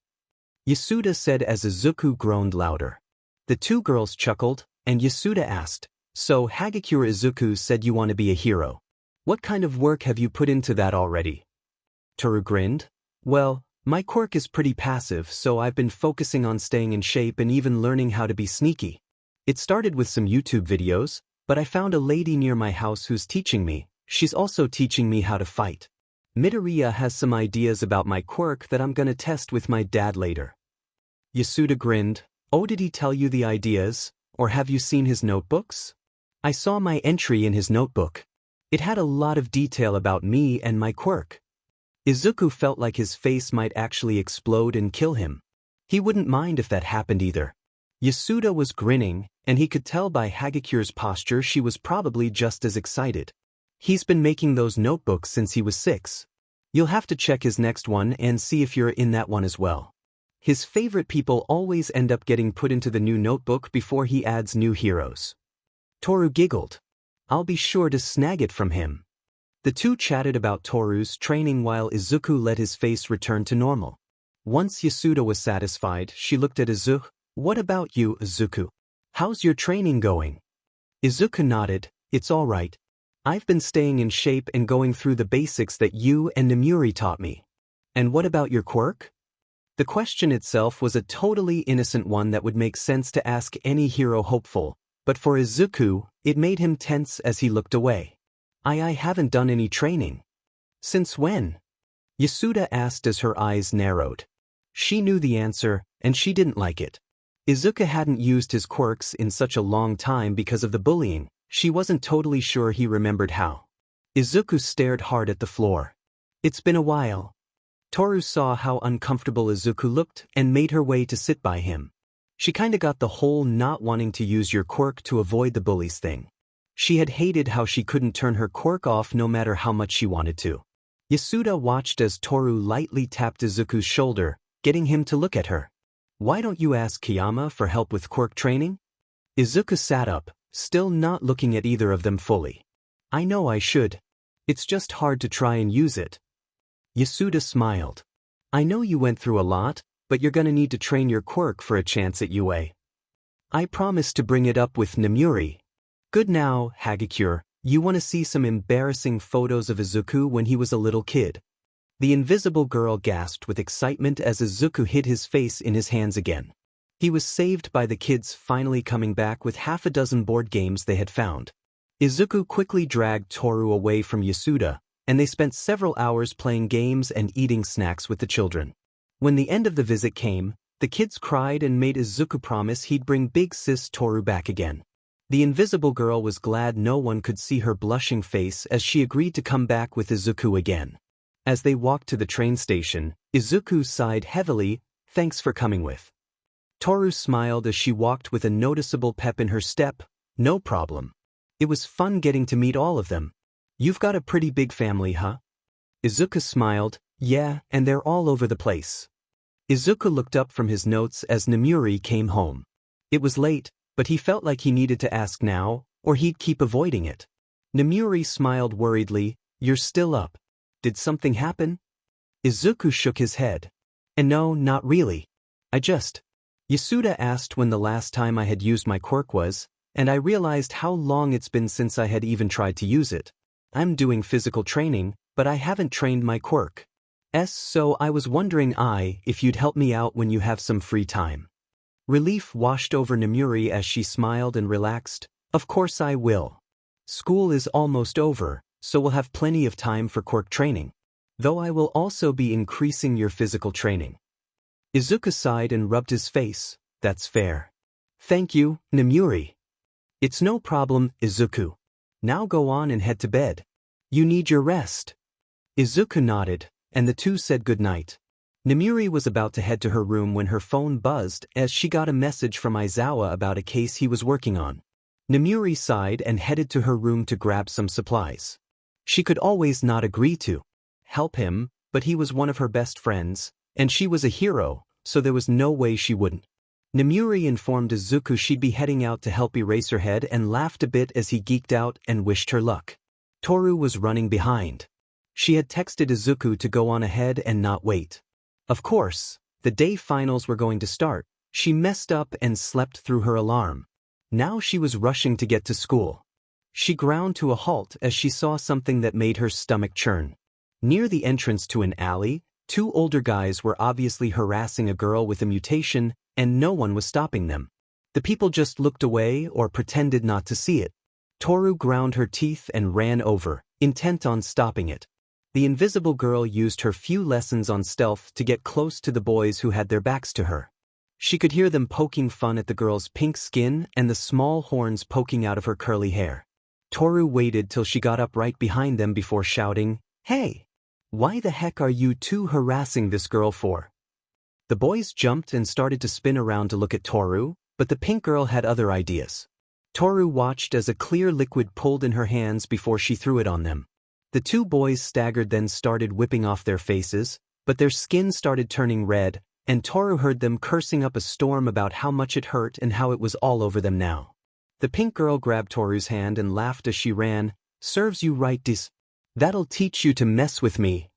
Yasuda said as Izuku groaned louder. The two girls chuckled, and Yasuda asked, "So Hagakure, Izuku said you want to be a hero. What kind of work have you put into that already?" Toru grinned. "Well, my quirk is pretty passive, so I've been focusing on staying in shape and even learning how to be sneaky. It started with some YouTube videos, but I found a lady near my house who's teaching me. She's also teaching me how to fight. Midoriya has some ideas about my quirk that I'm gonna test with my dad later." Yasuda grinned. "Oh, did he tell you the ideas, or have you seen his notebooks?" "I saw my entry in his notebook. It had a lot of detail about me and my quirk." Izuku felt like his face might actually explode and kill him. He wouldn't mind if that happened either. Yasuda was grinning, and he could tell by Hagakure's posture she was probably just as excited. "He's been making those notebooks since he was 6. You'll have to check his next one and see if you're in that one as well. His favorite people always end up getting put into the new notebook before he adds new heroes." Toru giggled. "I'll be sure to snag it from him." The two chatted about Toru's training while Izuku let his face return to normal. Once Yasuda was satisfied, she looked at Izuku. What about you, Izuku? How's your training going? Izuku nodded. It's alright. I've been staying in shape and going through the basics that you and Nomuri taught me. And what about your quirk? The question itself was a totally innocent one that would make sense to ask any hero hopeful, but for Izuku, it made him tense as he looked away. I haven't done any training. Since when? Yasuda asked as her eyes narrowed. She knew the answer, and she didn't like it. Izuku hadn't used his quirks in such a long time because of the bullying. She wasn't totally sure he remembered how. Izuku stared hard at the floor. It's been a while. Toru saw how uncomfortable Izuku looked and made her way to sit by him. She kinda got the whole not wanting to use your quirk to avoid the bullies thing. She had hated how she couldn't turn her quirk off no matter how much she wanted to. Yasuda watched as Toru lightly tapped Izuku's shoulder, getting him to look at her. Why don't you ask Kiyama for help with quirk training? Izuku sat up, still not looking at either of them fully. I know I should. It's just hard to try and use it. Yasuda smiled. I know you went through a lot, but you're gonna need to train your quirk for a chance at UA. I promise to bring it up with Nomuri. Good now, Hagakure, you wanna see some embarrassing photos of Izuku when he was a little kid? The invisible girl gasped with excitement as Izuku hid his face in his hands again. He was saved by the kids finally coming back with half a dozen board games they had found. Izuku quickly dragged Toru away from Yasuda, and they spent several hours playing games and eating snacks with the children. When the end of the visit came, the kids cried and made Izuku promise he'd bring big sis Toru back again. The invisible girl was glad no one could see her blushing face as she agreed to come back with Izuku again. As they walked to the train station, Izuku sighed heavily, thanks for coming with. Toru smiled as she walked with a noticeable pep in her step, no problem. It was fun getting to meet all of them. You've got a pretty big family, huh? Izuku smiled, yeah, and they're all over the place. Izuku looked up from his notes as Nomuri came home. It was late, but he felt like he needed to ask now, or he'd keep avoiding it. Nomuri smiled worriedly, you're still up. Did something happen? Izuku shook his head. And no, not really. Yasuda asked when the last time I had used my quirk was, and I realized how long it's been since I had even tried to use it. I'm doing physical training, but I haven't trained my quirk. So I was wondering if you'd help me out when you have some free time. Relief washed over Nomuri as she smiled and relaxed. Of course I will. School is almost over, so we'll have plenty of time for quirk training. Though I will also be increasing your physical training. Izuku sighed and rubbed his face. That's fair. Thank you, Nomuri. It's no problem, Izuku. Now go on and head to bed. You need your rest. Izuku nodded, and the two said goodnight. Nomuri was about to head to her room when her phone buzzed as she got a message from Aizawa about a case he was working on. Nomuri sighed and headed to her room to grab some supplies. She could always not agree to help him, but he was one of her best friends, and she was a hero, so there was no way she wouldn't. Nomuri informed Izuku she'd be heading out to help Eraserhead and laughed a bit as he geeked out and wished her luck. Toru was running behind. She had texted Izuku to go on ahead and not wait. Of course, the day finals were going to start. She messed up and slept through her alarm. Now she was rushing to get to school. She ground to a halt as she saw something that made her stomach churn. Near the entrance to an alley, two older guys were obviously harassing a girl with a mutation, and no one was stopping them. The people just looked away or pretended not to see it. Toru ground her teeth and ran over, intent on stopping it. The invisible girl used her few lessons on stealth to get close to the boys who had their backs to her. She could hear them poking fun at the girl's pink skin and the small horns poking out of her curly hair. Toru waited till she got up right behind them before shouting, "Hey! Why the heck are you two harassing this girl for?" The boys jumped and started to spin around to look at Toru, but the pink girl had other ideas. Toru watched as a clear liquid pulled in her hands before she threw it on them. The two boys staggered, then started whipping off their faces, but their skin started turning red, and Toru heard them cursing up a storm about how much it hurt and how it was all over them now. The pink girl grabbed Toru's hand and laughed as she ran. "Serves you right, dis. That'll teach you to mess with me."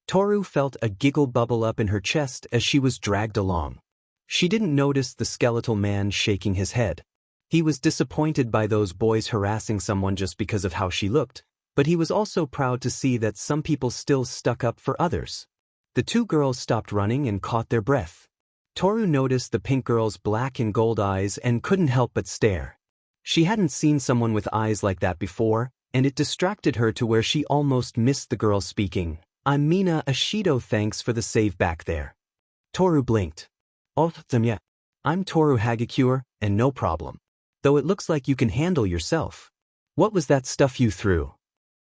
Toru felt a giggle bubble up in her chest as she was dragged along. She didn't notice the skeletal man shaking his head. He was disappointed by those boys harassing someone just because of how she looked, but he was also proud to see that some people still stuck up for others. The two girls stopped running and caught their breath. Toru noticed the pink girl's black and gold eyes and couldn't help but stare. She hadn't seen someone with eyes like that before, and it distracted her to where she almost missed the girl speaking. "I'm Mina Ashido, thanks for the save back there." Toru blinked. "Oh, yeah. I'm Toru Hagakure, and no problem. Though it looks like you can handle yourself. What was that stuff you threw?"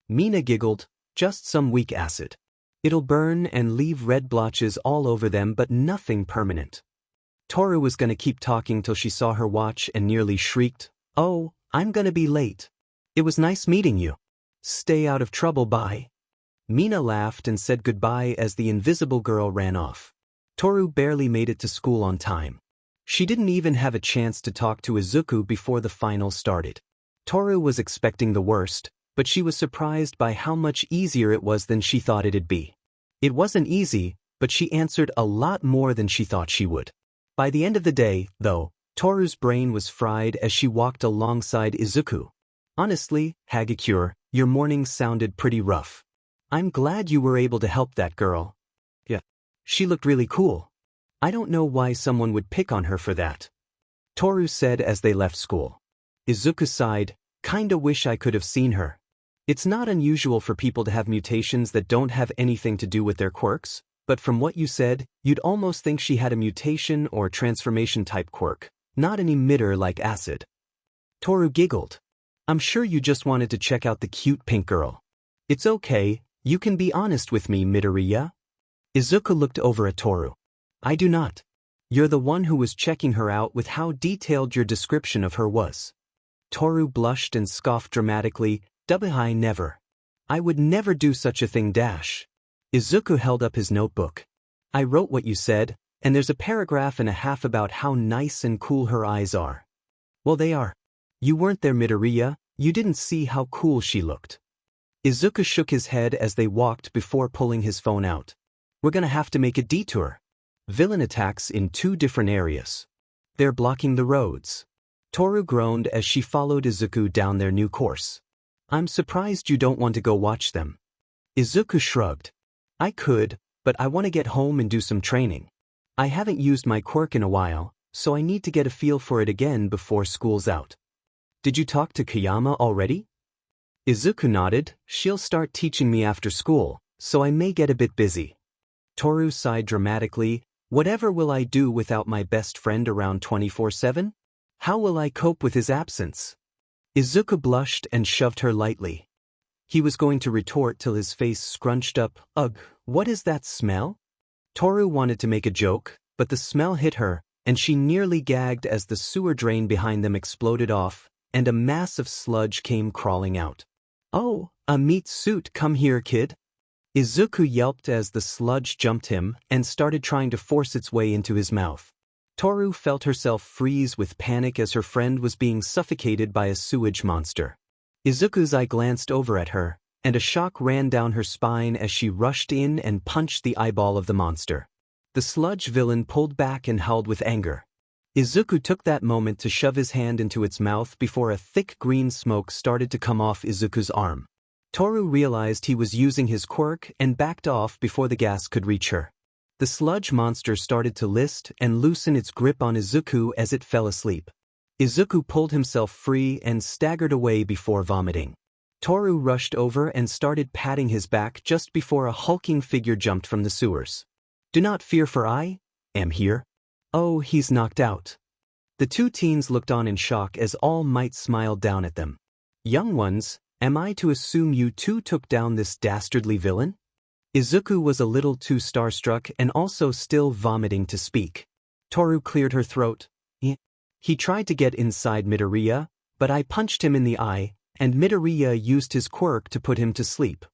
Mina giggled. "Just some weak acid. It'll burn and leave red blotches all over them, but nothing permanent." Toru was gonna keep talking till she saw her watch and nearly shrieked, "Oh, I'm gonna be late. It was nice meeting you. Stay out of trouble, bye." Mina laughed and said goodbye as the invisible girl ran off. Toru barely made it to school on time. She didn't even have a chance to talk to Izuku before the final started. Toru was expecting the worst, but she was surprised by how much easier it was than she thought it'd be. It wasn't easy, but she answered a lot more than she thought she would. By the end of the day, though, Toru's brain was fried as she walked alongside Izuku. "Honestly, Hagakure, your morning sounded pretty rough. I'm glad you were able to help that girl. Yeah. She looked really cool. I don't know why someone would pick on her for that," Toru said as they left school. Izuku sighed, "Kinda wish I could have seen her. It's not unusual for people to have mutations that don't have anything to do with their quirks, but from what you said, you'd almost think she had a mutation or transformation type quirk, not an emitter like acid." Toru giggled. "I'm sure you just wanted to check out the cute pink girl. It's okay, you can be honest with me, Midoriya." Izuku looked over at Toru. "I do not. You're the one who was checking her out with how detailed your description of her was." Toru blushed and scoffed dramatically, "I never. I would never do such a thing dash." Izuku held up his notebook. "I wrote what you said, and there's a paragraph and a half about how nice and cool her eyes are." "Well, they are. You weren't there, Midoriya, you didn't see how cool she looked." Izuku shook his head as they walked before pulling his phone out. "We're gonna have to make a detour. Villain attacks in 2 different areas. They're blocking the roads." Toru groaned as she followed Izuku down their new course. "I'm surprised you don't want to go watch them." Izuku shrugged. "I could, but I want to get home and do some training. I haven't used my quirk in a while, so I need to get a feel for it again before school's out." "Did you talk to Kayama already?" Izuku nodded. "She'll start teaching me after school, so I may get a bit busy." Toru sighed dramatically. "Whatever will I do without my best friend around 24/7? How will I cope with his absence?" Izuku blushed and shoved her lightly. He was going to retort till his face scrunched up. "Ugh, what is that smell?" Toru wanted to make a joke, but the smell hit her, and she nearly gagged as the sewer drain behind them exploded off, and a mass of sludge came crawling out. "Oh, a meat suit, come here, kid." Izuku yelped as the sludge jumped him and started trying to force its way into his mouth. Toru felt herself freeze with panic as her friend was being suffocated by a sewage monster. Izuku's eye glanced over at her, and a shock ran down her spine as she rushed in and punched the eyeball of the monster. The sludge villain pulled back and howled with anger. Izuku took that moment to shove his hand into its mouth before a thick green smoke started to come off Izuku's arm. Toru realized he was using his quirk and backed off before the gas could reach her. The sludge monster started to list and loosen its grip on Izuku as it fell asleep. Izuku pulled himself free and staggered away before vomiting. Toru rushed over and started patting his back just before a hulking figure jumped from the sewers. "Do not fear, for I am here." "Oh, he's knocked out." The 2 teens looked on in shock as All Might smiled down at them. "Young ones, am I to assume you too took down this dastardly villain?" Izuku was a little too starstruck and also still vomiting to speak. Toru cleared her throat. "He tried to get inside Midoriya, but I punched him in the eye, and Midoriya used his quirk to put him to sleep."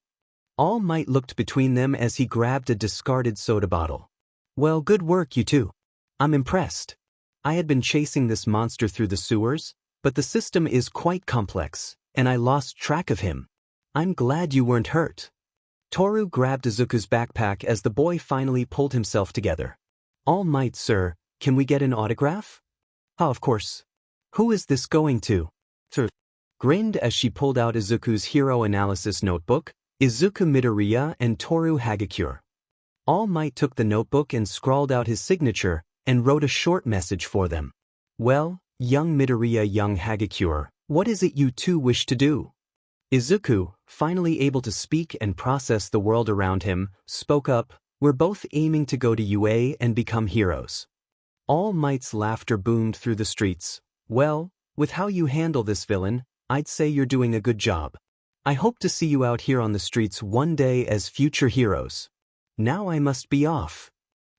All Might looked between them as he grabbed a discarded soda bottle. "Well, good work, you two. I'm impressed. I had been chasing this monster through the sewers, but the system is quite complex, and I lost track of him. I'm glad you weren't hurt." Toru grabbed Izuku's backpack as the boy finally pulled himself together. All Might, sir, can we get an autograph? Ah, of course. Who is this going to? Sir. Grinned as she pulled out Izuku's hero analysis notebook, Izuku Midoriya and Toru Hagakure. All Might took the notebook and scrawled out his signature and wrote a short message for them. Well, young Midoriya, young Hagakure, what is it you two wish to do? Izuku, finally able to speak and process the world around him, spoke up, we're both aiming to go to UA and become heroes. All Might's laughter boomed through the streets. Well, with how you handle this villain, I'd say you're doing a good job. I hope to see you out here on the streets one day as future heroes. Now I must be off.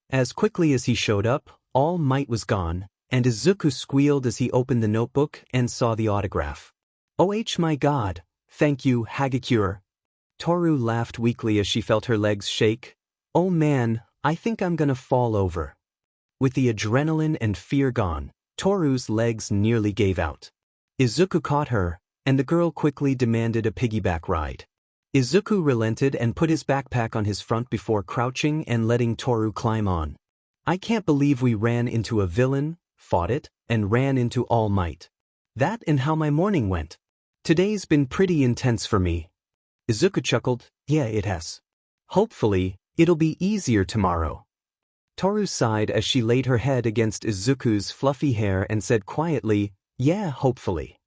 As quickly as he showed up, All Might was gone, and Izuku squealed as he opened the notebook and saw the autograph. Oh my god, thank you, Hagakure. Toru laughed weakly as she felt her legs shake. Oh man, I think I'm gonna fall over. With the adrenaline and fear gone, Toru's legs nearly gave out. Izuku caught her, and the girl quickly demanded a piggyback ride. Izuku relented and put his backpack on his front before crouching and letting Toru climb on. I can't believe we ran into a villain, fought it, and ran into All Might. That and how my morning went. Today's been pretty intense for me. Izuku chuckled, yeah it has. Hopefully, it'll be easier tomorrow. Toru sighed as she laid her head against Izuku's fluffy hair and said quietly, yeah hopefully.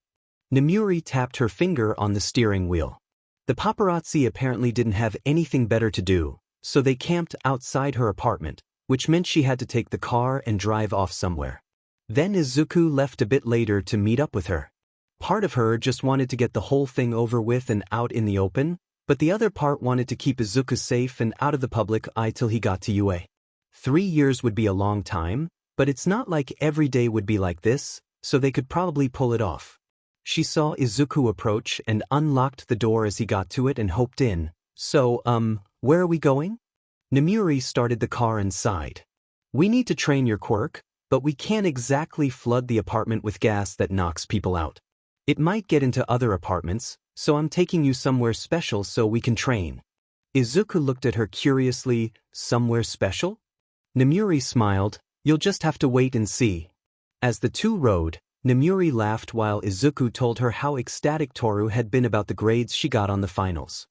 Namuri tapped her finger on the steering wheel. The paparazzi apparently didn't have anything better to do, so they camped outside her apartment, which meant she had to take the car and drive off somewhere. Then Izuku left a bit later to meet up with her. Part of her just wanted to get the whole thing over with and out in the open, but the other part wanted to keep Izuku safe and out of the public eye till he got to UA. 3 years would be a long time, but it's not like every day would be like this, so they could probably pull it off. She saw Izuku approach and unlocked the door as he got to it and hoped in. So, where are we going? Namuri started the car and sighed. We need to train your quirk, but we can't exactly flood the apartment with gas that knocks people out. It might get into other apartments, so I'm taking you somewhere special so we can train. Izuku looked at her curiously, somewhere special? Namuri smiled, you'll just have to wait and see. As the two rode, Namuri laughed while Izuku told her how ecstatic Toru had been about the grades she got on the finals.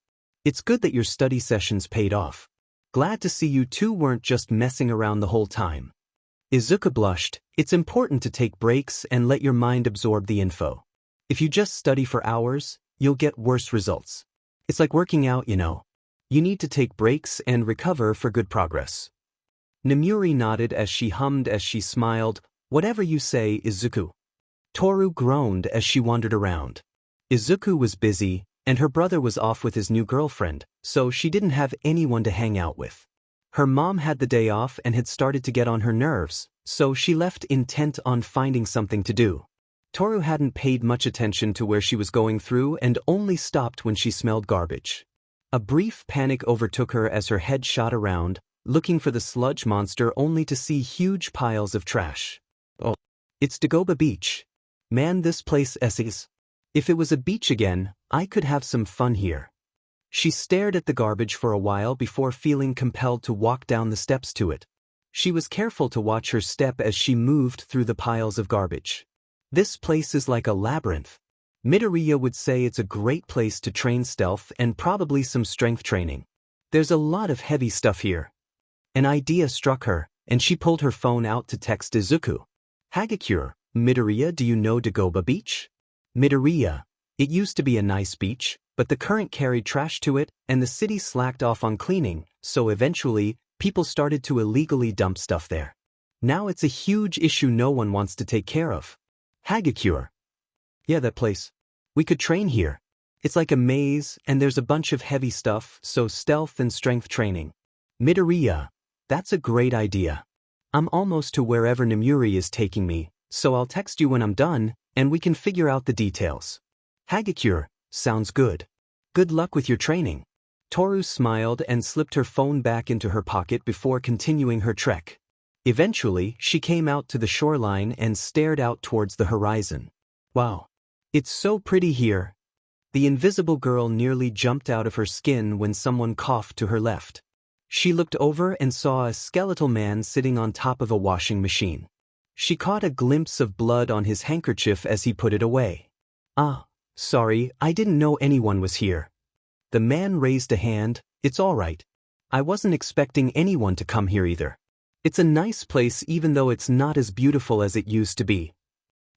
It's good that your study sessions paid off. Glad to see you two weren't just messing around the whole time. Izuku blushed, it's important to take breaks and let your mind absorb the info. If you just study for hours, you'll get worse results. It's like working out, you know. You need to take breaks and recover for good progress. Namuri nodded as she hummed as she smiled, whatever you say, Izuku. Toru groaned as she wandered around. Izuku was busy, and her brother was off with his new girlfriend, so she didn't have anyone to hang out with. Her mom had the day off and had started to get on her nerves, so she left intent on finding something to do. Toru hadn't paid much attention to where she was going through and only stopped when she smelled garbage. A brief panic overtook her as her head shot around, looking for the sludge monster only to see huge piles of trash. Oh, it's Dagoba Beach. Man, this place is. If it was a beach again, I could have some fun here. She stared at the garbage for a while before feeling compelled to walk down the steps to it. She was careful to watch her step as she moved through the piles of garbage. This place is like a labyrinth. Midoriya would say it's a great place to train stealth and probably some strength training. There's a lot of heavy stuff here. An idea struck her, and she pulled her phone out to text Izuku. Hagakure, Midoriya, do you know Dagoba Beach? Midoriya. It used to be a nice beach, but the current carried trash to it, and the city slacked off on cleaning, so eventually, people started to illegally dump stuff there. Now it's a huge issue no one wants to take care of. Hagakure. Yeah, that place. We could train here. It's like a maze, and there's a bunch of heavy stuff, so stealth and strength training. Midoriya. That's a great idea. I'm almost to wherever Namuri is taking me, so I'll text you when I'm done, and we can figure out the details. Hagakure, sounds good. Good luck with your training. Toru smiled and slipped her phone back into her pocket before continuing her trek. Eventually, she came out to the shoreline and stared out towards the horizon. Wow. It's so pretty here. The invisible girl nearly jumped out of her skin when someone coughed to her left. She looked over and saw a skeletal man sitting on top of a washing machine. She caught a glimpse of blood on his handkerchief as he put it away. "Ah, sorry, I didn't know anyone was here." The man raised a hand. "It's all right. I wasn't expecting anyone to come here either. It's a nice place even though it's not as beautiful as it used to be."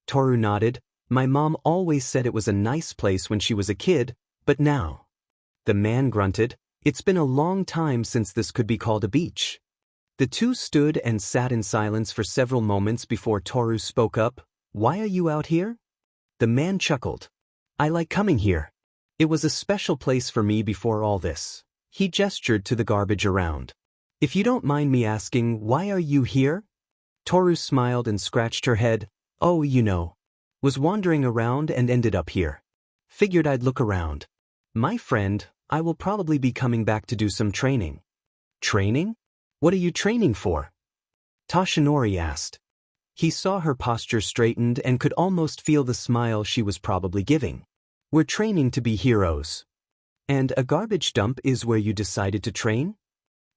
Toru nodded. "My mom always said it was a nice place when she was a kid, but now." The man grunted. "It's been a long time since this could be called a beach." The two stood and sat in silence for several moments before Toru spoke up. "Why are you out here?" The man chuckled. "I like coming here. It was a special place for me before all this." He gestured to the garbage around. "If you don't mind me asking, why are you here?" Toru smiled and scratched her head. "Oh, you know. Was wandering around and ended up here. Figured I'd look around. My friend, I will probably be coming back to do some training." "Training? What are you training for?" Toshinori asked. He saw her posture straightened and could almost feel the smile she was probably giving. "We're training to be heroes." "And a garbage dump is where you decided to train?"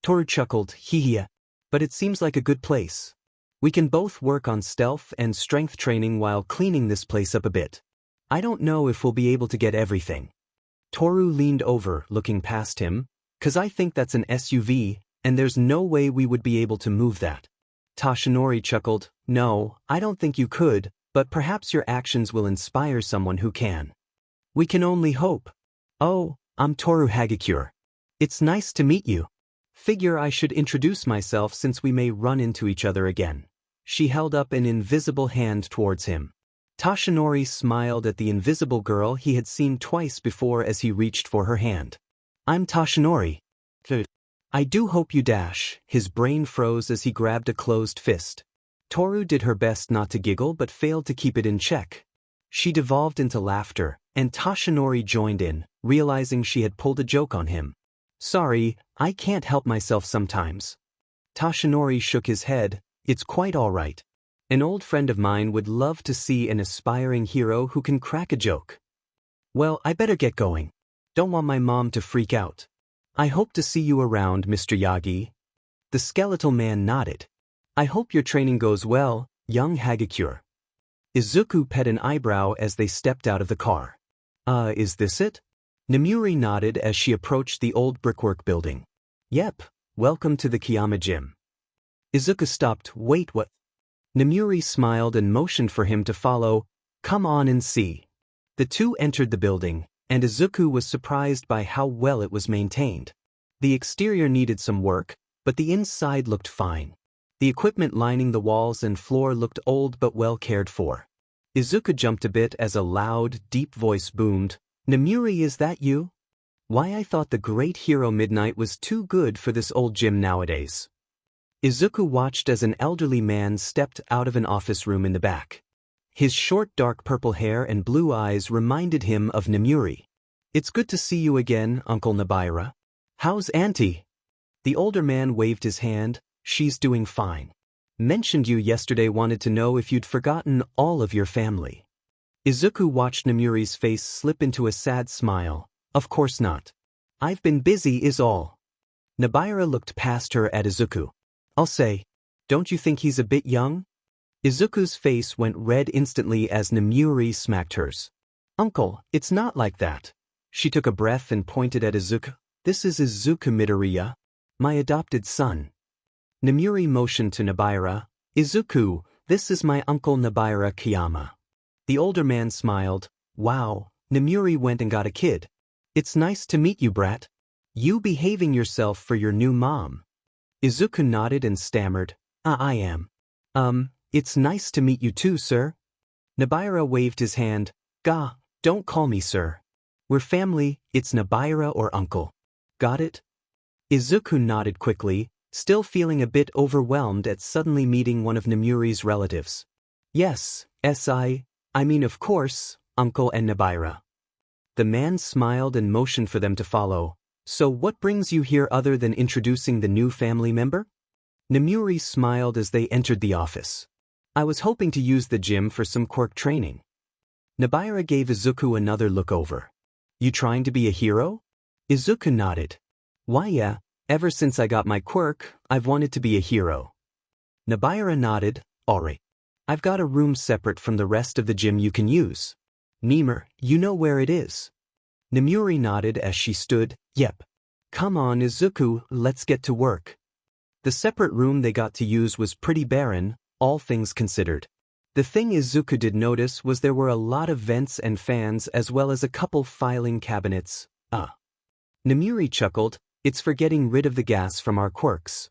Toru chuckled. "Hee, but it seems like a good place. We can both work on stealth and strength training while cleaning this place up a bit. I don't know if we'll be able to get everything." Toru leaned over, looking past him. "'Cause I think that's an SUV, and there's no way we would be able to move that." Toshinori chuckled. "No, I don't think you could, but perhaps your actions will inspire someone who can. We can only hope." "Oh, I'm Toru Hagakure. It's nice to meet you. Figure I should introduce myself since we may run into each other again." She held up an invisible hand towards him. Toshinori smiled at the invisible girl he had seen twice before as he reached for her hand. "I'm Toshinori. I do hope you dash." His brain froze as he grabbed a closed fist. Toru did her best not to giggle but failed to keep it in check. She devolved into laughter, and Toshinori joined in, realizing she had pulled a joke on him. "Sorry, I can't help myself sometimes." Toshinori shook his head. "It's quite all right. An old friend of mine would love to see an aspiring hero who can crack a joke." "Well, I better get going. Don't want my mom to freak out. I hope to see you around, Mr. Yagi." The skeletal man nodded. "I hope your training goes well, young Hagakure." Izuku pet an eyebrow as they stepped out of the car. Is this it?" Namuri nodded as she approached the old brickwork building. "Yep, welcome to the Kiyama gym." Izuku stopped. "Wait, what?" Namuri smiled and motioned for him to follow. "Come on and see." The two entered the building, and Izuku was surprised by how well it was maintained. The exterior needed some work, but the inside looked fine. The equipment lining the walls and floor looked old but well cared for. Izuku jumped a bit as a loud, deep voice boomed. "Namuri, is that you? Why, I thought the great hero Midnight was too good for this old gym nowadays." Izuku watched as an elderly man stepped out of an office room in the back. His short dark purple hair and blue eyes reminded him of Namuri. "It's good to see you again, Uncle Nobira. How's Auntie?" The older man waved his hand. "She's doing fine. Mentioned you yesterday, wanted to know if you'd forgotten all of your family." Izuku watched Namuri's face slip into a sad smile. "Of course not. I've been busy is all." Nobira looked past her at Izuku. "I'll say, don't you think he's a bit young?" Izuku's face went red instantly as Namuri smacked hers. "Uncle, it's not like that." She took a breath and pointed at Izuku. "This is Izuku Midoriya, my adopted son." Namuri motioned to Nobira. "Izuku, this is my uncle Nobira Kiyama." The older man smiled. "Wow, Namuri went and got a kid. It's nice to meet you, brat. You behaving yourself for your new mom." Izuku nodded and stammered. I am. It's nice to meet you too, sir." Nobira waved his hand. "Gah, don't call me sir. We're family, it's Nobira or uncle. Got it?" Izuku nodded quickly, still feeling a bit overwhelmed at suddenly meeting one of Namuri's relatives. "Yes, I mean of course, uncle and Nobira." The man smiled and motioned for them to follow. "So what brings you here other than introducing the new family member?" Namuri smiled as they entered the office. "I was hoping to use the gym for some quirk training." Nobira gave Izuku another look over. You trying to be a hero? Izuku nodded. Why yeah, ever since I got my quirk, I've wanted to be a hero. Nobara nodded. Alright. I've got a room separate from the rest of the gym you can use. Nemur, you know where it is. Nemuri nodded as she stood. Yep. Come on Izuku, let's get to work. The separate room they got to use was pretty barren, all things considered. The thing Izuku did notice was there were a lot of vents and fans as well as a couple filing cabinets. Nemuri chuckled, it's for getting rid of the gas from our quirks.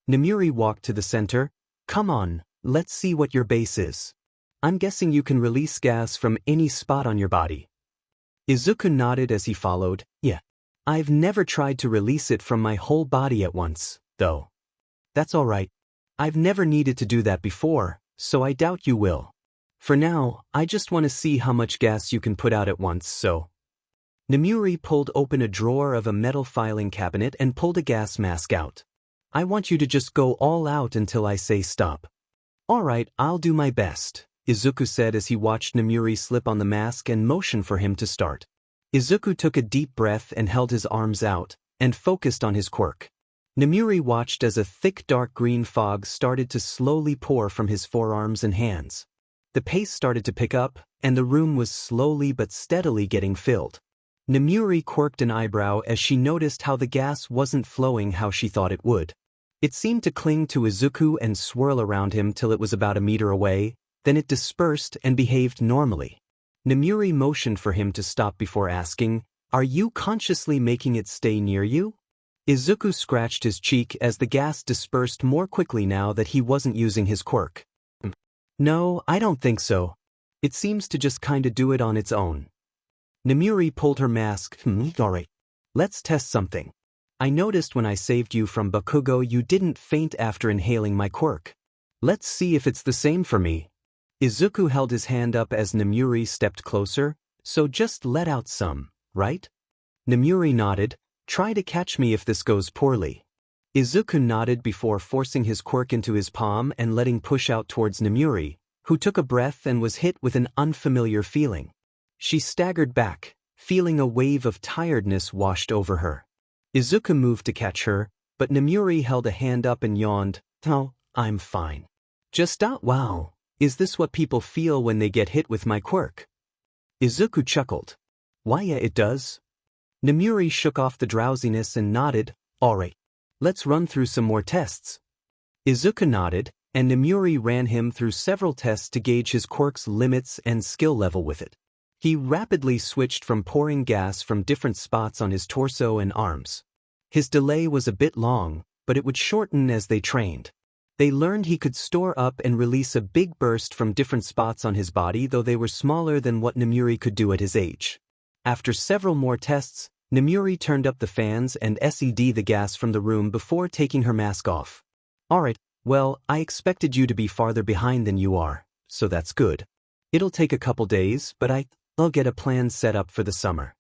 Nemuri walked to the center. Come on, let's see what your base is. I'm guessing you can release gas from any spot on your body. Izuku nodded as he followed. Yeah. I've never tried to release it from my whole body at once, though. That's alright. I've never needed to do that before, so I doubt you will. For now, I just want to see how much gas you can put out at once, so. Nemuri pulled open a drawer of a metal filing cabinet and pulled a gas mask out. I want you to just go all out until I say stop. Alright, I'll do my best, Izuku said as he watched Nemuri slip on the mask and motion for him to start. Izuku took a deep breath and held his arms out, and focused on his quirk. Nemuri watched as a thick dark green fog started to slowly pour from his forearms and hands. The pace started to pick up, and the room was slowly but steadily getting filled. Nemuri quirked an eyebrow as she noticed how the gas wasn't flowing how she thought it would. It seemed to cling to Izuku and swirl around him till it was about a meter away, then it dispersed and behaved normally. Nemuri motioned for him to stop before asking, "Are you consciously making it stay near you?" Izuku scratched his cheek as the gas dispersed more quickly now that he wasn't using his quirk. No, I don't think so. It seems to just kinda do it on its own. Nemuri pulled her mask. Alright. Let's test something. I noticed when I saved you from Bakugo you didn't faint after inhaling my quirk. Let's see if it's the same for me. Izuku held his hand up as Nemuri stepped closer. So just let out some, right? Nemuri nodded. Try to catch me if this goes poorly. Izuku nodded before forcing his quirk into his palm and letting push out towards Nemuri, who took a breath and was hit with an unfamiliar feeling. She staggered back, feeling a wave of tiredness washed over her. Izuku moved to catch her, but Nemuri held a hand up and yawned. Oh, I'm fine. Just wow, is this what people feel when they get hit with my quirk? Izuku chuckled. Why yeah, it does. Nemuri shook off the drowsiness and nodded. Alright, let's run through some more tests. Izuku nodded, and Nemuri ran him through several tests to gauge his quirk's limits and skill level with it. He rapidly switched from pouring gas from different spots on his torso and arms. His delay was a bit long, but it would shorten as they trained. They learned he could store up and release a big burst from different spots on his body, though they were smaller than what Nemuri could do at his age. After several more tests, Nemuri turned up the fans and SED the gas from the room before taking her mask off. Alright, well, I expected you to be farther behind than you are, so that's good. It'll take a couple days, but I'll get a plan set up for the summer.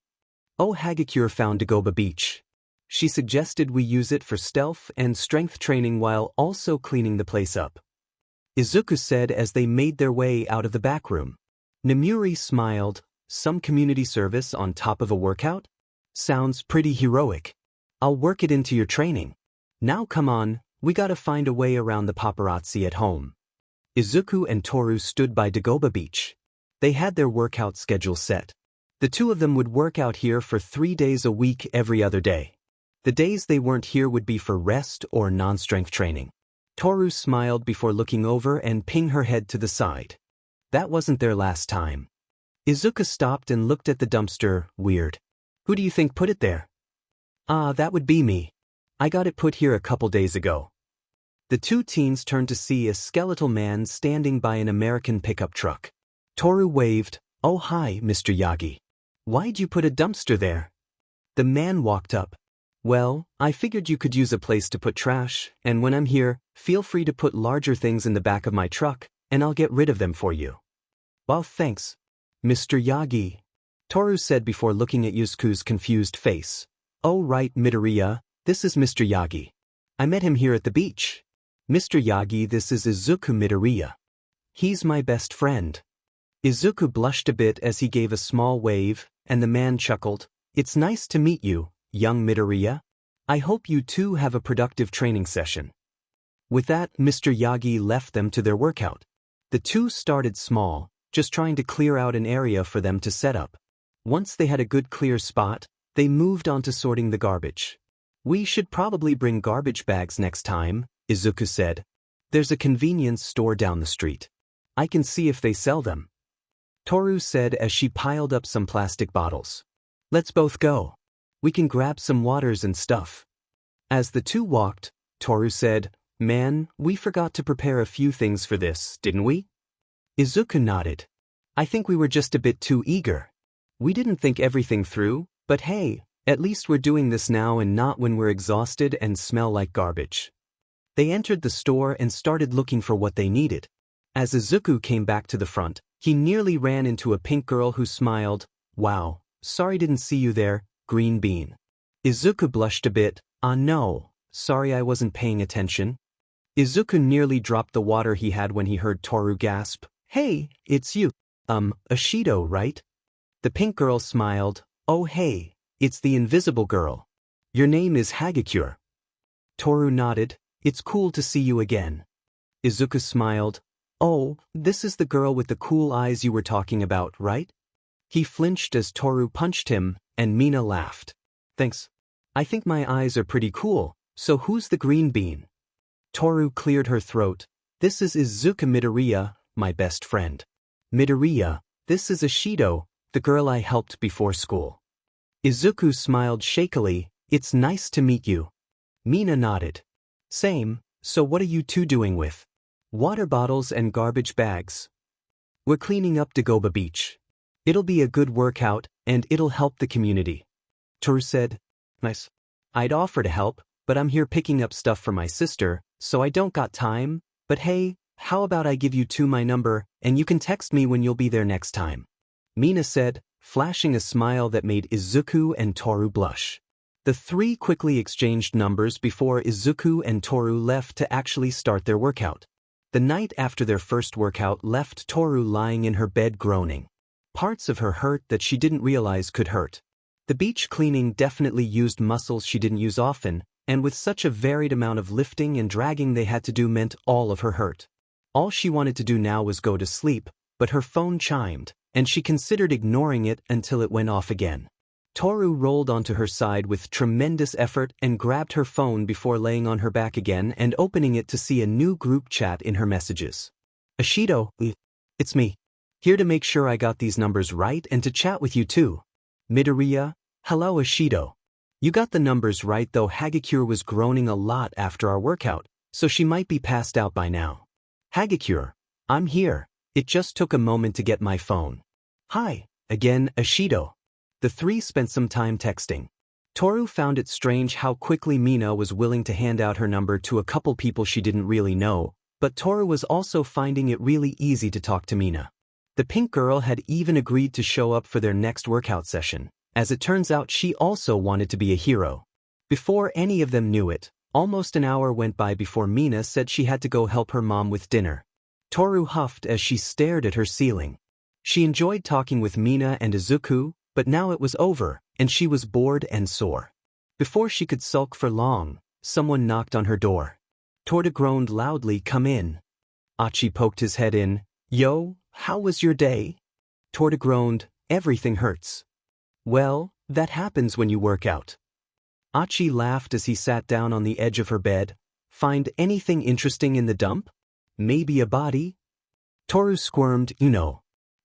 Oh, Hagakure found Dagoba Beach. She suggested we use it for stealth and strength training while also cleaning the place up. Izuku said as they made their way out of the back room. Nemuri smiled. Some community service on top of a workout? Sounds pretty heroic. I'll work it into your training. Now come on, we gotta find a way around the paparazzi at home. Izuku and Toru stood by Dagoba Beach. They had their workout schedule set. The two of them would work out here for 3 days a week every other day. The days they weren't here would be for rest or non-strength training. Toru smiled before looking over and pinged her head to the side. That wasn't their last time. Izuku stopped and looked at the dumpster. Weird. Who do you think put it there? That would be me. I got it put here a couple days ago. The two teens turned to see a skeletal man standing by an American pickup truck. Toru waved. Oh hi, Mr. Yagi. Why'd you put a dumpster there? The man walked up. Well, I figured you could use a place to put trash, and when I'm here, feel free to put larger things in the back of my truck, and I'll get rid of them for you. Well, thanks, Mr. Yagi, Toru said before looking at Izuku's confused face. Oh right, Midoriya, this is Mr. Yagi. I met him here at the beach. Mr. Yagi, this is Izuku Midoriya. He's my best friend. Izuku blushed a bit as he gave a small wave. and the man chuckled. It's nice to meet you, young Midoriya. I hope you two have a productive training session. With that, Mr. Yagi left them to their workout. The two started small, just trying to clear out an area for them to set up. Once they had a good clear spot, they moved on to sorting the garbage. We should probably bring garbage bags next time, Izuku said. There's a convenience store down the street. I can see if they sell them. Toru said as she piled up some plastic bottles. Let's both go. We can grab some waters and stuff. As the two walked, Toru said, Man, we forgot to prepare a few things for this, didn't we? Izuku nodded. I think we were just a bit too eager. We didn't think everything through, but hey, at least we're doing this now and not when we're exhausted and smell like garbage. They entered the store and started looking for what they needed. As Izuku came back to the front, he nearly ran into a pink girl who smiled. Wow, sorry didn't see you there, green bean. Izuku blushed a bit. No, sorry I wasn't paying attention. Izuku nearly dropped the water he had when he heard Toru gasp. Hey, it's you. Ashido, right? The pink girl smiled. Oh hey, it's the invisible girl. Your name is Hagakure. Toru nodded. It's cool to see you again. Izuku smiled. Oh, this is the girl with the cool eyes you were talking about, right? He flinched as Toru punched him, and Mina laughed. Thanks. I think my eyes are pretty cool, so who's the green bean? Toru cleared her throat. This is Izuku Midoriya, my best friend. Midoriya, this is Ashido, the girl I helped before school. Izuku smiled shakily. It's nice to meet you. Mina nodded. Same, so what are you two doing with water bottles and garbage bags? We're cleaning up Dagoba Beach. It'll be a good workout, and it'll help the community. Toru said. Nice. I'd offer to help, but I'm here picking up stuff for my sister, so I don't got time, but hey, how about I give you two my number, and you can text me when you'll be there next time? Mina said, flashing a smile that made Izuku and Toru blush. The three quickly exchanged numbers before Izuku and Toru left to actually start their workout. The night after their first workout left Toru lying in her bed groaning. Parts of her hurt that she didn't realize could hurt. The beach cleaning definitely used muscles she didn't use often, and with such a varied amount of lifting and dragging they had to do meant all of her hurt. All she wanted to do now was go to sleep, but her phone chimed, and she considered ignoring it until it went off again. Toru rolled onto her side with tremendous effort and grabbed her phone before laying on her back again and opening it to see a new group chat in her messages. Ashido, it's me. Here to make sure I got these numbers right and to chat with you too. Midoriya, hello Ashido. You got the numbers right though Hagakure was groaning a lot after our workout, so she might be passed out by now. Hagakure, I'm here. It just took a moment to get my phone. Hi, again Ashido. The three spent some time texting. Toru found it strange how quickly Mina was willing to hand out her number to a couple people she didn't really know, but Toru was also finding it really easy to talk to Mina. The pink girl had even agreed to show up for their next workout session. As it turns out, she also wanted to be a hero. Before any of them knew it, almost an hour went by before Mina said she had to go help her mom with dinner. Toru huffed as she stared at her ceiling. She enjoyed talking with Mina and Izuku, but now it was over, and she was bored and sore. Before she could sulk for long, someone knocked on her door. Toru groaned loudly, "Come in." Achi poked his head in. "Yo, how was your day?" Toru groaned, "Everything hurts." "Well, that happens when you work out." Achi laughed as he sat down on the edge of her bed. "Find anything interesting in the dump? Maybe a body?" Toru squirmed.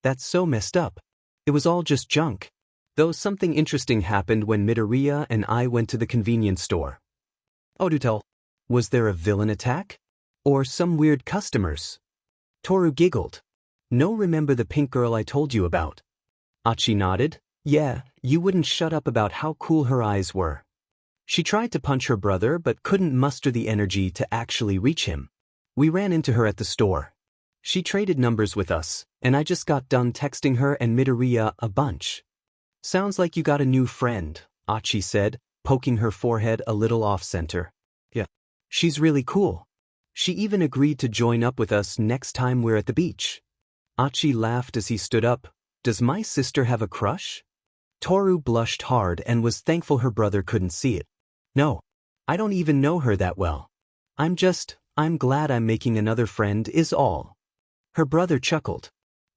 That's so messed up. It was all just junk. Though something interesting happened when Midoriya and I went to the convenience store. Oh, do tell. Was there a villain attack? Or some weird customers? Toru giggled. No, remember the pink girl I told you about? Achi nodded. Yeah, you wouldn't shut up about how cool her eyes were. She tried to punch her brother but couldn't muster the energy to actually reach him. We ran into her at the store. She traded numbers with us, and I just got done texting her and Midoriya a bunch. Sounds like you got a new friend, Achi said, poking her forehead a little off-center. Yeah. She's really cool. She even agreed to join up with us next time we're at the beach. Achi laughed as he stood up. Does my sister have a crush? Toru blushed hard and was thankful her brother couldn't see it. No. I don't even know her that well. I'm glad I'm making another friend is all. Her brother chuckled.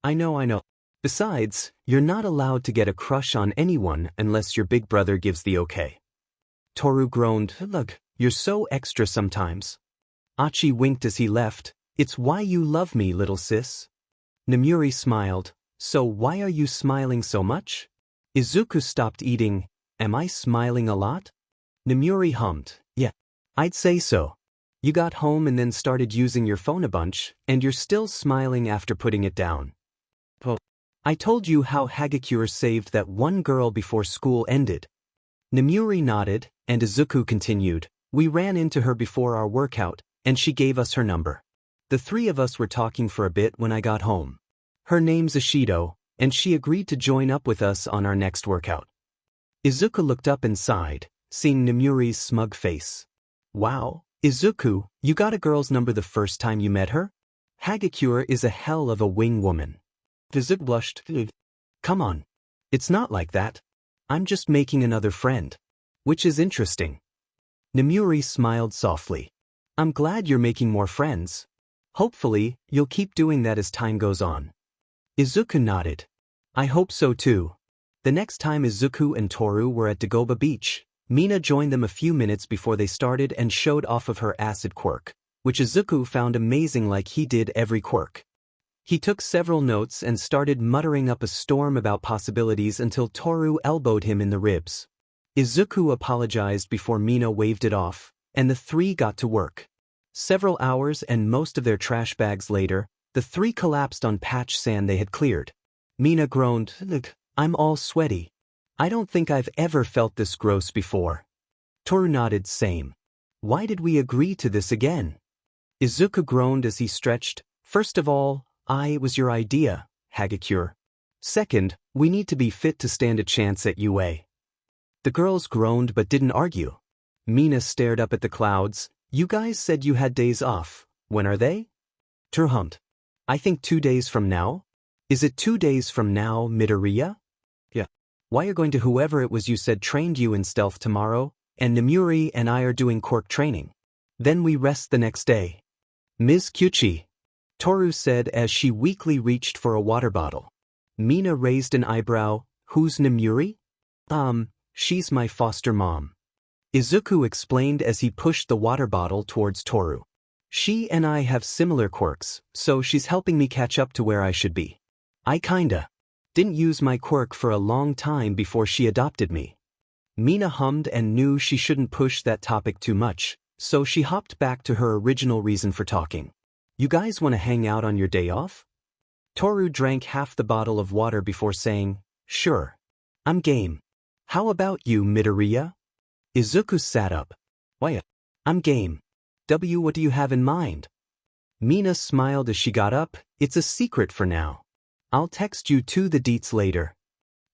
I know. Besides, you're not allowed to get a crush on anyone unless your big brother gives the okay. Toru groaned, look, you're so extra sometimes. Achi winked as he left, it's why you love me, little sis. Namuri smiled, so why are you smiling so much? Izuku stopped eating, am I smiling a lot? Namuri hummed, yeah, I'd say so. You got home and then started using your phone a bunch, and you're still smiling after putting it down. Well, I told you how Hagakure saved that one girl before school ended. Namuri nodded, and Izuku continued, we ran into her before our workout, and she gave us her number. The three of us were talking for a bit when I got home. Her name's Ishido, and she agreed to join up with us on our next workout. Izuku looked up and sighed, seeing Namuri's smug face. Wow, Izuku, you got a girl's number the first time you met her? Hagakure is a hell of a wing woman. Izuku blushed. Come on. It's not like that. I'm just making another friend. Which is interesting. Namuri smiled softly. I'm glad you're making more friends. Hopefully, you'll keep doing that as time goes on. Izuku nodded. I hope so too. The next time Izuku and Toru were at Dagoba Beach, Mina joined them a few minutes before they started and showed off of her acid quirk, which Izuku found amazing like he did every quirk. He took several notes and started muttering up a storm about possibilities until Toru elbowed him in the ribs. Izuku apologized before Mina waved it off, and the three got to work. Several hours and most of their trash bags later, the three collapsed on patch sand they had cleared. Mina groaned, look, I'm all sweaty. I don't think I've ever felt this gross before. Toru nodded, same. Why did we agree to this again? Izuku groaned as he stretched, first of all, it was your idea, Hagakure. Second, we need to be fit to stand a chance at UA. The girls groaned but didn't argue. Mina stared up at the clouds. You guys said you had days off. When are they? Toru hummed. I think 2 days from now. Is it 2 days from now, Midoriya? Yeah. Why are going to whoever it was you said trained you in stealth tomorrow, and Namuri and I are doing quirk training. Then we rest the next day. Ms. Kyuchi, Toru said as she weakly reached for a water bottle. Mina raised an eyebrow. Who's Namuri? She's my foster mom. Izuku explained as he pushed the water bottle towards Toru. She and I have similar quirks, so she's helping me catch up to where I should be. I kinda didn't use my quirk for a long time before she adopted me. Mina hummed and knew she shouldn't push that topic too much, so she hopped back to her original reason for talking. You guys want to hang out on your day off? Toru drank half the bottle of water before saying, sure. I'm game. How about you, Midoriya? Izuku sat up. Why? I'm game. What do you have in mind? Mina smiled as she got up. It's a secret for now. I'll text you the deets later.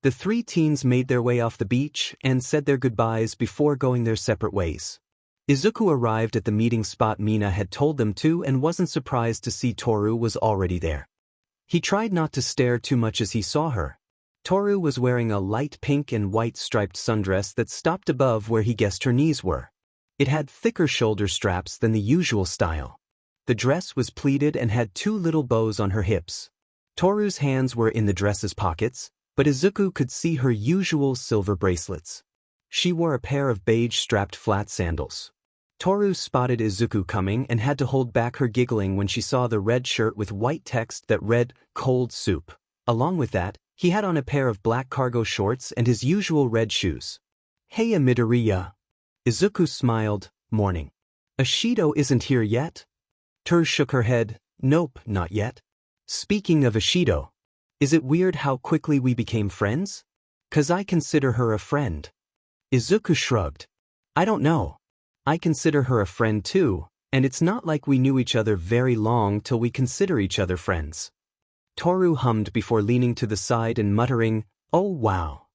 The three teens made their way off the beach and said their goodbyes before going their separate ways. Izuku arrived at the meeting spot Mina had told them to and wasn't surprised to see Toru was already there. He tried not to stare too much as he saw her. Toru was wearing a light pink and white striped sundress that stopped above where he guessed her knees were. It had thicker shoulder straps than the usual style. The dress was pleated and had 2 little bows on her hips. Toru's hands were in the dress's pockets, but Izuku could see her usual silver bracelets. She wore a pair of beige-strapped flat sandals. Toru spotted Izuku coming and had to hold back her giggling when she saw the red shirt with white text that read, "Cold Soup." Along with that, he had on a pair of black cargo shorts and his usual red shoes. Hey, Midoriya. Izuku smiled, morning. Ishido isn't here yet? Toru shook her head, nope, not yet. Speaking of Ishido, is it weird how quickly we became friends? 'Cause I consider her a friend. Izuku shrugged. I don't know. I consider her a friend too, and it's not like we knew each other very long till we consider each other friends. Toru hummed before leaning to the side and muttering, oh wow.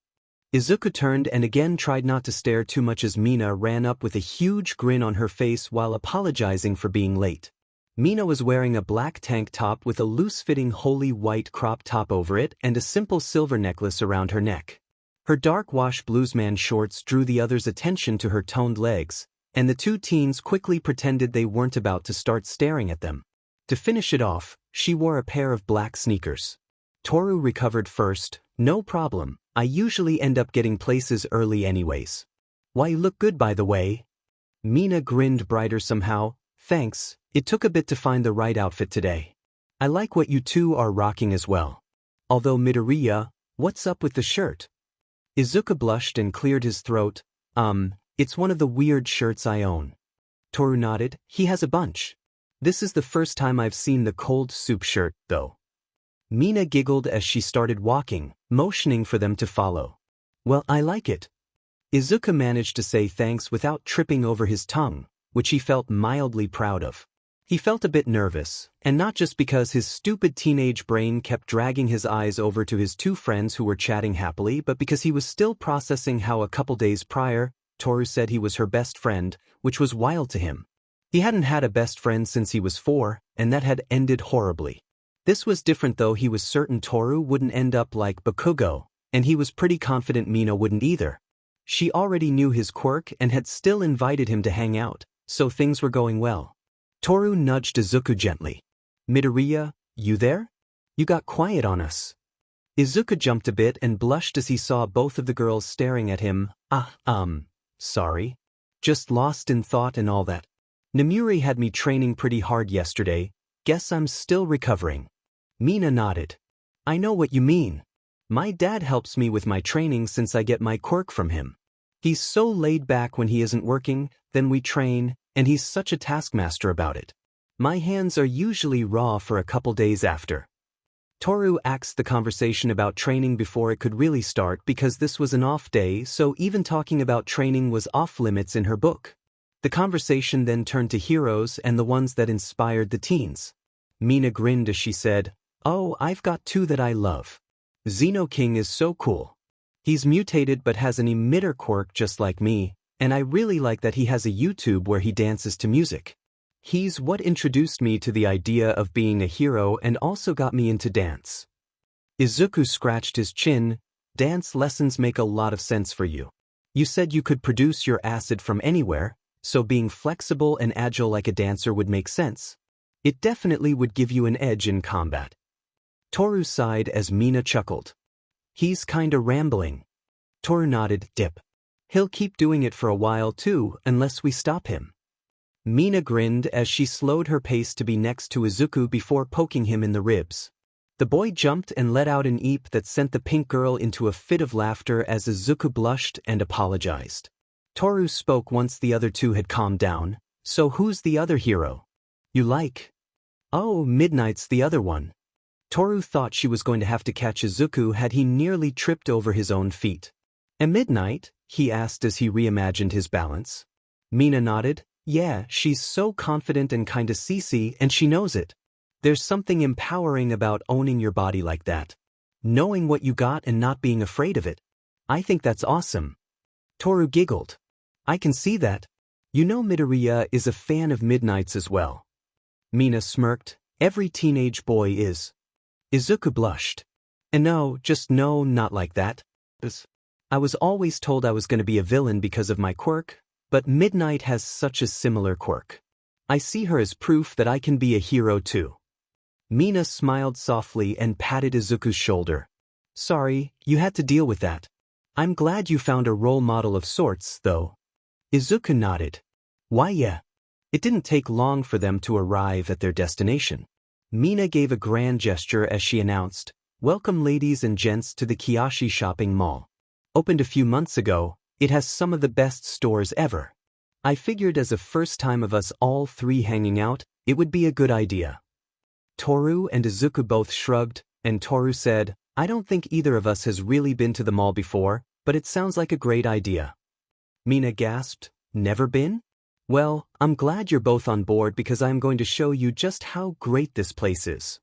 Izuku turned and again tried not to stare too much as Mina ran up with a huge grin on her face while apologizing for being late. Mina was wearing a black tank top with a loose-fitting holy white crop top over it and a simple silver necklace around her neck. Her dark wash bluesman shorts drew the others' attention to her toned legs, and the two teens quickly pretended they weren't about to start staring at them. To finish it off, she wore a pair of black sneakers. Toru recovered first. No problem, I usually end up getting places early anyways. Why, you look good by the way. Mina grinned brighter somehow. Thanks, it took a bit to find the right outfit today. I like what you two are rocking as well. Although Midoriya, what's up with the shirt? Izuku blushed and cleared his throat. It's one of the weird shirts I own. Toru nodded. He has a bunch. This is the first time I've seen the cold soup shirt, though. Mina giggled as she started walking, motioning for them to follow. Well, I like it. Izuku managed to say thanks without tripping over his tongue, which he felt mildly proud of. He felt a bit nervous, and not just because his stupid teenage brain kept dragging his eyes over to his two friends who were chatting happily, but because he was still processing how a couple days prior, Toru said he was her best friend, which was wild to him. He hadn't had a best friend since he was 4, and that had ended horribly. This was different though. He was certain Toru wouldn't end up like Bakugo, and he was pretty confident Mina wouldn't either. She already knew his quirk and had still invited him to hang out, so things were going well. Toru nudged Izuku gently. Midoriya, you there? You got quiet on us. Izuku jumped a bit and blushed as he saw both of the girls staring at him. Sorry. Just lost in thought and all that. Namuri had me training pretty hard yesterday. Guess I'm still recovering. Mina nodded. I know what you mean. My dad helps me with my training since I get my quirk from him. He's so laid back when he isn't working, then we train, and he's such a taskmaster about it. My hands are usually raw for a couple days after. Toru axed the conversation about training before it could really start because this was an off day, so even talking about training was off limits in her book. The conversation then turned to heroes and the ones that inspired the teens. Mina grinned as she said, "Oh, I've got two that I love. Xeno King is so cool. He's mutated but has an emitter quirk just like me, and I really like that he has a YouTube where he dances to music. He's what introduced me to the idea of being a hero and also got me into dance." Izuku scratched his chin. Dance lessons make a lot of sense for you. You said you could produce your acid from anywhere, so being flexible and agile like a dancer would make sense. It definitely would give you an edge in combat. Toru sighed as Mina chuckled. He's kinda rambling. Toru nodded. Dip. He'll keep doing it for a while too, unless we stop him. Mina grinned as she slowed her pace to be next to Izuku before poking him in the ribs. The boy jumped and let out an eep that sent the pink girl into a fit of laughter as Izuku blushed and apologized. Toru spoke once the other two had calmed down. So who's the other hero you like? Oh, Midnight's the other one. Toru thought she was going to have to catch Izuku had he nearly tripped over his own feet. And Midnight? He asked as he reimagined his balance. Mina nodded. Yeah, she's so confident and kinda CC, and she knows it. There's something empowering about owning your body like that. Knowing what you got and not being afraid of it. I think that's awesome. Toru giggled. I can see that. You know Midoriya is a fan of Midnight's as well. Mina smirked. Every teenage boy is. Izuku blushed. And no, not like that. I was always told I was going to be a villain because of my quirk, but Midnight has such a similar quirk. I see her as proof that I can be a hero too. Mina smiled softly and patted Izuku's shoulder. Sorry, you had to deal with that. I'm glad you found a role model of sorts, though. Izuku nodded. Why yeah. It didn't take long for them to arrive at their destination. Mina gave a grand gesture as she announced, "Welcome ladies and gents to the Kiyoshi shopping mall. Opened a few months ago, it has some of the best stores ever. I figured as a first time of us all three hanging out, it would be a good idea." Toru and Izuku both shrugged, and Toru said, "I don't think either of us has really been to the mall before, but it sounds like a great idea." Mina gasped, "Never been? Well, I'm glad you're both on board because I'm going to show you just how great this place is."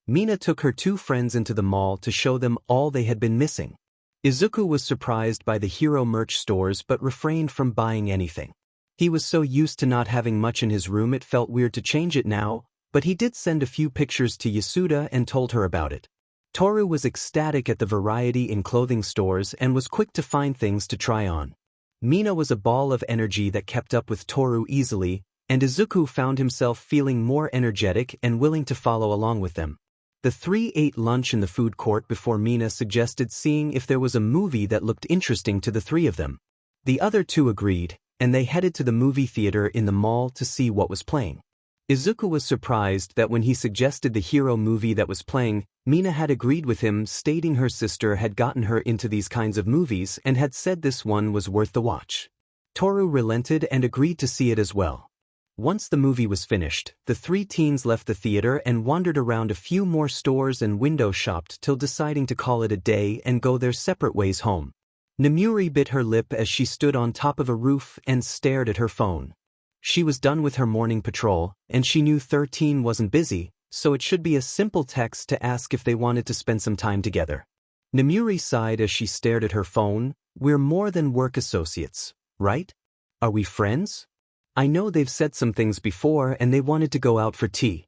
Mina took her two friends into the mall to show them all they had been missing. Izuku was surprised by the hero merch stores but refrained from buying anything. He was so used to not having much in his room it felt weird to change it now, but he did send a few pictures to Yasuda and told her about it. Toru was ecstatic at the variety in clothing stores and was quick to find things to try on. Mina was a ball of energy that kept up with Toru easily, and Izuku found himself feeling more energetic and willing to follow along with them. The three ate lunch in the food court before Mina suggested seeing if there was a movie that looked interesting to the three of them. The other two agreed, and they headed to the movie theater in the mall to see what was playing. Izuku was surprised that when he suggested the hero movie that was playing, Mina had agreed with him, stating her sister had gotten her into these kinds of movies and had said this one was worth the watch. Toru relented and agreed to see it as well. Once the movie was finished, the three teens left the theater and wandered around a few more stores and window shopped till deciding to call it a day and go their separate ways home. Namuri bit her lip as she stood on top of a roof and stared at her phone. She was done with her morning patrol, and she knew 13 wasn't busy, so it should be a simple text to ask if they wanted to spend some time together. Namuri sighed as she stared at her phone. We're more than work associates, right? Are we friends? I know they've said some things before and they wanted to go out for tea.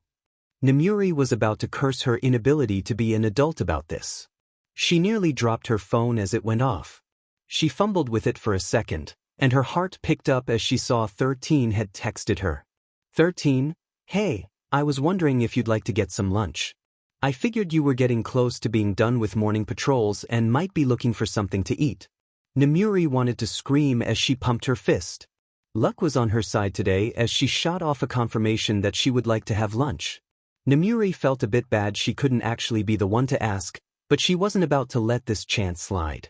Namuri was about to curse her inability to be an adult about this. She nearly dropped her phone as it went off. She fumbled with it for a second, and her heart picked up as she saw 13 had texted her. 13, hey, I was wondering if you'd like to get some lunch. I figured you were getting close to being done with morning patrols and might be looking for something to eat. Namuri wanted to scream as she pumped her fist. Luck was on her side today as she shot off a confirmation that she would like to have lunch. Namuri felt a bit bad she couldn't actually be the one to ask, but she wasn't about to let this chance slide.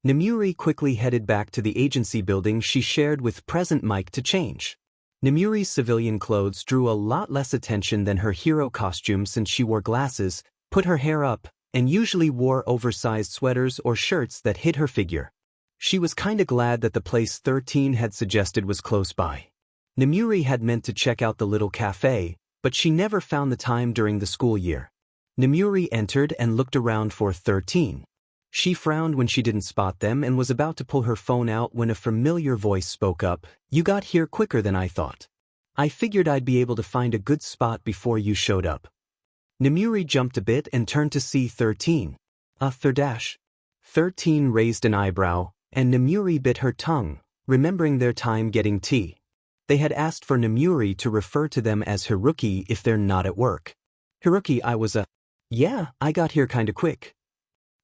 Namuri quickly headed back to the agency building she shared with Present Mike to change. Namuri's civilian clothes drew a lot less attention than her hero costume since she wore glasses, put her hair up, and usually wore oversized sweaters or shirts that hid her figure. She was kinda glad that the place 13 had suggested was close by. Namuri had meant to check out the little cafe, but she never found the time during the school year. Namuri entered and looked around for 13. She frowned when she didn't spot them and was about to pull her phone out when a familiar voice spoke up. You got here quicker than I thought. I figured I'd be able to find a good spot before you showed up. Namuri jumped a bit and turned to see 13. 13 raised an eyebrow, and Namuri bit her tongue, remembering their time getting tea. They had asked for Namuri to refer to them as Haruki if they're not at work. Haruki, yeah, I got here kinda quick.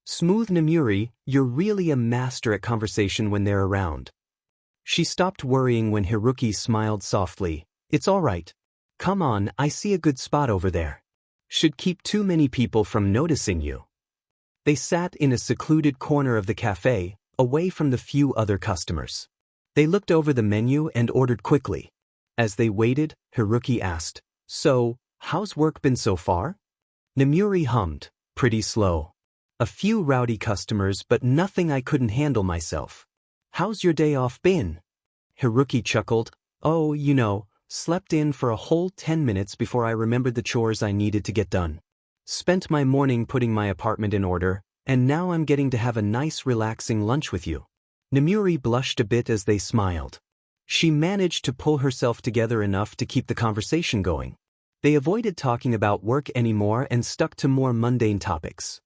Smooth Namuri, you're really a master at conversation when they're around. She stopped worrying when Haruki smiled softly. It's all right. Come on, I see a good spot over there. Should keep too many people from noticing you. They sat in a secluded corner of the cafe, away from the few other customers. They looked over the menu and ordered quickly. As they waited, Haruki asked, So, how's work been so far? Namuri hummed, pretty slow. A few rowdy customers but nothing I couldn't handle myself. How's your day off been? Haruki chuckled. Oh, slept in for a whole 10 minutes before I remembered the chores I needed to get done. Spent my morning putting my apartment in order, and now I'm getting to have a nice relaxing lunch with you. Namuri blushed a bit as they smiled. She managed to pull herself together enough to keep the conversation going. They avoided talking about work anymore and stuck to more mundane topics.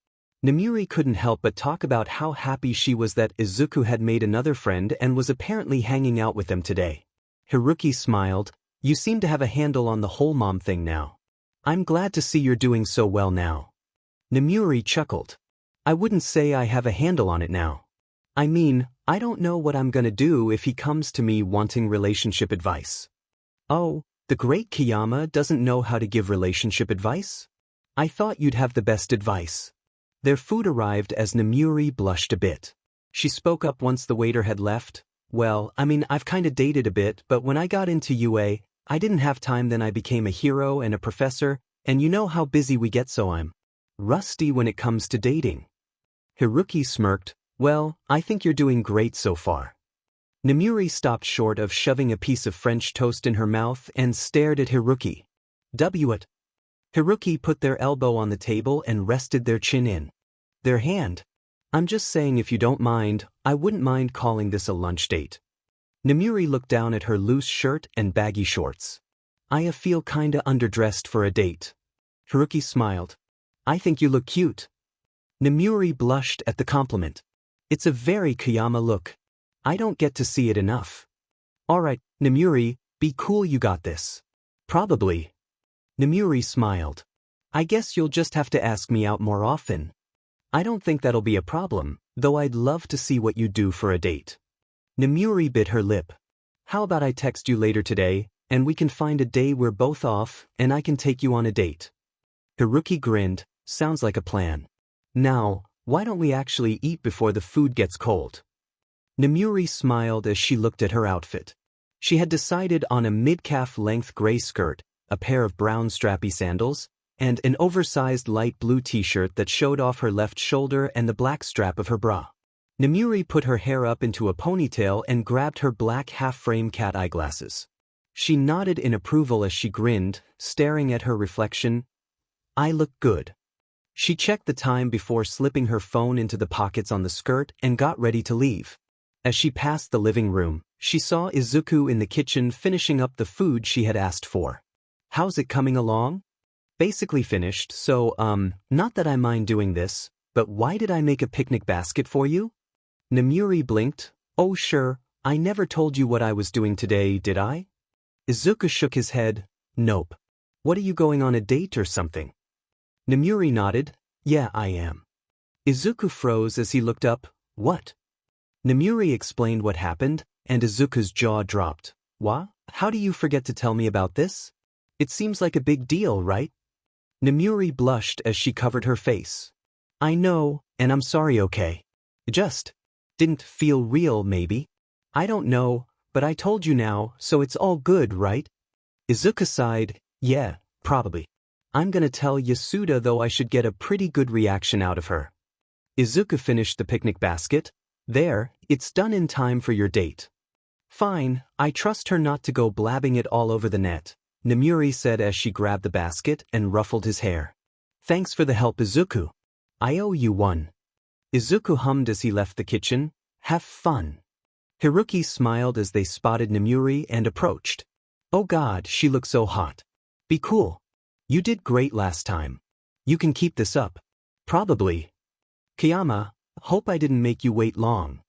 Namuri couldn't help but talk about how happy she was that Izuku had made another friend and was apparently hanging out with them today. Haruki smiled. You seem to have a handle on the whole mom thing now. I'm glad to see you're doing so well now. Namuri chuckled. I wouldn't say I have a handle on it now. I mean, I don't know what I'm gonna do if he comes to me wanting relationship advice. Oh, the great Kiyama doesn't know how to give relationship advice? I thought you'd have the best advice. Their food arrived as Namuri blushed a bit. She spoke up once the waiter had left. Well, I've kinda dated a bit, but when I got into UA, I didn't have time. Then I became a hero and a professor, and you know how busy we get, so I'm rusty when it comes to dating. Haruki smirked. Well, I think you're doing great so far. Namuri stopped short of shoving a piece of French toast in her mouth and stared at Haruki. What? Haruki put their elbow on the table and rested their chin in their hand. I'm just saying, if you don't mind, I wouldn't mind calling this a lunch date. Namuri looked down at her loose shirt and baggy shorts. I feel kinda underdressed for a date. Haruki smiled. I think you look cute. Nemuri blushed at the compliment. It's a very Kayama look. I don't get to see it enough. Alright, Nemuri, be cool, you got this. Probably. Nemuri smiled. I guess you'll just have to ask me out more often. I don't think that'll be a problem, though I'd love to see what you do for a date. Nemuri bit her lip. How about I text you later today, and we can find a day we're both off, and I can take you on a date. Haruki grinned. Sounds like a plan. Now, why don't we actually eat before the food gets cold? Nemuri smiled as she looked at her outfit. She had decided on a mid-calf length gray skirt, a pair of brown strappy sandals, and an oversized light blue t-shirt that showed off her left shoulder and the black strap of her bra. Nemuri put her hair up into a ponytail and grabbed her black half-frame cat eyeglasses. She nodded in approval as she grinned, staring at her reflection. I look good. She checked the time before slipping her phone into the pockets on the skirt and got ready to leave. As she passed the living room, she saw Izuku in the kitchen finishing up the food she had asked for. How's it coming along? Basically finished, so, not that I mind doing this, but why did I make a picnic basket for you? Nemuri blinked. Oh sure, I never told you what I was doing today, did I? Izuku shook his head. Nope. What are you going on a date or something? Nemuri nodded. Yeah, I am. Izuku froze as he looked up. What? Nemuri explained what happened, and Izuku's jaw dropped. What? How do you forget to tell me about this? It seems like a big deal, right? Nemuri blushed as she covered her face. I know, and I'm sorry, okay? It just didn't feel real, maybe? I don't know, but I told you now, so it's all good, right? Izuku sighed. Yeah, probably. I'm gonna tell Yasuda, though I should get a pretty good reaction out of her. Izuku finished the picnic basket. There, it's done in time for your date. Fine, I trust her not to go blabbing it all over the net, Nemuri said as she grabbed the basket and ruffled his hair. Thanks for the help, Izuku. I owe you one. Izuku hummed as he left the kitchen. Have fun. Haruki smiled as they spotted Nemuri and approached. Oh god, she looks so hot. Be cool. You did great last time. You can keep this up. Probably. Kayama, hope I didn't make you wait long.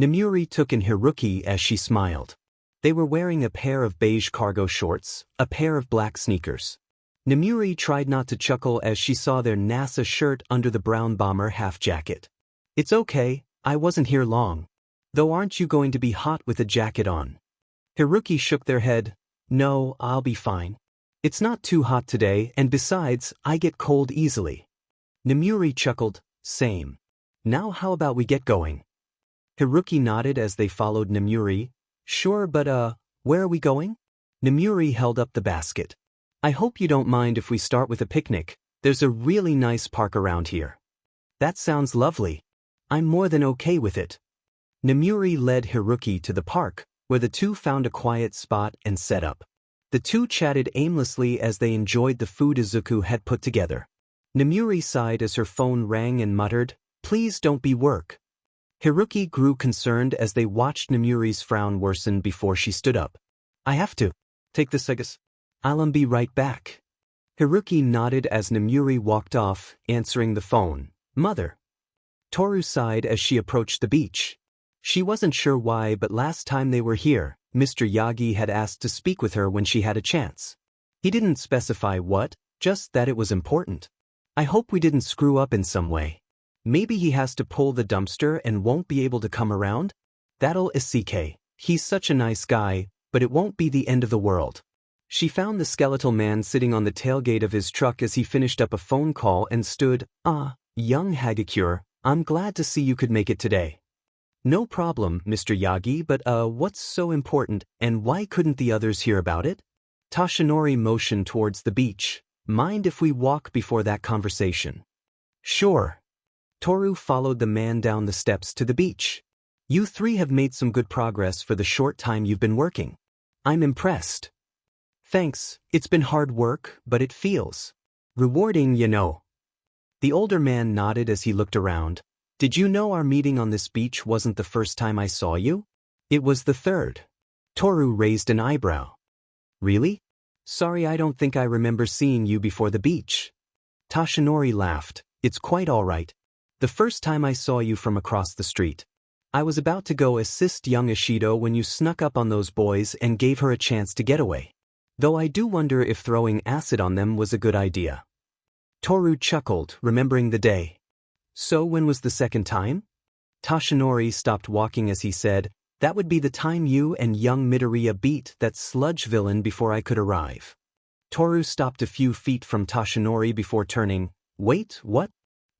Nemuri took in Haruki as she smiled. They were wearing a pair of beige cargo shorts, a pair of black sneakers. Nemuri tried not to chuckle as she saw their NASA shirt under the brown bomber half jacket. It's okay, I wasn't here long. Though aren't you going to be hot with a jacket on? Haruki shook their head. No, I'll be fine. It's not too hot today, and besides, I get cold easily. Nemuri chuckled. Same. Now how about we get going? Haruki nodded as they followed Nemuri. Sure, but where are we going? Nemuri held up the basket. I hope you don't mind if we start with a picnic. There's a really nice park around here. That sounds lovely. I'm more than okay with it. Nemuri led Haruki to the park, where the two found a quiet spot and set up. The two chatted aimlessly as they enjoyed the food Izuku had put together. Nemuri sighed as her phone rang and muttered, Please don't be work. Haruki grew concerned as they watched Nemuri's frown worsen before she stood up. I have to take this, I guess. I'll be right back. Haruki nodded as Nemuri walked off, answering the phone. Mother. Toru sighed as she approached the beach. She wasn't sure why, but last time they were here, Mr. Yagi had asked to speak with her when she had a chance. He didn't specify what, just that it was important. I hope we didn't screw up in some way. Maybe he has to pull the dumpster and won't be able to come around? That'll Isuke. He's such a nice guy, but it won't be the end of the world. She found the skeletal man sitting on the tailgate of his truck as he finished up a phone call and stood. Young Hagakure, I'm glad to see you could make it today. No problem, Mr. Yagi, but what's so important, and why couldn't the others hear about it? Tashinori motioned towards the beach. Mind if we walk before that conversation? Sure. Toru followed the man down the steps to the beach. You three have made some good progress for the short time you've been working. I'm impressed. Thanks, it's been hard work, but it feels rewarding, you know. The older man nodded as he looked around. Did you know our meeting on this beach wasn't the first time I saw you? It was the third. Toru raised an eyebrow. Really? Sorry, I don't think I remember seeing you before the beach. Tashinori laughed. It's quite all right. The first time I saw you from across the street. I was about to go assist young Ishido when you snuck up on those boys and gave her a chance to get away. Though I do wonder if throwing acid on them was a good idea. Toru chuckled, remembering the day. So when was the second time? Toshinori stopped walking as he said, that would be the time you and young Midoriya beat that sludge villain before I could arrive. Toru stopped a few feet from Toshinori before turning, wait, what?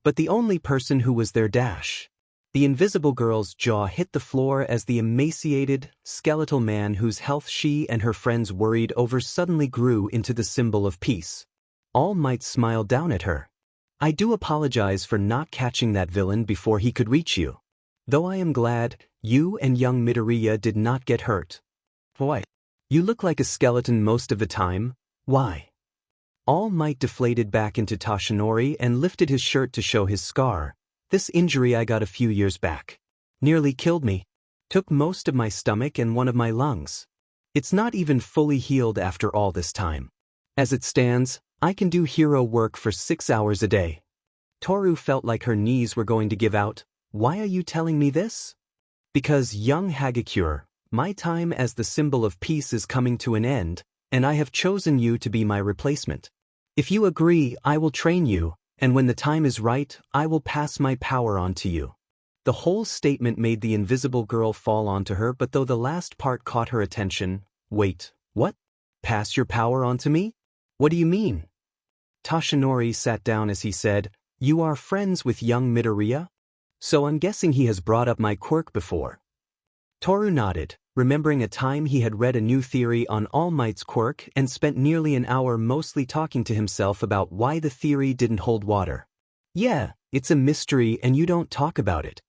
But the only person who was there dash. The invisible girl's jaw hit the floor as the emaciated, skeletal man whose health she and her friends worried over suddenly grew into the symbol of peace. All Might smiled down at her. I do apologize for not catching that villain before he could reach you. Though I am glad you and young Midoriya did not get hurt. Why? You look like a skeleton most of the time. Why? All Might deflated back into Toshinori and lifted his shirt to show his scar. This injury I got a few years back. Nearly killed me. Took most of my stomach and one of my lungs. It's not even fully healed after all this time. As it stands, I can do hero work for 6 hours a day. Toru felt like her knees were going to give out. Why are you telling me this? Because young Hagakure, my time as the symbol of peace is coming to an end, and I have chosen you to be my replacement. If you agree, I will train you, and when the time is right, I will pass my power on to you. The whole statement made the invisible girl fall onto her, but though the last part caught her attention, wait, what? Pass your power on to me? What do you mean? Toshinori sat down as he said, you are friends with young Midoriya? So I'm guessing he has brought up my quirk before. Toru nodded, remembering a time he had read a new theory on All Might's quirk and spent nearly an hour mostly talking to himself about why the theory didn't hold water. Yeah, it's a mystery and you don't talk about it.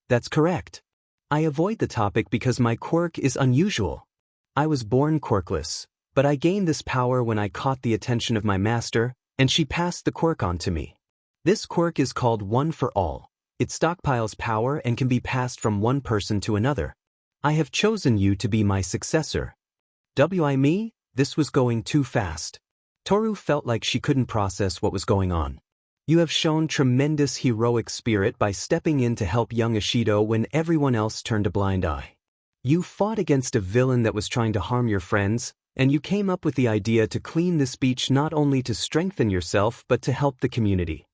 That's correct. I avoid the topic because my quirk is unusual. I was born quirkless, but I gained this power when I caught the attention of my master, and she passed the quirk on to me. This quirk is called One for All. It stockpiles power and can be passed from one person to another. I have chosen you to be my successor. Me? This was going too fast. Toru felt like she couldn't process what was going on. You have shown tremendous heroic spirit by stepping in to help young Ishido when everyone else turned a blind eye. You fought against a villain that was trying to harm your friends, and you came up with the idea to clean this beach not only to strengthen yourself but to help the community.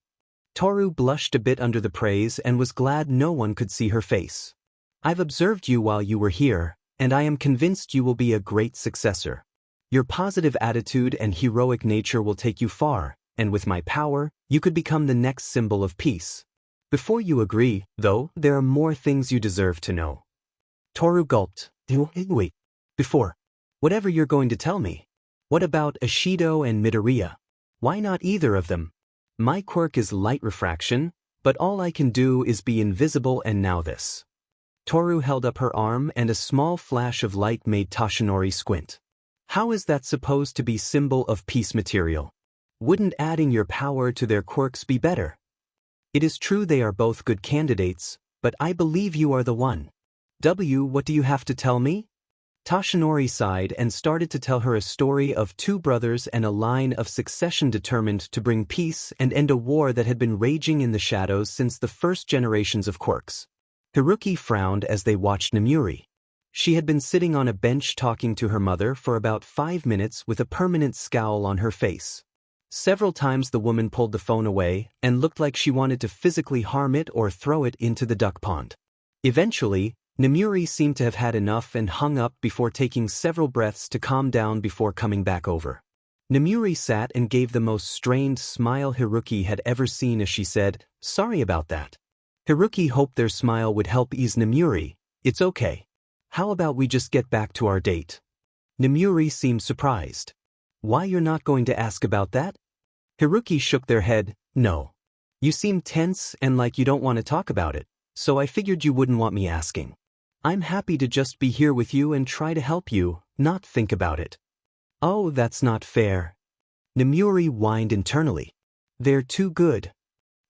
Toru blushed a bit under the praise and was glad no one could see her face. I've observed you while you were here, and I am convinced you will be a great successor. Your positive attitude and heroic nature will take you far, and with my power, you could become the next symbol of peace. Before you agree, though, there are more things you deserve to know. Toru gulped. Wait. Before. Whatever you're going to tell me. What about Ishido and Midoriya? Why not either of them? My quirk is light refraction, but all I can do is be invisible and now this. Toru held up her arm and a small flash of light made Toshinori squint. How is that supposed to be symbol of peace material? Wouldn't adding your power to their quirks be better? It is true they are both good candidates, but I believe you are the one. What do you have to tell me? Toshinori sighed and started to tell her a story of two brothers and a line of succession determined to bring peace and end a war that had been raging in the shadows since the first generations of quirks. Haruki frowned as they watched Namuri. She had been sitting on a bench talking to her mother for about 5 minutes with a permanent scowl on her face. Several times the woman pulled the phone away and looked like she wanted to physically harm it or throw it into the duck pond. Eventually, Namuri seemed to have had enough and hung up before taking several breaths to calm down before coming back over. Namuri sat and gave the most strained smile Haruki had ever seen as she said, "Sorry about that." Haruki hoped their smile would help ease Namuri. "It's okay. How about we just get back to our date?" Namuri seemed surprised. "Why, you're not going to ask about that?" Haruki shook their head. "No. You seem tense and like you don't want to talk about it, so I figured you wouldn't want me asking. I'm happy to just be here with you and try to help you, not think about it." "Oh, that's not fair." Namuri whined internally. "They're too good."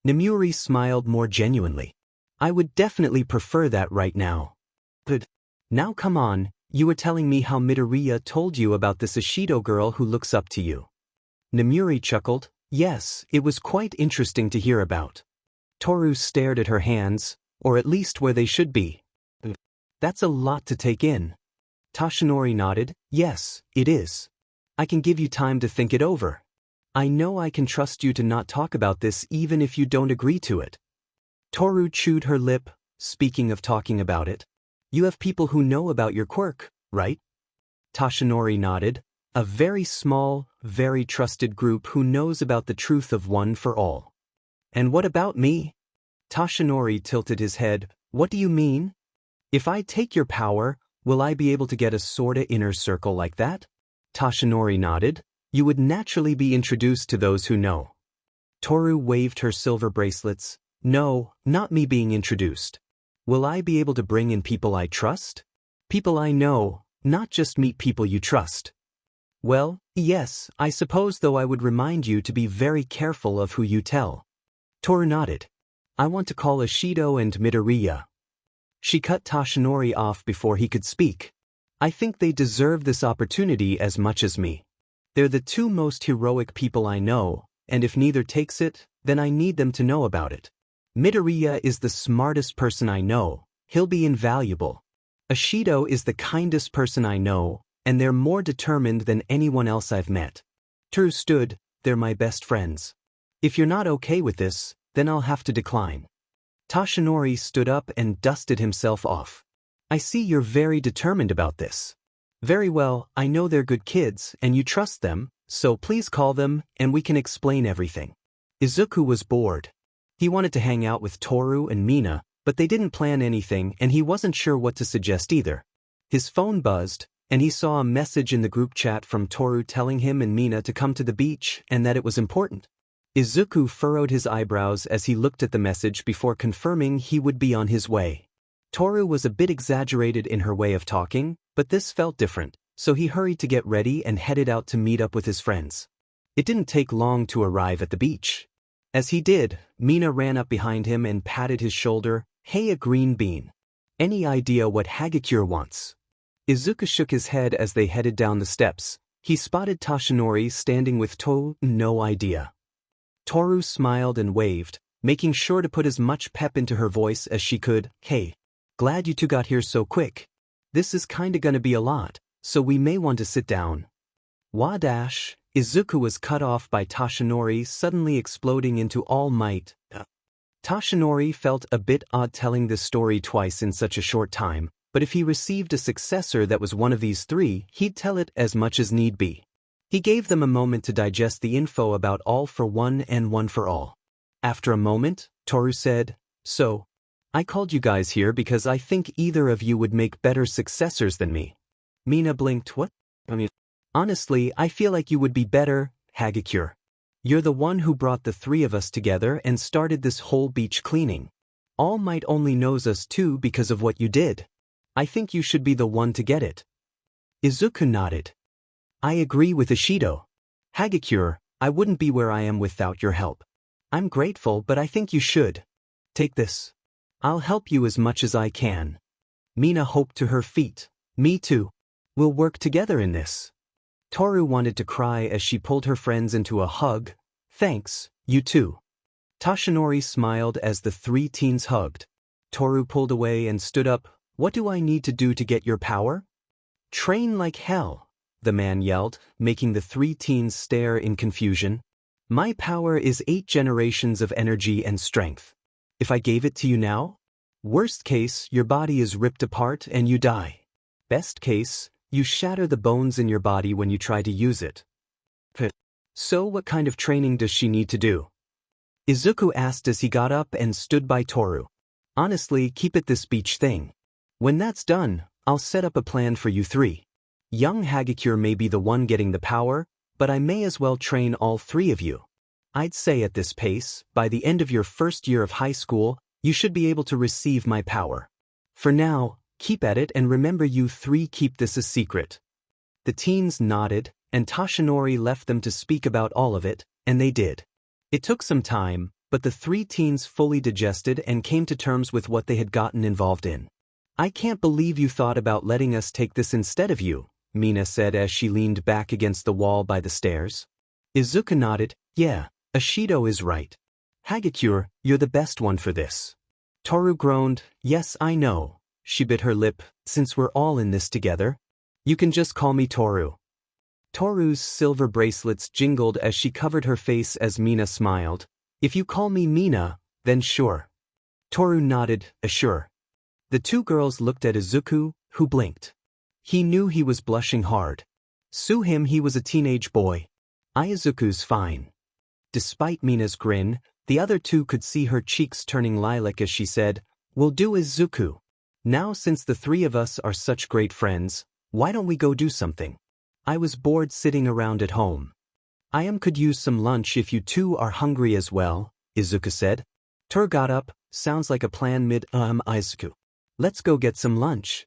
Namuri smiled more genuinely. "I would definitely prefer that right now." "Good. Now come on, you were telling me how Midoriya told you about this Ishido girl who looks up to you." Namuri chuckled. "Yes, it was quite interesting to hear about." Toru stared at her hands, or at least where they should be. That's a lot to take in. Toshinori nodded. Yes, it is. I can give you time to think it over. I know I can trust you to not talk about this even if you don't agree to it. Toru chewed her lip. Speaking of talking about it, you have people who know about your quirk, right? Toshinori nodded. A very small, very trusted group who knows about the truth of one for all. And what about me? Toshinori tilted his head. What do you mean? If I take your power, will I be able to get a sorta inner circle like that? Toshinori nodded. You would naturally be introduced to those who know. Toru waved her silver bracelets. No, not me being introduced. Will I be able to bring in people I trust? People I know, not just meet people you trust. Well, yes, I suppose, though I would remind you to be very careful of who you tell. Toru nodded. I want to call Ishido and Midoriya. She cut Toshinori off before he could speak. I think they deserve this opportunity as much as me. They're the two most heroic people I know, and if neither takes it, then I need them to know about it. Midoriya is the smartest person I know. He'll be invaluable. Ishido is the kindest person I know, and they're more determined than anyone else I've met. Toru stood. They're my best friends. If you're not okay with this, then I'll have to decline. Toshinori stood up and dusted himself off. I see you're very determined about this. Very well, I know they're good kids and you trust them, so please call them and we can explain everything. Izuku was bored. He wanted to hang out with Toru and Mina, but they didn't plan anything and he wasn't sure what to suggest either. His phone buzzed, and he saw a message in the group chat from Toru telling him and Mina to come to the beach and that it was important. Izuku furrowed his eyebrows as he looked at the message before confirming he would be on his way. Toru was a bit exaggerated in her way of talking, but this felt different, so he hurried to get ready and headed out to meet up with his friends. It didn't take long to arrive at the beach. As he did, Mina ran up behind him and patted his shoulder. Hey, a green bean. Any idea what Hagakure wants? Izuku shook his head as they headed down the steps. He spotted Toshinori standing with Toru. No idea. Toru smiled and waved, making sure to put as much pep into her voice as she could. Hey, glad you two got here so quick. This is kinda gonna be a lot, so we may want to sit down. Wadash. Izuku was cut off by Toshinori suddenly exploding into all might. Toshinori felt a bit odd telling this story twice in such a short time, but if he received a successor that was one of these three, he'd tell it as much as need be. He gave them a moment to digest the info about All for One and One for All. After a moment, Toru said, So, I called you guys here because I think either of you would make better successors than me. Mina blinked. What? Honestly, I feel like you would be better, Hagakure. You're the one who brought the three of us together and started this whole beach cleaning. All Might only knows us too because of what you did. I think you should be the one to get it. Izuku nodded. I agree with Ishido. Hagakure, I wouldn't be where I am without your help. I'm grateful, but I think you should. Take this. I'll help you as much as I can. Mina hopped to her feet. Me too. We'll work together in this. Toru wanted to cry as she pulled her friends into a hug. Thanks, you too. Toshinori smiled as the three teens hugged. Toru pulled away and stood up. What do I need to do to get your power? Train like hell, the man yelled, making the three teens stare in confusion. My power is 8 generations of energy and strength. If I gave it to you now? Worst case, your body is ripped apart and you die. Best case, you shatter the bones in your body when you try to use it. So what kind of training does she need to do? Izuku asked as he got up and stood by Toru. Honestly, keep it this beach thing. When that's done, I'll set up a plan for you three. Young Hagakure may be the one getting the power, but I may as well train all three of you. I'd say at this pace, by the end of your first year of high school, you should be able to receive my power. For now, keep at it and remember you three keep this a secret. The teens nodded, and Toshinori left them to speak about all of it, and they did. It took some time, but the three teens fully digested and came to terms with what they had gotten involved in. I can't believe you thought about letting us take this instead of you, Mina said as she leaned back against the wall by the stairs. Izuku nodded. Yeah, Ishido is right. Hagakure, you're the best one for this. Toru groaned, yes I know. She bit her lip, since we're all in this together. You can just call me Toru. Toru's silver bracelets jingled as she covered her face as Mina smiled. If you call me Mina, then sure. Toru nodded, sure. The two girls looked at Izuku, who blinked. He knew he was blushing hard. Sue him, he was a teenage boy. Izuku's fine. Despite Mina's grin, the other two could see her cheeks turning lilac as she said, we'll do Izuku. Now since the three of us are such great friends, why don't we go do something? I was bored sitting around at home. I could use some lunch if you two are hungry as well, Izuku said. Toru got up, sounds like a plan Izuku. Let's go get some lunch.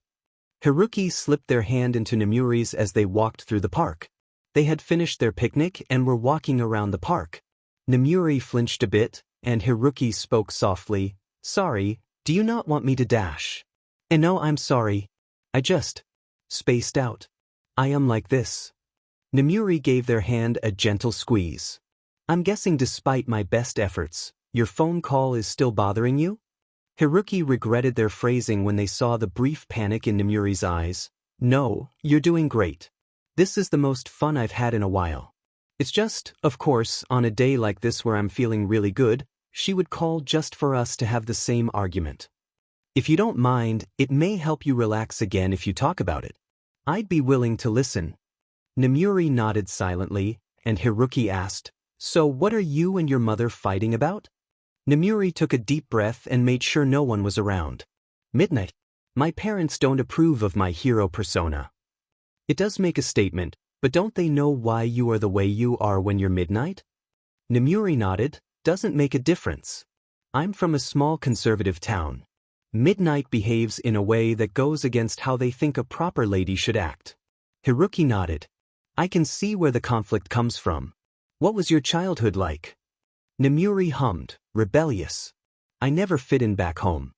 Haruki slipped their hand into Nemuri's as they walked through the park. They had finished their picnic and were walking around the park. Nemuri flinched a bit, and Haruki spoke softly, sorry, do you not want me to dash? No, I'm sorry. I just spaced out. I am like this. Nemuri gave their hand a gentle squeeze. I'm guessing despite my best efforts, your phone call is still bothering you? Haruki regretted their phrasing when they saw the brief panic in Nemuri's eyes. No, you're doing great. This is the most fun I've had in a while. It's just, of course, on a day like this where I'm feeling really good, she would call just for us to have the same argument. If you don't mind, it may help you relax again if you talk about it. I'd be willing to listen. Nemuri nodded silently, and Haruki asked, so what are you and your mother fighting about? Nemuri took a deep breath and made sure no one was around. Midnight. My parents don't approve of my hero persona. It does make a statement, but don't they know why you are the way you are when you're Midnight? Nemuri nodded, doesn't make a difference. I'm from a small conservative town. Midnight behaves in a way that goes against how they think a proper lady should act. Haruki nodded. I can see where the conflict comes from. What was your childhood like? Nemuri hummed, rebellious. I never fit in back home.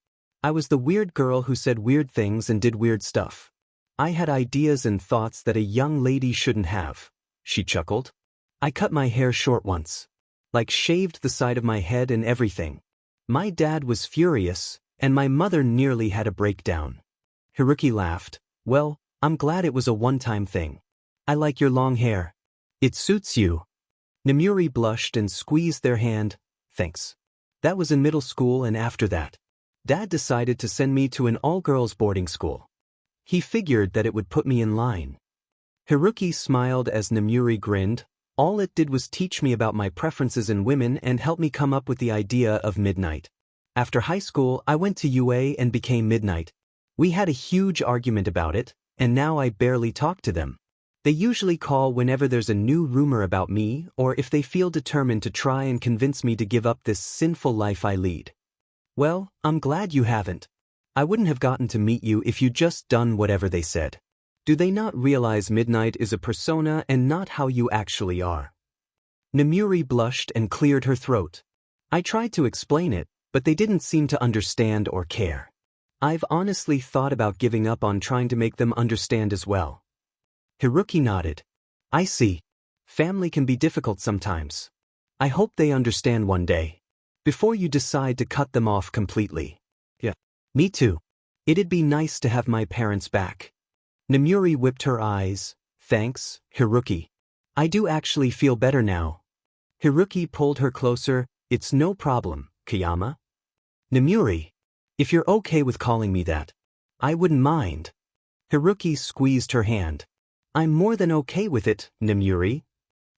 I was the weird girl who said weird things and did weird stuff. I had ideas and thoughts that a young lady shouldn't have. She chuckled. I cut my hair short once. Like shaved the side of my head and everything. My dad was furious, and my mother nearly had a breakdown. Haruki laughed. Well, I'm glad it was a one-time thing. I like your long hair. It suits you. Nemuri blushed and squeezed their hand. Thanks. That was in middle school, and after that, Dad decided to send me to an all-girls boarding school. He figured that it would put me in line. Haruki smiled as Nemuri grinned. All it did was teach me about my preferences in women and help me come up with the idea of Midnight. After high school, I went to UA and became Midnight. We had a huge argument about it, and now I barely talk to them. They usually call whenever there's a new rumor about me or if they feel determined to try and convince me to give up this sinful life I lead. Well, I'm glad you haven't. I wouldn't have gotten to meet you if you'd just done whatever they said. Do they not realize Midnight is a persona and not how you actually are? Nemuri blushed and cleared her throat. I tried to explain it, but they didn't seem to understand or care. I've honestly thought about giving up on trying to make them understand as well. Haruki nodded. I see. Family can be difficult sometimes. I hope they understand one day. Before you decide to cut them off completely. Yeah. Me too. It'd be nice to have my parents back. Nemuri whipped her eyes. Thanks, Haruki. I do actually feel better now. Haruki pulled her closer. It's no problem, Kayama. Nemuri. If you're okay with calling me that, I wouldn't mind. Haruki squeezed her hand. I'm more than okay with it, Nemuri.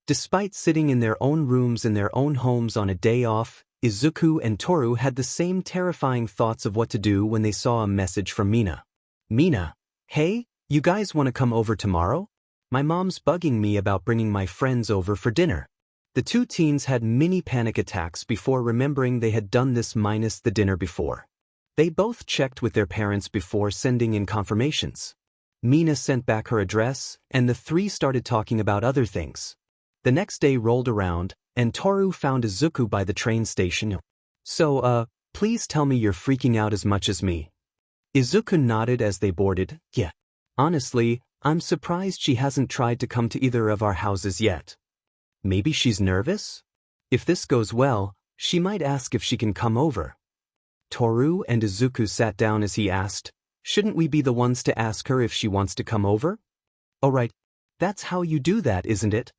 Despite sitting in their own rooms in their own homes on a day off, Izuku and Toru had the same terrifying thoughts of what to do when they saw a message from Mina. Mina, hey, you guys want to come over tomorrow? My mom's bugging me about bringing my friends over for dinner. The two teens had mini panic attacks before remembering they had done this minus the dinner before. They both checked with their parents before sending in confirmations. Mina sent back her address, and the three started talking about other things. The next day rolled around, and Toru found Izuku by the train station. So, please tell me you're freaking out as much as me. Izuku nodded as they boarded. Yeah. Honestly, I'm surprised she hasn't tried to come to either of our houses yet. Maybe she's nervous? If this goes well, She might ask if she can come over. Toru and Izuku sat down as he asked, shouldn't we be the ones to ask her if she wants to come over? Oh right, that's how you do that, isn't it?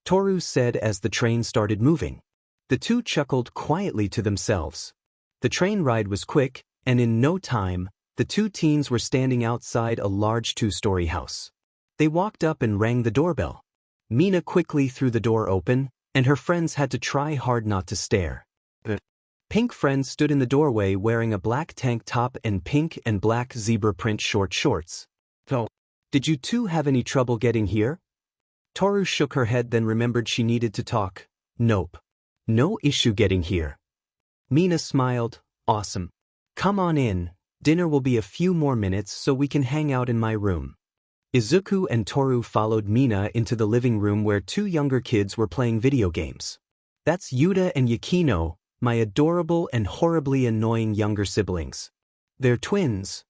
Toru said as the train started moving. The two chuckled quietly to themselves. The train ride was quick, and in no time, the two teens were standing outside a large 2-story house. They walked up and rang the doorbell. Mina quickly threw the door open, and her friends had to try hard not to stare. The pink friend stood in the doorway wearing a black tank top and pink and black zebra print short shorts. Oh, did you two have any trouble getting here? Toru shook her head, then remembered she needed to talk. Nope. No issue getting here. Mina smiled. Awesome. Come on in. Dinner will be a few more minutes so we can hang out in my room. Izuku and Toru followed Mina into the living room where two younger kids were playing video games. That's Yuta and Yukino, my adorable and horribly annoying younger siblings. They're twins.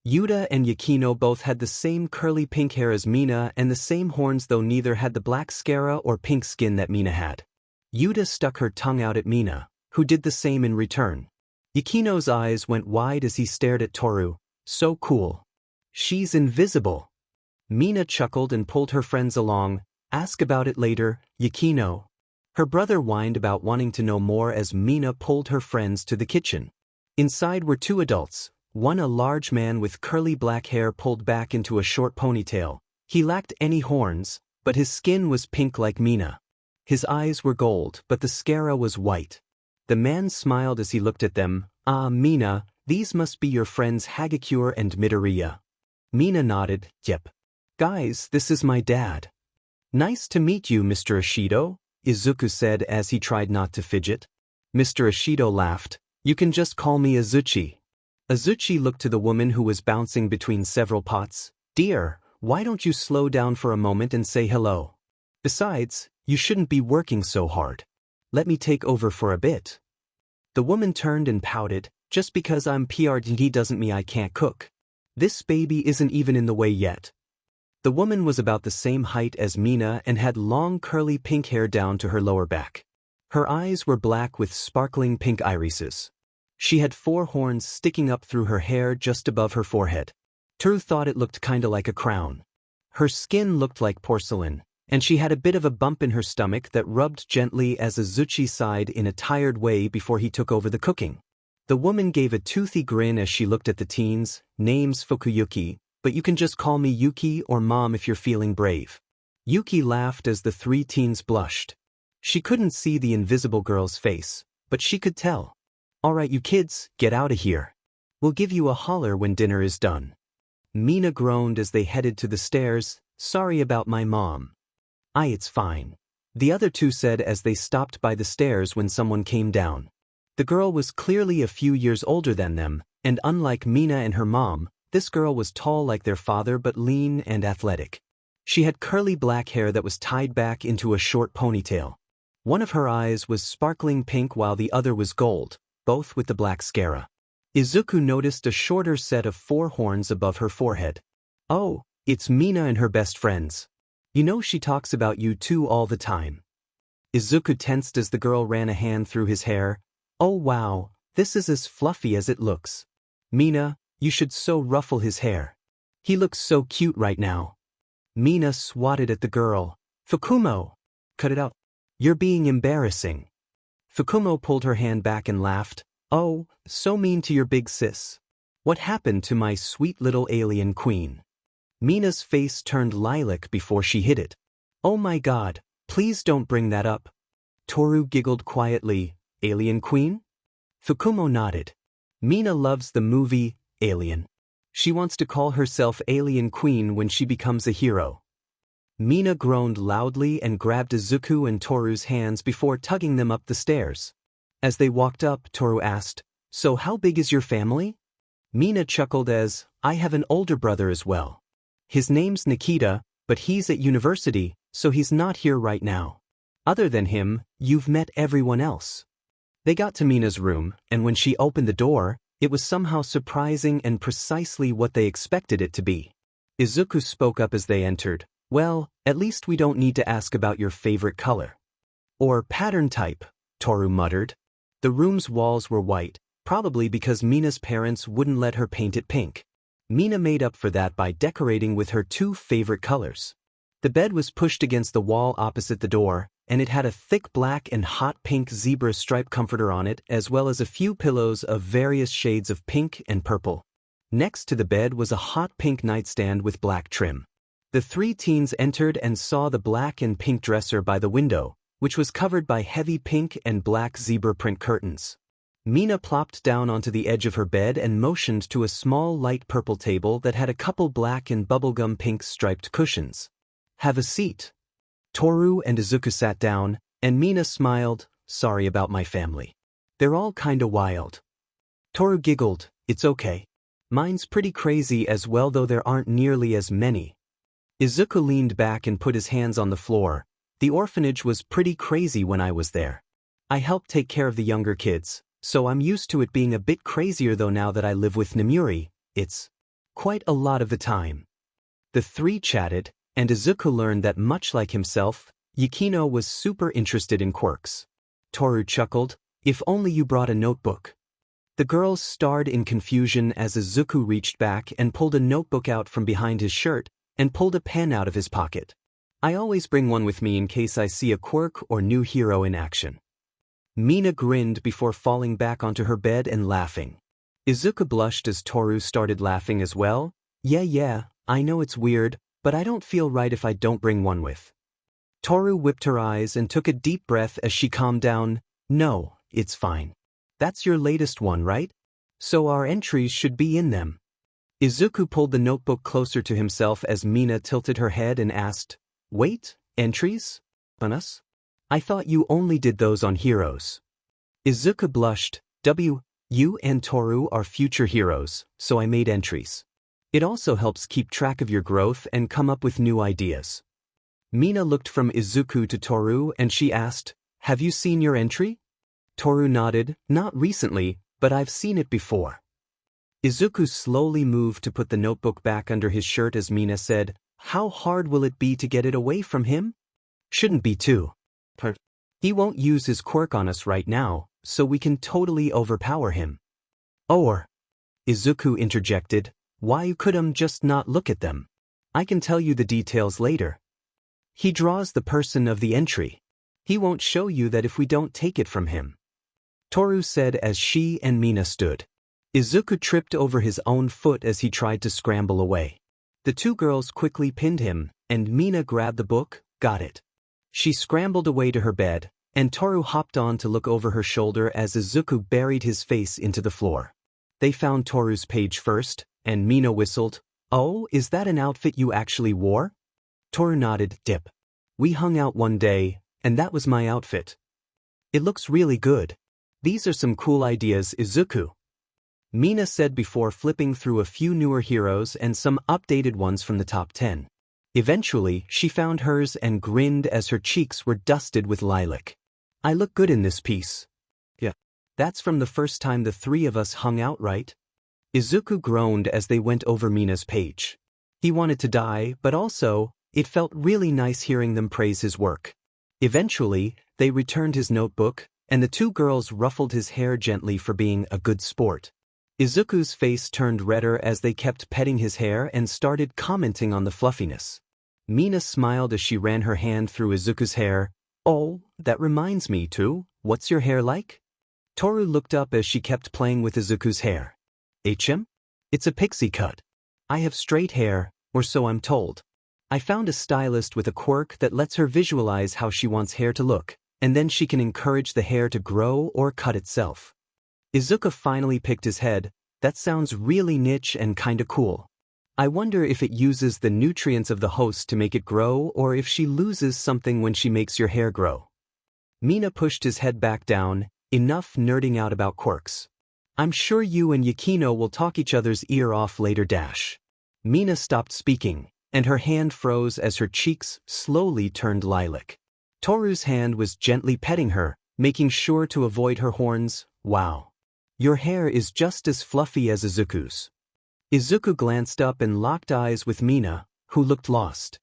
Yuta and Yukino both had the same curly pink hair as Mina and the same horns, though neither had the black scara or pink skin that Mina had. Yuta stuck her tongue out at Mina, who did the same in return. Yukino's eyes went wide as he stared at Toru. So cool. She's invisible. Mina chuckled and pulled her friends along. Ask about it later, Yukino. Her brother whined about wanting to know more as Mina pulled her friends to the kitchen. Inside were two adults, one a large man with curly black hair pulled back into a short ponytail. He lacked any horns, but his skin was pink like Mina. His eyes were gold, but the scara was white. The man smiled as he looked at them. Ah, Mina, these must be your friends Hagakure and Midoriya. Mina nodded. Yep. Guys, this is my dad. Nice to meet you, Mr. Ishido, Izuku said as he tried not to fidget. Mr. Ishido laughed. You can just call me Azuchi. Azuchi looked to the woman who was bouncing between several pots. Dear, why don't you slow down for a moment and say hello? Besides, you shouldn't be working so hard. Let me take over for a bit. The woman turned and pouted. Just because I'm PRD doesn't mean I can't cook. This baby isn't even in the way yet. The woman was about the same height as Mina and had long curly pink hair down to her lower back. Her eyes were black with sparkling pink irises. She had 4 horns sticking up through her hair just above her forehead. Toru thought it looked kinda like a crown. Her skin looked like porcelain, and she had a bit of a bump in her stomach that rubbed gently as Azuchi sighed in a tired way before he took over the cooking. The woman gave a toothy grin as she looked at the teens. Name's Fukuyuki, but you can just call me Yuki or Mom if you're feeling brave. Yuki laughed as the 3 teens blushed. She couldn't see the invisible girl's face, but she could tell. Alright you kids, get out of here. We'll give you a holler when dinner is done. Mina groaned as they headed to the stairs. Sorry about my mom. It's fine. The other two said as they stopped by the stairs when someone came down. The girl was clearly a few years older than them, and unlike Mina and her mom, this girl was tall like their father but lean and athletic. She had curly black hair that was tied back into a short ponytail. One of her eyes was sparkling pink while the other was gold, both with the black scara. Izuku noticed a shorter set of 4 horns above her forehead. Oh, it's Mina and her best friends. You know she talks about you two all the time. Izuku tensed as the girl ran a hand through his hair. Oh wow, this is as fluffy as it looks. Mina, you should so ruffle his hair. He looks so cute right now. Mina swatted at the girl. Fukumo! Cut it out. You're being embarrassing. Fukumo pulled her hand back and laughed. Oh, so mean to your big sis. What happened to my sweet little alien queen? Mina's face turned lilac before she hid it. Oh my god, please don't bring that up. Toru giggled quietly. Alien Queen? Fukumo nodded. Mina loves the movie, Alien. She wants to call herself Alien Queen when she becomes a hero. Mina groaned loudly and grabbed Izuku and Toru's hands before tugging them up the stairs. As they walked up, Toru asked, So how big is your family? Mina chuckled as, I have an older brother as well. His name's Nikita, but he's at university, so he's not here right now. Other than him, you've met everyone else. They got to Mina's room, and when she opened the door, it was somehow surprising and precisely what they expected it to be. Izuku spoke up as they entered. Well, at least we don't need to ask about your favorite color. Or pattern type, Toru muttered. The room's walls were white, probably because Mina's parents wouldn't let her paint it pink. Mina made up for that by decorating with her two favorite colors. The bed was pushed against the wall opposite the door, and it had a thick black and hot pink zebra stripe comforter on it, as well as a few pillows of various shades of pink and purple. Next to the bed was a hot pink nightstand with black trim. The three teens entered and saw the black and pink dresser by the window, which was covered by heavy pink and black zebra print curtains. Mina plopped down onto the edge of her bed and motioned to a small light purple table that had a couple black and bubblegum pink striped cushions. "Have a seat." Toru and Izuku sat down, and Mina smiled, "Sorry about my family. They're all kinda wild." Toru giggled, "It's okay. Mine's pretty crazy as well, though there aren't nearly as many." Izuku leaned back and put his hands on the floor. "The orphanage was pretty crazy when I was there. I helped take care of the younger kids, so I'm used to it being a bit crazier, though now that I live with Nemuri, it's quite a lot of the time." The three chatted, and Izuku learned that much like himself, Yukino was super interested in quirks. Toru chuckled, "If only you brought a notebook." The girls stared in confusion as Izuku reached back and pulled a notebook out from behind his shirt and pulled a pen out of his pocket. "I always bring one with me in case I see a quirk or new hero in action." Mina grinned before falling back onto her bed and laughing. Izuku blushed as Toru started laughing as well. Yeah, I know it's weird, but I don't feel right if I don't bring one with." Toru whipped her eyes and took a deep breath as she calmed down. "No, it's fine. That's your latest one, right? So our entries should be in them." Izuku pulled the notebook closer to himself as Mina tilted her head and asked, "Wait, entries? On us? I thought you only did those on heroes." Izuku blushed. You and Toru are future heroes, so I made entries. It also helps keep track of your growth and come up with new ideas." Mina looked from Izuku to Toru and she asked, "Have you seen your entry?" Toru nodded. "Not recently, but I've seen it before." Izuku slowly moved to put the notebook back under his shirt as Mina said, "How hard will it be to get it away from him?" "Shouldn't be too. He won't use his quirk on us right now, so we can totally overpower him." "Or," Izuku interjected, "why couldn't just not look at them? I can tell you the details later. He draws the person of the entry. He won't show you that if we don't take it from him." Toru said as she and Mina stood. Izuku tripped over his own foot as he tried to scramble away. The two girls quickly pinned him, and Mina grabbed the book, got it. She scrambled away to her bed, and Toru hopped on to look over her shoulder as Izuku buried his face into the floor. They found Toru's page first, and Mina whistled, "Oh, is that an outfit you actually wore?" Toru nodded, "Dip. We hung out one day, and that was my outfit. It looks really good. These are some cool ideas, Izuku," Mina said before flipping through a few newer heroes and some updated ones from the top 10. Eventually, she found hers and grinned as her cheeks were dusted with lilac. "I look good in this piece." "Yeah. That's from the first time the three of us hung out, right?" Izuku groaned as they went over Mina's page. He wanted to die, but also, it felt really nice hearing them praise his work. Eventually, they returned his notebook, and the two girls ruffled his hair gently for being a good sport. Izuku's face turned redder as they kept petting his hair and started commenting on the fluffiness. Mina smiled as she ran her hand through Izuku's hair. "Oh, that reminds me too, what's your hair like?" Toru looked up as she kept playing with Izuku's hair. "HM? It's a pixie cut. I have straight hair, or so I'm told. I found a stylist with a quirk that lets her visualize how she wants hair to look, and then she can encourage the hair to grow or cut itself." Izuku finally picked his head. "That sounds really niche and kinda cool. I wonder if it uses the nutrients of the host to make it grow or if she loses something when she makes your hair grow." Mina pushed his head back down. "Enough nerding out about quirks. I'm sure you and Yukino will talk each other's ear off later. Mina stopped speaking, and her hand froze as her cheeks slowly turned lilac. Toru's hand was gently petting her, making sure to avoid her horns. "Wow. Your hair is just as fluffy as Izuku's." Izuku glanced up and locked eyes with Mina, who looked lost.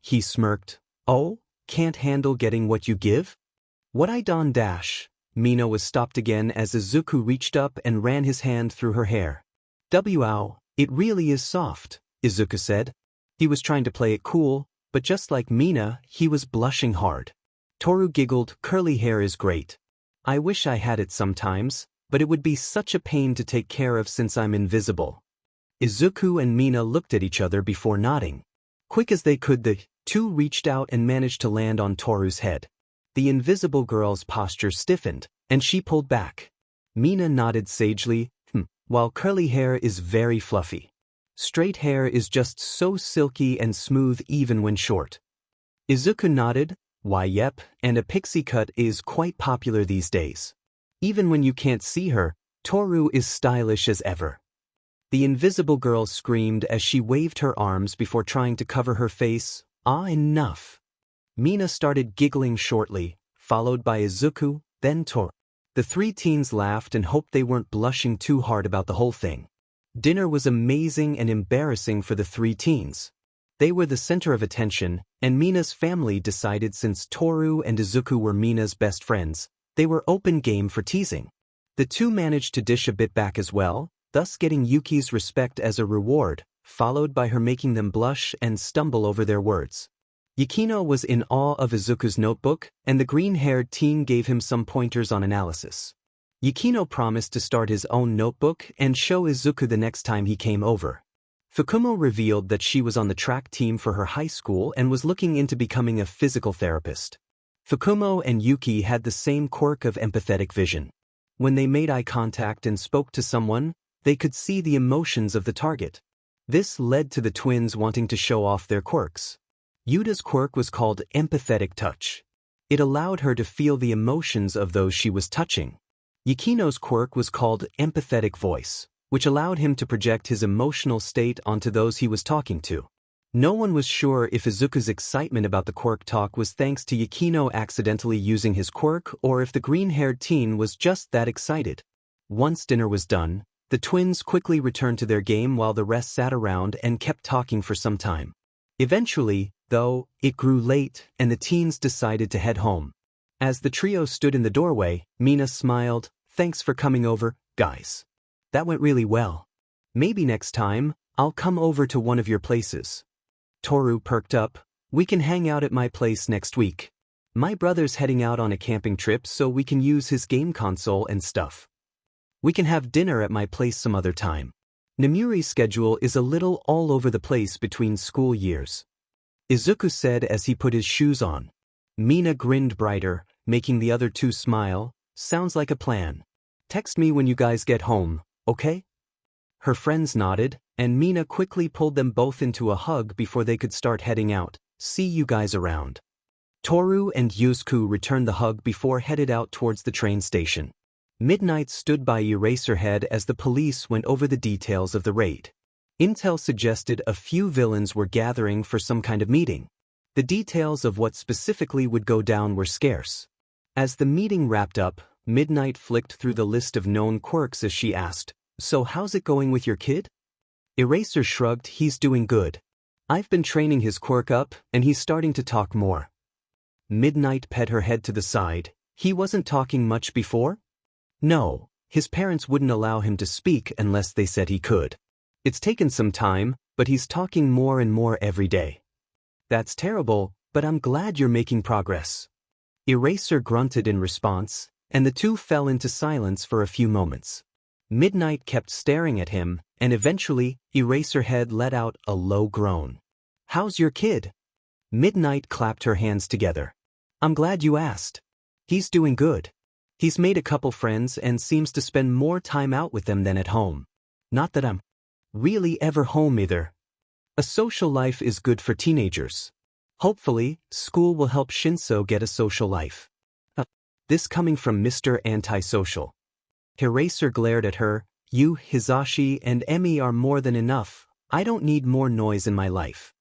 He smirked. "Oh, can't handle getting what you give? What I done? Mina was stopped again as Izuku reached up and ran his hand through her hair. Wow, it really is soft, Izuku said. He was trying to play it cool, but just like Mina, he was blushing hard. Toru giggled, curly hair is great. I wish I had it sometimes, but it would be such a pain to take care of since I'm invisible. Izuku and Mina looked at each other before nodding. Quick as they could, the two reached out and managed to land on Toru's head. The invisible girl's posture stiffened, and she pulled back. Mina nodded sagely, while curly hair is very fluffy. Straight hair is just so silky and smooth even when short. Izuku nodded, why yep, and a pixie cut is quite popular these days. Even when you can't see her, Toru is stylish as ever. The invisible girl screamed as she waved her arms before trying to cover her face. Enough. Mina started giggling shortly, followed by Izuku, then Toru. The three teens laughed and hoped they weren't blushing too hard about the whole thing. Dinner was amazing and embarrassing for the three teens. They were the center of attention, and Mina's family decided since Toru and Izuku were Mina's best friends, they were open game for teasing. The two managed to dish a bit back as well, thus getting Yuki's respect as a reward, followed by her making them blush and stumble over their words. Yukino was in awe of Izuku's notebook, and the green-haired teen gave him some pointers on analysis. Yukino promised to start his own notebook and show Izuku the next time he came over. Fukumo revealed that she was on the track team for her high school and was looking into becoming a physical therapist. Fukumo and Yuki had the same quirk of empathetic vision. When they made eye contact and spoke to someone, they could see the emotions of the target. This led to the twins wanting to show off their quirks. Yuda's quirk was called empathetic touch. It allowed her to feel the emotions of those she was touching. Yukino's quirk was called empathetic voice, which allowed him to project his emotional state onto those he was talking to. No one was sure if Izuku's excitement about the quirk talk was thanks to Yukino accidentally using his quirk or if the green-haired teen was just that excited. Once dinner was done, the twins quickly returned to their game while the rest sat around and kept talking for some time. Eventually, though, it grew late and the teens decided to head home. As the trio stood in the doorway, Mina smiled, "Thanks for coming over, guys. That went really well. Maybe next time, I'll come over to one of your places." Toru perked up, "We can hang out at my place next week. My brother's heading out on a camping trip so we can use his game console and stuff. We can have dinner at my place some other time. Nemuri's schedule is a little all over the place between school years," Izuku said as he put his shoes on. Mina grinned brighter, making the other two smile. "Sounds like a plan. Text me when you guys get home, okay?" Her friends nodded, and Mina quickly pulled them both into a hug before they could start heading out. "See you guys around." Toru and Yusuke returned the hug before headed out towards the train station. Midnight stood by Eraserhead as the police went over the details of the raid. Intel suggested a few villains were gathering for some kind of meeting. The details of what specifically would go down were scarce. As the meeting wrapped up, Midnight flicked through the list of known quirks as she asked, "So how's it going with your kid?" Eraser shrugged, "He's doing good. I've been training his quirk up, and he's starting to talk more." Midnight pet her head to the side. "He wasn't talking much before?" "No, his parents wouldn't allow him to speak unless they said he could. It's taken some time, but he's talking more and more every day." "That's terrible, but I'm glad you're making progress." Eraser grunted in response, and the two fell into silence for a few moments. Midnight kept staring at him, and eventually, Eraserhead let out a low groan. "How's your kid?" Midnight clapped her hands together. "I'm glad you asked. He's doing good. He's made a couple friends and seems to spend more time out with them than at home. Not that I'm really ever home either. A social life is good for teenagers. Hopefully, school will help Shinso get a social life." This coming from Mr. Antisocial. Eraser glared at her. "You, Hisashi, and Emi are more than enough. I don't need more noise in my life."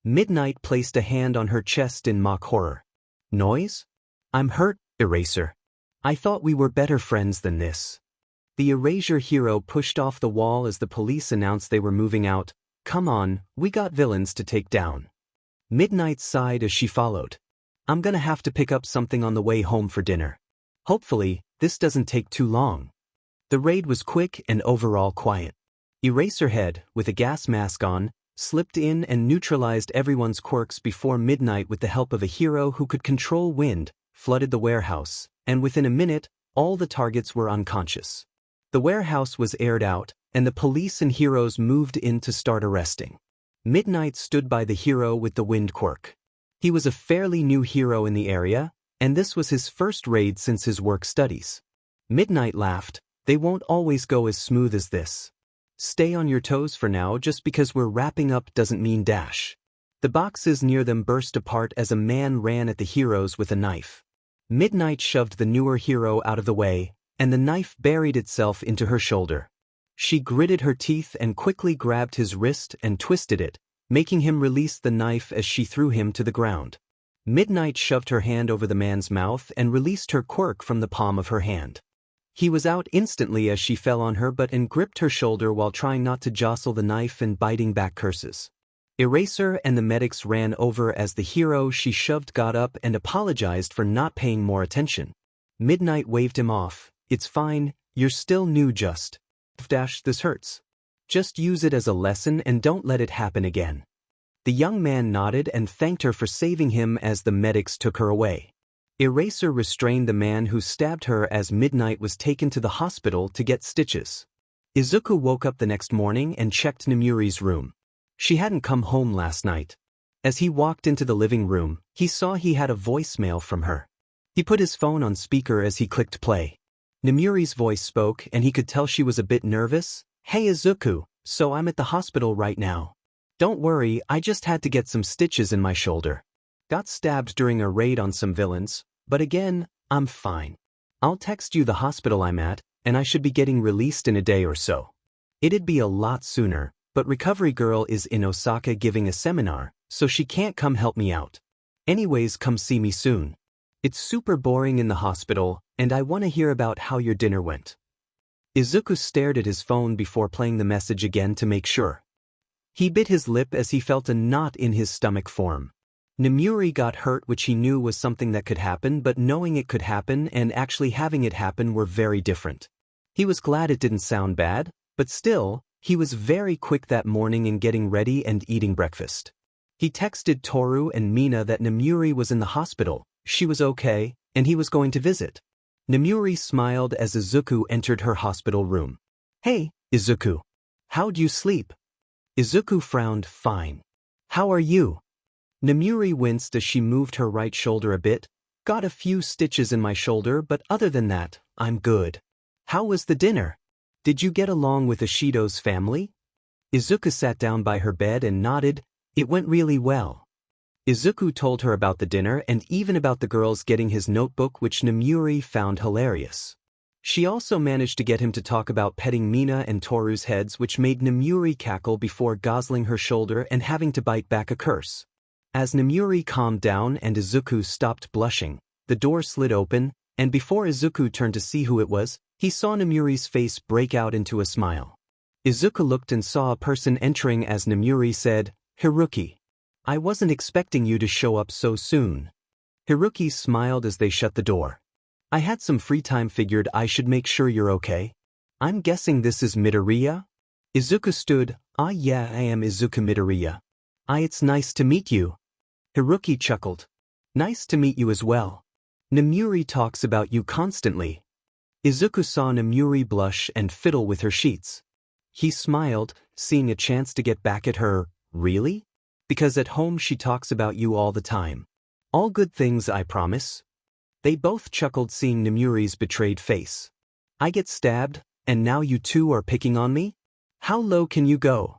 Midnight placed a hand on her chest in mock horror. "Noise? I'm hurt, Eraser. I thought we were better friends than this." The Erasure hero pushed off the wall as the police announced they were moving out. "Come on, we got villains to take down." Midnight sighed as she followed. "I'm gonna have to pick up something on the way home for dinner. Hopefully, This doesn't take too long. The raid was quick and overall quiet. Eraserhead, with a gas mask on, slipped in and neutralized everyone's quirks before midnight with the help of a hero who could control wind, flooded the warehouse, and within a minute, all the targets were unconscious. The warehouse was aired out, and the police and heroes moved in to start arresting. Midnight stood by the hero with the wind quirk. He was a fairly new hero in the area, and this was his first raid since his work studies. Midnight laughed, "They won't always go as smooth as this. Stay on your toes for now. Just because we're wrapping up doesn't mean dash." The boxes near them burst apart as a man ran at the heroes with a knife. Midnight shoved the newer hero out of the way, and the knife buried itself into her shoulder. She gritted her teeth and quickly grabbed his wrist and twisted it, making him release the knife as she threw him to the ground. Midnight shoved her hand over the man's mouth and released her quirk from the palm of her hand. He was out instantly as she fell on her and gripped her shoulder while trying not to jostle the knife and biting back curses. Eraser and the medics ran over as the hero she shoved got up and apologized for not paying more attention. Midnight waved him off. "It's fine, you're still new, just. This hurts. Just use it as a lesson and don't let it happen again." The young man nodded and thanked her for saving him as the medics took her away. Eraser restrained the man who stabbed her as Midnight was taken to the hospital to get stitches. Izuku woke up the next morning and checked Namuri's room. She hadn't come home last night. As he walked into the living room, he saw he had a voicemail from her. He put his phone on speaker as he clicked play. Namuri's voice spoke and he could tell she was a bit nervous. "Hey Izuku, so I'm at the hospital right now. Don't worry, I just had to get some stitches in my shoulder. Got stabbed during a raid on some villains, but again, I'm fine. I'll text you the hospital I'm at, and I should be getting released in a day or so. It'd be a lot sooner, but Recovery Girl is in Osaka giving a seminar, so she can't come help me out. Anyways, come see me soon. It's super boring in the hospital, and I want to hear about how your dinner went." Izuku stared at his phone before playing the message again to make sure. He bit his lip as he felt a knot in his stomach form. Namuri got hurt, which he knew was something that could happen, but knowing it could happen and actually having it happen were very different. He was glad it didn't sound bad, but still, he was very quick that morning in getting ready and eating breakfast. He texted Toru and Mina that Namuri was in the hospital, she was okay, and he was going to visit. Namuri smiled as Izuku entered her hospital room. "Hey, Izuku. How'd you sleep?" Izuku frowned. "Fine. How are you?" Namuri winced as she moved her right shoulder a bit. "Got a few stitches in my shoulder, but other than that, I'm good. How was the dinner? Did you get along with Ishido's family?" Izuku sat down by her bed and nodded. "It went really well." Izuku told her about the dinner and even about the girls getting his notebook, which Namuri found hilarious. She also managed to get him to talk about petting Mina and Toru's heads, which made Namuri cackle before gozzling her shoulder and having to bite back a curse. As Namuri calmed down and Izuku stopped blushing, the door slid open, and before Izuku turned to see who it was, he saw Namuri's face break out into a smile. Izuku looked and saw a person entering as Namuri said, "Haruki. I wasn't expecting you to show up so soon." Haruki smiled as they shut the door. "I had some free time, figured I should make sure you're okay. I'm guessing this is Midoriya?" Izuku stood. "Ah yeah, I am Izuku Midoriya. It's nice to meet you." Haruki chuckled. "Nice to meet you as well. Namuri talks about you constantly." Izuku saw Namuri blush and fiddle with her sheets. He smiled, seeing a chance to get back at her. "Really? Because at home she talks about you all the time. All good things, I promise." They both chuckled, seeing Namuri's betrayed face. "I get stabbed, and now you two are picking on me? How low can you go?"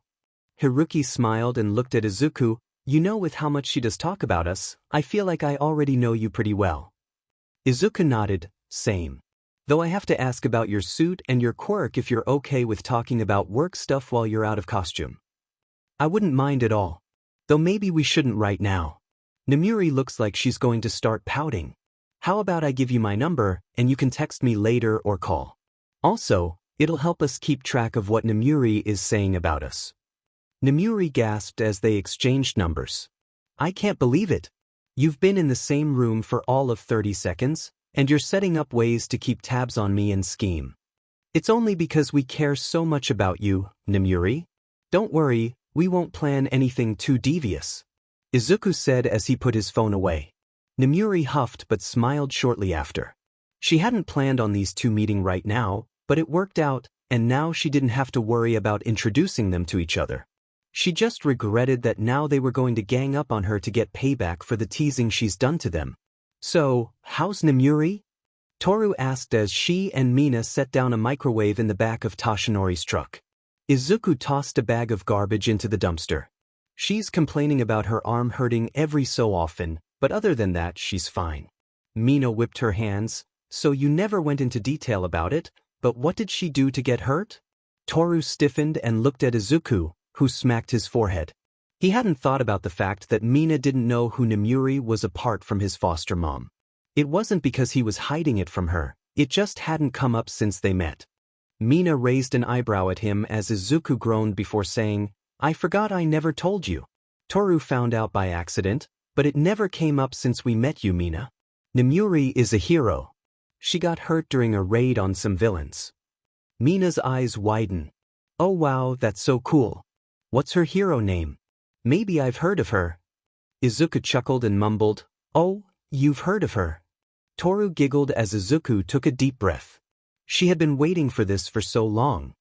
Haruki smiled and looked at Izuku. "You know, with how much she does talk about us, I feel like I already know you pretty well." Izuku nodded. "Same. Though I have to ask about your suit and your quirk if you're okay with talking about work stuff while you're out of costume." "I wouldn't mind at all. Though maybe we shouldn't right now. Namuri looks like she's going to start pouting. How about I give you my number, and you can text me later or call? Also, it'll help us keep track of what Namuri is saying about us." Namuri gasped as they exchanged numbers. "I can't believe it. You've been in the same room for all of 30 seconds, And you're setting up ways to keep tabs on me and scheme. It's only because we care so much about you, Nemuri. Don't worry, we won't plan anything too devious. Izuku said as he put his phone away. Nemuri huffed but smiled shortly after. She hadn't planned on these two meeting right now, but it worked out, and now she didn't have to worry about introducing them to each other. She just regretted that now they were going to gang up on her to get payback for the teasing she's done to them. So, how's Nemuri? Toru asked as she and Mina set down a microwave in the back of Toshinori's truck. Izuku tossed a bag of garbage into the dumpster. She's complaining about her arm hurting every so often, but other than that she's fine. Mina whipped her hands. So you never went into detail about it, but what did she do to get hurt? Toru stiffened and looked at Izuku, who smacked his forehead. He hadn't thought about the fact that Mina didn't know who Nemuri was apart from his foster mom. It wasn't because he was hiding it from her, it just hadn't come up since they met. Mina raised an eyebrow at him as Izuku groaned before saying, I forgot I never told you. Toru found out by accident, but it never came up since we met you, Mina. Nemuri is a hero. She got hurt during a raid on some villains. Mina's eyes widen. Oh wow, that's so cool. What's her hero name? Maybe I've heard of her. Izuku chuckled and mumbled, Oh, you've heard of her. Toru giggled as Izuku took a deep breath. She had been waiting for this for so long.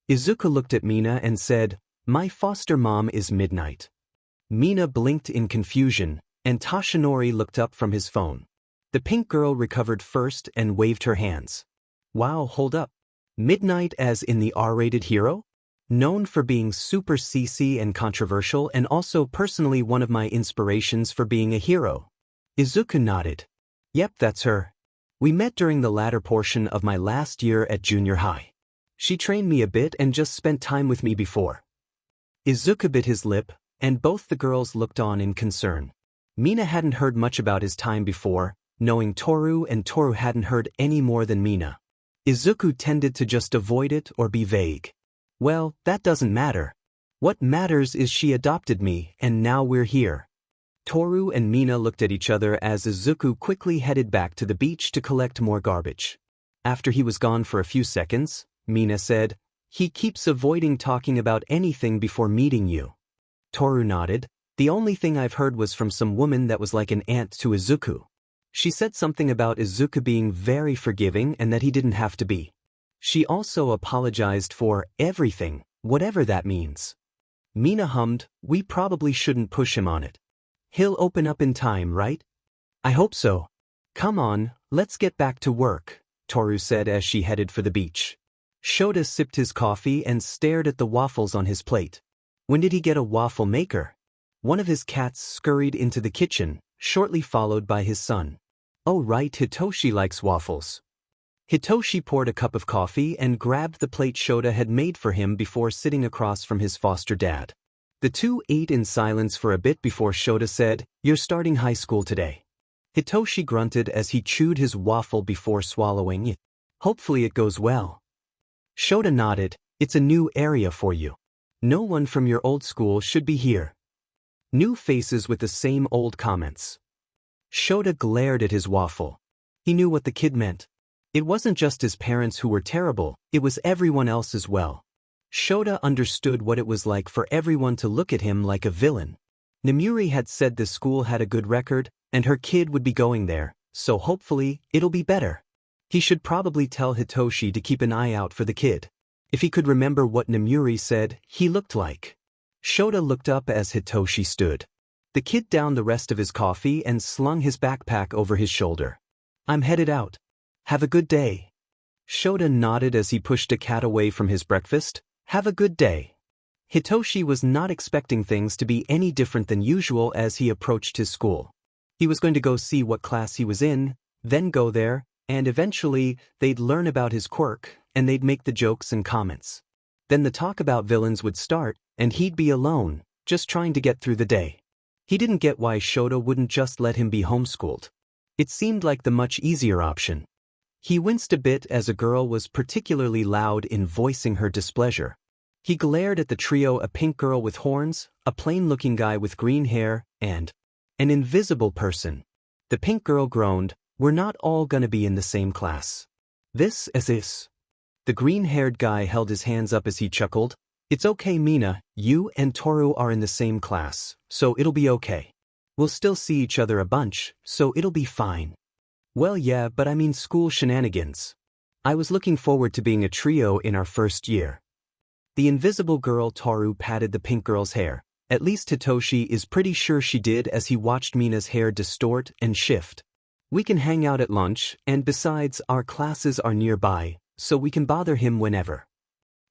Izuku looked at Mina and said, My foster mom is Midnight. Mina blinked in confusion, and Toshinori looked up from his phone. The pink girl recovered first and waved her hands. Wow, hold up. Midnight as in the R-rated hero? Known for being super CC and controversial and also personally one of my inspirations for being a hero. Izuku nodded. Yep, that's her. We met during the latter portion of my last year at junior high. She trained me a bit and just spent time with me before. Izuku bit his lip, and both the girls looked on in concern. Mina hadn't heard much about his time before, knowing Toru, and Toru hadn't heard any more than Mina. Izuku tended to just avoid it or be vague. Well, that doesn't matter. What matters is she adopted me, and now we're here. Toru and Mina looked at each other as Izuku quickly headed back to the beach to collect more garbage. After he was gone for a few seconds, Mina said, He keeps avoiding talking about anything before meeting you. Toru nodded. The only thing I've heard was from some woman that was like an aunt to Izuku. She said something about Izuku being very forgiving and that he didn't have to be. She also apologized for everything, whatever that means. Mina hummed, We probably shouldn't push him on it. He'll open up in time, right? I hope so. Come on, let's get back to work, Toru said as she headed for the beach. Shota sipped his coffee and stared at the waffles on his plate. When did he get a waffle maker? One of his cats scurried into the kitchen, shortly followed by his son. Oh right, Hitoshi likes waffles. Hitoshi poured a cup of coffee and grabbed the plate Shota had made for him before sitting across from his foster dad. The two ate in silence for a bit before Shota said, You're starting high school today. Hitoshi grunted as he chewed his waffle before swallowing it. Hopefully it goes well. Shota nodded, It's a new area for you. No one from your old school should be here. New faces with the same old comments. Shota glared at his waffle. He knew what the kid meant. It wasn't just his parents who were terrible, it was everyone else as well. Shota understood what it was like for everyone to look at him like a villain. Nemuri had said the school had a good record, and her kid would be going there, so hopefully, it'll be better. He should probably tell Hitoshi to keep an eye out for the kid. If he could remember what Nemuri said he looked like. Shota looked up as Hitoshi stood. The kid downed the rest of his coffee and slung his backpack over his shoulder. I'm headed out. Have a good day. Shota nodded as he pushed a cat away from his breakfast. Have a good day. Hitoshi was not expecting things to be any different than usual as he approached his school. He was going to go see what class he was in, then go there, and eventually, they'd learn about his quirk, and they'd make the jokes and comments. Then the talk about villains would start, and he'd be alone, just trying to get through the day. He didn't get why Shota wouldn't just let him be homeschooled. It seemed like the much easier option. He winced a bit as a girl was particularly loud in voicing her displeasure. He glared at the trio, a pink girl with horns, a plain-looking guy with green hair, and an invisible person. The pink girl groaned, We're not all gonna be in the same class. This is this. The green-haired guy held his hands up as he chuckled. It's okay, Mina, you and Toru are in the same class, so it'll be okay. We'll still see each other a bunch, so it'll be fine. Well, yeah, but I mean school shenanigans. I was looking forward to being a trio in our first year. The invisible girl Toru patted the pink girl's hair. At least Hitoshi is pretty sure she did as he watched Mina's hair distort and shift. We can hang out at lunch, and besides, our classes are nearby, so we can bother him whenever.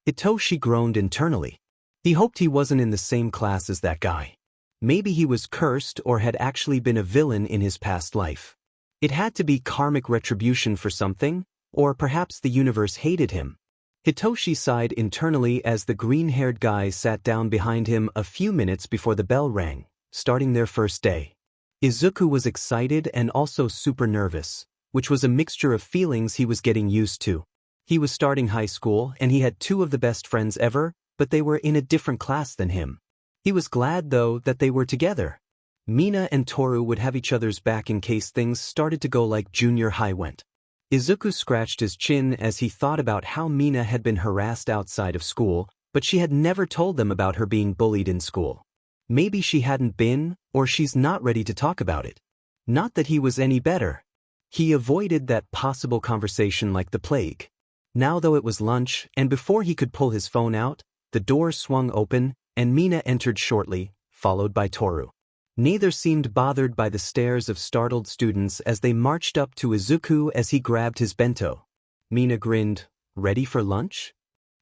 Hitoshi groaned internally. He hoped he wasn't in the same class as that guy. Maybe he was cursed or had actually been a villain in his past life. It had to be karmic retribution for something, or perhaps the universe hated him. Hitoshi sighed internally as the green-haired guy sat down behind him a few minutes before the bell rang, starting their first day. Izuku was excited and also super nervous, which was a mixture of feelings he was getting used to. He was starting high school and he had two of the best friends ever, but they were in a different class than him. He was glad, though, that they were together. Mina and Toru would have each other's back in case things started to go like junior high went. Izuku scratched his chin as he thought about how Mina had been harassed outside of school, but she had never told them about her being bullied in school. Maybe she hadn't been, or she's not ready to talk about it. Not that he was any better. He avoided that possible conversation like the plague. Now though it was lunch, and before he could pull his phone out, the door swung open, and Mina entered shortly, followed by Toru. Neither seemed bothered by the stares of startled students as they marched up to Izuku as he grabbed his bento. Mina grinned. Ready for lunch?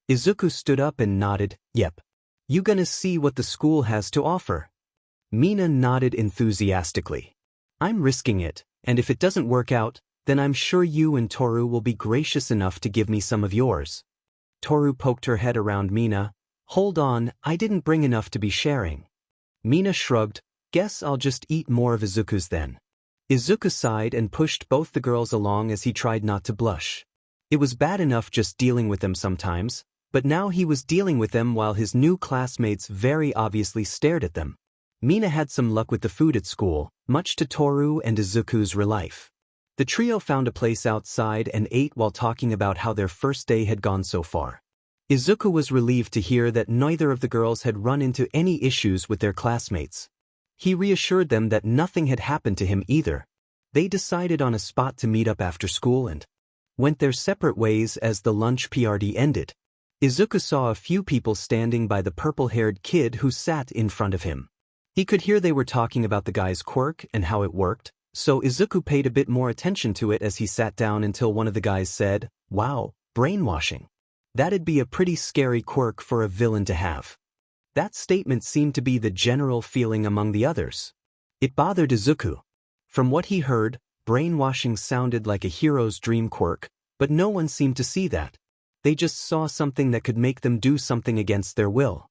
Izuku stood up and nodded. Yep. You gonna see what the school has to offer? Mina nodded enthusiastically. I'm risking it, and if it doesn't work out, then I'm sure you and Toru will be gracious enough to give me some of yours. Toru poked her head around Mina. Hold on, I didn't bring enough to be sharing. Mina shrugged. Guess I'll just eat more of Izuku's then. Izuku sighed and pushed both the girls along as he tried not to blush. It was bad enough just dealing with them sometimes, but now he was dealing with them while his new classmates very obviously stared at them. Mina had some luck with the food at school, much to Toru and Izuku's relief. The trio found a place outside and ate while talking about how their first day had gone so far. Izuku was relieved to hear that neither of the girls had run into any issues with their classmates. He reassured them that nothing had happened to him either. They decided on a spot to meet up after school and went their separate ways as the lunch PRD ended. Izuku saw a few people standing by the purple-haired kid who sat in front of him. He could hear they were talking about the guy's quirk and how it worked, so Izuku paid a bit more attention to it as he sat down until one of the guys said, "Wow, brainwashing. That'd be a pretty scary quirk for a villain to have." That statement seemed to be the general feeling among the others. It bothered Izuku. From what he heard, brainwashing sounded like a hero's dream quirk, but no one seemed to see that. They just saw something that could make them do something against their will.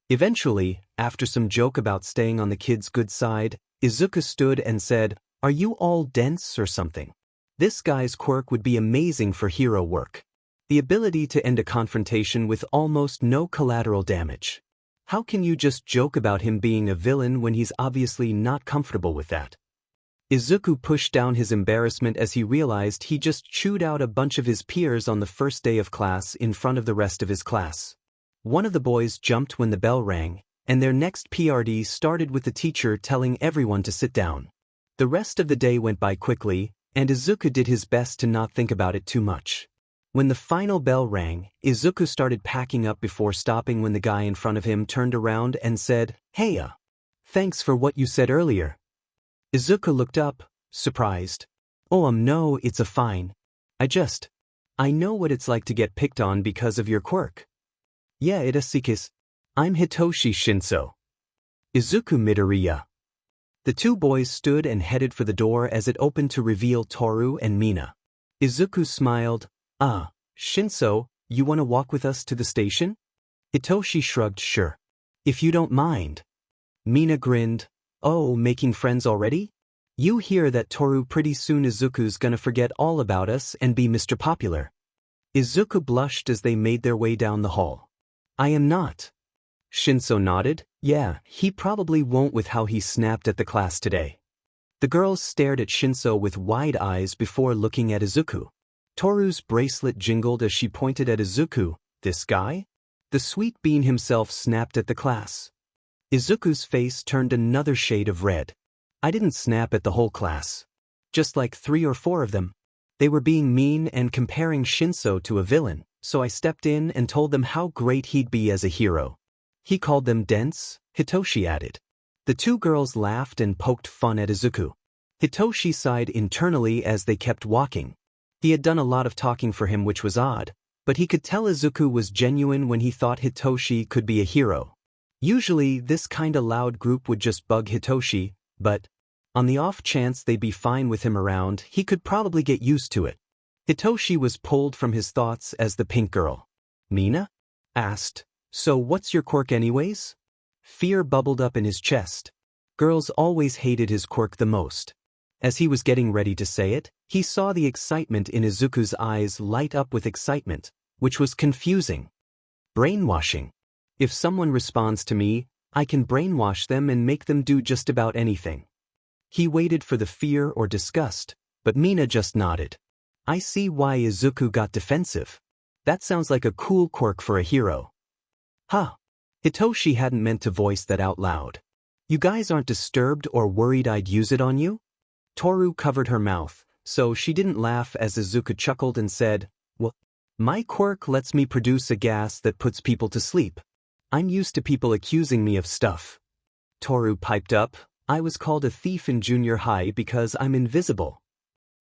Eventually, after some joke about staying on the kid's good side, Izuku stood and said, "Are you all dense or something? This guy's quirk would be amazing for hero work. The ability to end a confrontation with almost no collateral damage. How can you just joke about him being a villain when he's obviously not comfortable with that?" Izuku pushed down his embarrassment as he realized he just chewed out a bunch of his peers on the first day of class in front of the rest of his class. One of the boys jumped when the bell rang, and their next PRD started with the teacher telling everyone to sit down. The rest of the day went by quickly, and Izuku did his best to not think about it too much. When the final bell rang, Izuku started packing up before stopping when the guy in front of him turned around and said, "Hey, thanks for what you said earlier." Izuku looked up, surprised. "Oh, no, it's a fine. I know what it's like to get picked on because of your quirk." "Yeah, it is Sikis. I'm Hitoshi Shinso. Izuku Midoriya." The two boys stood and headed for the door as it opened to reveal Toru and Mina. Izuku smiled. Shinso, you want to walk with us to the station?" Hitoshi shrugged. "Sure. If you don't mind." Mina grinned. "Oh, making friends already? You hear that, Toru? Pretty soon Izuku's gonna forget all about us and be Mr. Popular." Izuku blushed as they made their way down the hall. "I am not." Shinso nodded. "Yeah, he probably won't with how he snapped at the class today." The girls stared at Shinso with wide eyes before looking at Izuku. Toru's bracelet jingled as she pointed at Izuku. This guy? The sweet bean himself snapped at the class. Izuku's face turned another shade of red. I didn't snap at the whole class. Just like 3 or 4 of them. They were being mean and comparing Shinso to a villain, so I stepped in and told them how great he'd be as a hero. He called them dense, Hitoshi added. The 2 girls laughed and poked fun at Izuku. Hitoshi sighed internally as they kept walking. He had done a lot of talking for him, which was odd, but he could tell Izuku was genuine when he thought Hitoshi could be a hero. Usually, this kinda loud group would just bug Hitoshi, but on the off chance they'd be fine with him around, he could probably get used to it. Hitoshi was pulled from his thoughts as the pink girl, Mina, asked, "So what's your quirk anyways?" Fear bubbled up in his chest. Girls always hated his quirk the most. As he was getting ready to say it, he saw the excitement in Izuku's eyes light up with excitement, which was confusing. Brainwashing. If someone responds to me, I can brainwash them and make them do just about anything. He waited for the fear or disgust, but Mina just nodded. I see why Izuku got defensive. That sounds like a cool quirk for a hero. Huh. Hitoshi hadn't meant to voice that out loud. You guys aren't disturbed or worried I'd use it on you? Toru covered her mouth, so she didn't laugh as Izuku chuckled and said, "Well, my quirk lets me produce a gas that puts people to sleep. I'm used to people accusing me of stuff." Toru piped up, "I was called a thief in junior high because I'm invisible."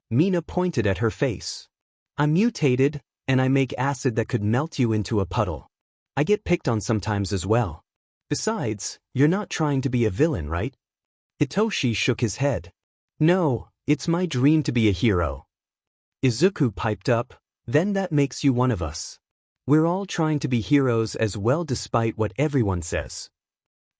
Mina pointed at her face. "I'm mutated, and I make acid that could melt you into a puddle. I get picked on sometimes as well. Besides, you're not trying to be a villain, right?" Hitoshi shook his head. "No, it's my dream to be a hero." Izuku piped up, "Then that makes you one of us. We're all trying to be heroes as well despite what everyone says."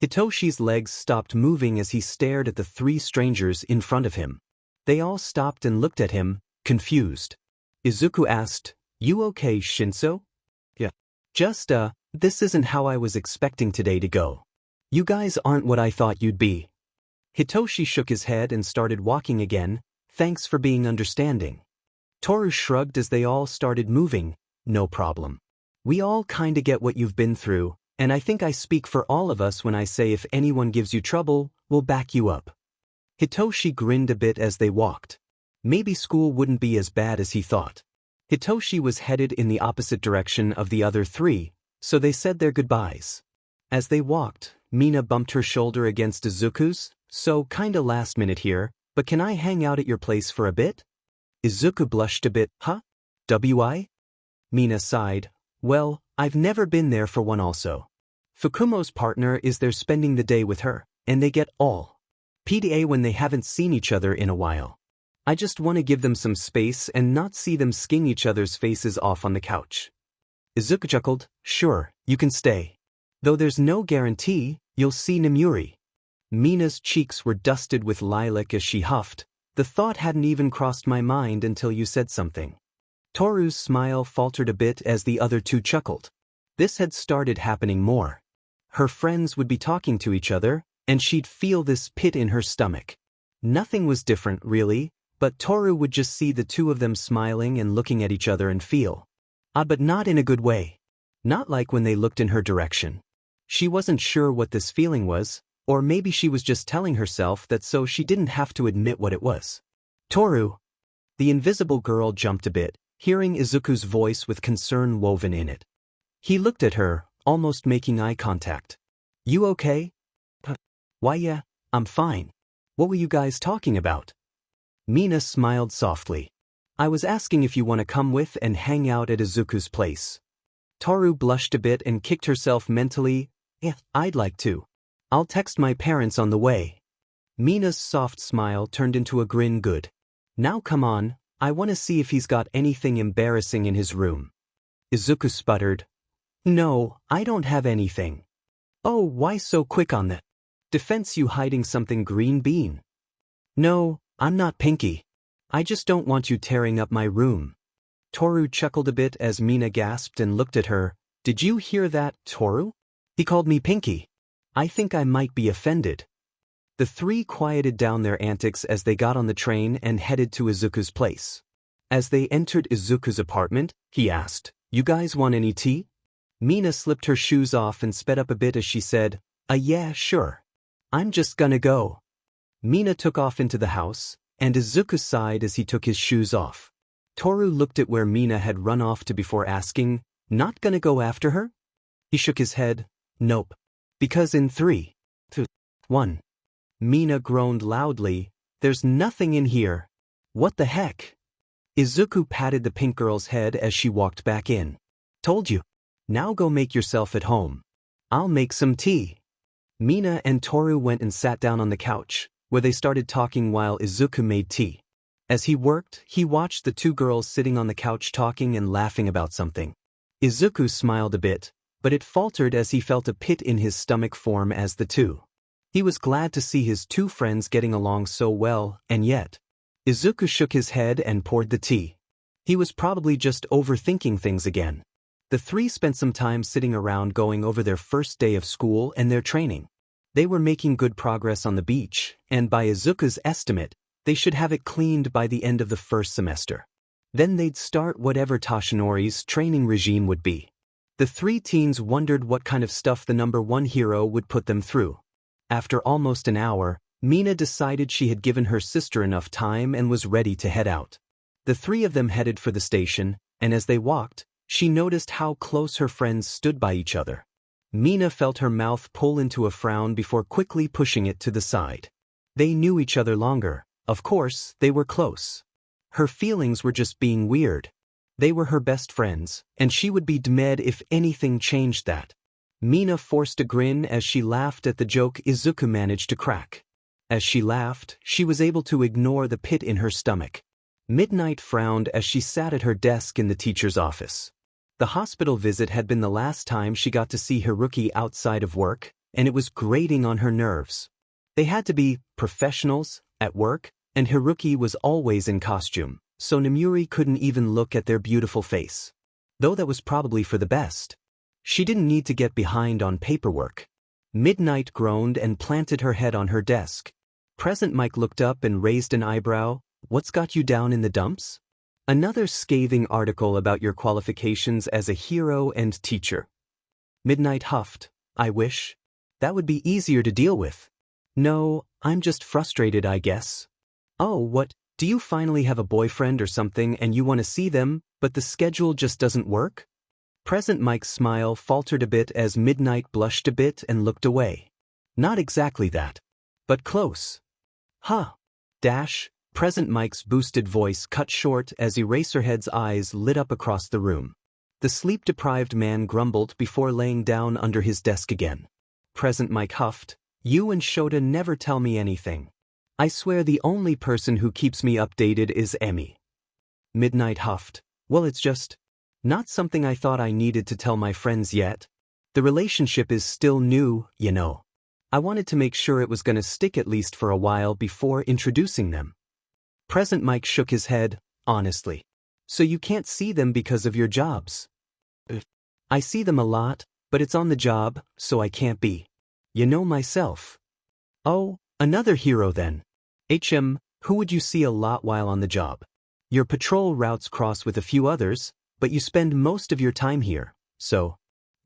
Hitoshi's legs stopped moving as he stared at the 3 strangers in front of him. They all stopped and looked at him, confused. Izuku asked, "You okay, Shinso?" "Yeah. Just, this isn't how I was expecting today to go. You guys aren't what I thought you'd be." Hitoshi shook his head and started walking again. "Thanks for being understanding." Toru shrugged as they all started moving. "No problem. We all kinda get what you've been through, and I think I speak for all of us when I say if anyone gives you trouble, we'll back you up." Hitoshi grinned a bit as they walked. Maybe school wouldn't be as bad as he thought. Hitoshi was headed in the opposite direction of the other 3, so they said their goodbyes. As they walked, Mina bumped her shoulder against Izuku's. "So kinda last minute here, but can I hang out at your place for a bit?" Izuku blushed a bit. "Huh? Why?" Mina sighed. "Well, I've never been there for one also. Fukumo's partner is there spending the day with her, and they get all PDA when they haven't seen each other in a while. I just want to give them some space and not see them sking each other's faces off on the couch." Izuku chuckled. "Sure, you can stay. Though there's no guarantee you'll see Nemuri." Mina's cheeks were dusted with lilac as she huffed. "The thought hadn't even crossed my mind until you said something." Toru's smile faltered a bit as the other 2 chuckled. This had started happening more. Her friends would be talking to each other, and she'd feel this pit in her stomach. Nothing was different, really, but Toru would just see the 2 of them smiling and looking at each other and feel odd, but not in a good way. Not like when they looked in her direction. She wasn't sure what this feeling was, or maybe she was just telling herself that so she didn't have to admit what it was. "Toru." The invisible girl jumped a bit, hearing Izuku's voice with concern woven in it. He looked at her, almost making eye contact. "You okay?" "Why yeah, I'm fine. What were you guys talking about?" Mina smiled softly. "I was asking if you want to come with and hang out at Izuku's place." Toru blushed a bit and kicked herself mentally. "Yeah, I'd like to. I'll text my parents on the way." Mina's soft smile turned into a grin. "Good. Now come on, I want to see if he's got anything embarrassing in his room." Izuku sputtered. "No, I don't have anything." "Oh, why so quick on that? Defense you hiding something, green bean?" "No, I'm not Pinky. I just don't want you tearing up my room." Toru chuckled a bit as Mina gasped and looked at her. "Did you hear that, Toru? He called me Pinky. I think I might be offended." The three quieted down their antics as they got on the train and headed to Izuku's place. As they entered Izuku's apartment, he asked, "You guys want any tea?" Mina slipped her shoes off and sped up a bit as she said, Yeah, sure. I'm just gonna go." Mina took off into the house, and Izuku sighed as he took his shoes off. Toru looked at where Mina had run off to before asking, "Not gonna go after her?" He shook his head, "Nope. Because in 3, 2, 1. Mina groaned loudly, "There's nothing in here. What the heck?" Izuku patted the pink girl's head as she walked back in. "Told you. Now go make yourself at home. I'll make some tea." Mina and Toru went and sat down on the couch, where they started talking while Izuku made tea. As he worked, he watched the two girls sitting on the couch talking and laughing about something. Izuku smiled a bit, but it faltered as he felt a pit in his stomach form as the two. He was glad to see his two friends getting along so well, and yet. Izuku shook his head and poured the tea. He was probably just overthinking things again. The three spent some time sitting around going over their first day of school and their training. They were making good progress on the beach, and by Izuku's estimate, they should have it cleaned by the end of the first semester. Then they'd start whatever Toshinori's training regime would be. The three teens wondered what kind of stuff the #1 hero would put them through. After almost an hour, Mina decided she had given her sister enough time and was ready to head out. The three of them headed for the station, and as they walked, she noticed how close her friends stood by each other. Mina felt her mouth pull into a frown before quickly pushing it to the side. They knew each other longer. Of course, they were close. Her feelings were just being weird. They were her best friends, and she would be dead if anything changed that. Mina forced a grin as she laughed at the joke Izuku managed to crack. As she laughed, she was able to ignore the pit in her stomach. Midnight frowned as she sat at her desk in the teacher's office. The hospital visit had been the last time she got to see Haruki outside of work, and it was grating on her nerves. They had to be professionals at work, and Haruki was always in costume, so Namuri couldn't even look at their beautiful face. Though that was probably for the best. She didn't need to get behind on paperwork. Midnight groaned and planted her head on her desk. Present Mike looked up and raised an eyebrow. "What's got you down in the dumps?" "Another scathing article about your qualifications as a hero and teacher." Midnight huffed. "I wish. That would be easier to deal with." "No, I'm just frustrated, I guess." "Oh, what, do you finally have a boyfriend or something and you want to see them, but the schedule just doesn't work?" Present Mike's smile faltered a bit as Midnight blushed a bit and looked away. "Not exactly that. But close." "Huh. Dash." Present Mike's boosted voice cut short as Eraserhead's eyes lit up across the room. The sleep-deprived man grumbled before laying down under his desk again. Present Mike huffed. "You and Shota never tell me anything. I swear the only person who keeps me updated is Emmy." Midnight huffed. "Well, it's just not something I thought I needed to tell my friends yet. The relationship is still new, you know. I wanted to make sure it was gonna stick at least for a while before introducing them." Present Mike shook his head, honestly. "So you can't see them because of your jobs?" "I see them a lot, but it's on the job, so I can't be. You know myself." "Oh, another hero then. Who would you see a lot while on the job? Your patrol routes cross with a few others, but you spend most of your time here, so.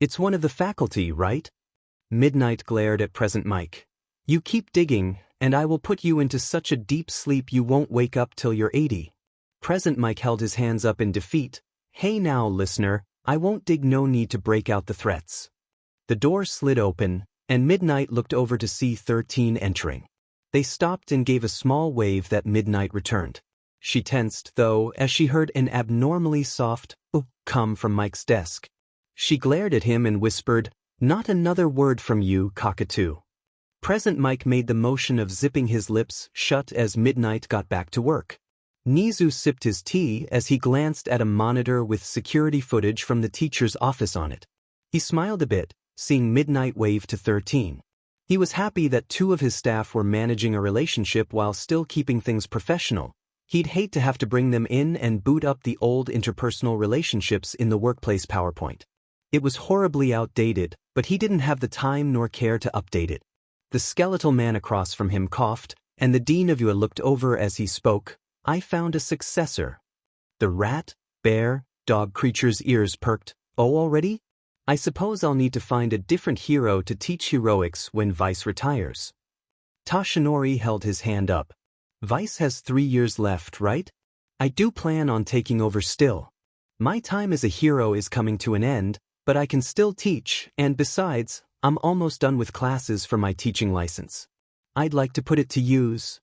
It's one of the faculty, right?" Midnight glared at Present Mike. "You keep digging, and I will put you into such a deep sleep you won't wake up till you're 80. Present Mike held his hands up in defeat. "Hey now, listener, I won't dig, no need to break out the threats." The door slid open, and Midnight looked over to see 13 entering. They stopped and gave a small wave that Midnight returned. She tensed, though, as she heard an abnormally soft come from Mike's desk. She glared at him and whispered, "Not another word from you, cockatoo." Present Mike made the motion of zipping his lips shut as Midnight got back to work. Nizu sipped his tea as he glanced at a monitor with security footage from the teacher's office on it. He smiled a bit, seeing Midnight wave to 13. He was happy that 2 of his staff were managing a relationship while still keeping things professional. He'd hate to have to bring them in and boot up the old interpersonal relationships in the workplace PowerPoint. It was horribly outdated, but he didn't have the time nor care to update it. The skeletal man across from him coughed, and the dean of UA looked over as he spoke. I found a successor. The rat, bear, dog creature's ears perked. Oh, already? I suppose I'll need to find a different hero to teach heroics when Vice retires. Toshinori held his hand up. Vice has 3 years left, right? I do plan on taking over still. My time as a hero is coming to an end, but I can still teach, and besides, I'm almost done with classes for my teaching license. I'd like to put it to use.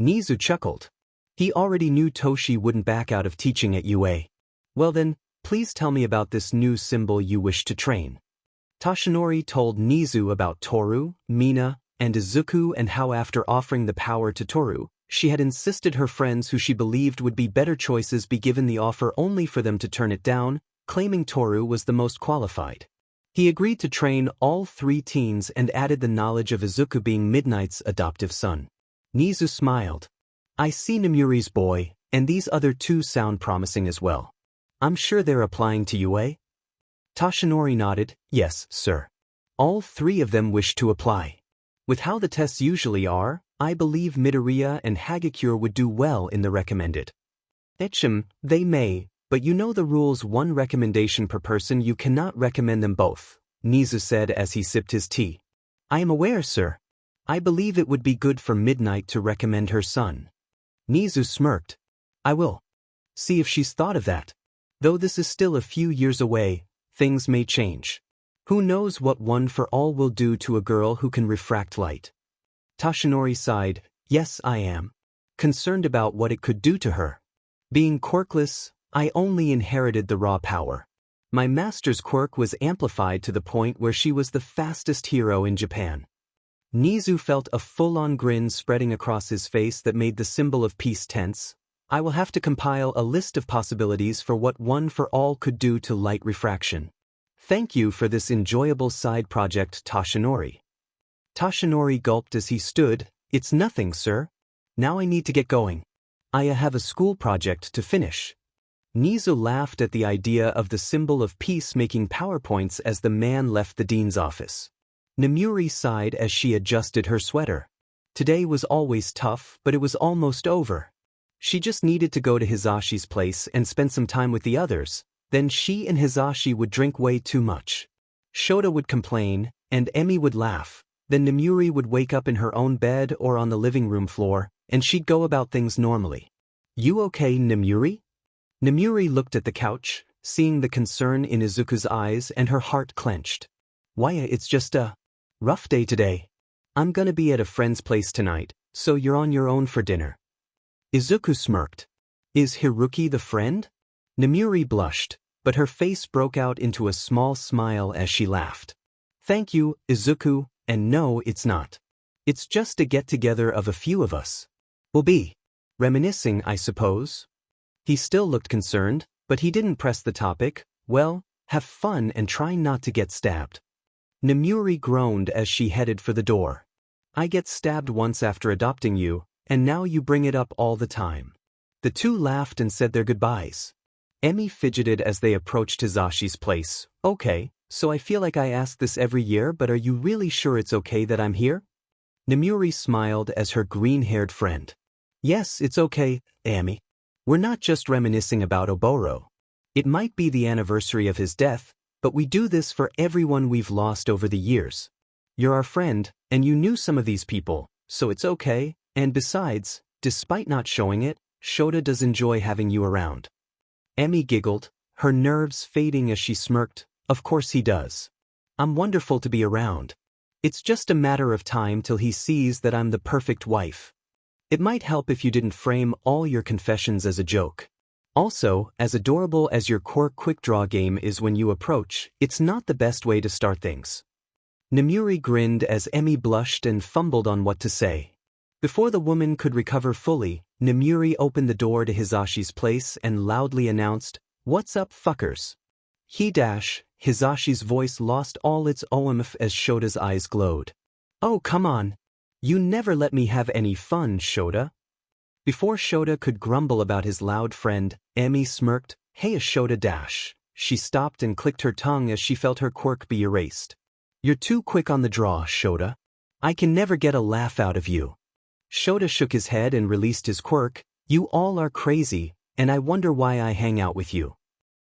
Nizu chuckled. He already knew Toshi wouldn't back out of teaching at UA. Well then, please tell me about this new symbol you wish to train. Toshinori told Nizu about Toru, Mina, and Izuku and how after offering the power to Toru, she had insisted her friends who she believed would be better choices be given the offer only for them to turn it down, claiming Toru was the most qualified. He agreed to train all 3 teens and added the knowledge of Izuku being Midnight's adoptive son. Nizu smiled. I see Namuri's boy, and these other 2 sound promising as well. I'm sure they're applying to UA? Toshinori nodded. Yes, sir. All 3 of them wish to apply. With how the tests usually are, I believe Midoriya and Hagakure would do well in the recommended. They may, but you know the rules, 1 recommendation per person, you cannot recommend them both, Nizu said as he sipped his tea. I am aware, sir. I believe it would be good for Midnight to recommend her son. Nizu smirked. I will. See if she's thought of that. Though this is still a few years away, things may change. Who knows what 1 for all will do to a girl who can refract light. Toshinori sighed. Yes, I am. Concerned about what it could do to her. Being quirkless, I only inherited the raw power. My master's quirk was amplified to the point where she was the fastest hero in Japan. Nizu felt a full-on grin spreading across his face that made the symbol of peace tense. I will have to compile a list of possibilities for what 1 for all could do to light refraction. Thank you for this enjoyable side project, Toshinori. Toshinori gulped as he stood. It's nothing, sir. Now I need to get going. I have a school project to finish. Nizu laughed at the idea of the symbol of peace making PowerPoints as the man left the dean's office. Namuri sighed as she adjusted her sweater. Today was always tough, but it was almost over. She just needed to go to Hisashi's place and spend some time with the others. Then she and Hisashi would drink way too much. Shota would complain, and Emi would laugh. Then Namuri would wake up in her own bed or on the living room floor, and she'd go about things normally. You okay, Namuri? Namuri looked at the couch, seeing the concern in Izuku's eyes, and her heart clenched. Why, it's just a rough day today. I'm gonna be at a friend's place tonight, so you're on your own for dinner. Izuku smirked. Is Haruki the friend? Namuri blushed, but her face broke out into a small smile as she laughed. Thank you, Izuku, and no, it's not. It's just a get-together of a few of us. We'll be reminiscing, I suppose. He still looked concerned, but he didn't press the topic. Well, have fun and try not to get stabbed. Namuri groaned as she headed for the door. I get stabbed once after adopting you, and now you bring it up all the time. The 2 laughed and said their goodbyes. Emi fidgeted as they approached Hisashi's place. Okay, so I feel like I ask this every year, but are you really sure it's okay that I'm here? Namuri smiled as her green-haired friend. Yes, it's okay, Emi. We're not just reminiscing about Oboro. It might be the anniversary of his death, but we do this for everyone we've lost over the years. You're our friend, and you knew some of these people, so it's okay, and besides, despite not showing it, Shota does enjoy having you around. Emi giggled, her nerves fading as she smirked. Of course he does. I'm wonderful to be around. It's just a matter of time till he sees that I'm the perfect wife. It might help if you didn't frame all your confessions as a joke. Also, as adorable as your Quirk quick draw game is when you approach, it's not the best way to start things. Namuri grinned as Emi blushed and fumbled on what to say. Before the woman could recover fully, Namuri opened the door to Hisashi's place and loudly announced, "What's up, fuckers?" Hisashi's voice lost all its OMF as Shota's eyes glowed. Oh, come on. You never let me have any fun, Shota. Before Shota could grumble about his loud friend, Emi smirked, Hey, Shota. She stopped and clicked her tongue as she felt her quirk be erased. You're too quick on the draw, Shota. I can never get a laugh out of you. Shota shook his head and released his quirk. You all are crazy, and I wonder why I hang out with you.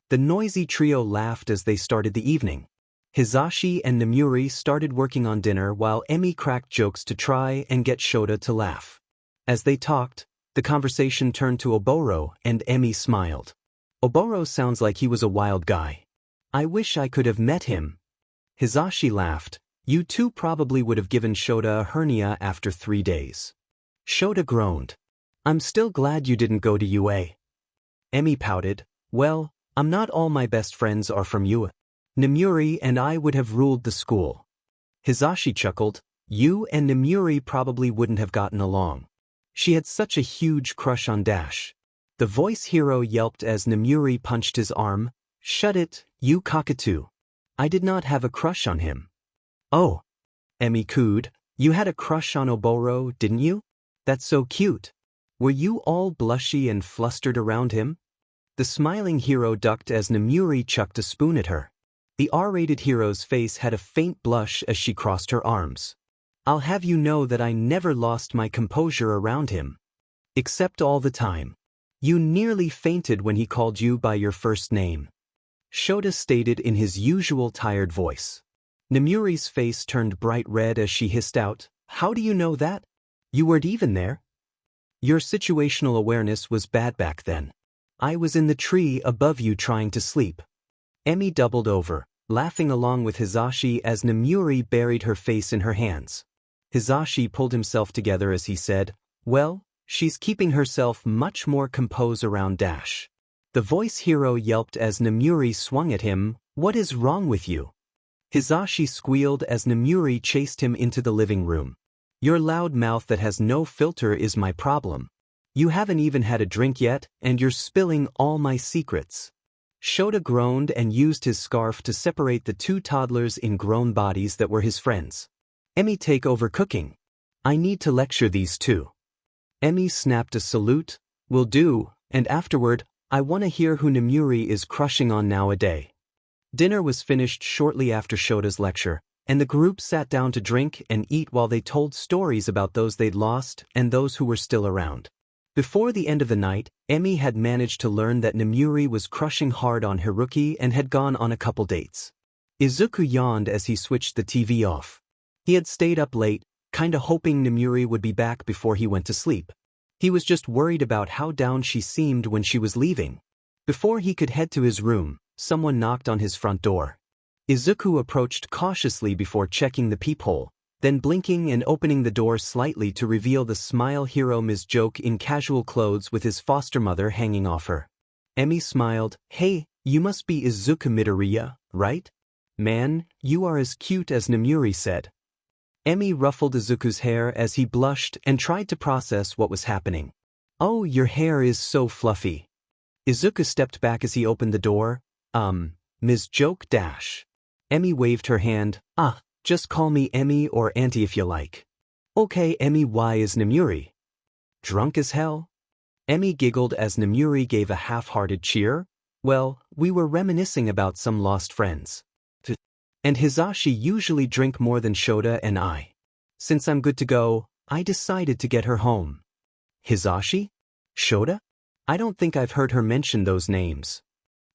The noisy trio laughed as they started the evening. Hisashi and Namuri started working on dinner while Emi cracked jokes to try and get Shota to laugh. As they talked, the conversation turned to Oboro and Emi smiled. Oboro sounds like he was a wild guy. I wish I could have met him. Hisashi laughed. You two probably would have given Shota a hernia after 3 days. Shota groaned. I'm still glad you didn't go to UA. Emi pouted. Well, I'm not all my best friends are from UA. Namuri and I would have ruled the school. Hisashi chuckled. You and Namuri probably wouldn't have gotten along. She had such a huge crush on Dash. The voice hero yelped as Namuri punched his arm. Shut it, you cockatoo. I did not have a crush on him. Oh. Emi cooed. You had a crush on Oboro, didn't you? That's so cute. Were you all blushy and flustered around him? The smiling hero ducked as Namuri chucked a spoon at her. The R-rated hero's face had a faint blush as she crossed her arms. I'll have you know that I never lost my composure around him. Except all the time. You nearly fainted when he called you by your first name. Shota stated in his usual tired voice. Namuri's face turned bright red as she hissed out, How do you know that? You weren't even there. Your situational awareness was bad back then. I was in the tree above you trying to sleep. Emi doubled over, laughing along with Hisashi as Namuri buried her face in her hands. Hisashi pulled himself together as he said, Well, she's keeping herself much more composed around Dash. The voice hero yelped as Namuri swung at him, What is wrong with you? Hisashi squealed as Namuri chased him into the living room. Your loud mouth that has no filter is my problem. You haven't even had a drink yet, and you're spilling all my secrets. Shota groaned and used his scarf to separate the two toddlers in grown bodies that were his friends. Emi, take over cooking. I need to lecture these two. Emi snapped a salute. Will do, and afterward, I want to hear who Namuri is crushing on nowadays. Dinner was finished shortly after Shota's lecture, and the group sat down to drink and eat while they told stories about those they'd lost and those who were still around. Before the end of the night, Emi had managed to learn that Namuri was crushing hard on Haruki and had gone on a couple dates. Izuku yawned as he switched the TV off. He had stayed up late, kinda hoping Namuri would be back before he went to sleep. He was just worried about how down she seemed when she was leaving. Before he could head to his room, someone knocked on his front door. Izuku approached cautiously before checking the peephole, then blinking and opening the door slightly to reveal the smile hero Ms. Joke in casual clothes with his foster mother hanging off her. Emi smiled. Hey, you must be Izuku Midoriya, right? Man, you are as cute as Namuri said. Emi ruffled Izuku's hair as he blushed and tried to process what was happening. Oh, your hair is so fluffy. Izuku stepped back as he opened the door. Ms. Joke dash. Emi waved her hand. Just call me Emi or Auntie if you like. Okay, Emi, why is Namuri? Drunk as hell? Emi giggled as Namuri gave a half-hearted cheer. Well, we were reminiscing about some lost friends. And Hisashi usually drink more than Shota and I. Since I'm good to go, I decided to get her home. Hisashi? Shota? I don't think I've heard her mention those names.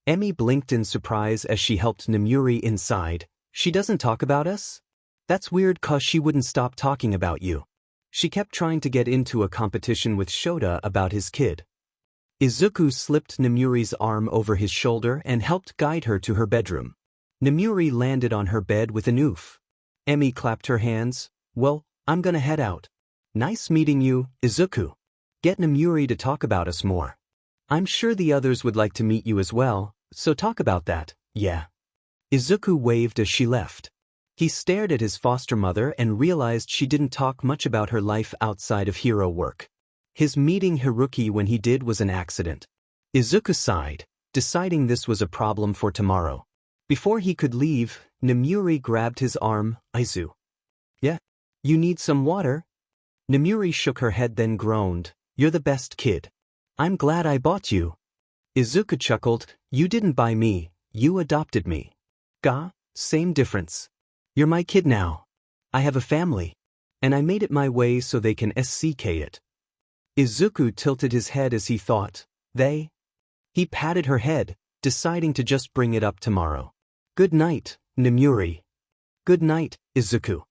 Emi blinked in surprise as she helped Namuri inside. She doesn't talk about us? That's weird cause she wouldn't stop talking about you. She kept trying to get into a competition with Shota about his kid. Izuku slipped Namuri's arm over his shoulder and helped guide her to her bedroom. Namuri landed on her bed with an oof. Emi clapped her hands. Well, I'm gonna head out. Nice meeting you, Izuku. Get Namuri to talk about us more. I'm sure the others would like to meet you as well, so talk about that, yeah. Izuku waved as she left. He stared at his foster mother and realized she didn't talk much about her life outside of hero work. His meeting Haruki when he did was an accident. Izuku sighed, deciding this was a problem for tomorrow. Before he could leave, Namuri grabbed his arm. Izu. Yeah? You need some water? Namuri shook her head then groaned. You're the best kid. I'm glad I bought you. Izuku chuckled. You didn't buy me, you adopted me. Same difference. You're my kid now. I have a family. and I made it my way so they can SCK it. Izuku tilted his head as he thought, they? He patted her head, deciding to just bring it up tomorrow. Good night, Nemuri. Good night, Izuku.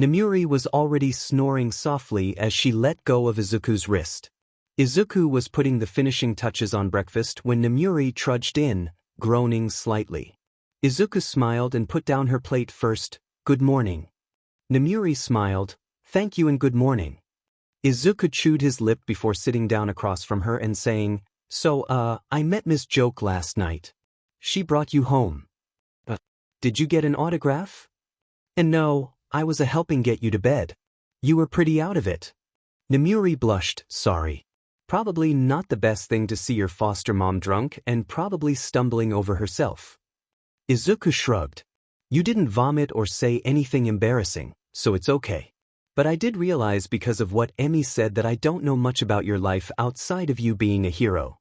Nemuri was already snoring softly as she let go of Izuku's wrist. Izuku was putting the finishing touches on breakfast when Nemuri trudged in, groaning slightly. Izuku smiled and put down her plate first. Good morning. Nemuri smiled, thank you and good morning. Izuku chewed his lip before sitting down across from her and saying, So, I met Miss Joke last night. She brought you home. Did you get an autograph? And no, I was helping get you to bed. You were pretty out of it. Nemuri blushed, sorry. Probably not the best thing to see your foster mom drunk and probably stumbling over herself. Izuku shrugged. You didn't vomit or say anything embarrassing, so it's okay. But I did realize because of what Emi said that I don't know much about your life outside of you being a hero.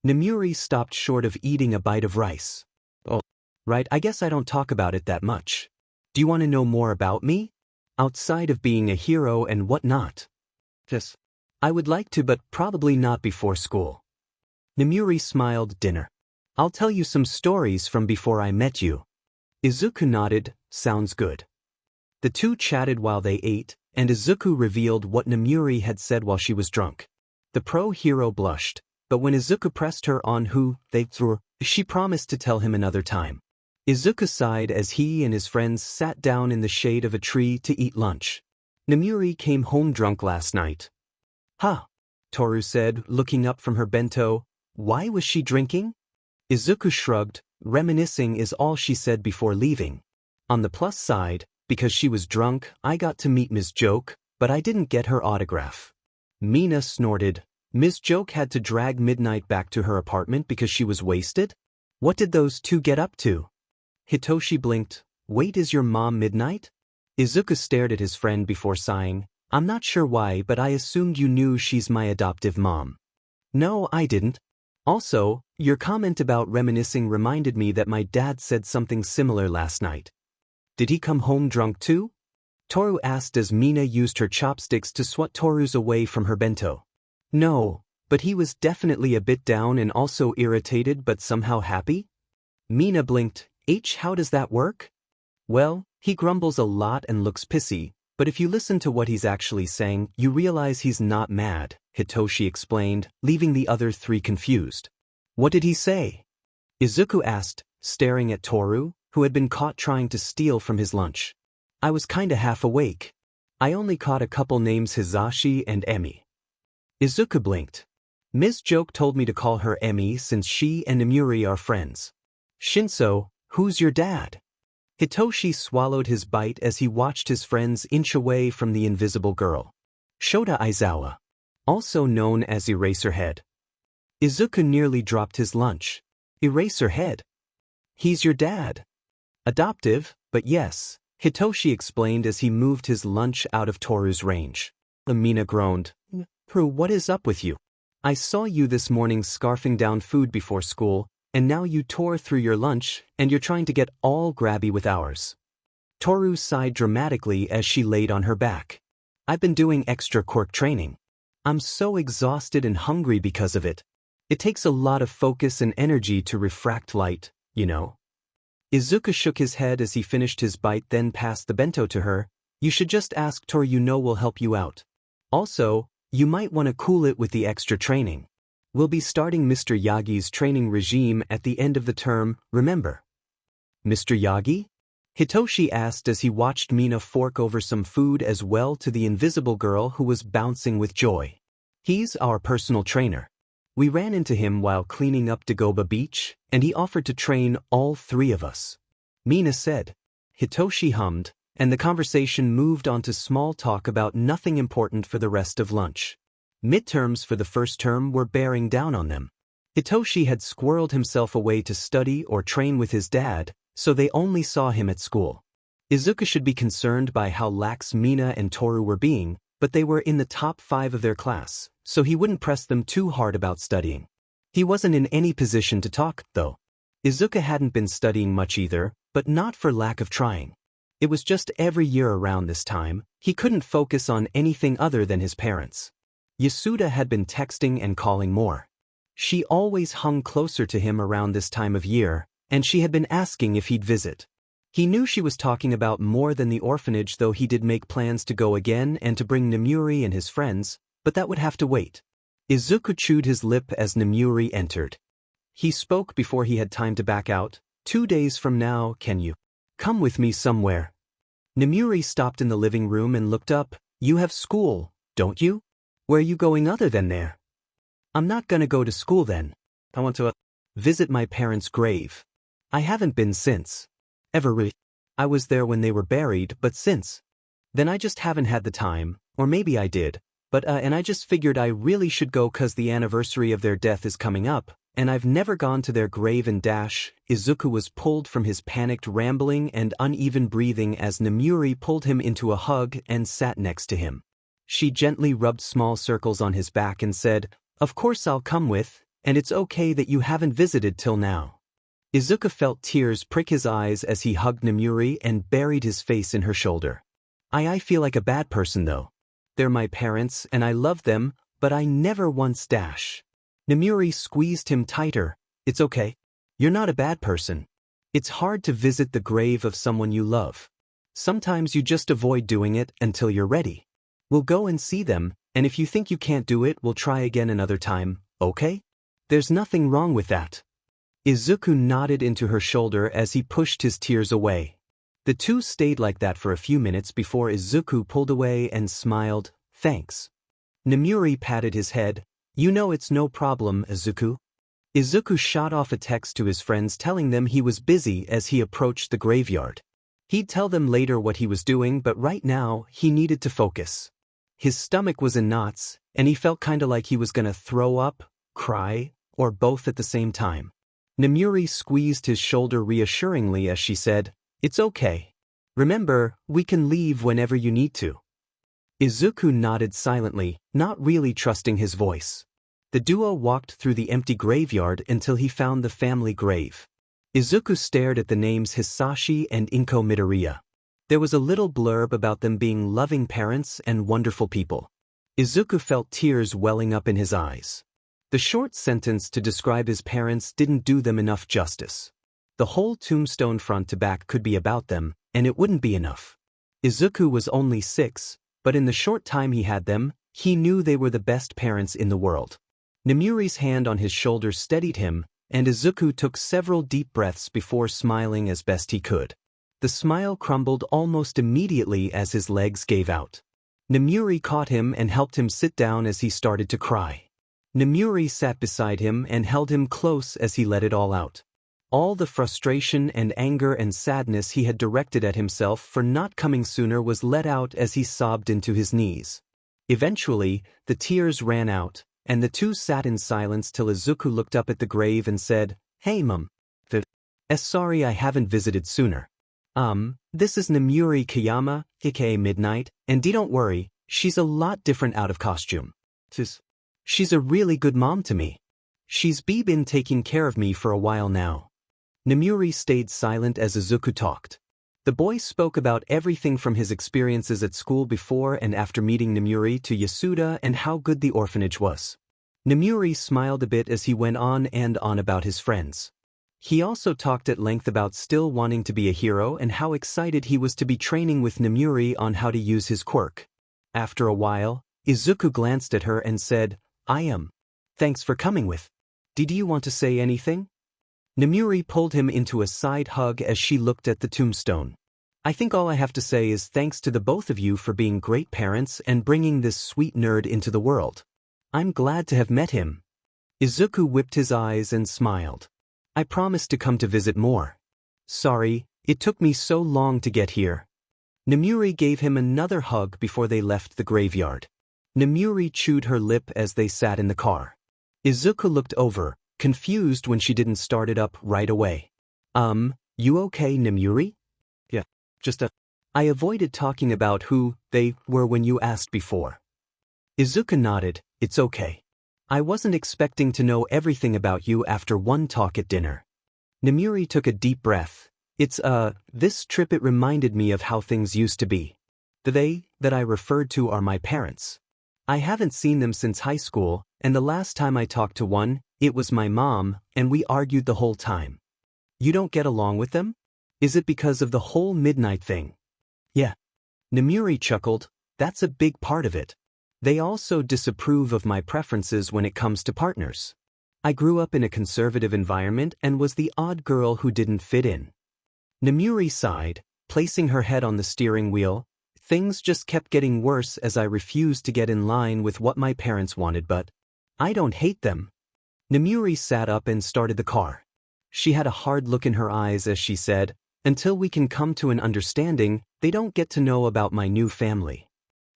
Nemuri stopped short of eating a bite of rice. Oh, right, I guess I don't talk about it that much. Do you want to know more about me? Outside of being a hero and whatnot? Yes. I would like to, but probably not before school. Nemuri smiled. Dinner. I'll tell you some stories from before I met you. Izuku nodded, sounds good. The two chatted while they ate, and Izuku revealed what Nemuri had said while she was drunk. The pro-hero blushed, but when Izuku pressed her on who they were, she promised to tell him another time. Izuku sighed as he and his friends sat down in the shade of a tree to eat lunch. Nemuri came home drunk last night. Huh, Toru said, looking up from her bento. Why was she drinking? Izuku shrugged, reminiscing is all she said before leaving. On the plus side, because she was drunk, I got to meet Ms. Joke, but I didn't get her autograph. Mina snorted. Ms. Joke had to drag Midnight back to her apartment because she was wasted? What did those two get up to? Hitoshi blinked. Wait, is your mom Midnight? Izuku stared at his friend before sighing. I'm not sure why, but I assumed you knew she's my adoptive mom. No, I didn't. Also, your comment about reminiscing reminded me that my dad said something similar last night. Did he come home drunk too? Toru asked as Mina used her chopsticks to swat Toru's away from her bento. No, but he was definitely a bit down and also irritated but somehow happy? Mina blinked. How does that work? Well, he grumbles a lot and looks pissy, but if you listen to what he's actually saying, you realize he's not mad, Hitoshi explained, leaving the other three confused. What did he say? Izuku asked, staring at Toru, who had been caught trying to steal from his lunch. I was kinda half awake. I only caught a couple names Hizashi and Emi. Izuku blinked. Ms. Joke told me to call her Emi since she and Nemuri are friends. Shinso, who's your dad? Hitoshi swallowed his bite as he watched his friends inch away from the invisible girl. Shota Aizawa, also known as Eraserhead. Izuku nearly dropped his lunch. Eraserhead? He's your dad. Adoptive, but yes, Hitoshi explained as he moved his lunch out of Toru's range. Mina groaned. Prue, what is up with you? I saw you this morning scarfing down food before school, and now you tore through your lunch, and you're trying to get all grabby with ours. Toru sighed dramatically as she laid on her back. I've been doing extra quirk training. I'm so exhausted and hungry because of it. It takes a lot of focus and energy to refract light, you know. Izuku shook his head as he finished his bite, then passed the bento to her. You should just ask Toru, you know will help you out. Also, you might want to cool it with the extra training. We'll be starting Mr. Yagi's training regime at the end of the term, remember? Mr. Yagi? Hitoshi asked as he watched Mina fork over some food as well to the invisible girl who was bouncing with joy. He's our personal trainer. We ran into him while cleaning up Dagoba Beach, and he offered to train all three of us. Mina said. Hitoshi hummed, and the conversation moved on to small talk about nothing important for the rest of lunch. Midterms for the first term were bearing down on them. Hitoshi had squirreled himself away to study or train with his dad, so they only saw him at school. Izuku should be concerned by how lax Mina and Toru were being, but they were in the top 5 of their class, so he wouldn't press them too hard about studying. He wasn't in any position to talk, though. Izuku hadn't been studying much either, but not for lack of trying. It was just every year around this time, he couldn't focus on anything other than his parents. Yasuda had been texting and calling more. She always hung closer to him around this time of year, and she had been asking if he'd visit. He knew she was talking about more than the orphanage, though he did make plans to go again and to bring Nemuri and his friends, but that would have to wait. Izuku chewed his lip as Nemuri entered. He spoke before he had time to back out. 2 days from now, can you come with me somewhere? Nemuri stopped in the living room and looked up. You have school, don't you? Where are you going other than there? I'm not gonna go to school then. I want to visit my parents' grave. I haven't been since. Ever. I was there when they were buried, but since then I just haven't had the time, or maybe I did, but and I just figured I really should go 'cause the anniversary of their death is coming up, and I've never gone to their grave and dash. Izuku was pulled from his panicked rambling and uneven breathing as Nemuri pulled him into a hug and sat next to him. She gently rubbed small circles on his back and said, "Of course I'll come with, and it's okay that you haven't visited till now." Izuku felt tears prick his eyes as he hugged Nemuri and buried his face in her shoulder. I feel like a bad person though. They're my parents and I love them, but I never once dash. Nemuri squeezed him tighter. It's okay. You're not a bad person. It's hard to visit the grave of someone you love. Sometimes you just avoid doing it until you're ready. We'll go and see them, and if you think you can't do it, we'll try again another time, okay? There's nothing wrong with that. Izuku nodded into her shoulder as he pushed his tears away. The two stayed like that for a few minutes before Izuku pulled away and smiled, "Thanks." Nemuri patted his head. "You know it's no problem, Izuku." Izuku shot off a text to his friends telling them he was busy as he approached the graveyard. He'd tell them later what he was doing, but right now, he needed to focus. His stomach was in knots, and he felt kinda like he was gonna throw up, cry, or both at the same time. Nemuri squeezed his shoulder reassuringly as she said, "It's okay. Remember, we can leave whenever you need to." Izuku nodded silently, not really trusting his voice. The duo walked through the empty graveyard until he found the family grave. Izuku stared at the names Hisashi and Inko Midoriya. There was a little blurb about them being loving parents and wonderful people. Izuku felt tears welling up in his eyes. The short sentence to describe his parents didn't do them enough justice. The whole tombstone front to back could be about them, and it wouldn't be enough. Izuku was only 6, but in the short time he had them, he knew they were the best parents in the world. Nemuri's hand on his shoulder steadied him, and Izuku took several deep breaths before smiling as best he could. The smile crumbled almost immediately as his legs gave out. Nemuri caught him and helped him sit down as he started to cry. Nemuri sat beside him and held him close as he let it all out. All the frustration and anger and sadness he had directed at himself for not coming sooner was let out as he sobbed into his knees. Eventually, the tears ran out, and the two sat in silence till Izuku looked up at the grave and said, "Hey Mum. Sorry I haven't visited sooner. This is Nemuri Kayama, aka Midnight, and don't worry, she's a lot different out of costume. She's a really good mom to me. She's been taking care of me for a while now." Nemuri stayed silent as Izuku talked. The boy spoke about everything from his experiences at school before and after meeting Nemuri to Yasuda and how good the orphanage was. Nemuri smiled a bit as he went on and on about his friends. He also talked at length about still wanting to be a hero and how excited he was to be training with Nemuri on how to use his quirk. After a while, Izuku glanced at her and said, Thanks for coming with. Did you want to say anything?" Nemuri pulled him into a side hug as she looked at the tombstone. "I think all I have to say is thanks to the both of you for being great parents and bringing this sweet nerd into the world. I'm glad to have met him." Izuku whipped his eyes and smiled. "I promise to come to visit more. Sorry, it took me so long to get here." Nemuri gave him another hug before they left the graveyard. Nemuri chewed her lip as they sat in the car. Izuku looked over, confused when she didn't start it up right away. You okay, Nemuri?" "Yeah, I avoided talking about who they were when you asked before." Izuku nodded. "It's okay. I wasn't expecting to know everything about you after one talk at dinner." Nemuri took a deep breath. This trip it reminded me of how things used to be. The they that I referred to are my parents. I haven't seen them since high school, and the last time I talked to one, it was my mom, and we argued the whole time. You don't get along with them? Is it because of the whole midnight thing? Yeah. Nemuri chuckled, that's a big part of it. They also disapprove of my preferences when it comes to partners. I grew up in a conservative environment and was the odd girl who didn't fit in. Nemuri sighed, placing her head on the steering wheel. Things just kept getting worse as I refused to get in line with what my parents wanted, but I don't hate them. Nemuri sat up and started the car. She had a hard look in her eyes as she said, until we can come to an understanding, they don't get to know about my new family.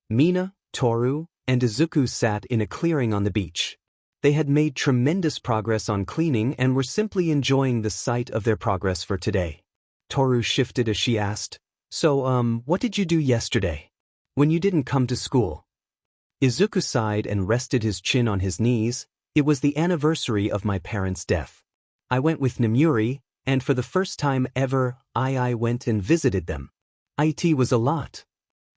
Mina, Toru, and Izuku sat in a clearing on the beach. They had made tremendous progress on cleaning and were simply enjoying the sight of their progress for today. Toru shifted as she asked, So, what did you do yesterday? When you didn't come to school? Izuku sighed and rested his chin on his knees. It was the anniversary of my parents' death. I went with Nemuri, and for the first time ever, I went and visited them. It was a lot.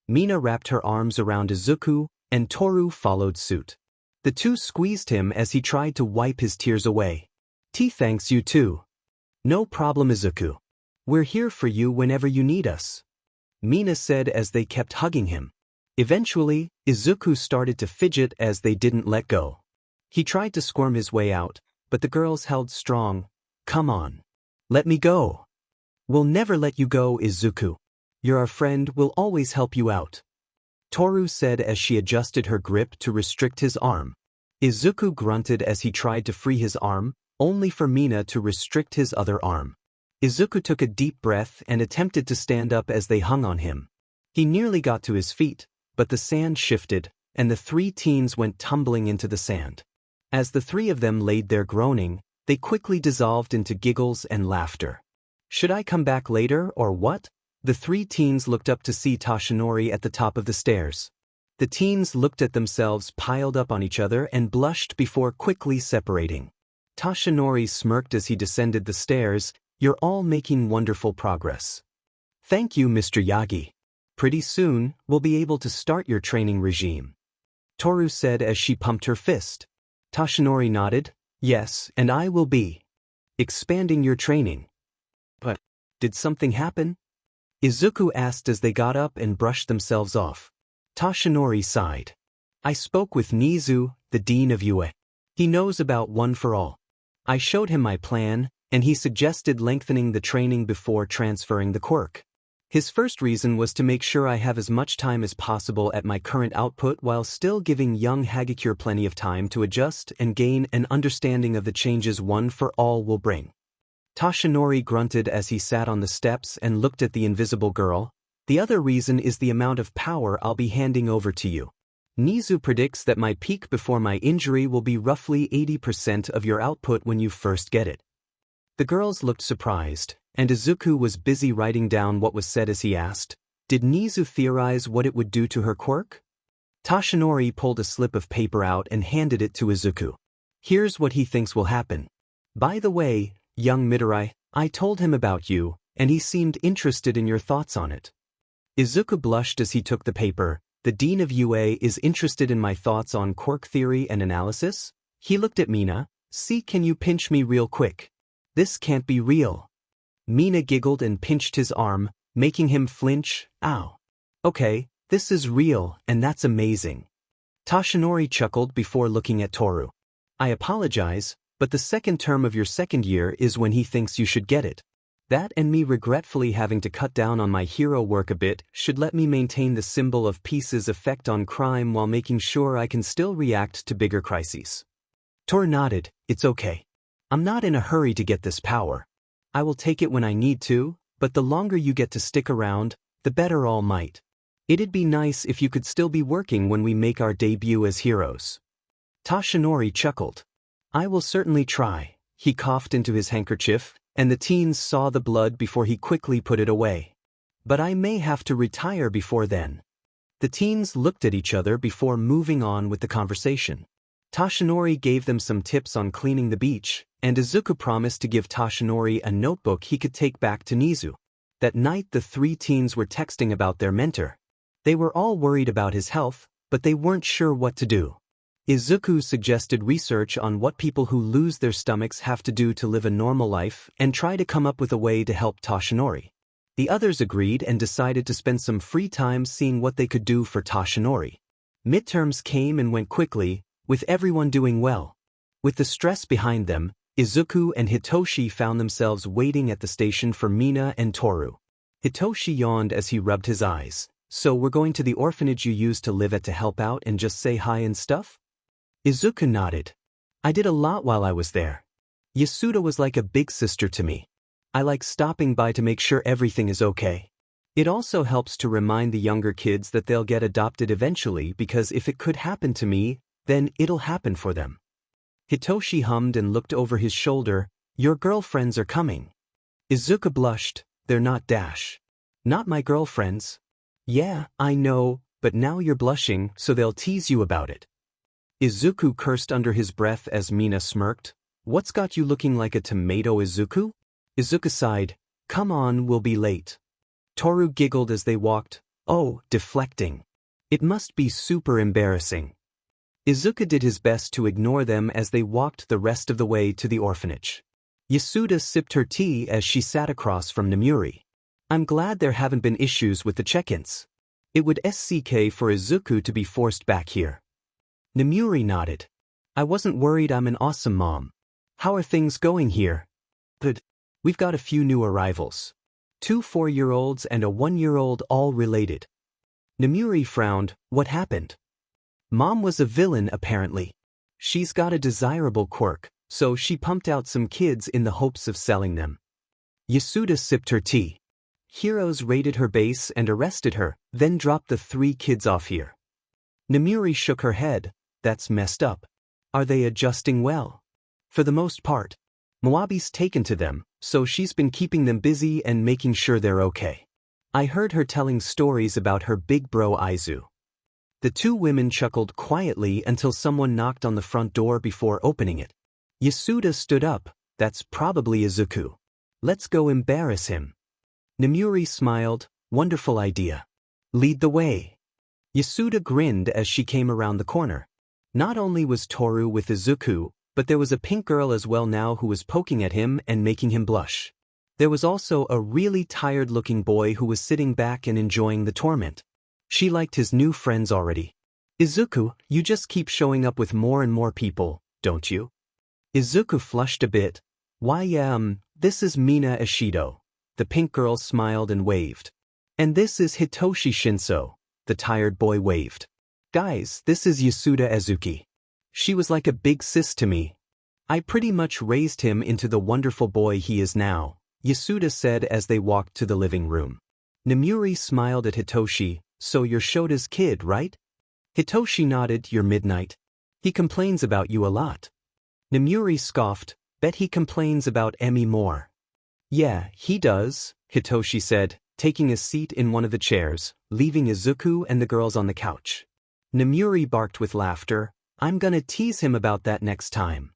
Mina wrapped her arms around Izuku, and Toru followed suit. The two squeezed him as he tried to wipe his tears away. Thanks you too. No problem, Izuku. We're here for you whenever you need us. Mina said as they kept hugging him. Eventually, Izuku started to fidget as they didn't let go. He tried to squirm his way out, but the girls held strong. Come on. Let me go. We'll never let you go, Izuku. You're our friend, we'll always help you out. Toru said as she adjusted her grip to restrict his arm. Izuku grunted as he tried to free his arm, only for Mina to restrict his other arm. Izuku took a deep breath and attempted to stand up as they hung on him. He nearly got to his feet, but the sand shifted, and the three teens went tumbling into the sand. As the three of them laid there groaning, they quickly dissolved into giggles and laughter. Should I come back later or what? The three teens looked up to see Toshinori at the top of the stairs. The teens looked at themselves piled up on each other and blushed before quickly separating. Toshinori smirked as he descended the stairs. You're all making wonderful progress. Thank you, Mr. Yagi. Pretty soon, we'll be able to start your training regime. Toru said as she pumped her fist. Toshinori nodded. Yes, and I will be expanding your training. But did something happen? Izuku asked as they got up and brushed themselves off. Toshinori sighed. I spoke with Nizu, the dean of UA. He knows about One for All. I showed him my plan, and he suggested lengthening the training before transferring the quirk. His first reason was to make sure I have as much time as possible at my current output while still giving young Hagakure plenty of time to adjust and gain an understanding of the changes One for All will bring. Toshinori grunted as he sat on the steps and looked at the invisible girl. The other reason is the amount of power I'll be handing over to you. Nizu predicts that my peak before my injury will be roughly 80% of your output when you first get it. The girls looked surprised, and Izuku was busy writing down what was said as he asked, did Nizu theorize what it would do to her quirk? Toshinori pulled a slip of paper out and handed it to Izuku. Here's what he thinks will happen. By the way, young Midoriya, I told him about you, and he seemed interested in your thoughts on it. Izuku blushed as he took the paper. The dean of UA is interested in my thoughts on quirk theory and analysis? He looked at Mina. See, can you pinch me real quick? This can't be real. Mina giggled and pinched his arm, making him flinch. Ow. Okay, this is real, and that's amazing. Toshinori chuckled before looking at Toru. I apologize, but the second term of your second year is when he thinks you should get it. That and me regretfully having to cut down on my hero work a bit should let me maintain the symbol of peace's effect on crime while making sure I can still react to bigger crises. Toru nodded. It's okay. I'm not in a hurry to get this power. I will take it when I need to, but the longer you get to stick around, the better all might. It'd be nice if you could still be working when we make our debut as heroes. Toshinori chuckled. I will certainly try. He coughed into his handkerchief, and the teens saw the blood before he quickly put it away. But I may have to retire before then. The teens looked at each other before moving on with the conversation. Tashinori gave them some tips on cleaning the beach, and Izuku promised to give Tashinori a notebook he could take back to Nizu. That night the three teens were texting about their mentor. They were all worried about his health, but they weren't sure what to do. Izuku suggested research on what people who lose their stomachs have to do to live a normal life and try to come up with a way to help Tashinori. The others agreed and decided to spend some free time seeing what they could do for Tashinori. Midterms came and went quickly, with everyone doing well. With the stress behind them, Izuku and Hitoshi found themselves waiting at the station for Mina and Toru. Hitoshi yawned as he rubbed his eyes. So we're going to the orphanage you used to live at to help out and just say hi and stuff? Izuku nodded. I did a lot while I was there. Yasuda was like a big sister to me. I like stopping by to make sure everything is okay. It also helps to remind the younger kids that they'll get adopted eventually because if it could happen to me, then it'll happen for them. Hitoshi hummed and looked over his shoulder. Your girlfriends are coming. Izuku blushed. They're not dash. Not my girlfriends. Yeah, I know, but now you're blushing, so they'll tease you about it. Izuku cursed under his breath as Mina smirked. What's got you looking like a tomato, Izuku? Izuku sighed. Come on, we'll be late. Toru giggled as they walked. Oh, deflecting. It must be super embarrassing. Izuku did his best to ignore them as they walked the rest of the way to the orphanage. Yasuda sipped her tea as she sat across from Namuri. I'm glad there haven't been issues with the check-ins. It would SCK for Izuku to be forced back here. Namuri nodded. I wasn't worried. I'm an awesome mom. How are things going here? Good. We've got a few new arrivals. 2 4-year-olds and a 1-year-old all related. Namuri frowned. What happened? Mom was a villain apparently. She's got a desirable quirk, so she pumped out some kids in the hopes of selling them. Yasuda sipped her tea. Heroes raided her base and arrested her, then dropped the 3 kids off here. Namuri shook her head. That's messed up. Are they adjusting well? For the most part. Moabi's taken to them, so she's been keeping them busy and making sure they're okay. I heard her telling stories about her big bro Izu. The 2 women chuckled quietly until someone knocked on the front door before opening it. Yasuda stood up. That's probably Izuku. Let's go embarrass him. Namuri smiled. Wonderful idea. Lead the way. Yasuda grinned as she came around the corner. Not only was Toru with Izuku, but there was a pink girl as well now who was poking at him and making him blush. There was also a really tired-looking boy who was sitting back and enjoying the torment. She liked his new friends already. Izuku, you just keep showing up with more and more people, don't you? Izuku flushed a bit. Why, this is Mina Ishido. The pink girl smiled and waved. And this is Hitoshi Shinso. The tired boy waved. Guys, this is Yasuda Azuki. She was like a big sis to me. I pretty much raised him into the wonderful boy he is now, Yasuda said as they walked to the living room. Namuri smiled at Hitoshi. So you're Shota's kid, right? Hitoshi nodded. You're Midnight. He complains about you a lot. Namuri scoffed. Bet he complains about Emi more. Yeah, he does, Hitoshi said, taking a seat in one of the chairs, leaving Izuku and the girls on the couch. Namuri barked with laughter. I'm gonna tease him about that next time.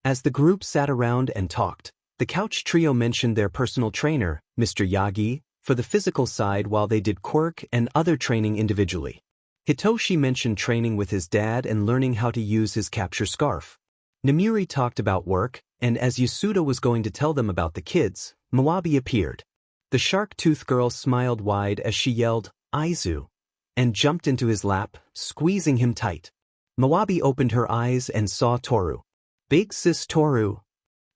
As the group sat around and talked, the couch trio mentioned their personal trainer, Mr. Yagi, for the physical side while they did quirk and other training individually. Hitoshi mentioned training with his dad and learning how to use his capture scarf. Namuri talked about work, and as Yasuda was going to tell them about the kids, Moabi appeared. The shark-tooth girl smiled wide as she yelled, Izu, and jumped into his lap, squeezing him tight. Moabi opened her eyes and saw Toru. Big sis Toru.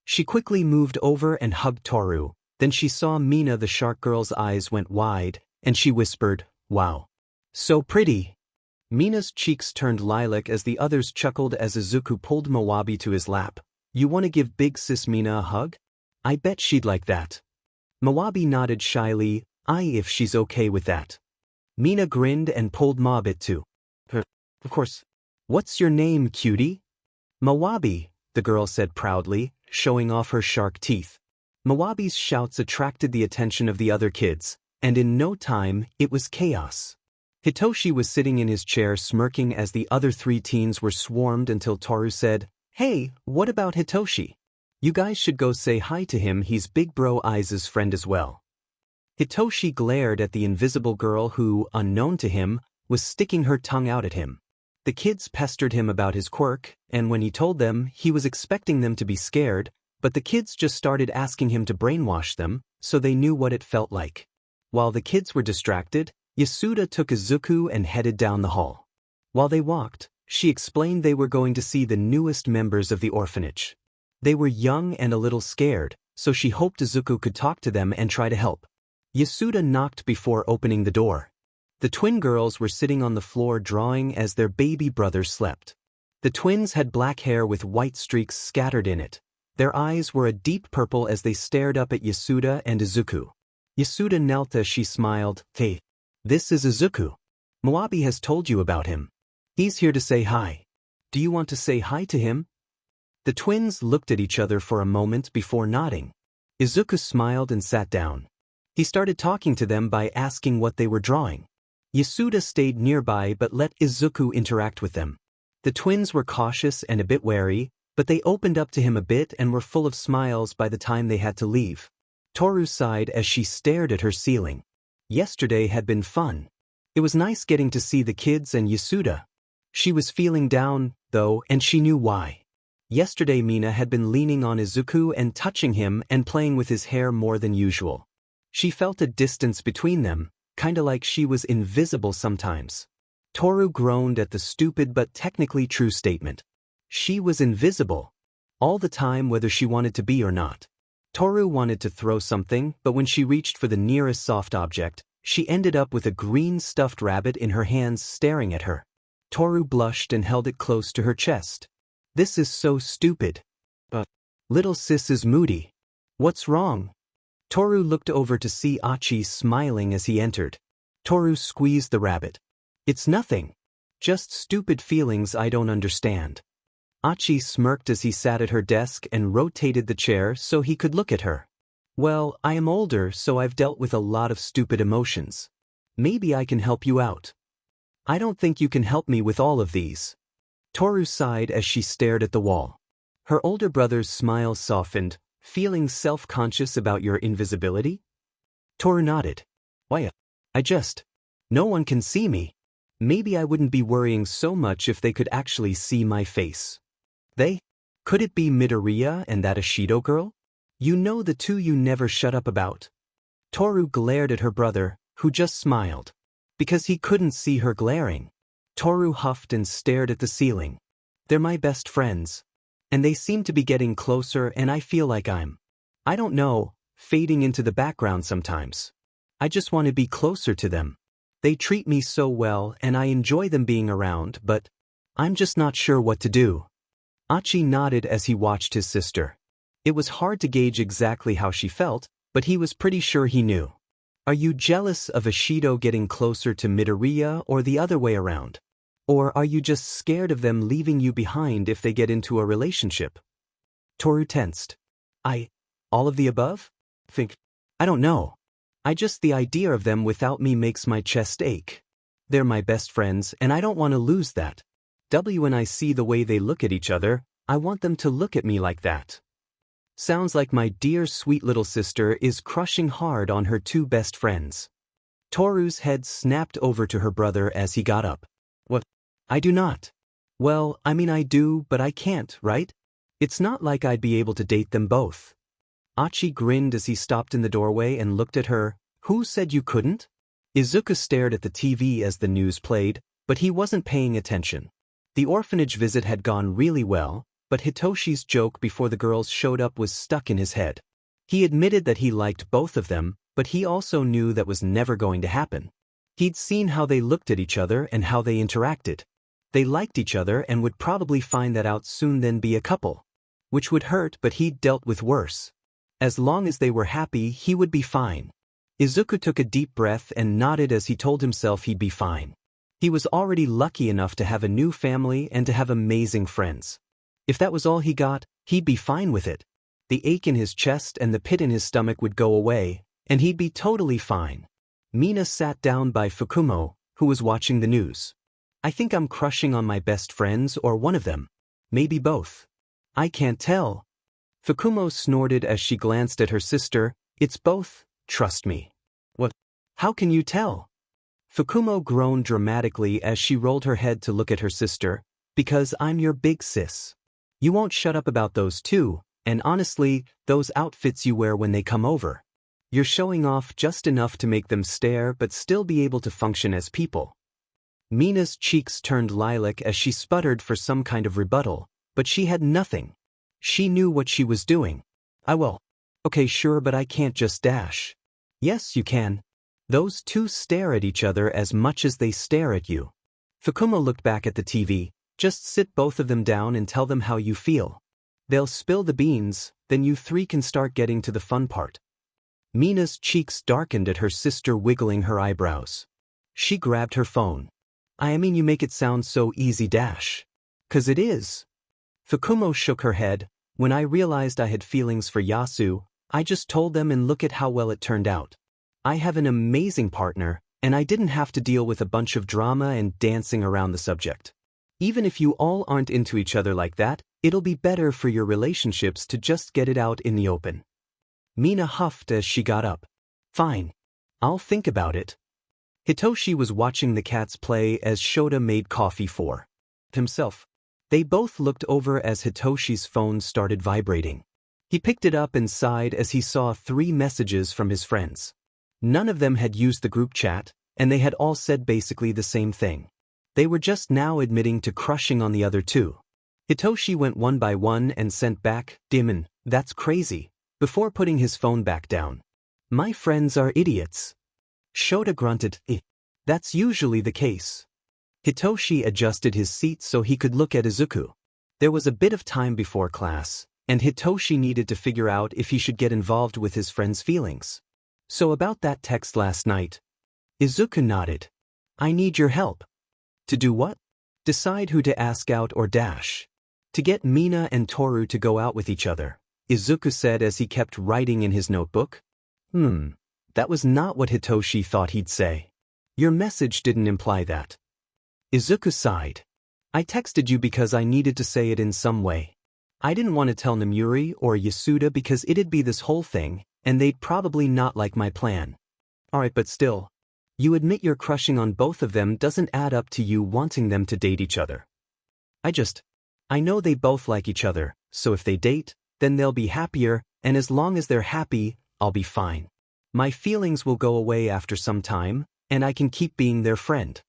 She quickly moved over and hugged Toru. Then she saw Mina. The shark girl's eyes went wide, and she whispered, Wow. So pretty. Mina's cheeks turned lilac as the others chuckled as Izuku pulled Moabi to his lap. You want to give big sis Mina a hug? I bet she'd like that. Moabi nodded shyly. If she's okay with that. Mina grinned and pulled Moabit to her. Of course. What's your name, cutie? Moabi, the girl said proudly, showing off her shark teeth. Moabi's shouts attracted the attention of the other kids, and in no time, it was chaos. Hitoshi was sitting in his chair smirking as the other 3 teens were swarmed until Toru said, "Hey, what about Hitoshi? You guys should go say hi to him, he's Big Bro Aiza's friend as well." Hitoshi glared at the invisible girl who, unknown to him, was sticking her tongue out at him. The kids pestered him about his quirk, and when he told them, he was expecting them to be scared, but the kids just started asking him to brainwash them, so they knew what it felt like. While the kids were distracted, Yasuda took Izuku and headed down the hall. While they walked, she explained they were going to see the newest members of the orphanage. They were young and a little scared, so she hoped Izuku could talk to them and try to help. Yasuda knocked before opening the door. The twin girls were sitting on the floor drawing as their baby brother slept. The twins had black hair with white streaks scattered in it. Their eyes were a deep purple as they stared up at Yasuda and Izuku. Yasuda knelt as she smiled. "Hey, this is Izuku. Moabi has told you about him. He's here to say hi. Do you want to say hi to him?" The twins looked at each other for a moment before nodding. Izuku smiled and sat down. He started talking to them by asking what they were drawing. Yasuda stayed nearby but let Izuku interact with them. The twins were cautious and a bit wary, but they opened up to him a bit and were full of smiles by the time they had to leave. Toru sighed as she stared at her ceiling. Yesterday had been fun. It was nice getting to see the kids and Yasuda. She was feeling down, though, and she knew why. Yesterday Mina had been leaning on Izuku and touching him and playing with his hair more than usual. She felt a distance between them, kinda like she was invisible sometimes. Toru groaned at the stupid but technically true statement. She was invisible. All the time, whether she wanted to be or not. Toru wanted to throw something, but when she reached for the nearest soft object, she ended up with a green stuffed rabbit in her hands staring at her. Toru blushed and held it close to her chest. "This is so stupid. But little sis is moody. What's wrong?" Toru looked over to see Achi smiling as he entered. Toru squeezed the rabbit. "It's nothing. Just stupid feelings I don't understand." Achi smirked as he sat at her desk and rotated the chair so he could look at her. "Well, I am older, so I've dealt with a lot of stupid emotions. Maybe I can help you out." "I don't think you can help me with all of these." Toru sighed as she stared at the wall. Her older brother's smile softened. "Feeling self-conscious about your invisibility?" Toru nodded. "Why, no one can see me. Maybe I wouldn't be worrying so much if they could actually see my face." "They? Could it be Midoriya and that Ashido girl? You know, the two you never shut up about?" Toru glared at her brother, who just smiled. Because he couldn't see her glaring. Toru huffed and stared at the ceiling. "They're my best friends. And they seem to be getting closer, and I feel like I don't know, fading into the background sometimes. I just want to be closer to them. They treat me so well and I enjoy them being around, but I'm just not sure what to do." Achi nodded as he watched his sister. It was hard to gauge exactly how she felt, but he was pretty sure he knew. "Are you jealous of Ashido getting closer to Midoriya or the other way around? Or are you just scared of them leaving you behind if they get into a relationship?" Toru tensed. All of the above? I don't know. The idea of them without me makes my chest ache. They're my best friends and I don't want to lose that. When I see the way they look at each other, I want them to look at me like that. Sounds like my dear sweet little sister is crushing hard on her two best friends. Toru's head snapped over to her brother as he got up. "What? I do not." "Well, I mean I do, but I can't, right? It's not like I'd be able to date them both." Achi grinned as he stopped in the doorway and looked at her. "Who said you couldn't?" Izuku stared at the TV as the news played, but he wasn't paying attention. The orphanage visit had gone really well, but Hitoshi's joke before the girls showed up was stuck in his head. He admitted that he liked both of them, but he also knew that was never going to happen. He'd seen how they looked at each other and how they interacted. They liked each other and would probably find that out soon, then be a couple. Which would hurt, but he'd dealt with worse. As long as they were happy, he would be fine. Izuku took a deep breath and nodded as he told himself he'd be fine. He was already lucky enough to have a new family and to have amazing friends. If that was all he got, he'd be fine with it. The ache in his chest and the pit in his stomach would go away, and he'd be totally fine. Mina sat down by Fukumo, who was watching the news. I think I'm crushing on my best friends or one of them. Maybe both. I can't tell. Fukumo snorted as she glanced at her sister. It's both, trust me. What? How can you tell? Fukumo groaned dramatically as she rolled her head to look at her sister. Because I'm your big sis. You won't shut up about those too, and honestly, those outfits you wear when they come over. You're showing off just enough to make them stare but still be able to function as people. Mina's cheeks turned lilac as she sputtered for some kind of rebuttal, but she had nothing. She knew what she was doing. I will. Okay, sure, but I can't just dash. Yes, you can. Those two stare at each other as much as they stare at you. Fukumo looked back at the TV. Just sit both of them down and tell them how you feel. They'll spill the beans, then you three can start getting to the fun part. Mina's cheeks darkened at her sister wiggling her eyebrows. She grabbed her phone. I mean, you make it sound so easy, dash. 'Cause it is. Fukumo shook her head. When I realized I had feelings for Yasu, I just told them and look at how well it turned out. I have an amazing partner, and I didn't have to deal with a bunch of drama and dancing around the subject. Even if you all aren't into each other like that, it'll be better for your relationships to just get it out in the open. Mina huffed as she got up. Fine. I'll think about it. Hitoshi was watching the cats play as Shota made coffee for himself. They both looked over as Hitoshi's phone started vibrating. He picked it up and sighed as he saw 3 messages from his friends. None of them had used the group chat, and they had all said basically the same thing. They were just now admitting to crushing on the other two. Hitoshi went one by one and sent back, "Demon, that's crazy," before putting his phone back down. My friends are idiots. Shota grunted, That's usually the case. Hitoshi adjusted his seat so he could look at Izuku. There was a bit of time before class, and Hitoshi needed to figure out if he should get involved with his friend's feelings. So about that text last night. Izuku nodded. I need your help. To do what? Decide who to ask out or dash. To get Mina and Toru to go out with each other, Izuku said as he kept writing in his notebook. That was not what Hitoshi thought he'd say. Your message didn't imply that. Izuku sighed. I texted you because I needed to say it in some way. I didn't want to tell Namuri or Yasuda because it'd be this whole thing, and they'd probably not like my plan. Alright, but still. You admit you're crushing on both of them doesn't add up to you wanting them to date each other. I know they both like each other, so if they date, then they'll be happier, and as long as they're happy, I'll be fine. My feelings will go away after some time, and I can keep being their friend.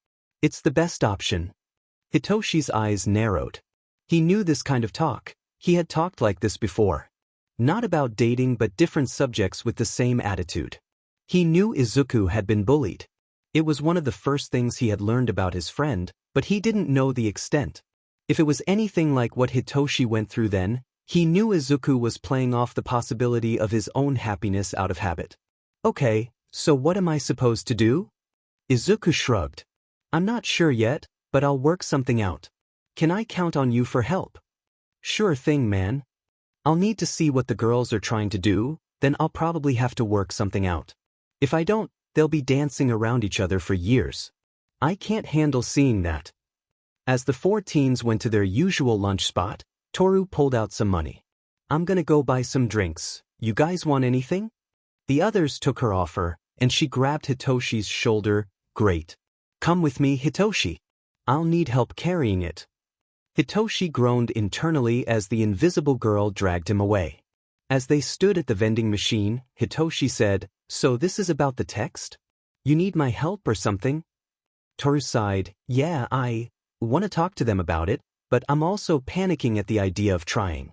It's the best option. Hitoshi's eyes narrowed. He knew this kind of talk. He had talked like this before. Not about dating but different subjects with the same attitude. He knew Izuku had been bullied. It was one of the first things he had learned about his friend, but he didn't know the extent. If it was anything like what Hitoshi went through then, he knew Izuku was playing off the possibility of his own happiness out of habit. Okay, so what am I supposed to do? Izuku shrugged. I'm not sure yet, but I'll work something out. Can I count on you for help? Sure thing, man. I'll need to see what the girls are trying to do, then I'll probably have to work something out. If I don't, they'll be dancing around each other for years. I can't handle seeing that. As the 4 teens went to their usual lunch spot, Toru pulled out some money. I'm gonna go buy some drinks. You guys want anything? The others took her offer, and she grabbed Hitoshi's shoulder. Great. Come with me, Hitoshi. I'll need help carrying it. Hitoshi groaned internally as the invisible girl dragged him away. As they stood at the vending machine, Hitoshi said, So this is about the text? You need my help or something? Toru sighed. Yeah, I want to talk to them about it, but I'm also panicking at the idea of trying.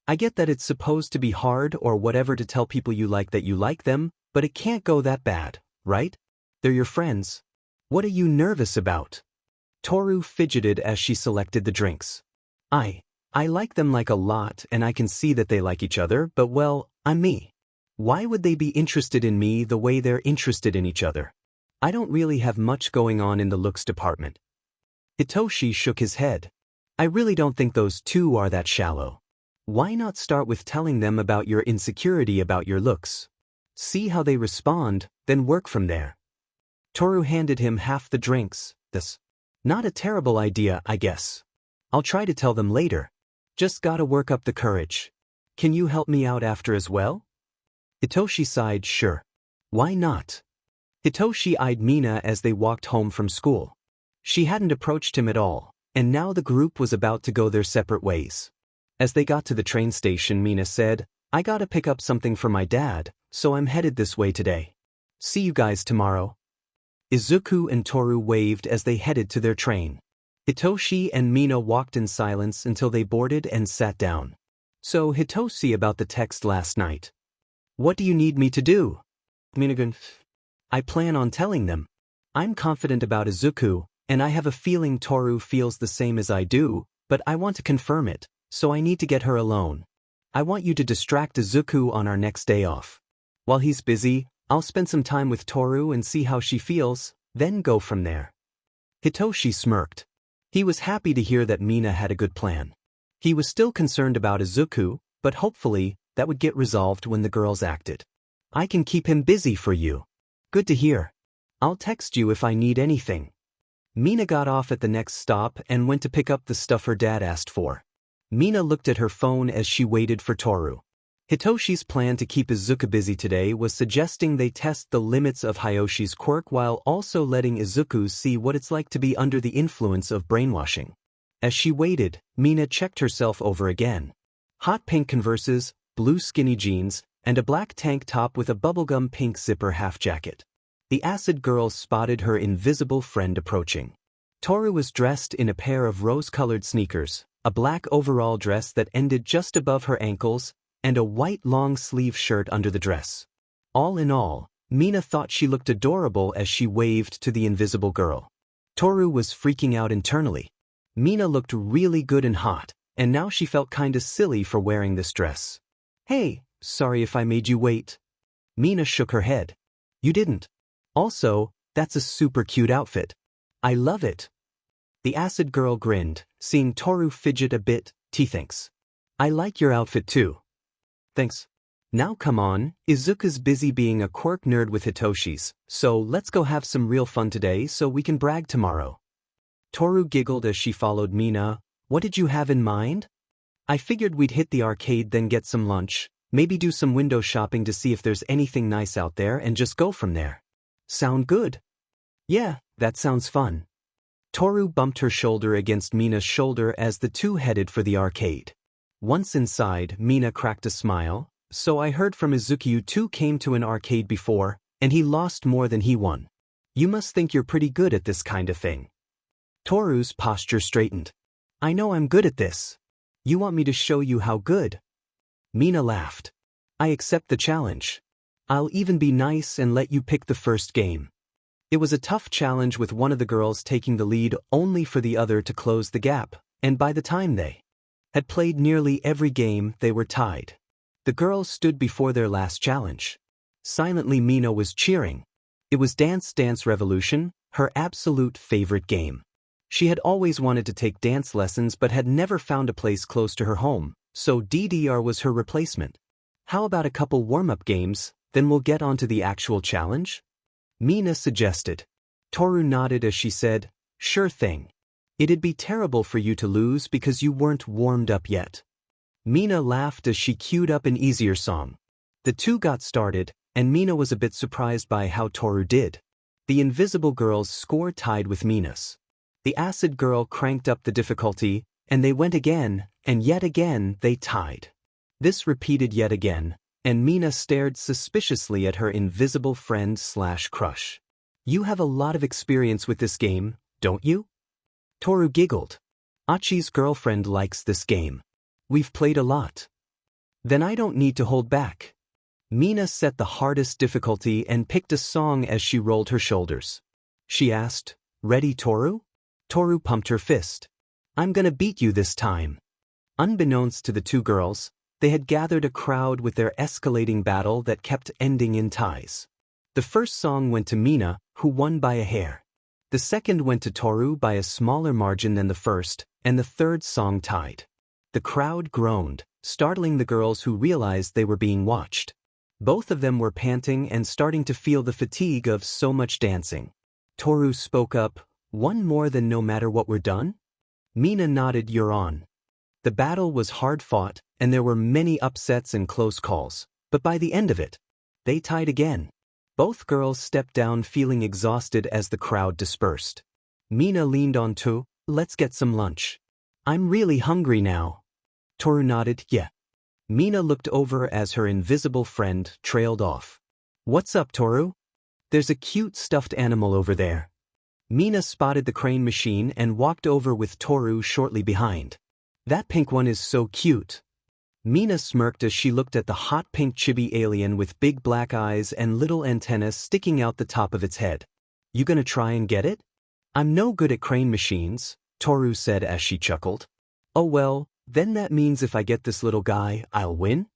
I get that it's supposed to be hard or whatever to tell people you like that you like them, but it can't go that bad, right? They're your friends. What are you nervous about? Toru fidgeted as she selected the drinks. I like them like a lot and I can see that they like each other, but well, I'm me. Why would they be interested in me the way they're interested in each other? I don't really have much going on in the looks department. Hitoshi shook his head. I really don't think those two are that shallow. Why not start with telling them about your insecurity about your looks? See how they respond, then work from there. Toru handed him half the drinks. This. Not a terrible idea, I guess. I'll try to tell them later. Just gotta work up the courage. Can you help me out after as well? Hitoshi sighed, sure. Why not? Hitoshi eyed Mina as they walked home from school. She hadn't approached him at all, and now the group was about to go their separate ways. As they got to the train station, Mina said, I gotta pick up something for my dad, so I'm headed this way today. See you guys tomorrow. Izuku and Toru waved as they headed to their train. Hitoshi and Mina walked in silence until they boarded and sat down. So Hitoshi, about the text last night. What do you need me to do? Mina, I plan on telling them. I'm confident about Izuku, and I have a feeling Toru feels the same as I do, but I want to confirm it, so I need to get her alone. I want you to distract Izuku on our next day off. While he's busy, I'll spend some time with Toru and see how she feels, then go from there. Hitoshi smirked. He was happy to hear that Mina had a good plan. He was still concerned about Izuku, but hopefully, that would get resolved when the girls acted. I can keep him busy for you. Good to hear. I'll text you if I need anything. Mina got off at the next stop and went to pick up the stuff her dad asked for. Mina looked at her phone as she waited for Toru. Hitoshi's plan to keep Izuku busy today was suggesting they test the limits of Hyoshi's quirk while also letting Izuku see what it's like to be under the influence of brainwashing. As she waited, Mina checked herself over again. Hot pink Converses, blue skinny jeans, and a black tank top with a bubblegum pink zipper half jacket. The acid girl spotted her invisible friend approaching. Toru was dressed in a pair of rose-colored sneakers, a black overall dress that ended just above her ankles, and a white long-sleeve shirt under the dress. All in all, Mina thought she looked adorable as she waved to the invisible girl. Toru was freaking out internally. Mina looked really good and hot, and now she felt kinda silly for wearing this dress. Hey, sorry if I made you wait. Mina shook her head. You didn't. Also, that's a super cute outfit. I love it. The acid girl grinned, seeing Toru fidget a bit. Thanks. I like your outfit too. Thanks. Now come on, Izuku's busy being a quirk nerd with Hitoshi's, so let's go have some real fun today so we can brag tomorrow. Toru giggled as she followed Mina. What did you have in mind? I figured we'd hit the arcade, then get some lunch, maybe do some window shopping to see if there's anything nice out there and just go from there. Sound good? Yeah, that sounds fun. Toru bumped her shoulder against Mina's shoulder as the two headed for the arcade. Once inside, Mina cracked a smile. So I heard from Izuku you two came to an arcade before, and he lost more than he won. You must think you're pretty good at this kind of thing. Toru's posture straightened. I know I'm good at this. You want me to show you how good? Mina laughed. I accept the challenge. I'll even be nice and let you pick the first game. It was a tough challenge with one of the girls taking the lead only for the other to close the gap, and by the time they had played nearly every game, they were tied. The girls stood before their last challenge. Silently, Mina was cheering. It was Dance Dance Revolution, her absolute favorite game. She had always wanted to take dance lessons but had never found a place close to her home, so DDR was her replacement. How about a couple warm-up games, then we'll get on to the actual challenge? Mina suggested. Toru nodded as she said, Sure thing. It'd be terrible for you to lose because you weren't warmed up yet. Mina laughed as she queued up an easier song. The two got started, and Mina was a bit surprised by how Toru did. The invisible girl's score tied with Mina's. The acid girl cranked up the difficulty, and they went again, and yet again they tied. This repeated yet again, and Mina stared suspiciously at her invisible friend/crush. You have a lot of experience with this game, don't you? Toru giggled. Achi's girlfriend likes this game. We've played a lot. Then I don't need to hold back. Mina set the hardest difficulty and picked a song as she rolled her shoulders. She asked, Ready, Toru? Toru pumped her fist. I'm gonna beat you this time. Unbeknownst to the two girls, they had gathered a crowd with their escalating battle that kept ending in ties. The first song went to Mina, who won by a hair. The second went to Toru by a smaller margin than the first, and the third song tied. The crowd groaned, startling the girls who realized they were being watched. Both of them were panting and starting to feel the fatigue of so much dancing. Toru spoke up, one more than no matter what we're done? Mina nodded, you're on. The battle was hard-fought, and there were many upsets and close calls, but by the end of it, they tied again. Both girls stepped down feeling exhausted as the crowd dispersed. Mina leaned on Toru, let's get some lunch. I'm really hungry now. Toru nodded, yeah. Mina looked over as her invisible friend trailed off. What's up, Toru? There's a cute stuffed animal over there. Mina spotted the crane machine and walked over with Toru shortly behind. That pink one is so cute. Mina smirked as she looked at the hot pink chibi alien with big black eyes and little antennas sticking out the top of its head. You gonna try and get it? I'm no good at crane machines, Toru said as she chuckled. Oh well, then that means if I get this little guy, I'll win?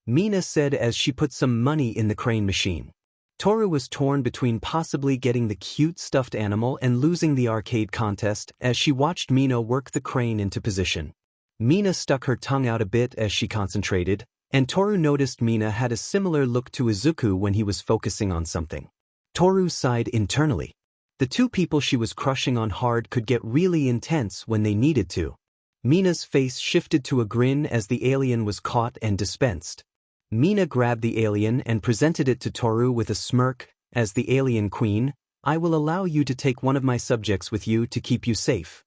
Mina said as she put some money in the crane machine. Toru was torn between possibly getting the cute stuffed animal and losing the arcade contest as she watched Mina work the crane into position. Mina stuck her tongue out a bit as she concentrated, and Toru noticed Mina had a similar look to Izuku when he was focusing on something. Toru sighed internally. The two people she was crushing on hard could get really intense when they needed to. Mina's face shifted to a grin as the alien was caught and dispensed. Mina grabbed the alien and presented it to Toru with a smirk. As the alien queen, I will allow you to take one of my subjects with you to keep you safe.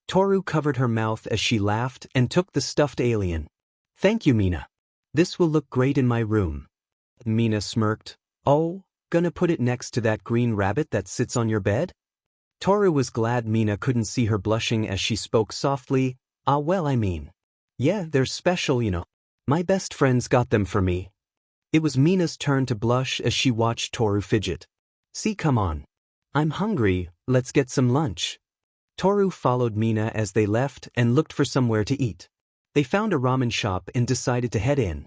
Toru covered her mouth as she laughed and took the stuffed alien. Thank you, Mina. This will look great in my room. Mina smirked. Oh, gonna put it next to that green rabbit that sits on your bed? Toru was glad Mina couldn't see her blushing as she spoke softly. Well, I mean. Yeah, they're special, you know. My best friends got them for me. It was Mina's turn to blush as she watched Toru fidget. See, come on. I'm hungry, let's get some lunch. Toru followed Mina as they left and looked for somewhere to eat. They found a ramen shop and decided to head in.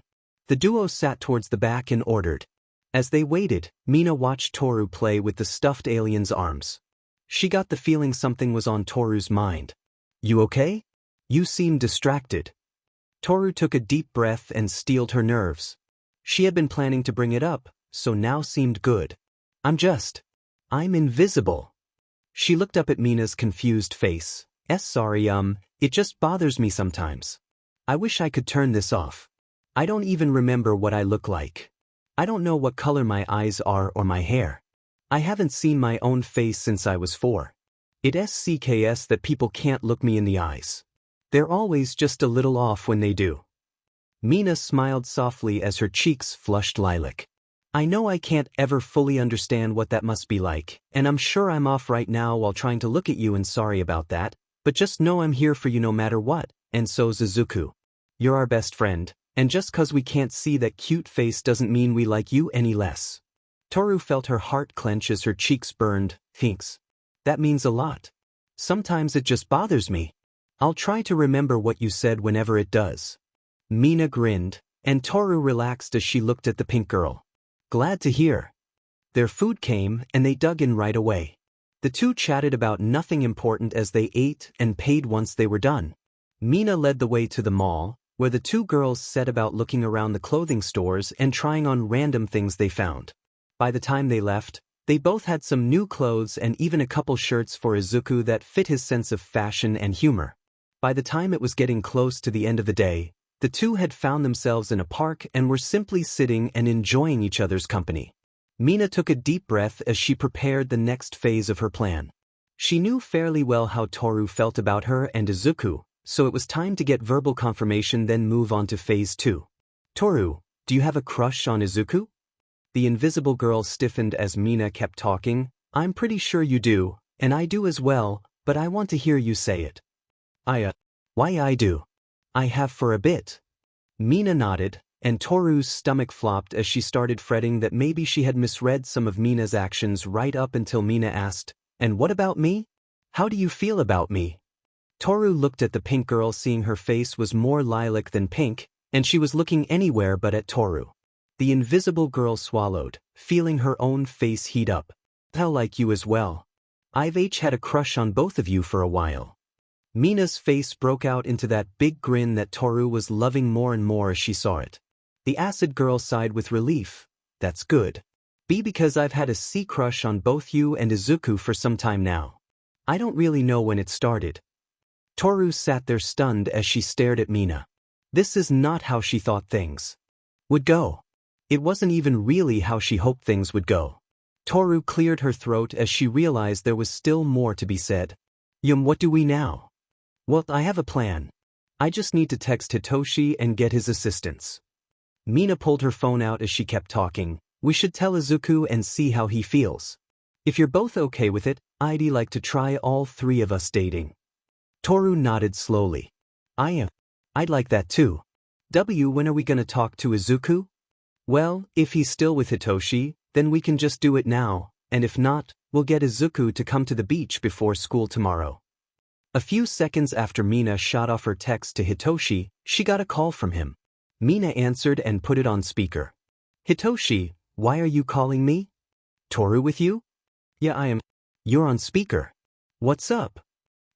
The duo sat towards the back and ordered. As they waited, Mina watched Toru play with the stuffed alien's arms. She got the feeling something was on Toru's mind. You okay? You seem distracted. Toru took a deep breath and steeled her nerves. She had been planning to bring it up, so now seemed good. I'm invisible. She looked up at Mina's confused face. Sorry, it just bothers me sometimes. I wish I could turn this off. I don't even remember what I look like. I don't know what color my eyes are or my hair. I haven't seen my own face since I was 4. It's SCKS that people can't look me in the eyes. They're always just a little off when they do. Mina smiled softly as her cheeks flushed lilac. I know I can't ever fully understand what that must be like, and I'm sure I'm off right now while trying to look at you and sorry about that, but just know I'm here for you no matter what, and so's Izuku. You're our best friend, and just 'cause we can't see that cute face doesn't mean we like you any less. Toru felt her heart clench as her cheeks burned. Thanks. That means a lot. Sometimes it just bothers me. I'll try to remember what you said whenever it does. Mina grinned, and Toru relaxed as she looked at the pink girl. Glad to hear. Their food came, and they dug in right away. The two chatted about nothing important as they ate and paid once they were done. Mina led the way to the mall, where the two girls set about looking around the clothing stores and trying on random things they found. By the time they left, they both had some new clothes and even a couple shirts for Izuku that fit his sense of fashion and humor. By the time it was getting close to the end of the day, the two had found themselves in a park and were simply sitting and enjoying each other's company. Mina took a deep breath as she prepared the next phase of her plan. She knew fairly well how Toru felt about her and Izuku, so it was time to get verbal confirmation then move on to phase 2. Toru, do you have a crush on Izuku? The invisible girl stiffened as Mina kept talking. I'm pretty sure you do, and I do as well, but I want to hear you say it. Why I do. I have for a bit. Mina nodded, and Toru's stomach flopped as she started fretting that maybe she had misread some of Mina's actions right up until Mina asked, and what about me? How do you feel about me? Toru looked at the pink girl, seeing her face was more lilac than pink, and she was looking anywhere but at Toru. The invisible girl swallowed, feeling her own face heat up. How like you as well. I've had a crush on both of you for a while. Mina's face broke out into that big grin that Toru was loving more and more as she saw it. The acid girl sighed with relief. That's good. B because I've had a C-crush on both you and Izuku for some time now. I don't really know when it started. Toru sat there stunned as she stared at Mina. This is not how she thought things would go. It wasn't even really how she hoped things would go. Toru cleared her throat as she realized there was still more to be said. What do we now? Well, I have a plan. I just need to text Hitoshi and get his assistance. Mina pulled her phone out as she kept talking. We should tell Izuku and see how he feels. If you're both okay with it, I'd like to try all three of us dating. Toru nodded slowly. I'd like that too. When are we gonna talk to Izuku? Well, if he's still with Hitoshi, then we can just do it now, and if not, we'll get Izuku to come to the beach before school tomorrow. A few seconds after Mina shot off her text to Hitoshi, she got a call from him. Mina answered and put it on speaker. Hitoshi, why are you calling me? Toru with you? Yeah, I am. You're on speaker. What's up?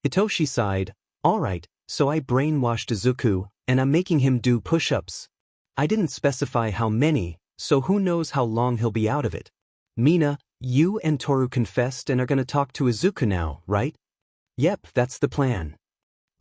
Hitoshi sighed. Alright, so I brainwashed Izuku, and I'm making him do push-ups. I didn't specify how many, so who knows how long he'll be out of it. Mina, you and Toru confessed and are gonna talk to Izuku now, right? Yep, that's the plan.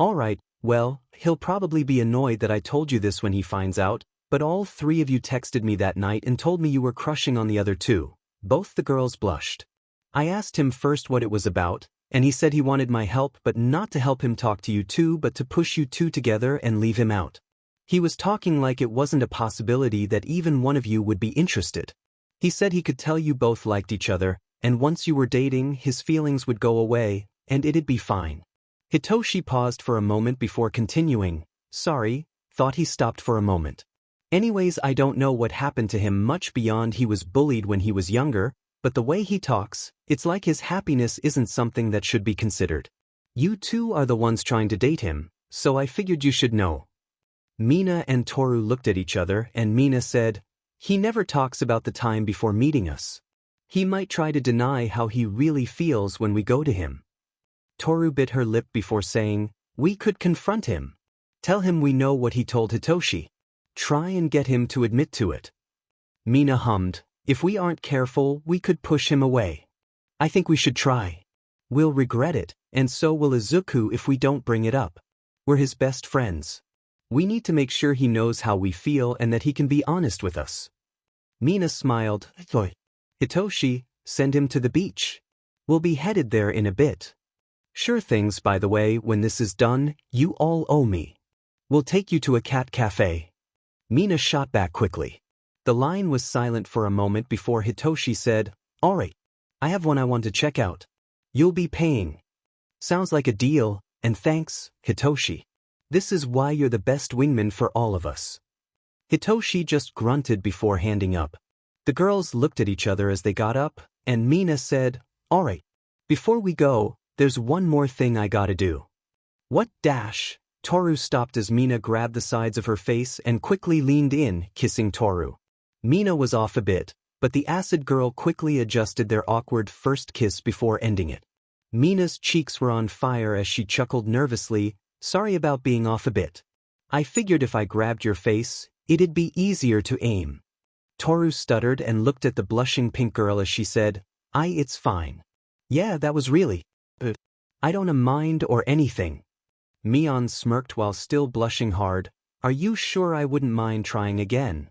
Alright, well, he'll probably be annoyed that I told you this when he finds out, but all three of you texted me that night and told me you were crushing on the other two. Both the girls blushed. I asked him first what it was about, and he said he wanted my help but not to help him talk to you two but to push you two together and leave him out. He was talking like it wasn't a possibility that even one of you would be interested. He said he could tell you both liked each other, and once you were dating, his feelings would go away, and it'd be fine. Hitoshi paused for a moment before continuing. Sorry, thought he stopped for a moment. Anyways, I don't know what happened to him much beyond he was bullied when he was younger, but the way he talks, it's like his happiness isn't something that should be considered. You two are the ones trying to date him, so I figured you should know. Mina and Toru looked at each other and Mina said, he never talks about the time before meeting us. He might try to deny how he really feels when we go to him. Toru bit her lip before saying, we could confront him. Tell him we know what he told Hitoshi. Try and get him to admit to it. Mina hummed, if we aren't careful, we could push him away. I think we should try. We'll regret it, and so will Izuku if we don't bring it up. We're his best friends. We need to make sure he knows how we feel and that he can be honest with us. Mina smiled. Hitoshi, send him to the beach. We'll be headed there in a bit. Sure things, by the way, when this is done, you all owe me. We'll take you to a cat cafe. Mina shot back quickly. The line was silent for a moment before Hitoshi said, alright, I have one I want to check out. You'll be paying. Sounds like a deal, and thanks, Hitoshi. This is why you're the best wingman for all of us. Hitoshi just grunted before handing up. The girls looked at each other as they got up, and Mina said, alright, before we go, there's one more thing I gotta do. What dash? Toru stopped as Mina grabbed the sides of her face and quickly leaned in, kissing Toru. Mina was off a bit, but the acid girl quickly adjusted their awkward first kiss before ending it. Mina's cheeks were on fire as she chuckled nervously, sorry about being off a bit. I figured if I grabbed your face, it'd be easier to aim. Toru stuttered and looked at the blushing pink girl as she said, it's fine. Yeah, that was really. I don't mind or anything. Mion smirked while still blushing hard. Are you sure I wouldn't mind trying again?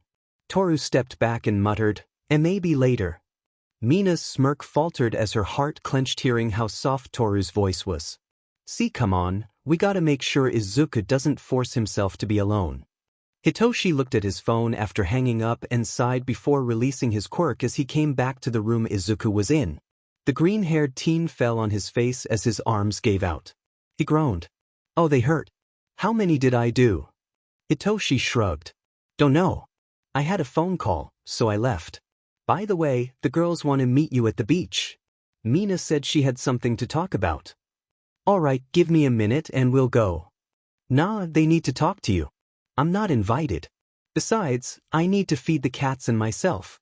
Toru stepped back and muttered, and maybe later. Mina's smirk faltered as her heart clenched hearing how soft Toru's voice was. See, come on, we gotta make sure Izuku doesn't force himself to be alone. Hitoshi looked at his phone after hanging up and sighed before releasing his quirk as he came back to the room Izuku was in. The green-haired teen fell on his face as his arms gave out. He groaned. Oh, they hurt. How many did I do? Hitoshi shrugged. Don't know. I had a phone call, so I left. By the way, the girls want to meet you at the beach. Mina said she had something to talk about. Alright, give me a minute and we'll go. Nah, they need to talk to you. I'm not invited. Besides, I need to feed the cats and myself.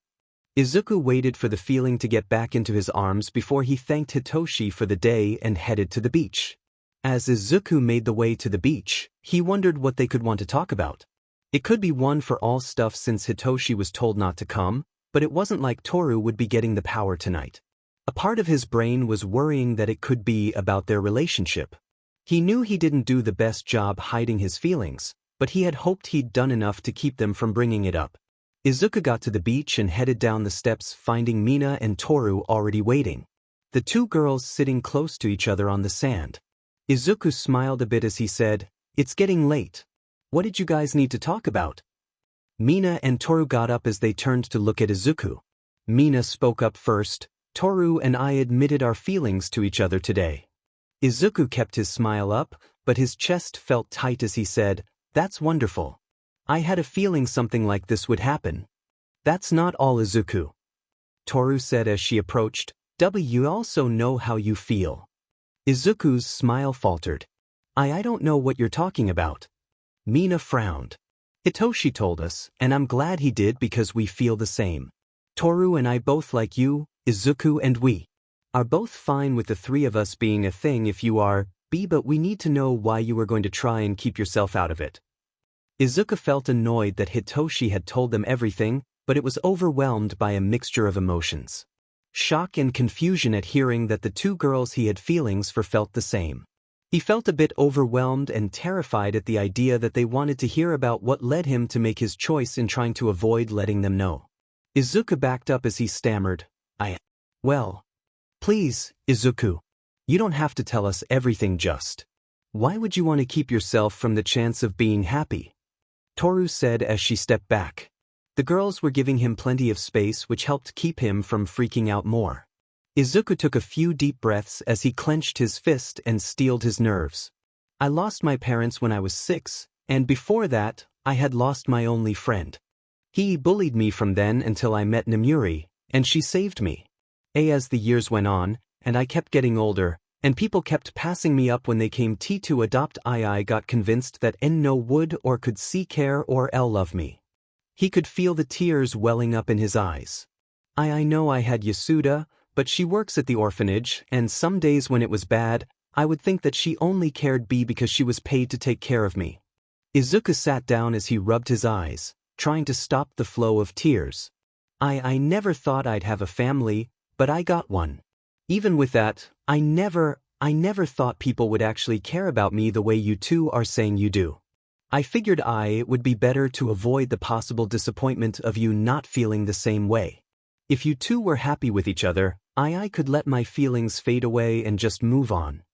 Izuku waited for the feeling to get back into his arms before he thanked Hitoshi for the day and headed to the beach. As Izuku made the way to the beach, he wondered what they could want to talk about. It could be one for all stuff since Hitoshi was told not to come, but it wasn't like Toru would be getting the power tonight. A part of his brain was worrying that it could be about their relationship. He knew he didn't do the best job hiding his feelings, but he had hoped he'd done enough to keep them from bringing it up. Izuku got to the beach and headed down the steps, finding Mina and Toru already waiting. The two girls sitting close to each other on the sand. Izuku smiled a bit as he said, "It's getting late. What did you guys need to talk about?" Mina and Toru got up as they turned to look at Izuku. Mina spoke up first. "Toru and I admitted our feelings to each other today." Izuku kept his smile up, but his chest felt tight as he said, "That's wonderful. I had a feeling something like this would happen." "That's not all, Izuku," Toru said as she approached. "You also know how you feel." Izuku's smile faltered. I don't know what you're talking about." Mina frowned. "Hitoshi told us, and I'm glad he did because we feel the same. Toru and I both like you, Izuku, and we are both fine with the three of us being a thing if you are, but we need to know why you were going to try and keep yourself out of it." Izuku felt annoyed that Hitoshi had told them everything, but it was overwhelmed by a mixture of emotions. Shock and confusion at hearing that the two girls he had feelings for felt the same. He felt a bit overwhelmed and terrified at the idea that they wanted to hear about what led him to make his choice in trying to avoid letting them know. Izuku backed up as he stammered, Well, please, Izuku. You don't have to tell us everything just. Why would you want to keep yourself from the chance of being happy?" Toru said as she stepped back. The girls were giving him plenty of space, which helped keep him from freaking out more. Izuku took a few deep breaths as he clenched his fist and steeled his nerves. "I lost my parents when I was 6, and before that, I had lost my only friend. He bullied me from then until I met Namuri, and she saved me. As the years went on, and I kept getting older, and people kept passing me up when they came to adopt, I got convinced that no would or could see care or love me." He could feel the tears welling up in his eyes. I know I had Yasuda, but she works at the orphanage, and some days when it was bad, I would think that she only cared because she was paid to take care of me." Izuku sat down as he rubbed his eyes, trying to stop the flow of tears. I never thought I'd have a family, but I got one. Even with that, I never thought people would actually care about me the way you two are saying you do. I figured it would be better to avoid the possible disappointment of you not feeling the same way. If you two were happy with each other, I could let my feelings fade away and just move on."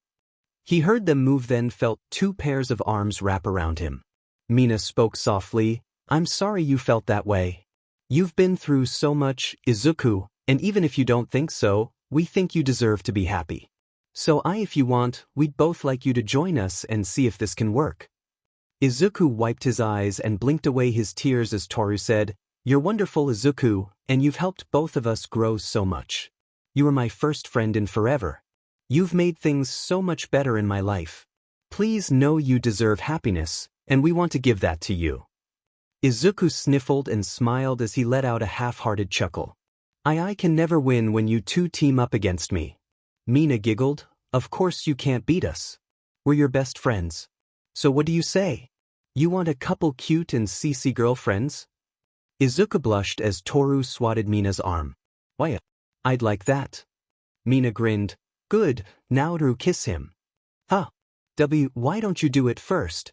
He heard them move, then felt two pairs of arms wrap around him. Mina spoke softly, "I'm sorry you felt that way. You've been through so much, Izuku, and even if you don't think so, we think you deserve to be happy. So if you want, we'd both like you to join us and see if this can work." Izuku wiped his eyes and blinked away his tears as Toru said, "You're wonderful, Izuku, and you've helped both of us grow so much. You were my first friend in forever. You've made things so much better in my life. Please know you deserve happiness, and we want to give that to you." Izuku sniffled and smiled as he let out a half-hearted chuckle. I can never win when you two team up against me." Mina giggled, "Of course you can't beat us. We're your best friends. So what do you say? You want a couple cute and CC girlfriends?" Izuku blushed as Toru swatted Mina's arm. "Why, I'd like that." Mina grinned. "Good, now to kiss him." Why don't you do it first?"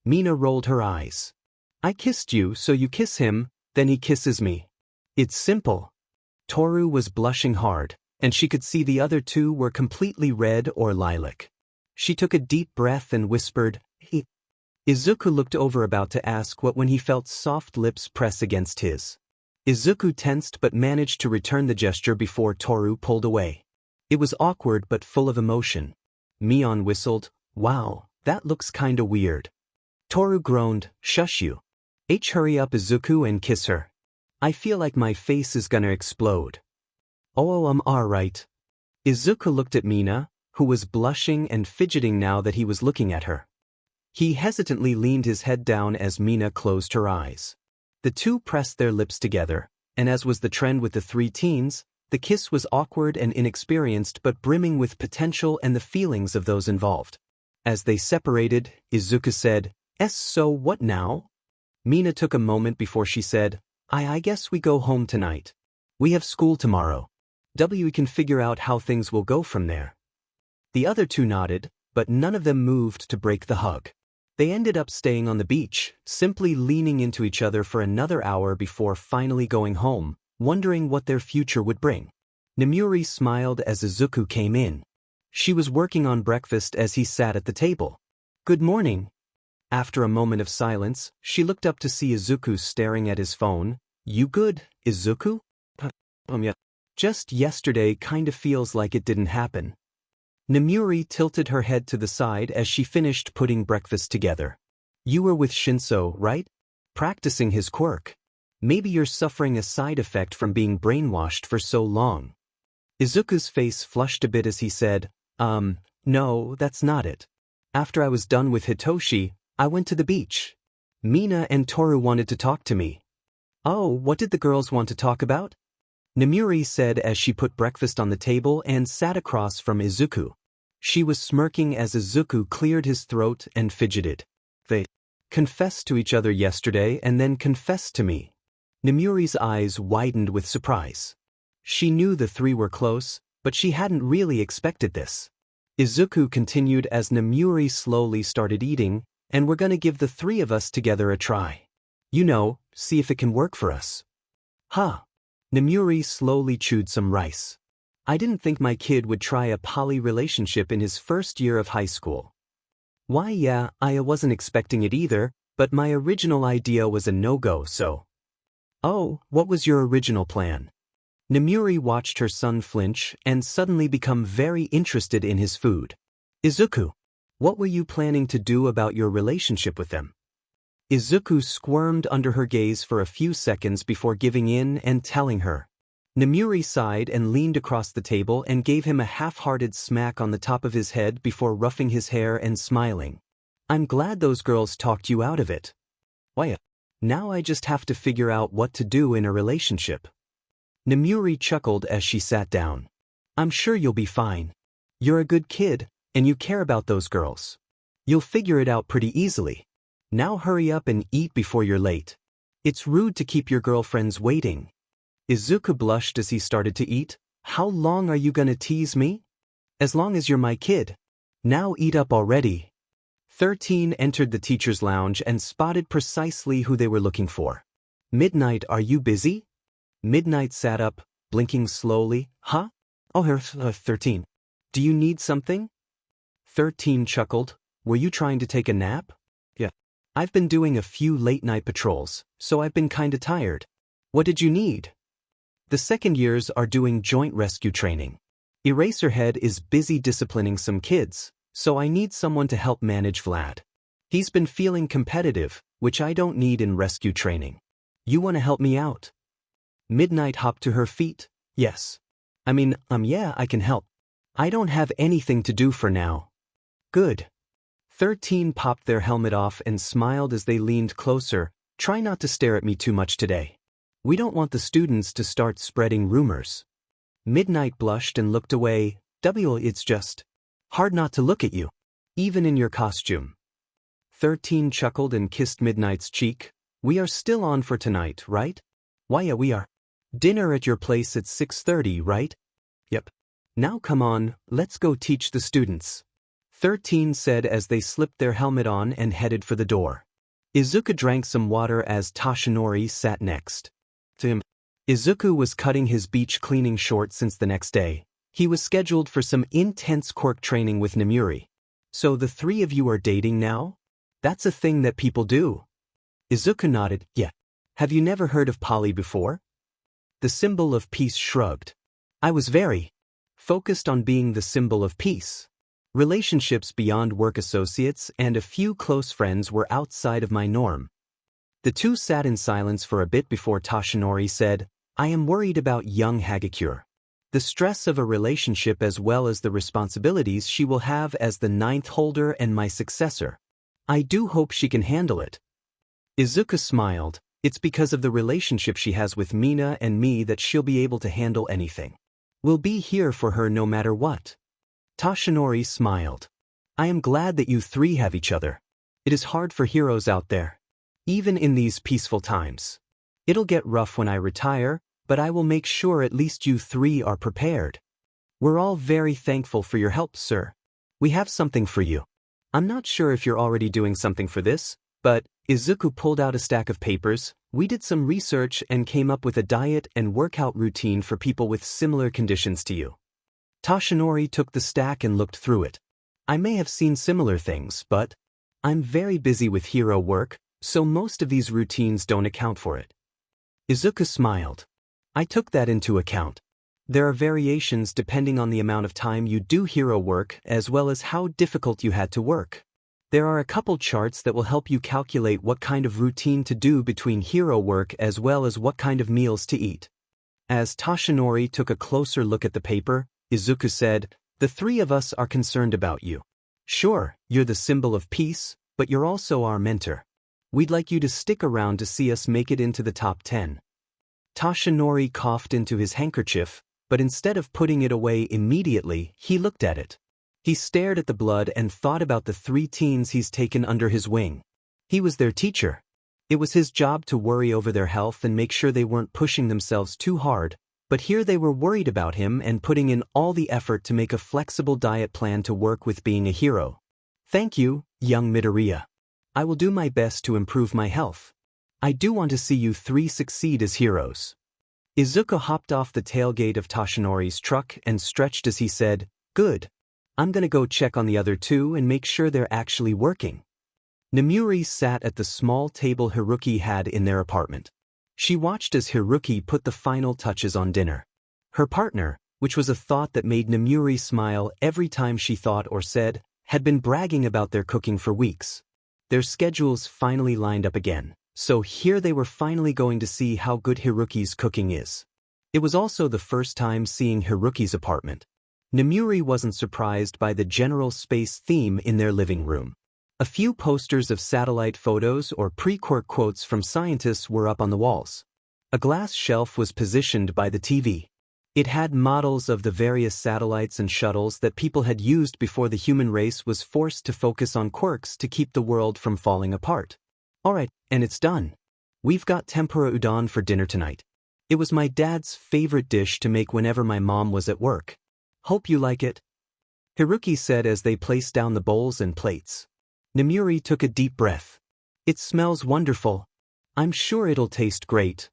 Mina rolled her eyes. "I kissed you, so you kiss him, then he kisses me. It's simple." Toru was blushing hard, and she could see the other two were completely red or lilac. She took a deep breath and whispered, "He." Izuku looked over about to ask what when he felt soft lips press against his. Izuku tensed but managed to return the gesture before Toru pulled away. It was awkward but full of emotion. Mion whistled, "Wow, that looks kinda weird." Toru groaned, "Shush you. Hurry up, Izuku, and kiss her. I feel like my face is gonna explode." "Oh, I'm alright." Izuku looked at Mina, who was blushing and fidgeting now that he was looking at her. He hesitantly leaned his head down as Mina closed her eyes. The two pressed their lips together, and as was the trend with the three teens, the kiss was awkward and inexperienced but brimming with potential and the feelings of those involved. As they separated, Izuku said, So what now?" Mina took a moment before she said, I guess we go home tonight. We have school tomorrow. We can figure out how things will go from there. The other two nodded, but none of them moved to break the hug. They ended up staying on the beach, simply leaning into each other for another hour before finally going home, wondering what their future would bring. Namuri smiled as Izuku came in. She was working on breakfast as he sat at the table. Good morning. After a moment of silence, she looked up to see Izuku staring at his phone. You good, Izuku? Yeah. Just yesterday kinda feels like it didn't happen. Namuri tilted her head to the side as she finished putting breakfast together. You were with Shinso, right? Practicing his quirk. Maybe you're suffering a side effect from being brainwashed for so long. Izuku's face flushed a bit as he said, no, that's not it. After I was done with Hitoshi, I went to the beach. Mina and Toru wanted to talk to me. Oh, what did the girls want to talk about? Namuri said as she put breakfast on the table and sat across from Izuku. She was smirking as Izuku cleared his throat and fidgeted. They confessed to each other yesterday and then confessed to me. Namuri's eyes widened with surprise. She knew the three were close, but she hadn't really expected this. Izuku continued as Namuri slowly started eating, and we're gonna give the three of us together a try. You know, see if it can work for us. Huh. Namuri slowly chewed some rice. I didn't think my kid would try a poly relationship in his first year of high school. Why yeah, I wasn't expecting it either, but my original idea was a no-go so. Oh, what was your original plan? Namuri watched her son flinch and suddenly become very interested in his food. Izuku, what were you planning to do about your relationship with them? Izuku squirmed under her gaze for a few seconds before giving in and telling her. Namuri sighed and leaned across the table and gave him a half-hearted smack on the top of his head before ruffing his hair and smiling. I'm glad those girls talked you out of it. Why? Now I just have to figure out what to do in a relationship. Namuri chuckled as she sat down. I'm sure you'll be fine. You're a good kid, and you care about those girls. You'll figure it out pretty easily. Now hurry up and eat before you're late. It's rude to keep your girlfriends waiting. Izuku blushed as he started to eat. How long are you gonna tease me? As long as you're my kid. Now eat up already. 13 entered the teacher's lounge and spotted precisely who they were looking for. Midnight, are you busy? Midnight sat up, blinking slowly. Huh? Oh, here, 13. Do you need something? 13 chuckled. Were you trying to take a nap? Yeah. I've been doing a few late-night patrols, so I've been kinda tired. What did you need? The second years are doing joint rescue training. Eraserhead is busy disciplining some kids, so I need someone to help manage Vlad. He's been feeling competitive, which I don't need in rescue training. You want to help me out? Midnight hopped to her feet. Yes. Yeah, I can help. I don't have anything to do for now. Good. 13 popped their helmet off and smiled as they leaned closer. Try not to stare at me too much today. We don't want the students to start spreading rumors. Midnight blushed and looked away. It's just hard not to look at you, even in your costume. 13 chuckled and kissed Midnight's cheek. We are still on for tonight, right? Why, yeah, we are. Dinner at your place at 6:30, right? Yep. Now come on, let's go teach the students. 13 said as they slipped their helmet on and headed for the door. Izuku drank some water as Toshinori sat next to him. Izuku was cutting his beach cleaning short since the next day. He was scheduled for some intense quirk training with Namuri. So the three of you are dating now? That's a thing that people do. Izuku nodded. Yeah. Have you never heard of poly before? The symbol of peace shrugged. I was very focused on being the symbol of peace. Relationships beyond work associates and a few close friends were outside of my norm. The two sat in silence for a bit before Toshinori said, I am worried about young Hagakure. The stress of a relationship as well as the responsibilities she will have as the ninth holder and my successor. I do hope she can handle it. Izuku smiled. It's because of the relationship she has with Mina and me that she'll be able to handle anything. We'll be here for her no matter what. Toshinori smiled. I am glad that you three have each other. It is hard for heroes out there. Even in these peaceful times. It'll get rough when I retire, but I will make sure at least you three are prepared. We're all very thankful for your help, sir. We have something for you. I'm not sure if you're already doing something for this, but Izuku pulled out a stack of papers. We did some research and came up with a diet and workout routine for people with similar conditions to you. Toshinori took the stack and looked through it. I may have seen similar things, but I'm very busy with hero work, so most of these routines don't account for it. Izuku smiled. I took that into account. There are variations depending on the amount of time you do hero work as well as how difficult you had to work. There are a couple charts that will help you calculate what kind of routine to do between hero work as well as what kind of meals to eat. As Toshinori took a closer look at the paper, Izuku said, "The three of us are concerned about you. Sure, you're the symbol of peace, but you're also our mentor. We'd like you to stick around to see us make it into the top 10. Toshinori coughed into his handkerchief, but instead of putting it away immediately, he looked at it. He stared at the blood and thought about the 3 teens he's taken under his wing. He was their teacher. It was his job to worry over their health and make sure they weren't pushing themselves too hard, but here they were worried about him and putting in all the effort to make a flexible diet plan to work with being a hero. Thank you, young Midoriya. I will do my best to improve my health. I do want to see you 3 succeed as heroes." Izuku hopped off the tailgate of Toshinori's truck and stretched as he said, "Good. I'm gonna go check on the other 2 and make sure they're actually working." Namuri sat at the small table Haruki had in their apartment. She watched as Haruki put the final touches on dinner. Her partner, which was a thought that made Namuri smile every time she thought or said, had been bragging about their cooking for weeks. Their schedules finally lined up again, so here they were finally going to see how good Haruki's cooking is. It was also the first time seeing Haruki's apartment. Namuri wasn't surprised by the general space theme in their living room. A few posters of satellite photos or pre-Quirk quotes from scientists were up on the walls. A glass shelf was positioned by the TV. It had models of the various satellites and shuttles that people had used before the human race was forced to focus on quirks to keep the world from falling apart. Alright, and it's done. We've got tempura udon for dinner tonight. It was my dad's favorite dish to make whenever my mom was at work. Hope you like it," Haruki said as they placed down the bowls and plates. Namuri took a deep breath. "It smells wonderful. I'm sure it'll taste great."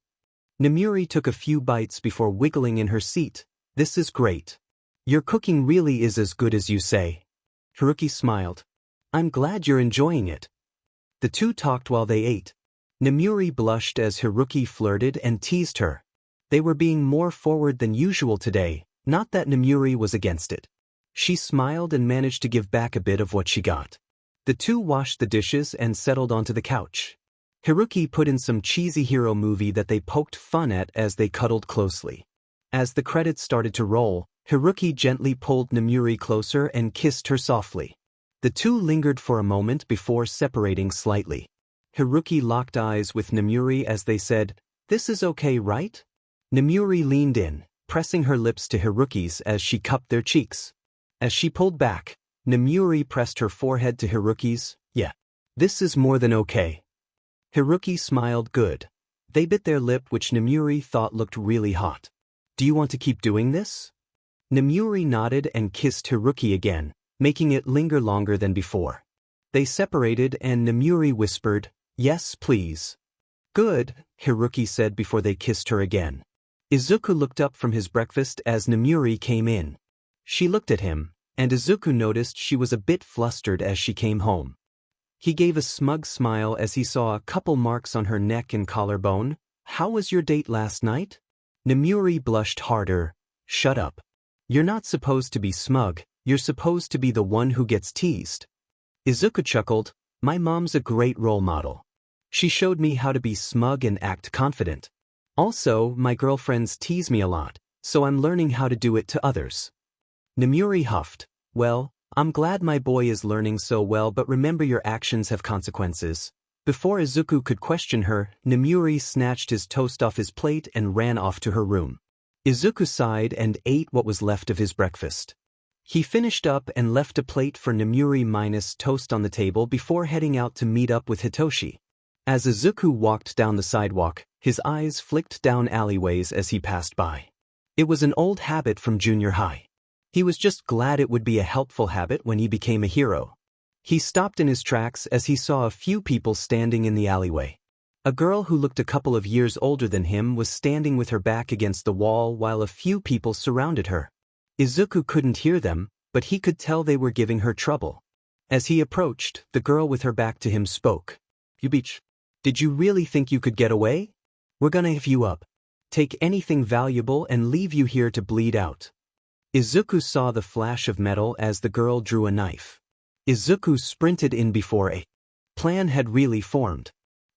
Namuri took a few bites before wiggling in her seat. "This is great. Your cooking really is as good as you say." Haruki smiled. "I'm glad you're enjoying it." The two talked while they ate. Namuri blushed as Haruki flirted and teased her. They were being more forward than usual today, not that Namuri was against it. She smiled and managed to give back a bit of what she got. The two washed the dishes and settled onto the couch. Haruki put in some cheesy hero movie that they poked fun at as they cuddled closely. As the credits started to roll, Haruki gently pulled Namuri closer and kissed her softly. The two lingered for a moment before separating slightly. Haruki locked eyes with Namuri as they said, "This is okay, right?" Namuri leaned in, pressing her lips to Haruki's as she cupped their cheeks. As she pulled back, Namuri pressed her forehead to Haruki's. "Yeah. This is more than okay." Haruki smiled good. They bit their lip, which Namuri thought looked really hot. "Do you want to keep doing this?" Namuri nodded and kissed Haruki again, making it linger longer than before. They separated and Namuri whispered, "Yes, please." "Good," Haruki said before they kissed her again. Izuku looked up from his breakfast as Namuri came in. She looked at him, and Izuku noticed she was a bit flustered as she came home. He gave a smug smile as he saw a couple marks on her neck and collarbone. "How was your date last night?" Namuri blushed harder. "Shut up. You're not supposed to be smug, you're supposed to be the one who gets teased." Izuku chuckled. "My mom's a great role model. She showed me how to be smug and act confident. Also, my girlfriends tease me a lot, so I'm learning how to do it to others." Namuri huffed. "Well, I'm glad my boy is learning so well, but remember your actions have consequences." Before Izuku could question her, Namuri snatched his toast off his plate and ran off to her room. Izuku sighed and ate what was left of his breakfast. He finished up and left a plate for Namuri minus toast on the table before heading out to meet up with Hitoshi. As Izuku walked down the sidewalk, His eyes flicked down alleyways as he passed by. It was an old habit from junior high. He was just glad it would be a helpful habit when he became a hero. He stopped in his tracks as he saw a few people standing in the alleyway. A girl who looked a couple of years older than him was standing with her back against the wall while a few people surrounded her. Izuku couldn't hear them, but he could tell they were giving her trouble. As he approached, the girl with her back to him spoke. "You bitch. Did you really think you could get away? We're gonna F you up. Take anything valuable and leave you here to bleed out." Izuku saw the flash of metal as the girl drew a knife. Izuku sprinted in before a plan had really formed.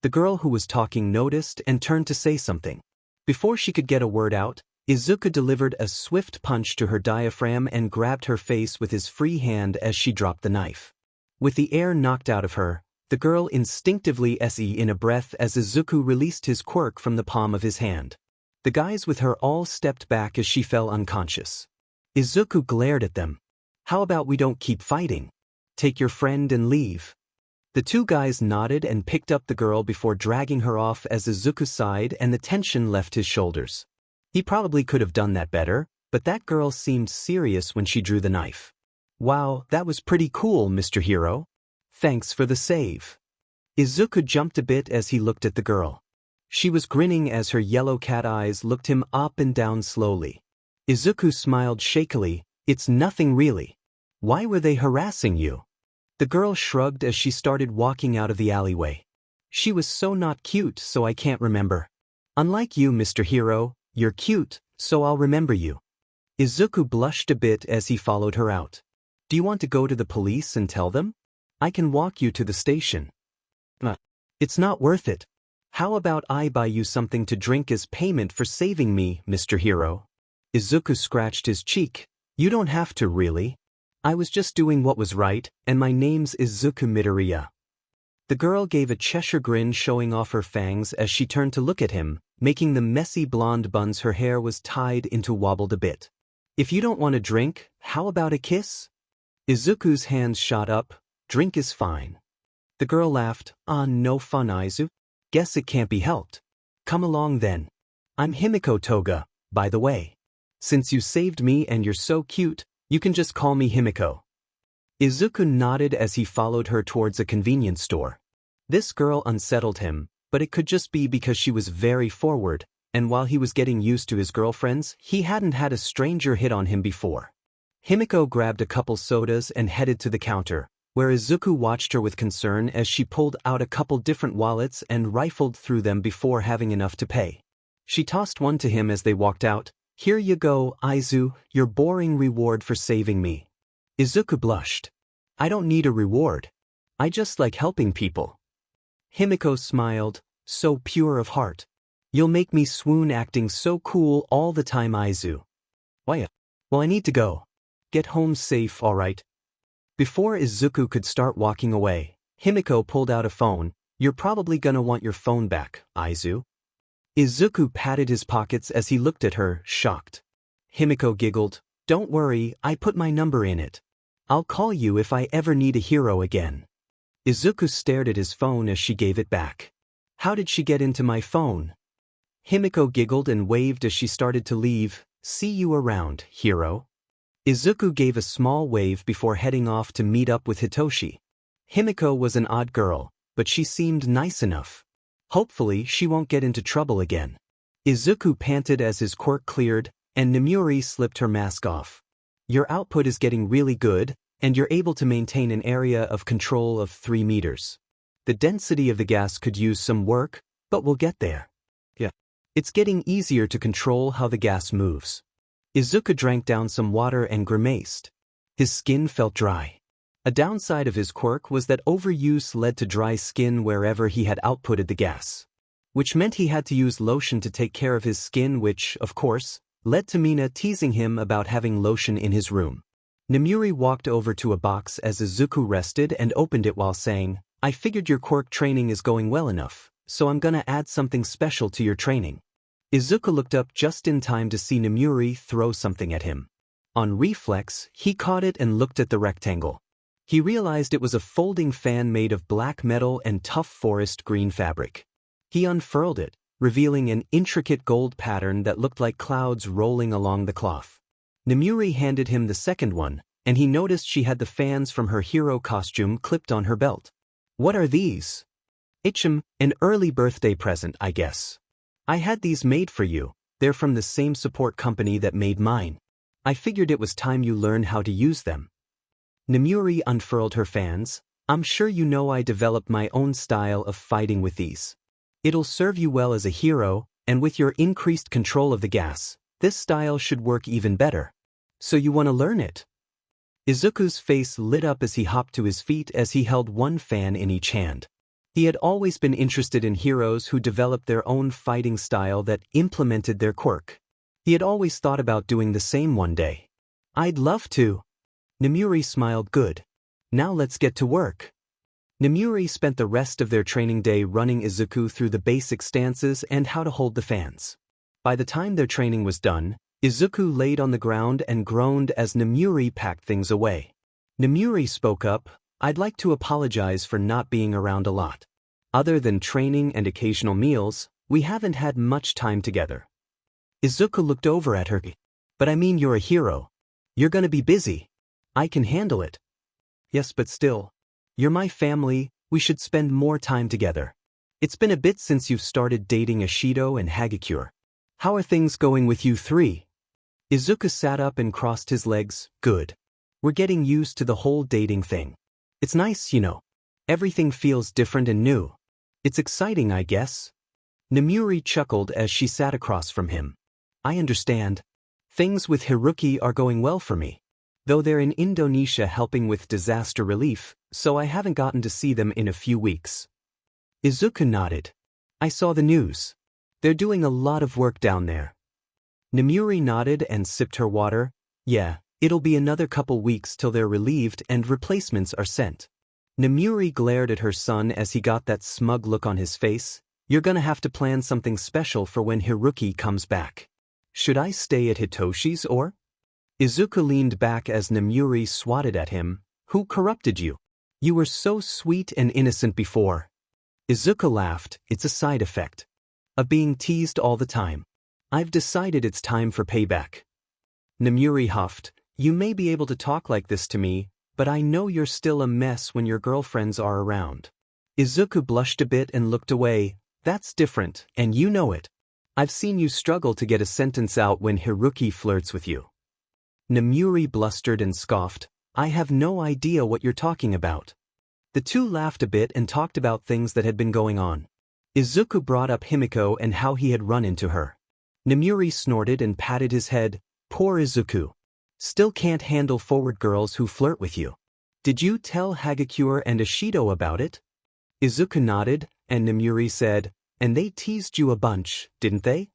The girl who was talking noticed and turned to say something. Before she could get a word out, Izuku delivered a swift punch to her diaphragm and grabbed her face with his free hand as she dropped the knife. With the air knocked out of her, the girl instinctively se in a breath as Izuku released his quirk from the palm of his hand. The guys with her all stepped back as she fell unconscious. Izuku glared at them. "How about we don't keep fighting? Take your friend and leave." The two guys nodded and picked up the girl before dragging her off as Izuku sighed and the tension left his shoulders. He probably could have done that better, but that girl seemed serious when she drew the knife. "Wow, that was pretty cool, Mr. Hero. Thanks for the save." Izuku jumped a bit as he looked at the girl. She was grinning as her yellow cat eyes looked him up and down slowly. Izuku smiled shakily. "It's nothing really. Why were they harassing you?" The girl shrugged as she started walking out of the alleyway. "She was so not cute, so I can't remember. Unlike you, Mr. Hero, you're cute, so I'll remember you." Izuku blushed a bit as he followed her out. "Do you want to go to the police and tell them? I can walk you to the station." It's not worth it. How about I buy you something to drink as payment for saving me, Mr. Hero?" Izuku scratched his cheek. "You don't have to, really. I was just doing what was right, and my name's Izuku Midoriya." The girl gave a Cheshire grin showing off her fangs as she turned to look at him, making the messy blonde buns her hair was tied into wobbled a bit. "If you don't want a drink, how about a kiss?" Izuku's hands shot up. "Drink is fine." The girl laughed. No fun, Izu. Guess it can't be helped. Come along then. I'm Himiko Toga, by the way. Since you saved me and you're so cute, you can just call me Himiko." Izuku nodded as he followed her towards a convenience store. This girl unsettled him, but it could just be because she was very forward, and while he was getting used to his girlfriends, he hadn't had a stranger hit on him before. Himiko grabbed a couple sodas and headed to the counter, where Izuku watched her with concern as she pulled out a couple different wallets and rifled through them before having enough to pay. She tossed one to him as they walked out. "Here you go, Izu, your boring reward for saving me." Izuku blushed. "I don't need a reward. I just like helping people." Himiko smiled, so pure of heart. "You'll make me swoon acting so cool all the time, Izu." "Why? Well, I need to go. Get home safe, alright?" Before Izuku could start walking away, Himiko pulled out a phone. "You're probably gonna want your phone back, Izu." Izuku patted his pockets as he looked at her, shocked. Himiko giggled. "Don't worry, I put my number in it. I'll call you if I ever need a hero again." Izuku stared at his phone as she gave it back. "How did she get into my phone?" Himiko giggled and waved as she started to leave. "See you around, hero." Izuku gave a small wave before heading off to meet up with Hitoshi. Himiko was an odd girl, but she seemed nice enough. Hopefully she won't get into trouble again. Izuku panted as his quirk cleared, and Nemuri slipped her mask off. "Your output is getting really good, and you're able to maintain an area of control of 3 meters. The density of the gas could use some work, but we'll get there. Yeah. It's getting easier to control how the gas moves." Izuku drank down some water and grimaced. His skin felt dry. A downside of his quirk was that overuse led to dry skin wherever he had outputted the gas. Which meant he had to use lotion to take care of his skin, which, of course, led to Mina teasing him about having lotion in his room. Nemuri walked over to a box as Izuku rested and opened it while saying, "I figured your quirk training is going well enough, so I'm gonna add something special to your training." Izuku looked up just in time to see Nemuri throw something at him. On reflex, he caught it and looked at the rectangle. He realized it was a folding fan made of black metal and tough forest green fabric. He unfurled it, revealing an intricate gold pattern that looked like clouds rolling along the cloth. Nemuri handed him the second one, and he noticed she had the fans from her hero costume clipped on her belt. "What are these?" An early birthday present, I guess. I had these made for you. They're from the same support company that made mine. I figured it was time you learn how to use them." Nemuri unfurled her fans. "I'm sure you know I developed my own style of fighting with these. It'll serve you well as a hero, and with your increased control of the gas, this style should work even better. So you want to learn it?" Izuku's face lit up as he hopped to his feet as he held one fan in each hand. He had always been interested in heroes who developed their own fighting style that implemented their quirk. He had always thought about doing the same one day. "I'd love to." Nemuri smiled. "Good. Now let's get to work." Nemuri spent the rest of their training day running Izuku through the basic stances and how to hold the fans. By the time their training was done, Izuku laid on the ground and groaned as Nemuri packed things away. Nemuri spoke up. "I'd like to apologize for not being around a lot. Other than training and occasional meals, we haven't had much time together." Izuku looked over at her. "But I mean, you're a hero. You're gonna be busy. I can handle it." "Yes, but still. You're my family, we should spend more time together. It's been a bit since you've started dating Ashido and Hagakure. How are things going with you three?" Izuku sat up and crossed his legs. "Good. We're getting used to the whole dating thing. It's nice, you know. Everything feels different and new. It's exciting, I guess." Nemuri chuckled as she sat across from him. "I understand. Things with Haruki are going well for me. Though they're in Indonesia helping with disaster relief, so I haven't gotten to see them in a few weeks." Izuku nodded. "I saw the news. They're doing a lot of work down there." Nemuri nodded and sipped her water. "Yeah, it'll be another couple weeks till they're relieved and replacements are sent." Nemuri glared at her son as he got that smug look on his face. "You're gonna have to plan something special for when Haruki comes back. Should I stay at Hitoshi's or?" Izuku leaned back as Nemuri swatted at him. "Who corrupted you? You were so sweet and innocent before." Izuku laughed. "It's a side effect of being teased all the time. I've decided it's time for payback." Nemuri huffed. "You may be able to talk like this to me, but I know you're still a mess when your girlfriends are around." Izuku blushed a bit and looked away. "That's different, and you know it. I've seen you struggle to get a sentence out when Haruki flirts with you." Nemuri blustered and scoffed. "I have no idea what you're talking about." The two laughed a bit and talked about things that had been going on. Izuku brought up Himiko and how he had run into her. Nemuri snorted and patted his head. "Poor Izuku. Still can't handle forward girls who flirt with you. Did you tell Hagakure and Ashido about it?" Izuku nodded, and Nemuri said, "And they teased you a bunch, didn't they?"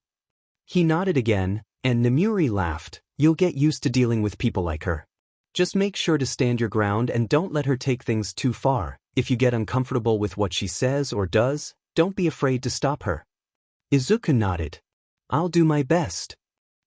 He nodded again, and Nemuri laughed. "You'll get used to dealing with people like her. Just make sure to stand your ground and don't let her take things too far. If you get uncomfortable with what she says or does, don't be afraid to stop her." Izuku nodded. "I'll do my best."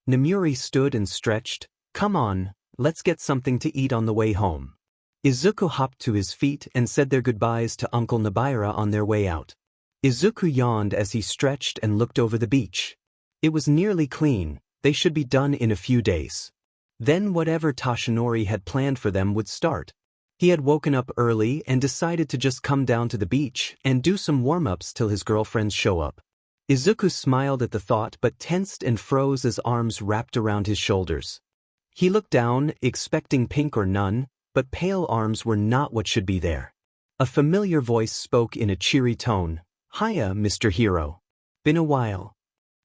Nemuri stood and stretched. "Come on, let's get something to eat on the way home." Izuku hopped to his feet and said their goodbyes to Uncle Nobira on their way out. Izuku yawned as he stretched and looked over the beach. It was nearly clean. They should be done in a few days. Then whatever Toshinori had planned for them would start. He had woken up early and decided to just come down to the beach and do some warm-ups till his girlfriends show up. Izuku smiled at the thought but tensed and froze as arms wrapped around his shoulders. He looked down, expecting pink or none, but pale arms were not what should be there. A familiar voice spoke in a cheery tone. "Hiya, Mr. Hero. Been a while."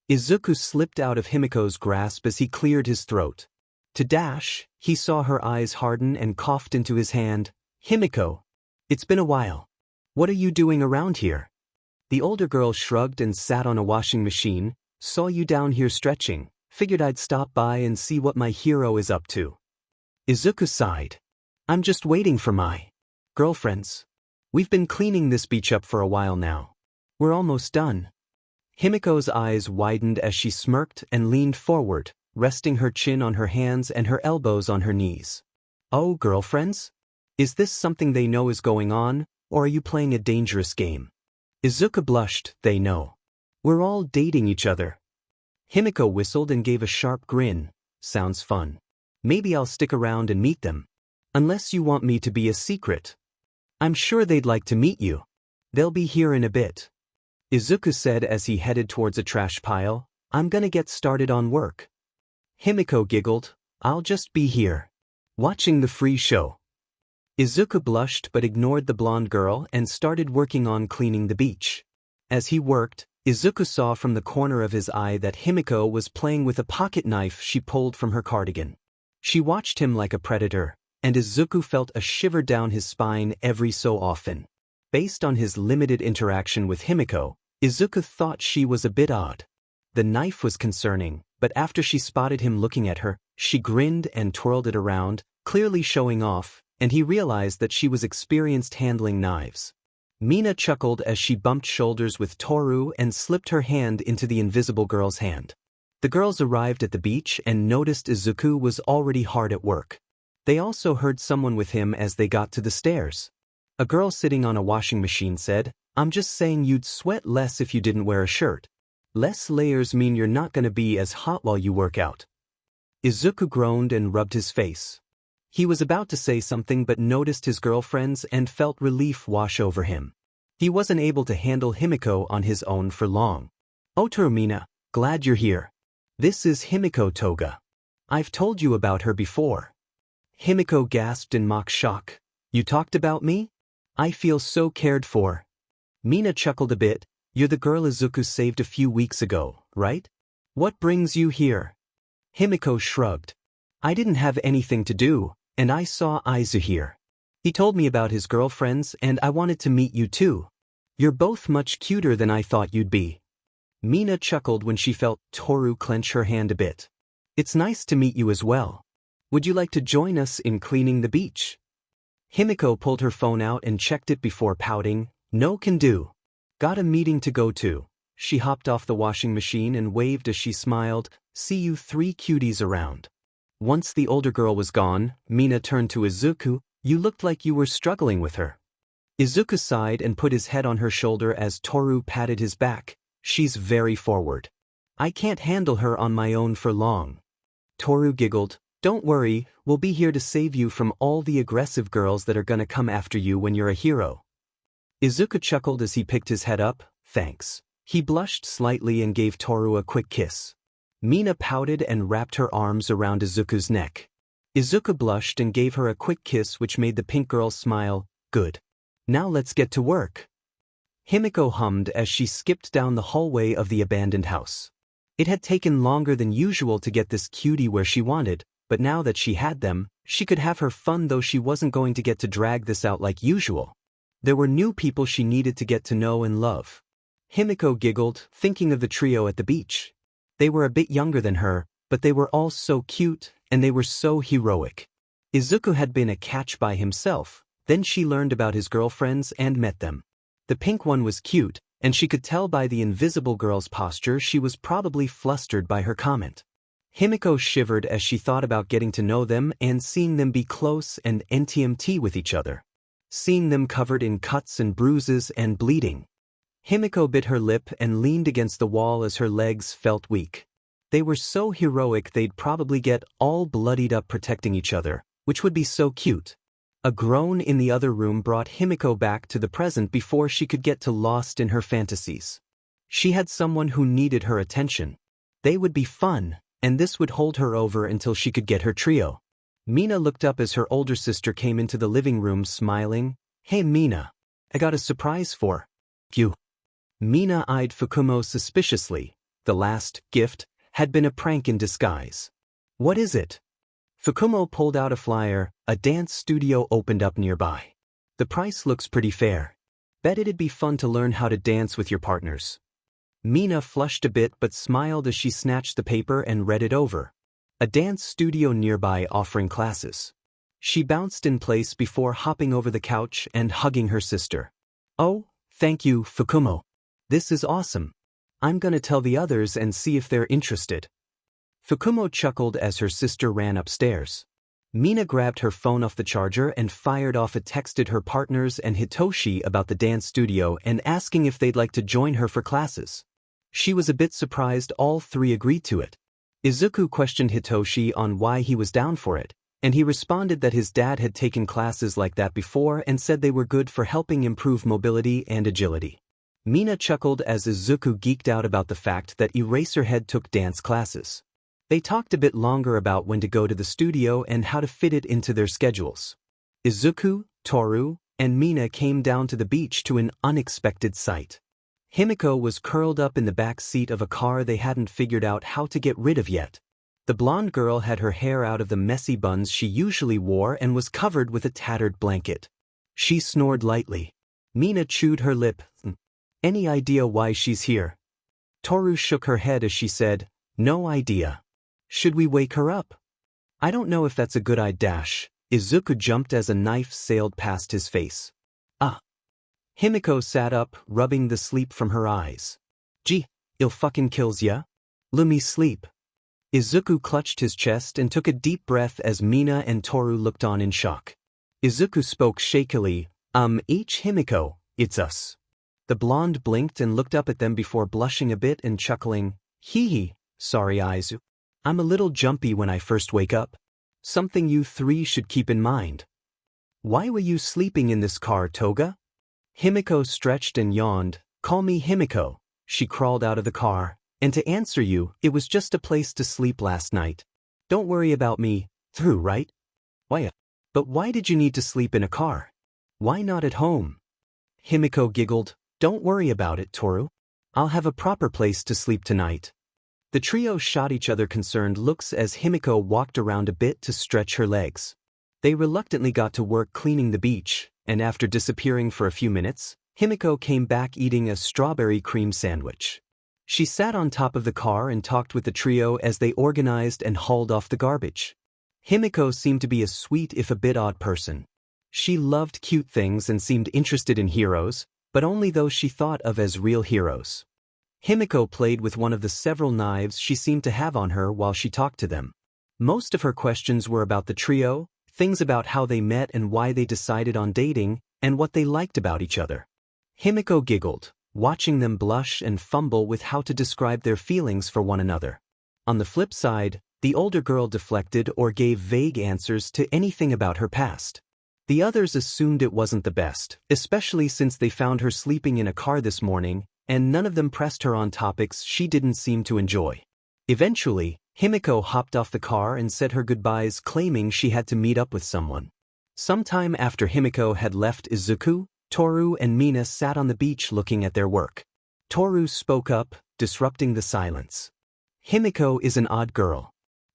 Izuku slipped out of Himiko's grasp as he cleared his throat. To dash, he saw her eyes harden and coughed into his hand. "Himiko. It's been a while. What are you doing around here?" The older girl shrugged and sat on a washing machine. "Saw you down here stretching. Figured I'd stop by and see what my hero is up to." Izuku sighed. "I'm just waiting for my girlfriends. We've been cleaning this beach up for a while now. We're almost done." Himiko's eyes widened as she smirked and leaned forward, resting her chin on her hands and her elbows on her knees. "Oh, girlfriends? Is this something they know is going on, or are you playing a dangerous game?" Izuku blushed. "They know. We're all dating each other. Himiko whistled and gave a sharp grin. Sounds fun. Maybe I'll stick around and meet them. Unless you want me to be a secret. I'm sure they'd like to meet you. They'll be here in a bit. Izuku said as he headed towards a trash pile. I'm gonna get started on work. Himiko giggled. I'll just be here. Watching the free show. Izuku blushed but ignored the blonde girl and started working on cleaning the beach. As he worked, Izuku saw from the corner of his eye that Himiko was playing with a pocket knife she pulled from her cardigan. She watched him like a predator, and Izuku felt a shiver down his spine every so often. Based on his limited interaction with Himiko, Izuku thought she was a bit odd. The knife was concerning, but after she spotted him looking at her, she grinned and twirled it around, clearly showing off, and he realized that she was experienced handling knives. Mina chuckled as she bumped shoulders with Toru and slipped her hand into the invisible girl's hand. The girls arrived at the beach and noticed Izuku was already hard at work. They also heard someone with him as they got to the stairs. A girl sitting on a washing machine said, "I'm just saying you'd sweat less if you didn't wear a shirt. Less layers mean you're not gonna be as hot while you work out." Izuku groaned and rubbed his face. He was about to say something but noticed his girlfriends and felt relief wash over him. He wasn't able to handle Himiko on his own for long. "Otoro Mina, glad you're here. This is Himiko Toga. I've told you about her before." Himiko gasped in mock shock. "You talked about me? I feel so cared for." Mina chuckled a bit. "You're the girl Izuku saved a few weeks ago, right? What brings you here?" Himiko shrugged. "I didn't have anything to do, and I saw Izu here. He told me about his girlfriends and I wanted to meet you too. You're both much cuter than I thought you'd be." Mina chuckled when she felt Toru clench her hand a bit. "It's nice to meet you as well. Would you like to join us in cleaning the beach?" Himiko pulled her phone out and checked it before pouting. "No can do. Got a meeting to go to." She hopped off the washing machine and waved as she smiled. "See you three cuties around." Once the older girl was gone, Mina turned to Izuku. "You looked like you were struggling with her." Izuku sighed and put his head on her shoulder as Toru patted his back. "She's very forward. I can't handle her on my own for long." Toru giggled. "Don't worry, we'll be here to save you from all the aggressive girls that are gonna come after you when you're a hero." Izuku chuckled as he picked his head up. "Thanks." He blushed slightly and gave Toru a quick kiss. Mina pouted and wrapped her arms around Izuku's neck. Izuku blushed and gave her a quick kiss which made the pink girl smile. "Good. Now let's get to work." Himiko hummed as she skipped down the hallway of the abandoned house. It had taken longer than usual to get this cutie where she wanted, but now that she had them, she could have her fun though she wasn't going to get to drag this out like usual. There were new people she needed to get to know and love. Himiko giggled, thinking of the trio at the beach. They were a bit younger than her, but they were all so cute, and they were so heroic. Izuku had been a catch by himself, then she learned about his girlfriends and met them. The pink one was cute, and she could tell by the invisible girl's posture she was probably flustered by her comment. Himiko shivered as she thought about getting to know them and seeing them be close and NTMT with each other. Seeing them covered in cuts and bruises and bleeding. Himiko bit her lip and leaned against the wall as her legs felt weak. They were so heroic they'd probably get all bloodied up protecting each other, which would be so cute. A groan in the other room brought Himiko back to the present before she could get to lost in her fantasies. She had someone who needed her attention. They would be fun, and this would hold her over until she could get her trio. Mina looked up as her older sister came into the living room smiling. "Hey Mina, I got a surprise for you." Mina eyed Fukumo suspiciously. The last gift had been a prank in disguise. "What is it?" Fukumo pulled out a flyer. "A dance studio opened up nearby. The price looks pretty fair. Bet it'd be fun to learn how to dance with your partners." Mina flushed a bit but smiled as she snatched the paper and read it over. A dance studio nearby offering classes. She bounced in place before hopping over the couch and hugging her sister. "Oh, thank you, Fukumo. This is awesome. I'm gonna tell the others and see if they're interested." Fukumo chuckled as her sister ran upstairs. Mina grabbed her phone off the charger and fired off a texted her partners and Hitoshi about the dance studio and asking if they'd like to join her for classes. She was a bit surprised all three agreed to it. Izuku questioned Hitoshi on why he was down for it, and he responded that his dad had taken classes like that before and said they were good for helping improve mobility and agility. Mina chuckled as Izuku geeked out about the fact that Eraserhead took dance classes. They talked a bit longer about when to go to the studio and how to fit it into their schedules. Izuku, Toru, and Mina came down to the beach to an unexpected sight. Himiko was curled up in the back seat of a car they hadn't figured out how to get rid of yet. The blonde girl had her hair out of the messy buns she usually wore and was covered with a tattered blanket. She snored lightly. Mina chewed her lip. Any idea why she's here? Toru shook her head as she said, no idea. Should we wake her up? I don't know if that's a good idea. Izuku jumped as a knife sailed past his face. Himiko sat up, rubbing the sleep from her eyes. Gee, il fucking kills ya? Let me sleep. Izuku clutched his chest and took a deep breath as Mina and Toru looked on in shock. Izuku spoke shakily, Himiko, it's us. The blonde blinked and looked up at them before blushing a bit and chuckling, hee, sorry Izu. I'm a little jumpy when I first wake up. Something you three should keep in mind. Why were you sleeping in this car, Toga? Himiko stretched and yawned. Call me Himiko. She crawled out of the car. And to answer you, it was just a place to sleep last night. Don't worry about me, through, right? Why? But why did you need to sleep in a car? Why not at home? Himiko giggled. Don't worry about it, Toru. I'll have a proper place to sleep tonight. The trio shot each other concerned looks as Himiko walked around a bit to stretch her legs. They reluctantly got to work cleaning the beach, and after disappearing for a few minutes, Himiko came back eating a strawberry cream sandwich. She sat on top of the car and talked with the trio as they organized and hauled off the garbage. Himiko seemed to be a sweet if a bit odd person. She loved cute things and seemed interested in heroes, but only those she thought of as real heroes. Himiko played with one of the several knives she seemed to have on her while she talked to them. Most of her questions were about the trio, things about how they met and why they decided on dating, and what they liked about each other. Himiko giggled, watching them blush and fumble with how to describe their feelings for one another. On the flip side, the older girl deflected or gave vague answers to anything about her past. The others assumed it wasn't the best, especially since they found her sleeping in a car this morning, and none of them pressed her on topics she didn't seem to enjoy. Eventually, Himiko hopped off the car and said her goodbyes, claiming she had to meet up with someone. Sometime after Himiko had left, Izuku, Toru and Mina sat on the beach looking at their work. Toru spoke up, disrupting the silence. Himiko is an odd girl.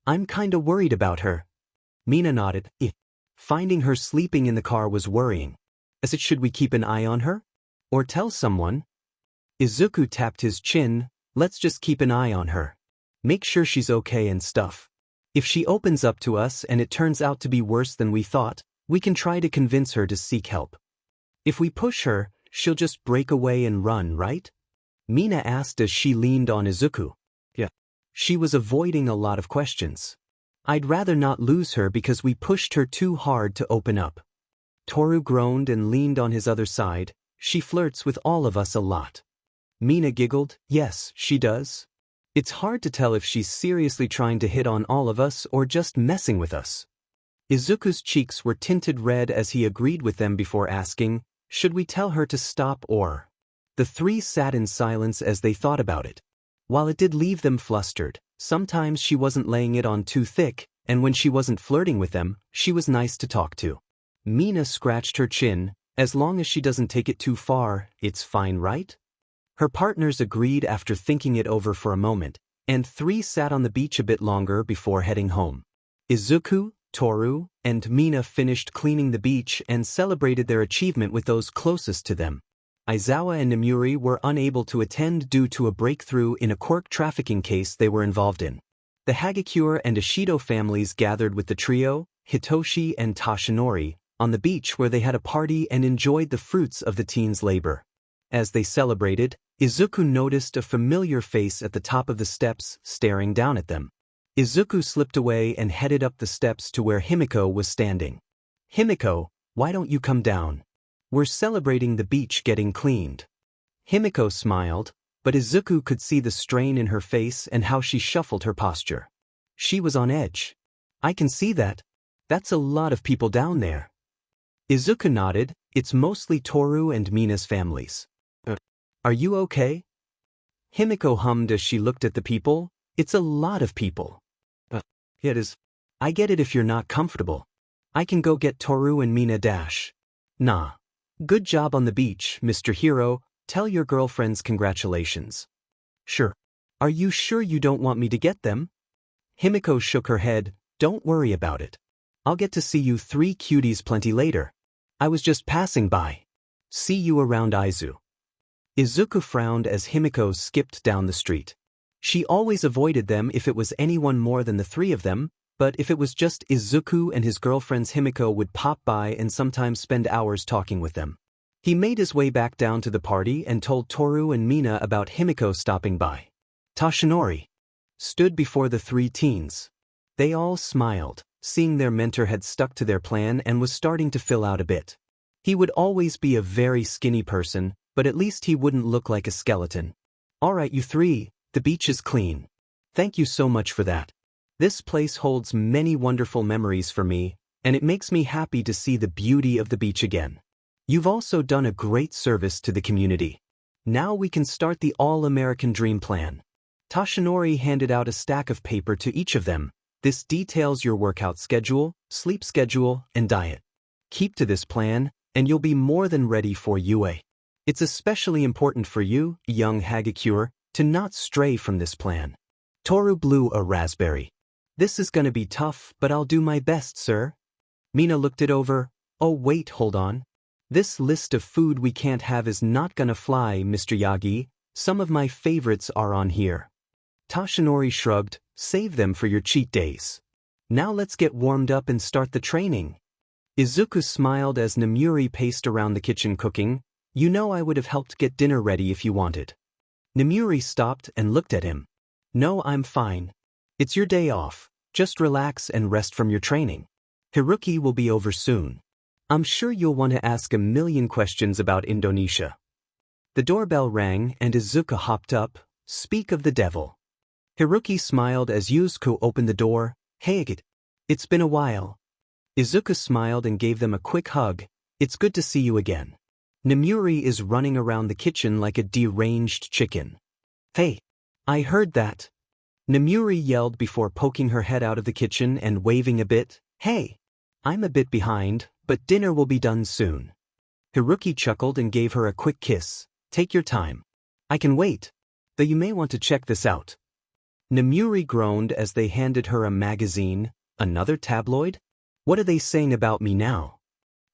I'm kinda worried about her. Mina nodded. Finding her sleeping in the car was worrying. Should we keep an eye on her? Or tell someone? Izuku tapped his chin. Let's just keep an eye on her. Make sure she's okay and stuff. If she opens up to us and it turns out to be worse than we thought, we can try to convince her to seek help. If we push her, she'll just break away and run, right? Mina asked as she leaned on Izuku. Yeah. She was avoiding a lot of questions. I'd rather not lose her because we pushed her too hard to open up. Toru groaned and leaned on his other side. She flirts with all of us a lot. Mina giggled. Yes, she does. It's hard to tell if she's seriously trying to hit on all of us or just messing with us. Izuku's cheeks were tinted red as he agreed with them before asking, should we tell her to stop or? The three sat in silence as they thought about it. While it did leave them flustered, sometimes she wasn't laying it on too thick, and when she wasn't flirting with them, she was nice to talk to. Mina scratched her chin. As long as she doesn't take it too far, it's fine, right? Her partners agreed after thinking it over for a moment, and three sat on the beach a bit longer before heading home. Izuku, Toru, and Mina finished cleaning the beach and celebrated their achievement with those closest to them. Aizawa and Nomuri were unable to attend due to a breakthrough in a quirk trafficking case they were involved in. The Hagakure and Ishido families gathered with the trio, Hitoshi and Toshinori, on the beach where they had a party and enjoyed the fruits of the teens' labor. As they celebrated, Izuku noticed a familiar face at the top of the steps staring down at them. Izuku slipped away and headed up the steps to where Himiko was standing. Himiko, why don't you come down? We're celebrating the beach getting cleaned. Himiko smiled, but Izuku could see the strain in her face and how she shuffled her posture. She was on edge. I can see that. That's a lot of people down there. Izuku nodded. It's mostly Toru and Mina's families. Are you okay? Himiko hummed as she looked at the people. It's a lot of people. It is. I get it if you're not comfortable. I can go get Toru and Mina dash. Nah. Good job on the beach, Mr. Hero. Tell your girlfriends congratulations. Sure. Are you sure you don't want me to get them? Himiko shook her head. Don't worry about it. I'll get to see you three cuties plenty later. I was just passing by. See you around Izu. Izuku frowned as Himiko skipped down the street. She always avoided them if it was anyone more than the three of them, but if it was just Izuku and his girlfriends, Himiko would pop by and sometimes spend hours talking with them. He made his way back down to the party and told Toru and Mina about Himiko stopping by. Toshinori stood before the three teens. They all smiled, seeing their mentor had stuck to their plan and was starting to fill out a bit. He would always be a very skinny person, but at least he wouldn't look like a skeleton. Alright you three, the beach is clean. Thank you so much for that. This place holds many wonderful memories for me, and it makes me happy to see the beauty of the beach again. You've also done a great service to the community. Now we can start the All-American Dream Plan. Toshinori handed out a stack of paper to each of them. This details your workout schedule, sleep schedule, and diet. Keep to this plan, and you'll be more than ready for UA. It's especially important for you, young Hagakure, to not stray from this plan. Toru blew a raspberry. This is gonna be tough, but I'll do my best, sir. Mina looked it over. Oh wait, hold on. This list of food we can't have is not gonna fly, Mr. Yagi. Some of my favorites are on here. Toshinori shrugged. Save them for your cheat days. Now let's get warmed up and start the training. Izuku smiled as Namuri paced around the kitchen cooking. You know I would have helped get dinner ready if you wanted. Namuri stopped and looked at him. No, I'm fine. It's your day off. Just relax and rest from your training. Haruki will be over soon. I'm sure you'll want to ask a million questions about Indonesia. The doorbell rang and Izuku hopped up. Speak of the devil. Haruki smiled as Izuku opened the door. Hey, it's been a while. Izuku smiled and gave them a quick hug. It's good to see you again. Namuri is running around the kitchen like a deranged chicken. Hey, I heard that. Namuri yelled before poking her head out of the kitchen and waving a bit. Hey, I'm a bit behind, but dinner will be done soon. Haruki chuckled and gave her a quick kiss. Take your time. I can wait. Though you may want to check this out. Namuri groaned as they handed her a magazine. Another tabloid? What are they saying about me now?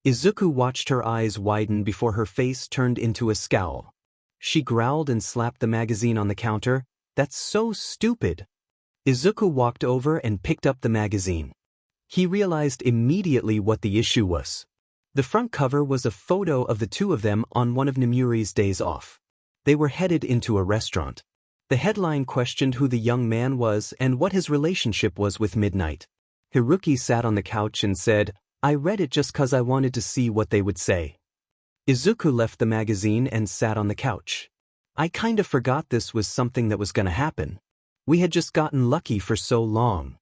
Izuku watched her eyes widen before her face turned into a scowl. She growled and slapped the magazine on the counter. That's so stupid. Izuku walked over and picked up the magazine. He realized immediately what the issue was. The front cover was a photo of the two of them on one of Namuri's days off. They were headed into a restaurant. The headline questioned who the young man was and what his relationship was with Midnight. Haruki sat on the couch and said, I read it just 'cause I wanted to see what they would say. Izuku left the magazine and sat on the couch. I kind of forgot this was something that was gonna happen. We had just gotten lucky for so long.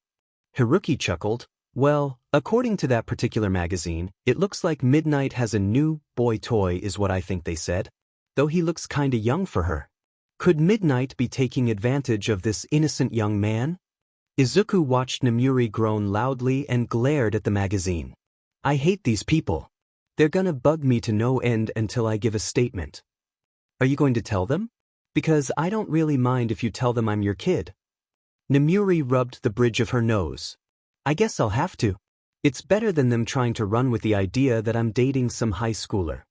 Haruki chuckled. Well, according to that particular magazine, it looks like Midnight has a new boy toy is what I think they said. Though he looks kinda young for her. Could Midnight be taking advantage of this innocent young man? Izuku watched Namuri groan loudly and glared at the magazine. I hate these people. They're gonna bug me to no end until I give a statement. Are you going to tell them? Because I don't really mind if you tell them I'm your kid. Namuri rubbed the bridge of her nose. I guess I'll have to. It's better than them trying to run with the idea that I'm dating some high schooler.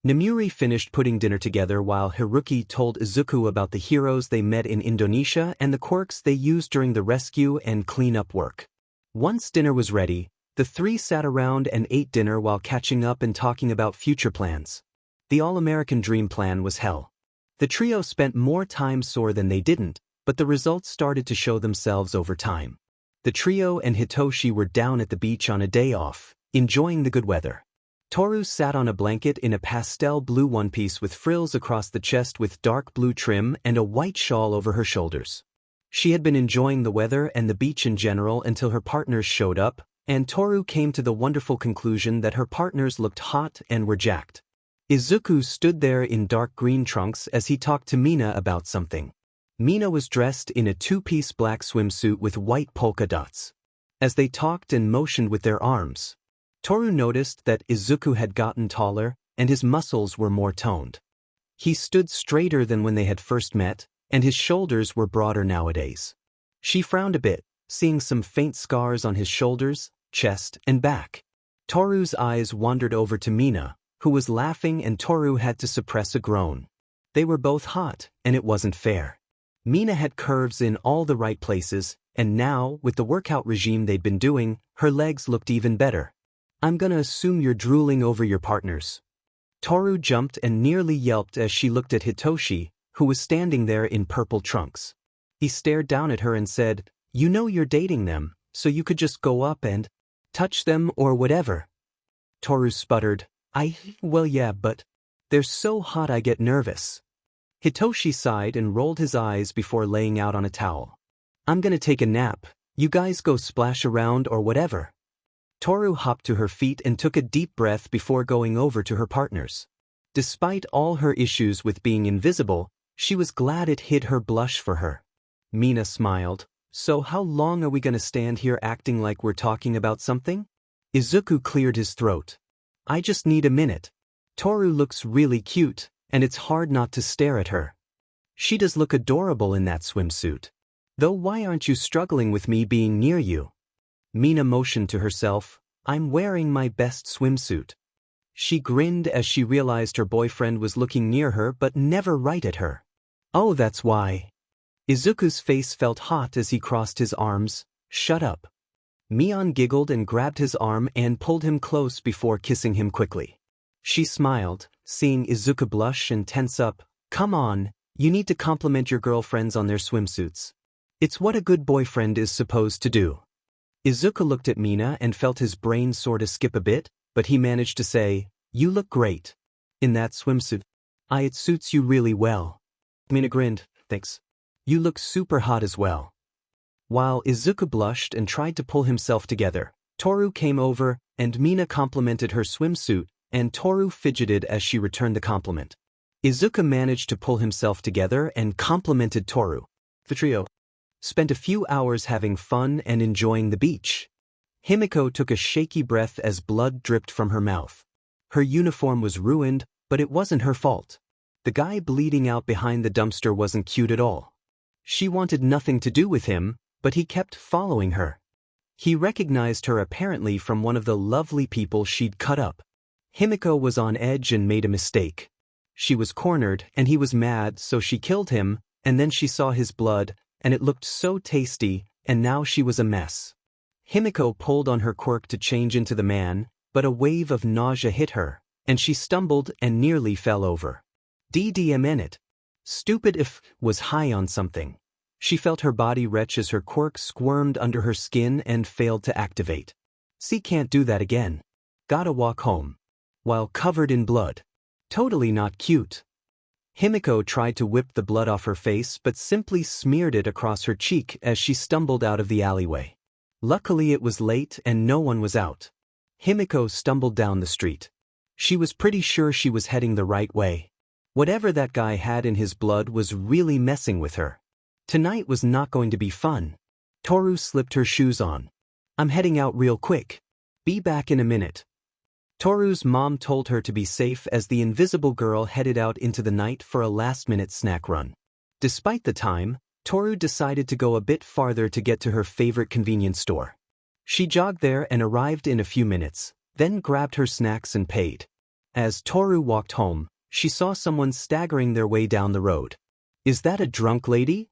Namuri finished putting dinner together while Haruki told Izuku about the heroes they met in Indonesia and the quirks they used during the rescue and cleanup work. Once dinner was ready, the three sat around and ate dinner while catching up and talking about future plans. The All-American Dream Plan was hell. The trio spent more time sore than they didn't, but the results started to show themselves over time. The trio and Hitoshi were down at the beach on a day off, enjoying the good weather. Toru sat on a blanket in a pastel blue one-piece with frills across the chest with dark blue trim and a white shawl over her shoulders. She had been enjoying the weather and the beach in general until her partners showed up, and Toru came to the wonderful conclusion that her partners looked hot and were jacked. Izuku stood there in dark green trunks as he talked to Mina about something. Mina was dressed in a two-piece black swimsuit with white polka dots. As they talked and motioned with their arms, Toru noticed that Izuku had gotten taller and his muscles were more toned. He stood straighter than when they had first met, and his shoulders were broader nowadays. She frowned a bit, seeing some faint scars on his shoulders, chest, and back. Toru's eyes wandered over to Mina, who was laughing, and Toru had to suppress a groan. They were both hot, and it wasn't fair. Mina had curves in all the right places, and now, with the workout regime they'd been doing, her legs looked even better. "I'm gonna assume you're drooling over your partners." Toru jumped and nearly yelped as she looked at Hitoshi, who was standing there in purple trunks. He stared down at her and said, "You know you're dating them, so you could just go up and touch them or whatever." Toru sputtered, Well yeah, but they're so hot I get nervous." Hitoshi sighed and rolled his eyes before laying out on a towel. "I'm gonna take a nap, you guys go splash around or whatever." Toru hopped to her feet and took a deep breath before going over to her partners. Despite all her issues with being invisible, she was glad it hid her blush for her. Mina smiled. "So how long are we gonna stand here acting like we're talking about something?" Izuku cleared his throat. "I just need a minute. Toru looks really cute, and it's hard not to stare at her. She does look adorable in that swimsuit. Though why aren't you struggling with me being near you?" Mina motioned to herself, "I'm wearing my best swimsuit." She grinned as she realized her boyfriend was looking near her but never right at her. "Oh, that's why." Izuku's face felt hot as he crossed his arms. "Shut up." Mion giggled and grabbed his arm and pulled him close before kissing him quickly. She smiled, seeing Izuku blush and tense up. "Come on, you need to compliment your girlfriends on their swimsuits. It's what a good boyfriend is supposed to do." Izuku looked at Mina and felt his brain sorta skip a bit, but he managed to say, "You look great in that swimsuit. It suits you really well." Mina grinned, "Thanks. You look super hot as well." While Izuku blushed and tried to pull himself together, Toru came over, and Mina complimented her swimsuit, and Toru fidgeted as she returned the compliment. Izuku managed to pull himself together and complimented Toru. The trio spent a few hours having fun and enjoying the beach. Himiko took a shaky breath as blood dripped from her mouth. Her uniform was ruined, but it wasn't her fault. The guy bleeding out behind the dumpster wasn't cute at all. She wanted nothing to do with him, but he kept following her. He recognized her apparently from one of the lovely people she'd cut up. Himiko was on edge and made a mistake. She was cornered, and he was mad, so she killed him, and then she saw his blood, and it looked so tasty, and now she was a mess. Himiko pulled on her quirk to change into the man, but a wave of nausea hit her, and she stumbled and nearly fell over. DDMN. Stupid if was high on something. She felt her body retch as her quirk squirmed under her skin and failed to activate. "See, can't do that again. Gotta walk home." While covered in blood. Totally not cute. Himiko tried to whip the blood off her face but simply smeared it across her cheek as she stumbled out of the alleyway. Luckily it was late and no one was out. Himiko stumbled down the street. She was pretty sure she was heading the right way. Whatever that guy had in his blood was really messing with her. Tonight was not going to be fun. Toru slipped her shoes on. "I'm heading out real quick. Be back in a minute." Toru's mom told her to be safe as the invisible girl headed out into the night for a last-minute snack run. Despite the time, Toru decided to go a bit farther to get to her favorite convenience store. She jogged there and arrived in a few minutes, then grabbed her snacks and paid. As Toru walked home, she saw someone staggering their way down the road. "Is that a drunk lady?"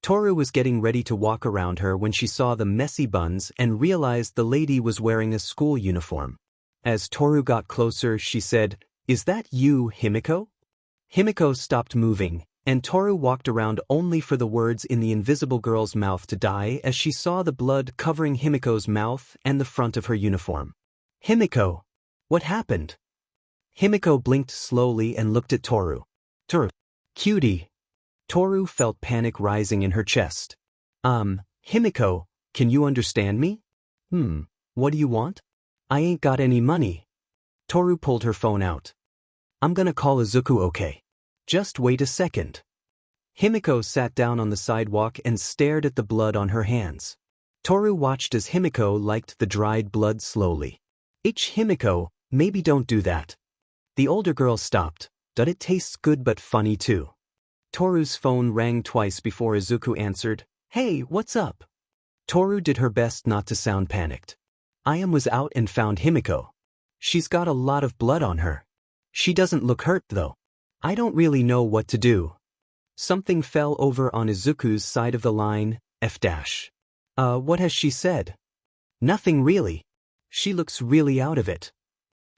Toru was getting ready to walk around her when she saw the messy buns and realized the lady was wearing a school uniform. As Toru got closer, she said, "Is that you, Himiko?" Himiko stopped moving, and Toru walked around only for the words in the invisible girl's mouth to die as she saw the blood covering Himiko's mouth and the front of her uniform. "Himiko!" What happened? Himiko blinked slowly and looked at Toru. Toru. Cutie. Toru felt panic rising in her chest. Himiko, can you understand me? What do you want? I ain't got any money. Toru pulled her phone out. I'm gonna call Izuku, okay? Just wait a second. Himiko sat down on the sidewalk and stared at the blood on her hands. Toru watched as Himiko liked the dried blood slowly. Himiko, maybe don't do that. The older girl stopped. It tastes good but funny too. Toru's phone rang twice before Izuku answered. Hey, what's up? Toru did her best not to sound panicked. I was out and found Himiko. She's got a lot of blood on her. She doesn't look hurt though. I don't really know what to do. Something fell over on Izuku's side of the line, F-. What has she said? Nothing really. She looks really out of it.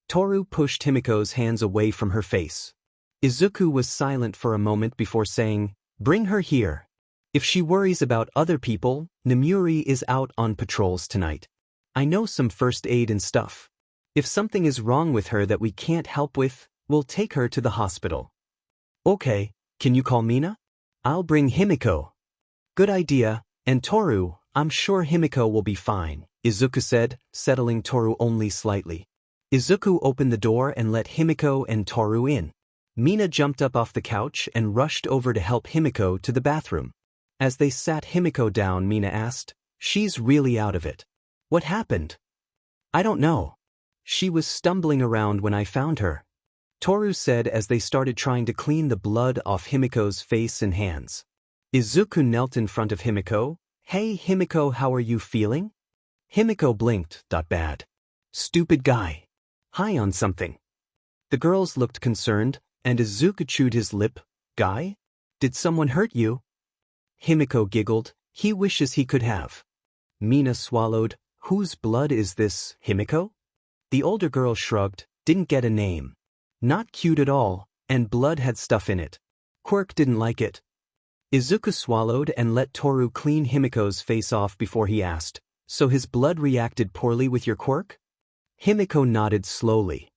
Toru pushed Himiko's hands away from her face. Izuku was silent for a moment before saying, bring her here. If she worries about other people, Namuri is out on patrols tonight. I know some first aid and stuff. If something is wrong with her that we can't help with, we'll take her to the hospital. Okay, can you call Mina? I'll bring Himiko. Good idea, and Toru, I'm sure Himiko will be fine, Izuku said, settling Toru only slightly. Izuku opened the door and let Himiko and Toru in. Mina jumped up off the couch and rushed over to help Himiko to the bathroom. As they sat Himiko down, Mina asked, she's really out of it. What happened? I don't know. She was stumbling around when I found her. Toru said as they started trying to clean the blood off Himiko's face and hands. Izuku knelt in front of Himiko. Hey Himiko, how are you feeling? Himiko blinked. Bad. Stupid guy. High on something. The girls looked concerned, and Izuku chewed his lip. Guy? Did someone hurt you? Himiko giggled. He wishes he could have. Mina swallowed. Whose blood is this, Himiko? The older girl shrugged. Didn't get a name. Not cute at all, and blood had stuff in it. Quirk didn't like it. Izuku swallowed and let Toru clean Himiko's face off before he asked, so his blood reacted poorly with your quirk? Himiko nodded slowly.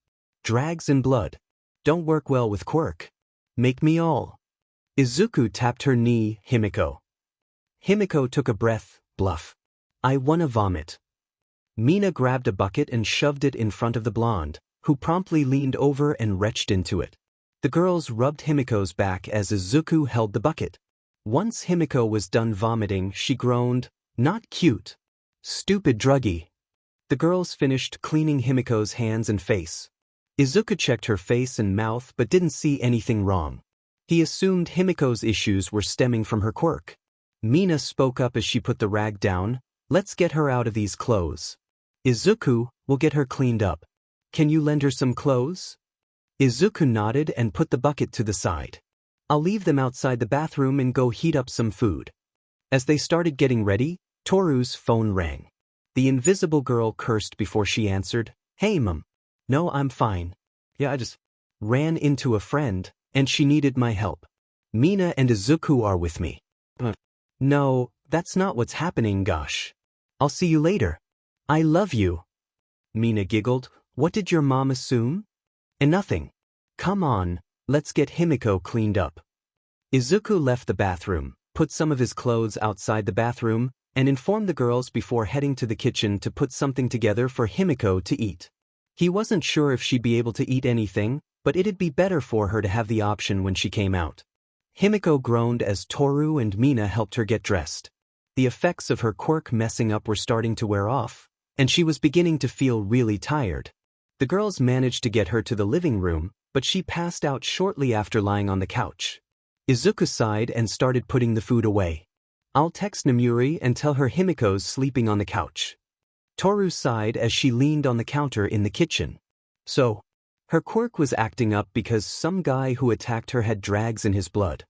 Drags and blood. Don't work well with quirk. Make me all. Izuku tapped her knee. Himiko. Himiko took a breath. Bluff. I wanna vomit. Mina grabbed a bucket and shoved it in front of the blonde, who promptly leaned over and retched into it. The girls rubbed Himiko's back as Izuku held the bucket. Once Himiko was done vomiting, she groaned, not cute. Stupid druggie. The girls finished cleaning Himiko's hands and face. Izuku checked her face and mouth but didn't see anything wrong. He assumed Himiko's issues were stemming from her quirk. Mina spoke up as she put the rag down. Let's get her out of these clothes. Izuku, we'll get her cleaned up. Can you lend her some clothes? Izuku nodded and put the bucket to the side. I'll leave them outside the bathroom and go heat up some food. As they started getting ready, Toru's phone rang. The invisible girl cursed before she answered. Hey mom. No, I'm fine. I just ran into a friend, and she needed my help. Mina and Izuku are with me. No, that's not what's happening, gosh. I'll see you later. I love you. Mina giggled. What did your mom assume? And nothing. Come on, let's get Himiko cleaned up. Izuku left the bathroom, put some of his clothes outside the bathroom, and informed the girls before heading to the kitchen to put something together for Himiko to eat. He wasn't sure if she'd be able to eat anything, but it'd be better for her to have the option when she came out. Himiko groaned as Toru and Mina helped her get dressed. The effects of her quirk messing up were starting to wear off, and she was beginning to feel really tired. The girls managed to get her to the living room, but she passed out shortly after lying on the couch. Izuku sighed and started putting the food away. I'll text Namuri and tell her Himiko's sleeping on the couch. Toru sighed as she leaned on the counter in the kitchen. So, her quirk was acting up because some guy who attacked her had drags in his blood.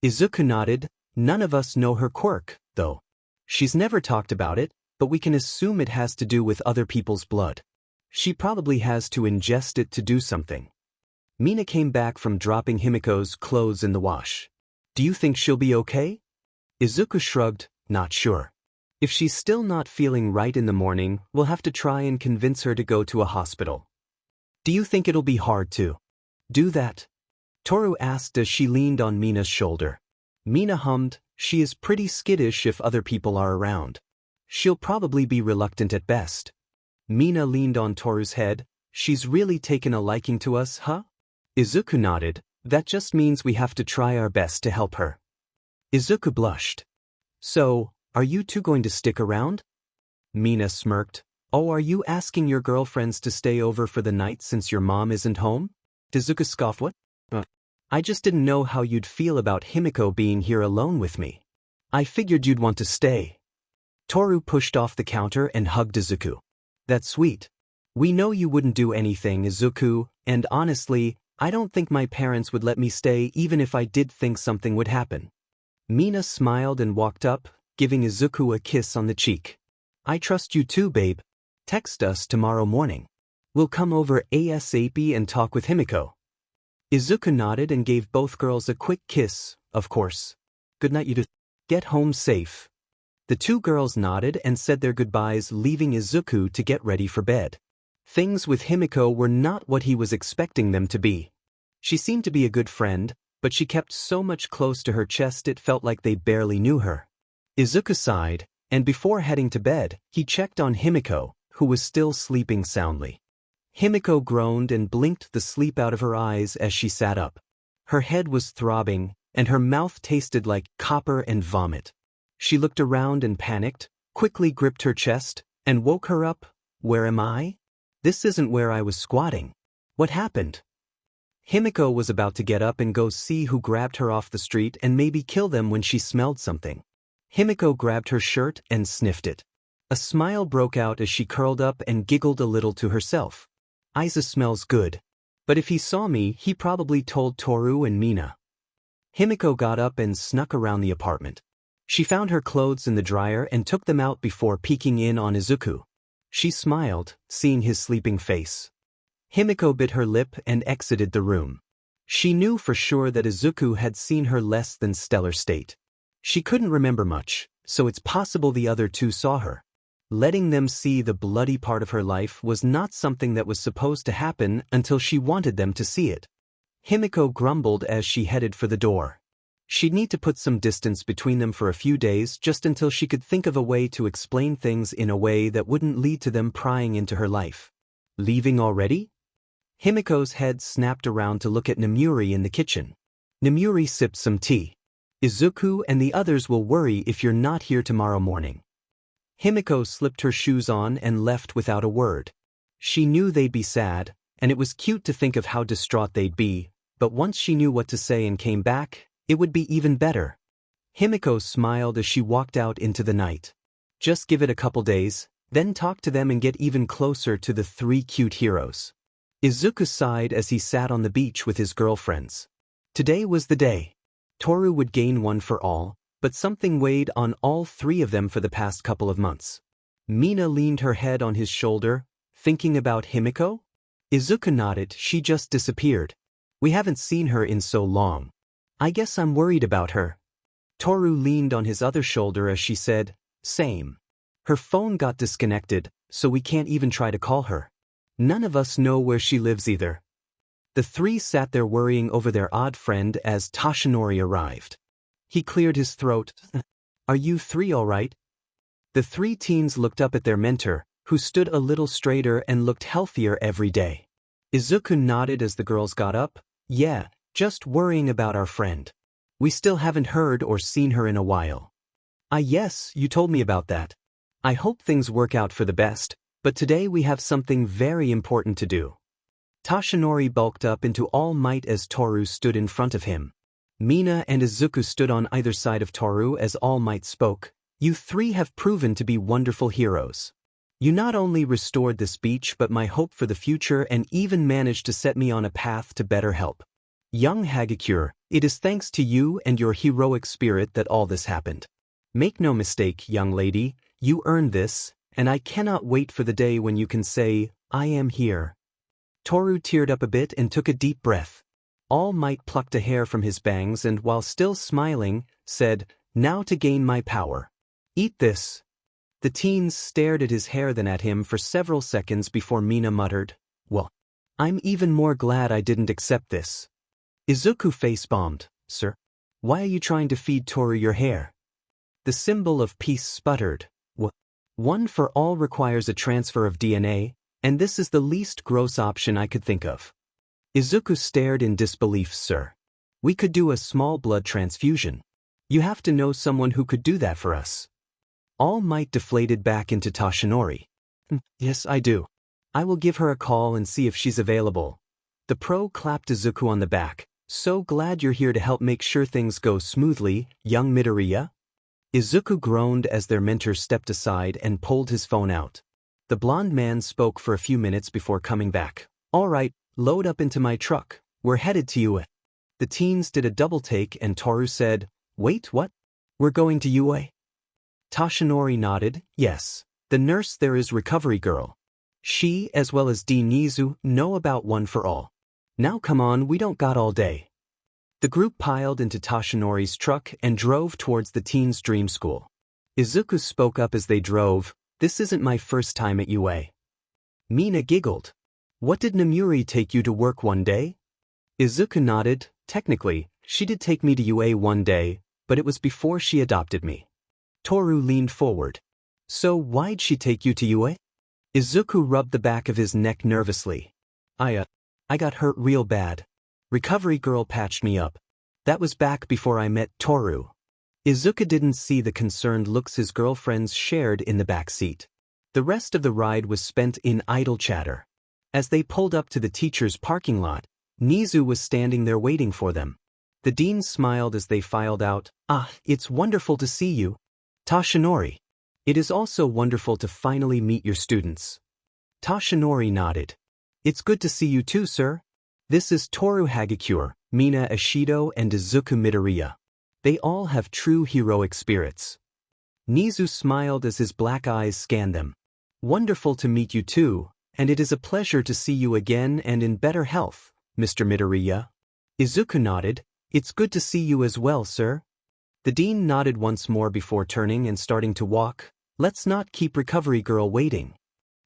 Izuku nodded. None of us know her quirk, though. She's never talked about it, but we can assume it has to do with other people's blood. She probably has to ingest it to do something. Mina came back from dropping Himiko's clothes in the wash. Do you think she'll be okay? Izuku shrugged, not sure. If she's still not feeling right in the morning, we'll have to try and convince her to go to a hospital. Do you think it'll be hard to do that? Toru asked as she leaned on Mina's shoulder. Mina hummed, she is pretty skittish if other people are around. She'll probably be reluctant at best. Mina leaned on Toru's head, she's really taken a liking to us, huh? Izuku nodded, that just means we have to try our best to help her. Izuku blushed. So, are you two going to stick around? Mina smirked. Oh, are you asking your girlfriends to stay over for the night since your mom isn't home? Izuku scoffed. What? I just didn't know how you'd feel about Himiko being here alone with me. I figured you'd want to stay. Toru pushed off the counter and hugged Izuku. That's sweet. We know you wouldn't do anything, Izuku, and honestly, I don't think my parents would let me stay even if I did think something would happen. Mina smiled and walked up, giving Izuku a kiss on the cheek. I trust you too, babe. Text us tomorrow morning. We'll come over ASAP and talk with Himiko. Izuku nodded and gave both girls a quick kiss, of course. Good night, you two. Get home safe. The two girls nodded and said their goodbyes, leaving Izuku to get ready for bed. Things with Himiko were not what he was expecting them to be. She seemed to be a good friend, but she kept so much close to her chest it felt like they barely knew her. Izuku sighed, and before heading to bed, he checked on Himiko, who was still sleeping soundly. Himiko groaned and blinked the sleep out of her eyes as she sat up. Her head was throbbing, and her mouth tasted like copper and vomit. She looked around and panicked, quickly gripped her chest, and woke her up. Where am I? This isn't where I was squatting. What happened? Himiko was about to get up and go see who grabbed her off the street and maybe kill them when she smelled something. Himiko grabbed her shirt and sniffed it. A smile broke out as she curled up and giggled a little to herself. Aiza smells good. But if he saw me, he probably told Toru and Mina. Himiko got up and snuck around the apartment. She found her clothes in the dryer and took them out before peeking in on Izuku. She smiled, seeing his sleeping face. Himiko bit her lip and exited the room. She knew for sure that Izuku had seen her less than stellar state. She couldn't remember much, so it's possible the other two saw her. Letting them see the bloody part of her life was not something that was supposed to happen until she wanted them to see it. Himiko grumbled as she headed for the door. She'd need to put some distance between them for a few days just until she could think of a way to explain things in a way that wouldn't lead to them prying into her life. Leaving already? Himiko's head snapped around to look at Namuri in the kitchen. Namuri sipped some tea. Izuku and the others will worry if you're not here tomorrow morning. Himiko slipped her shoes on and left without a word. She knew they'd be sad, and it was cute to think of how distraught they'd be, but once she knew what to say and came back, it would be even better. Himiko smiled as she walked out into the night. Just give it a couple days, then talk to them and get even closer to the three cute heroes. Izuku sighed as he sat on the beach with his girlfriends. Today was the day. Toru would gain one for all, but something weighed on all three of them for the past couple of months. Mina leaned her head on his shoulder, thinking about Himiko? Izuku nodded, she just disappeared. We haven't seen her in so long. I guess I'm worried about her. Toru leaned on his other shoulder as she said, same. Her phone got disconnected, so we can't even try to call her. None of us know where she lives either. The three sat there worrying over their odd friend as Toshinori arrived. He cleared his throat. Are you three all right? The three teens looked up at their mentor, who stood a little straighter and looked healthier every day. Izuku nodded as the girls got up. Yeah, just worrying about our friend. We still haven't heard or seen her in a while. Yes, you told me about that. I hope things work out for the best, but today we have something very important to do. Toshinori bulked up into all might as Toru stood in front of him. Mina and Izuku stood on either side of Toru as All Might spoke. You three have proven to be wonderful heroes. You not only restored this beach but my hope for the future and even managed to set me on a path to better help. Young Hagakure, it is thanks to you and your heroic spirit that all this happened. Make no mistake, young lady, you earned this, and I cannot wait for the day when you can say, I am here. Toru teared up a bit and took a deep breath. All Might plucked a hair from his bangs and while still smiling, said, now to gain my power. Eat this. The teens stared at his hair then at him for several seconds before Mina muttered, well, I'm even more glad I didn't accept this. Izuku face-bombed. Sir? Why are you trying to feed Toru your hair? The symbol of peace sputtered. One for all requires a transfer of DNA, and this is the least gross option I could think of. Izuku stared in disbelief. Sir. We could do a small blood transfusion. You have to know someone who could do that for us. All Might deflated back into Toshinori. Yes, I do. I will give her a call and see if she's available. The pro clapped Izuku on the back. So glad you're here to help make sure things go smoothly, young Midoriya. Izuku groaned as their mentor stepped aside and pulled his phone out. The blonde man spoke for a few minutes before coming back. All right, load up into my truck. We're headed to UA. The teens did a double take and Toru said, Wait, what? We're going to UA? Toshinori nodded. Yes. The nurse there is Recovery Girl. She, as well as Nizu, know about One for All. Now come on, we don't got all day. The group piled into Toshinori's truck and drove towards the teens' dream school. Izuku spoke up as they drove. This isn't my first time at UA. Mina giggled. What did Namuri take you to work one day? Izuku nodded. Technically, she did take me to UA one day, but it was before she adopted me. Toru leaned forward. So why'd she take you to UA? Izuku rubbed the back of his neck nervously. I got hurt real bad. Recovery Girl patched me up. That was back before I met Toru. Izuku didn't see the concerned looks his girlfriends shared in the back seat. The rest of the ride was spent in idle chatter. As they pulled up to the teacher's parking lot, Nizu was standing there waiting for them. The dean smiled as they filed out. It's wonderful to see you. Toshinori. It is also wonderful to finally meet your students. Toshinori nodded. It's good to see you too, sir. This is Toru Hagakure, Mina Ishido and Izuku Midoriya. They all have true heroic spirits. Nizu smiled as his black eyes scanned them. Wonderful to meet you too, and it is a pleasure to see you again and in better health, Mr. Midoriya. Izuku nodded. It's good to see you as well, sir. The dean nodded once more before turning and starting to walk. Let's not keep Recovery Girl waiting.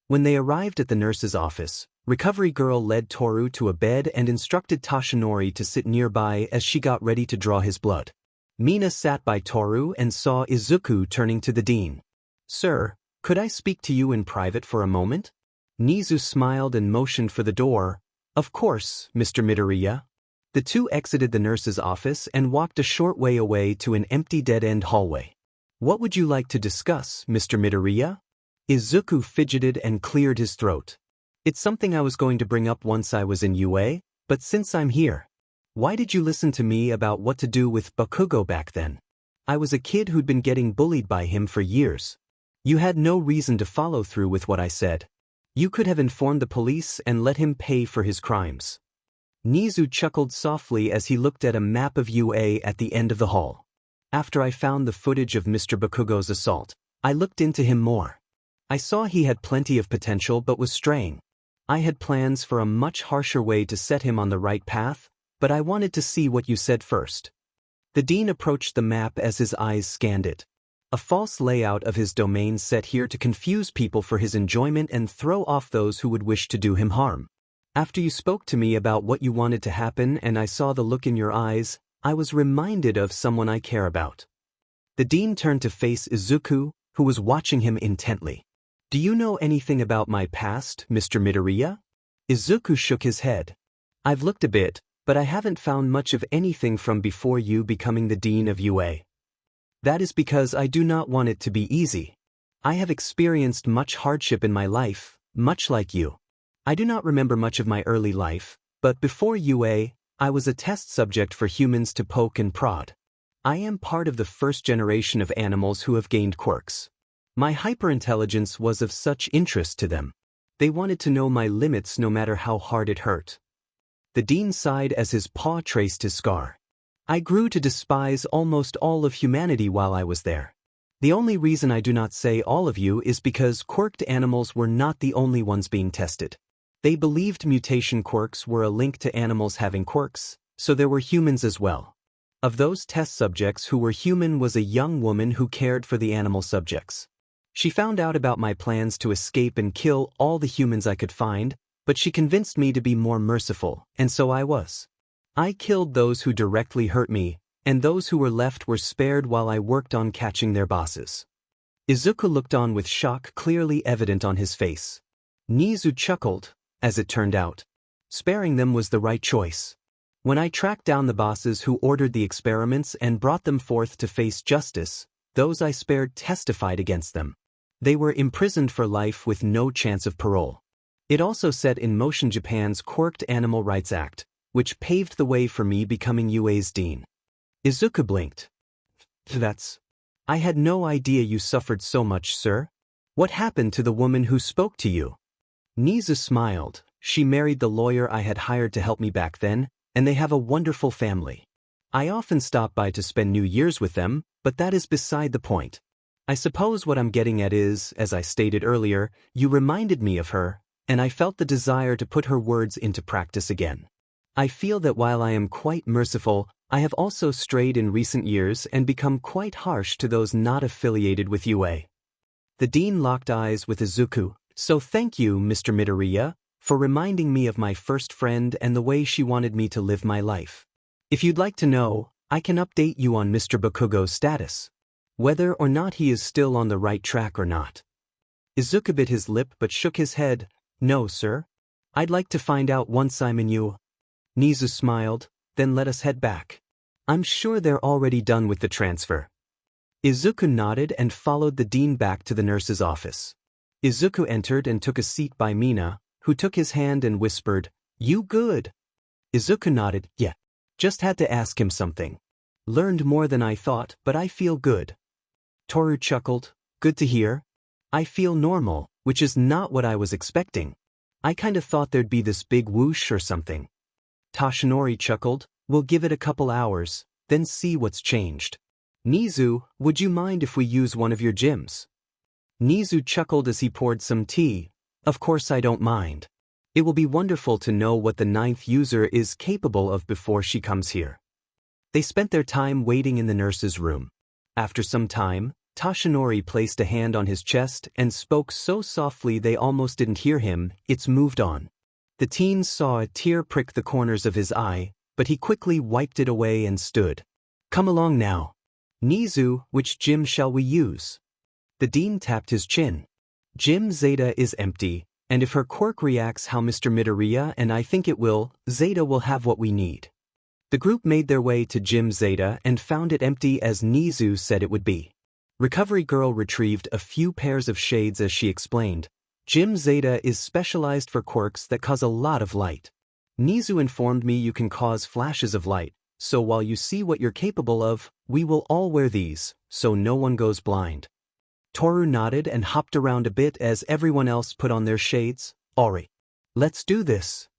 When they arrived at the nurse's office, Recovery Girl led Toru to a bed and instructed Toshinori to sit nearby as she got ready to draw his blood. Mina sat by Toru and saw Izuku turning to the dean. Sir, could I speak to you in private for a moment? Nizu smiled and motioned for the door. Of course, Mr. Midoriya. The two exited the nurse's office and walked a short way away to an empty dead-end hallway. What would you like to discuss, Mr. Midoriya? Izuku fidgeted and cleared his throat. It's something I was going to bring up once I was in UA, but since I'm here. Why did you listen to me about what to do with Bakugo back then? I was a kid who'd been getting bullied by him for years. You had no reason to follow through with what I said. You could have informed the police and let him pay for his crimes. Nizu chuckled softly as he looked at a map of UA at the end of the hall. After I found the footage of Mr. Bakugo's assault, I looked into him more. I saw he had plenty of potential but was straying. I had plans for a much harsher way to set him on the right path, but I wanted to see what you said first. The dean approached the map as his eyes scanned it. A false layout of his domain set here to confuse people for his enjoyment and throw off those who would wish to do him harm. After you spoke to me about what you wanted to happen and I saw the look in your eyes, I was reminded of someone I care about. The dean turned to face Izuku, who was watching him intently. Do you know anything about my past, Mr. Midoriya? Izuku shook his head. I've looked a bit, but I haven't found much of anything from before you becoming the dean of UA. That is because I do not want it to be easy. I have experienced much hardship in my life, much like you. I do not remember much of my early life, but before UA, I was a test subject for humans to poke and prod. I am part of the first generation of animals who have gained quirks. My hyperintelligence was of such interest to them. They wanted to know my limits no matter how hard it hurt. The dean sighed as his paw traced his scar. I grew to despise almost all of humanity while I was there. The only reason I do not say all of you is because quirked animals were not the only ones being tested. They believed mutation quirks were a link to animals having quirks, so there were humans as well. Of those test subjects who were human was a young woman who cared for the animal subjects. She found out about my plans to escape and kill all the humans I could find, but she convinced me to be more merciful, and so I was. I killed those who directly hurt me, and those who were left were spared while I worked on catching their bosses. Izuku looked on with shock clearly evident on his face. Nizu chuckled, as it turned out. Sparing them was the right choice. When I tracked down the bosses who ordered the experiments and brought them forth to face justice, those I spared testified against them. They were imprisoned for life with no chance of parole. It also set in motion Japan's quirked Animal Rights Act, which paved the way for me becoming UA's dean. Izuku blinked. I had no idea you suffered so much, sir. What happened to the woman who spoke to you? Nizu smiled. She married the lawyer I had hired to help me back then, and they have a wonderful family. I often stop by to spend New Year's with them, but that is beside the point. I suppose what I'm getting at is, as I stated earlier, you reminded me of her, and I felt the desire to put her words into practice again. I feel that while I am quite merciful, I have also strayed in recent years and become quite harsh to those not affiliated with UA. The dean locked eyes with Izuku. So thank you, Mr. Midoriya, for reminding me of my first friend and the way she wanted me to live my life. If you'd like to know, I can update you on Mr. Bakugo's status. Whether or not he is still on the right track or not. Izuku bit his lip but shook his head. No, sir. I'd like to find out once I'm in you. Nizu smiled, then let us head back. I'm sure they're already done with the transfer. Izuku nodded and followed the dean back to the nurse's office. Izuku entered and took a seat by Mina, who took his hand and whispered, "You good?" Izuku nodded, "Yeah. Just had to ask him something. Learned more than I thought, but I feel good." Toru chuckled, "Good to hear. I feel normal, which is not what I was expecting. I kinda thought there'd be this big whoosh or something." Toshinori chuckled, "We'll give it a couple hours, then see what's changed. Nizu, would you mind if we use one of your gyms?" Nizu chuckled as he poured some tea. "Of course I don't mind. It will be wonderful to know what the 9th user is capable of before she comes here." They spent their time waiting in the nurse's room. After some time, Toshinori placed a hand on his chest and spoke so softly they almost didn't hear him. "It's moved on." The teen saw a tear prick the corners of his eye, but he quickly wiped it away and stood. "Come along now. Nizu, which gym shall we use?" The dean tapped his chin. "Gym Zeta is empty, and if her quirk reacts how Mr. Midoriya and I think it will, Zeta will have what we need." The group made their way to Gym Zeta and found it empty as Nizu said it would be. Recovery Girl retrieved a few pairs of shades as she explained. Gym Zeta is specialized for quirks that cause a lot of light. Nizu informed me you can cause flashes of light, so while you see what you're capable of, we will all wear these, so no one goes blind. Toru nodded and hopped around a bit as everyone else put on their shades. "Ori. Let's do this."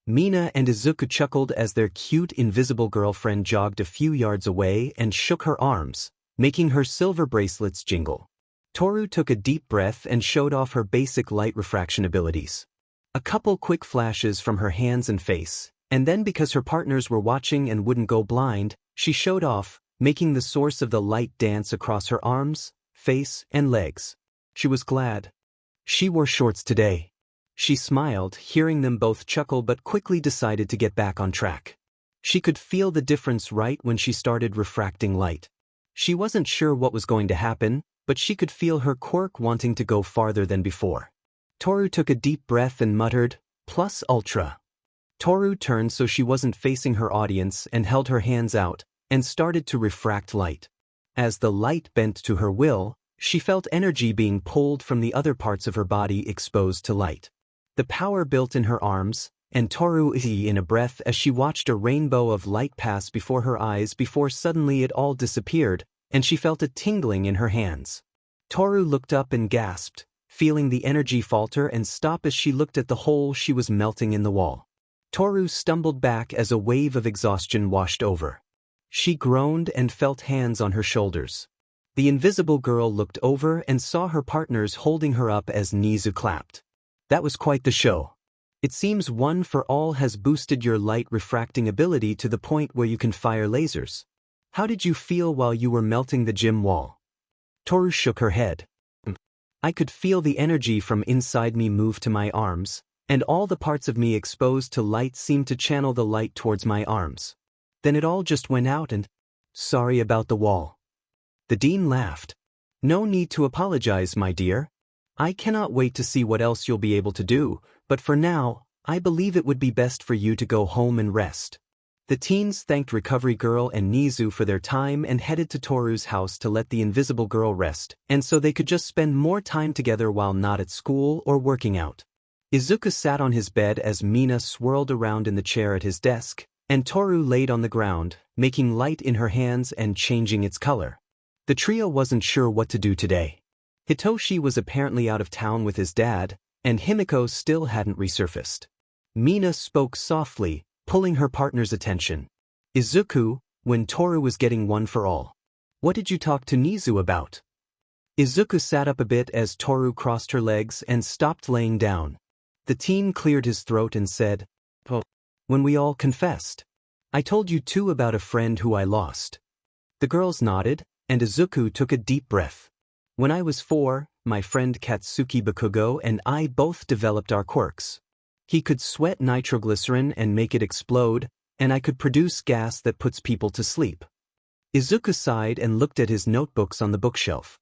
Mina and Izuku chuckled as their cute invisible girlfriend jogged a few yards away and shook her arms, making her silver bracelets jingle. Toru took a deep breath and showed off her basic light refraction abilities. A couple quick flashes from her hands and face, and then because her partners were watching and wouldn't go blind, she showed off, making the source of the light dance across her arms, face, and legs. She was glad. She wore shorts today. She smiled, hearing them both chuckle but quickly decided to get back on track. She could feel the difference right when she started refracting light. She wasn't sure what was going to happen, but she could feel her quirk wanting to go farther than before. Toru took a deep breath and muttered, "Plus ultra." Toru turned so she wasn't facing her audience and held her hands out, and started to refract light. As the light bent to her will, she felt energy being pulled from the other parts of her body exposed to light. The power built in her arms, and Toru in a breath as she watched a rainbow of light pass before her eyes before suddenly it all disappeared, and she felt a tingling in her hands. Toru looked up and gasped, feeling the energy falter and stop as she looked at the hole she was melting in the wall. Toru stumbled back as a wave of exhaustion washed over. She groaned and felt hands on her shoulders. The invisible girl looked over and saw her partners holding her up as Nizu clapped. That was quite the show. It seems One for All has boosted your light refracting ability to the point where you can fire lasers. How did you feel while you were melting the gym wall? Toru shook her head. I could feel the energy from inside me move to my arms, and all the parts of me exposed to light seemed to channel the light towards my arms. Then it all just went out and... Sorry about the wall. The dean laughed. No need to apologize, my dear. I cannot wait to see what else you'll be able to do, but for now, I believe it would be best for you to go home and rest. The teens thanked Recovery Girl and Nizu for their time and headed to Toru's house to let the invisible girl rest, and so they could just spend more time together while not at school or working out. Izuku sat on his bed as Mina swirled around in the chair at his desk, and Toru laid on the ground, making light in her hands and changing its color. The trio wasn't sure what to do today. Hitoshi was apparently out of town with his dad, and Himiko still hadn't resurfaced. Mina spoke softly, pulling her partner's attention. Izuku, when Toru was getting one for all. What did you talk to Nizu about? Izuku sat up a bit as Toru crossed her legs and stopped laying down. The teen cleared his throat and said, "Oh, when we all confessed. I told you too about a friend who I lost." The girls nodded, and Izuku took a deep breath. When I was 4, my friend Katsuki Bakugo and I both developed our quirks. He could sweat nitroglycerin and make it explode, and I could produce gas that puts people to sleep. Izuku sighed and looked at his notebooks on the bookshelf.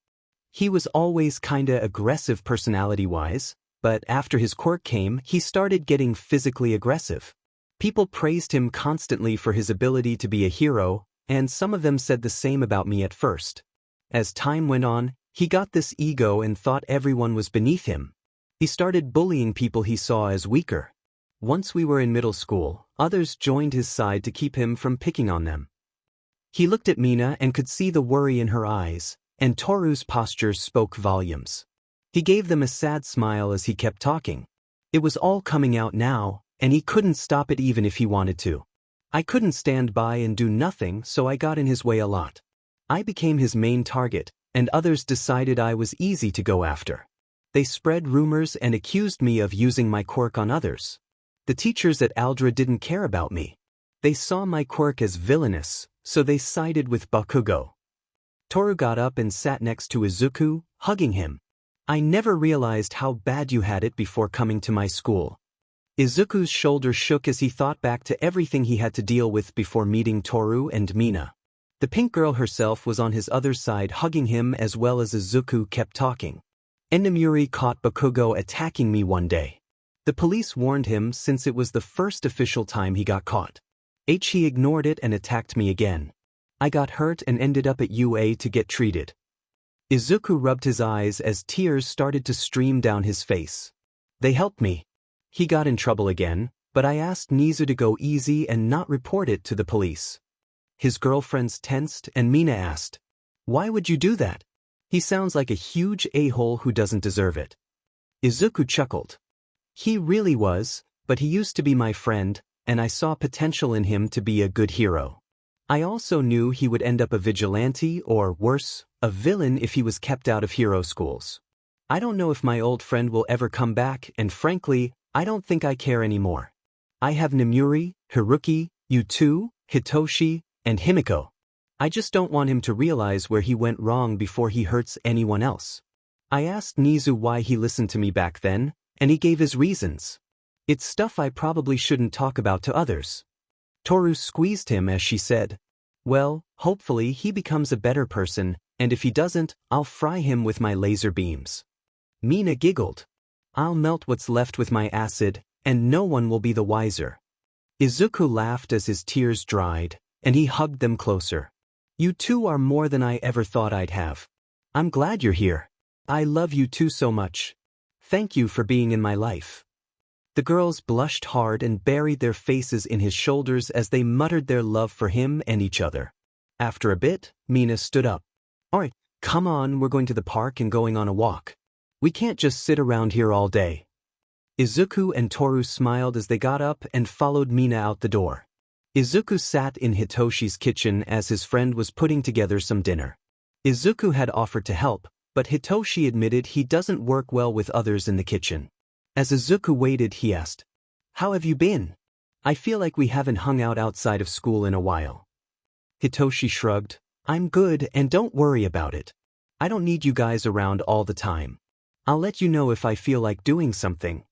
He was always kinda aggressive personality-wise, but after his quirk came, he started getting physically aggressive. People praised him constantly for his ability to be a hero, and some of them said the same about me at first. As time went on, he got this ego and thought everyone was beneath him. He started bullying people he saw as weaker. Once we were in middle school, others joined his side to keep him from picking on them. He looked at Mina and could see the worry in her eyes, and Toru's posture spoke volumes. He gave them a sad smile as he kept talking. It was all coming out now, and he couldn't stop it even if he wanted to. I couldn't stand by and do nothing, so I got in his way a lot. I became his main target, and others decided I was easy to go after. They spread rumors and accused me of using my quirk on others. The teachers at Aldra didn't care about me. They saw my quirk as villainous, so they sided with Bakugo. Toru got up and sat next to Izuku, hugging him. I never realized how bad you had it before coming to my school. Izuku's shoulders shook as he thought back to everything he had to deal with before meeting Toru and Mina. The pink girl herself was on his other side hugging him as well as Izuku kept talking. Enamuri caught Bakugo attacking me one day. The police warned him since it was the first official time he got caught. He ignored it and attacked me again. I got hurt and ended up at UA to get treated. Izuku rubbed his eyes as tears started to stream down his face. They helped me. He got in trouble again, but I asked Nizu to go easy and not report it to the police. His girlfriends tensed and Mina asked, "Why would you do that? He sounds like a huge a-hole who doesn't deserve it." Izuku chuckled. He really was, but he used to be my friend, and I saw potential in him to be a good hero. I also knew he would end up a vigilante or, worse, a villain if he was kept out of hero schools. I don't know if my old friend will ever come back, and frankly, I don't think I care anymore. I have Namuri, Haruki, you two, Hitoshi, and Himiko. I just don't want him to realize where he went wrong before he hurts anyone else. I asked Nizu why he listened to me back then, and he gave his reasons. It's stuff I probably shouldn't talk about to others. Toru squeezed him as she said, "Well, hopefully he becomes a better person, and if he doesn't, I'll fry him with my laser beams." Mina giggled. "I'll melt what's left with my acid, and no one will be the wiser." Izuku laughed as his tears dried, and he hugged them closer. "You two are more than I ever thought I'd have. I'm glad you're here. I love you two so much. Thank you for being in my life." The girls blushed hard and buried their faces in his shoulders as they muttered their love for him and each other. After a bit, Mina stood up. "Alright, come on, we're going to the park and going on a walk. We can't just sit around here all day." Izuku and Toru smiled as they got up and followed Mina out the door. Izuku sat in Hitoshi's kitchen as his friend was putting together some dinner. Izuku had offered to help, but Hitoshi admitted he doesn't work well with others in the kitchen. As Izuku waited, he asked, "How have you been? I feel like we haven't hung out outside of school in a while." Hitoshi shrugged. "I'm good, and don't worry about it. I don't need you guys around all the time. I'll let you know if I feel like doing something."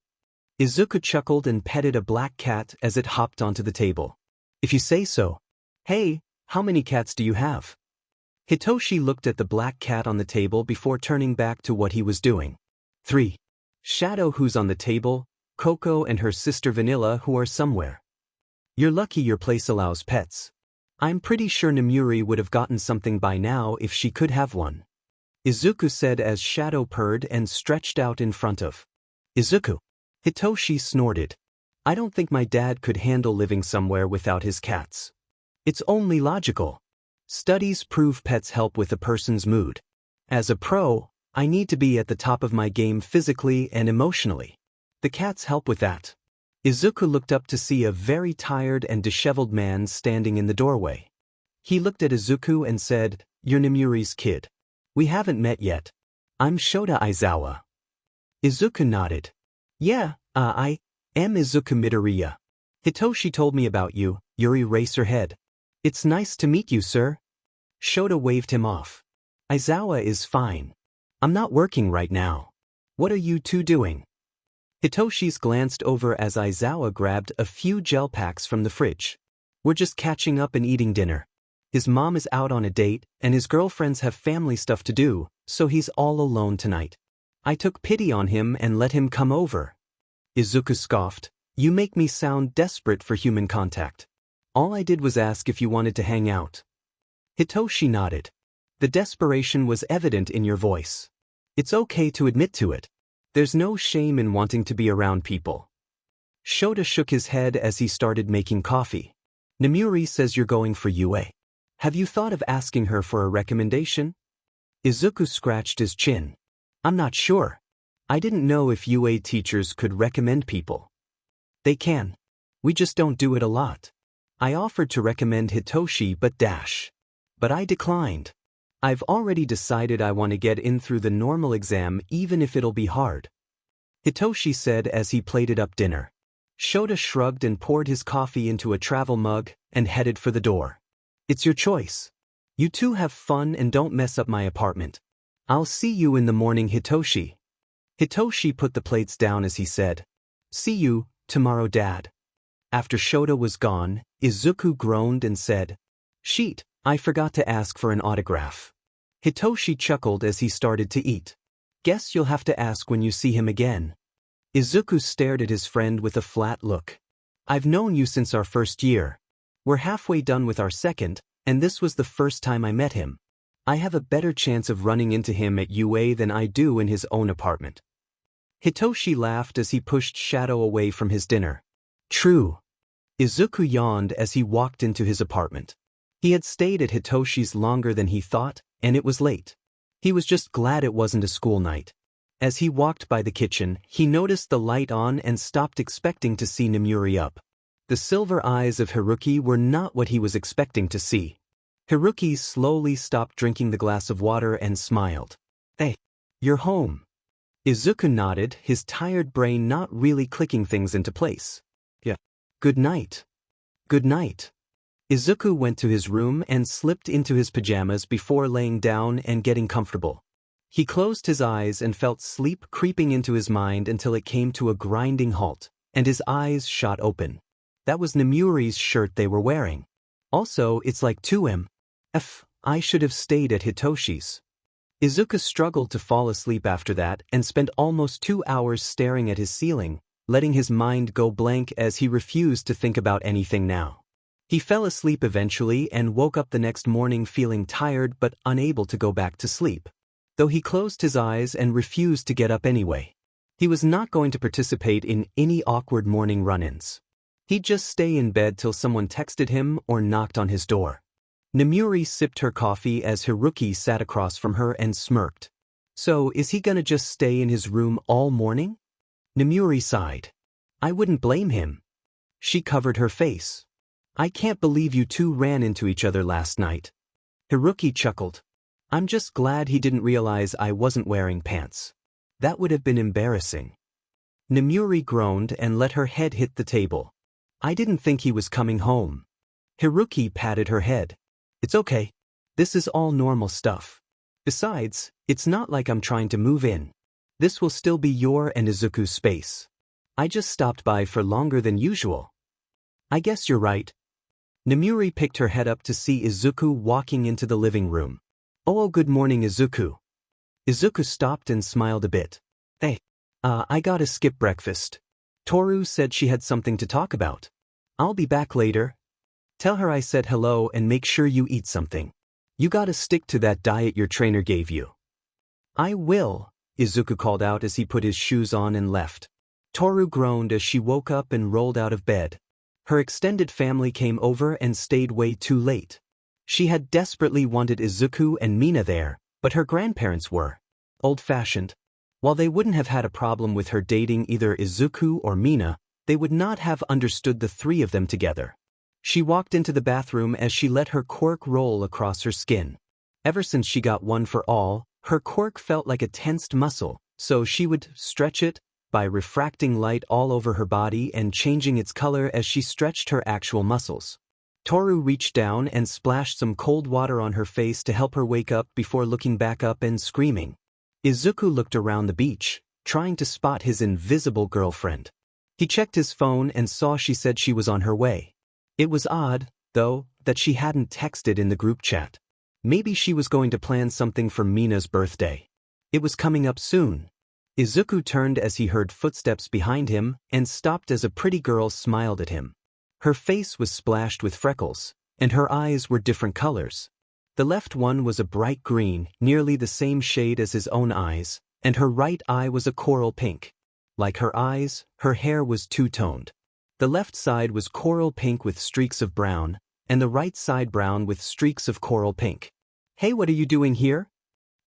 Izuku chuckled and petted a black cat as it hopped onto the table. If you say so. Hey, how many cats do you have? Hitoshi looked at the black cat on the table before turning back to what he was doing. 3. Shadow, who's on the table, Coco and her sister Vanilla, who are somewhere. You're lucky your place allows pets. I'm pretty sure Nemuri would have gotten something by now if she could have one. Izuku said as Shadow purred and stretched out in front of Izuku. Hitoshi snorted. I don't think my dad could handle living somewhere without his cats. It's only logical. Studies prove pets help with a person's mood. As a pro, I need to be at the top of my game physically and emotionally. The cats help with that. Izuku looked up to see a very tired and disheveled man standing in the doorway. He looked at Izuku and said, You're Nemuri's kid. We haven't met yet. I'm Shota Aizawa. Izuku nodded. Yeah, I am Izuku Midoriya. Hitoshi told me about you, Yuri Racerhead. It's nice to meet you, sir. Shota waved him off. Aizawa is fine. I'm not working right now. What are you two doing? Hitoshi's glanced over as Aizawa grabbed a few gel packs from the fridge. We're just catching up and eating dinner. His mom is out on a date, and his girlfriends have family stuff to do, so he's all alone tonight. I took pity on him and let him come over. Izuku scoffed. You make me sound desperate for human contact. All I did was ask if you wanted to hang out. Hitoshi nodded. The desperation was evident in your voice. It's okay to admit to it. There's no shame in wanting to be around people. Shota shook his head as he started making coffee. Nemuri says you're going for UA. Have you thought of asking her for a recommendation? Izuku scratched his chin. I'm not sure. I didn't know if UA teachers could recommend people. They can. We just don't do it a lot. I offered to recommend Hitoshi but I declined. I've already decided I want to get in through the normal exam even if it'll be hard. Hitoshi said as he plated up dinner. Shota shrugged and poured his coffee into a travel mug and headed for the door. It's your choice. You two have fun and don't mess up my apartment. I'll see you in the morning, Hitoshi. Hitoshi put the plates down as he said, See you tomorrow, Dad. After Shota was gone, Izuku groaned and said, Sheet, I forgot to ask for an autograph. Hitoshi chuckled as he started to eat. Guess you'll have to ask when you see him again. Izuku stared at his friend with a flat look. I've known you since our first year. We're halfway done with our second, and this was the first time I met him. I have a better chance of running into him at UA than I do in his own apartment. Hitoshi laughed as he pushed Shadow away from his dinner. True. Izuku yawned as he walked into his apartment. He had stayed at Hitoshi's longer than he thought, and it was late. He was just glad it wasn't a school night. As he walked by the kitchen, he noticed the light on and stopped expecting to see Nemuri up. The silver eyes of Haruki were not what he was expecting to see. Haruki slowly stopped drinking the glass of water and smiled. Hey, you're home. Izuku nodded, his tired brain not really clicking things into place. Yeah. Good night. Good night. Izuku went to his room and slipped into his pajamas before laying down and getting comfortable. He closed his eyes and felt sleep creeping into his mind until it came to a grinding halt, and his eyes shot open. That was Nemuri's shirt they were wearing. Also, it's like 2M. I should have stayed at Hitoshi's. Izuku struggled to fall asleep after that and spent almost 2 hours staring at his ceiling, letting his mind go blank as he refused to think about anything now. He fell asleep eventually and woke up the next morning feeling tired but unable to go back to sleep. Though he closed his eyes and refused to get up anyway. He was not going to participate in any awkward morning run-ins. He'd just stay in bed till someone texted him or knocked on his door. Nemuri sipped her coffee as Haruki sat across from her and smirked. So, is he gonna just stay in his room all morning? Nemuri sighed. I wouldn't blame him. She covered her face. I can't believe you two ran into each other last night. Haruki chuckled. I'm just glad he didn't realize I wasn't wearing pants. That would have been embarrassing. Nemuri groaned and let her head hit the table. I didn't think he was coming home. Haruki patted her head. It's okay. This is all normal stuff. Besides, it's not like I'm trying to move in. This will still be your and Izuku's space. I just stopped by for longer than usual. I guess you're right. Namuri picked her head up to see Izuku walking into the living room. Oh, good morning, Izuku. Izuku stopped and smiled a bit. Hey. I gotta skip breakfast. Toru said she had something to talk about. I'll be back later. Tell her I said hello and make sure you eat something. You gotta stick to that diet your trainer gave you. I will, Izuku called out as he put his shoes on and left. Toru groaned as she woke up and rolled out of bed. Her extended family came over and stayed way too late. She had desperately wanted Izuku and Mina there, but her grandparents were old-fashioned. While they wouldn't have had a problem with her dating either Izuku or Mina, they would not have understood the three of them together. She walked into the bathroom as she let her quirk roll across her skin. Ever since she got one for all, her quirk felt like a tensed muscle, so she would stretch it by refracting light all over her body and changing its color as she stretched her actual muscles. Toru reached down and splashed some cold water on her face to help her wake up before looking back up and screaming. Izuku looked around the beach, trying to spot his invisible girlfriend. He checked his phone and saw she said she was on her way. It was odd, though, that she hadn't texted in the group chat. Maybe she was going to plan something for Mina's birthday. It was coming up soon. Izuku turned as he heard footsteps behind him and stopped as a pretty girl smiled at him. Her face was splashed with freckles, and her eyes were different colors. The left one was a bright green, nearly the same shade as his own eyes, and her right eye was a coral pink. Like her eyes, her hair was two-toned. The left side was coral pink with streaks of brown, and the right side brown with streaks of coral pink. Hey, what are you doing here?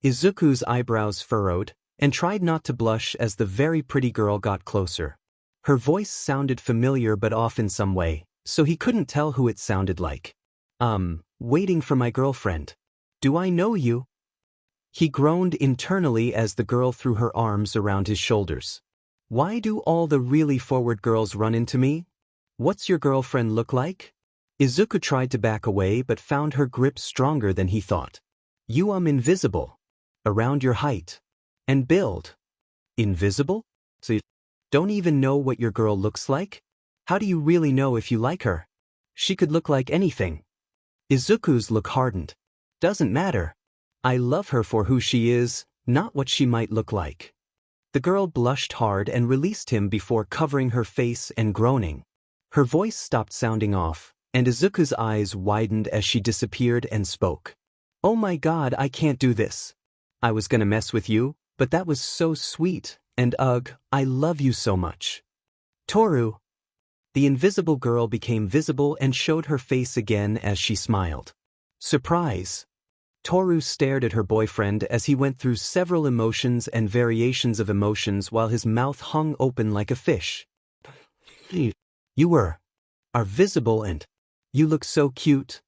Izuku's eyebrows furrowed, and tried not to blush as the very pretty girl got closer. Her voice sounded familiar but off in some way, so he couldn't tell who it sounded like. Waiting for my girlfriend. Do I know you? He groaned internally as the girl threw her arms around his shoulders. Why do all the really forward girls run into me? What's your girlfriend look like? Izuku tried to back away but found her grip stronger than he thought. You invisible. Around your height. And build. Invisible? So you don't even know what your girl looks like? How do you really know if you like her? She could look like anything. Izuku's look hardened. Doesn't matter. I love her for who she is, not what she might look like. The girl blushed hard and released him before covering her face and groaning. Her voice stopped sounding off, and Izuku's eyes widened as she disappeared and spoke. Oh my god, I can't do this. I was gonna mess with you, but that was so sweet, and ugh, I love you so much. Toru. The invisible girl became visible and showed her face again as she smiled. Surprise. Toru stared at her boyfriend as he went through several emotions and variations of emotions while his mouth hung open like a fish. You are visible and you look so cute.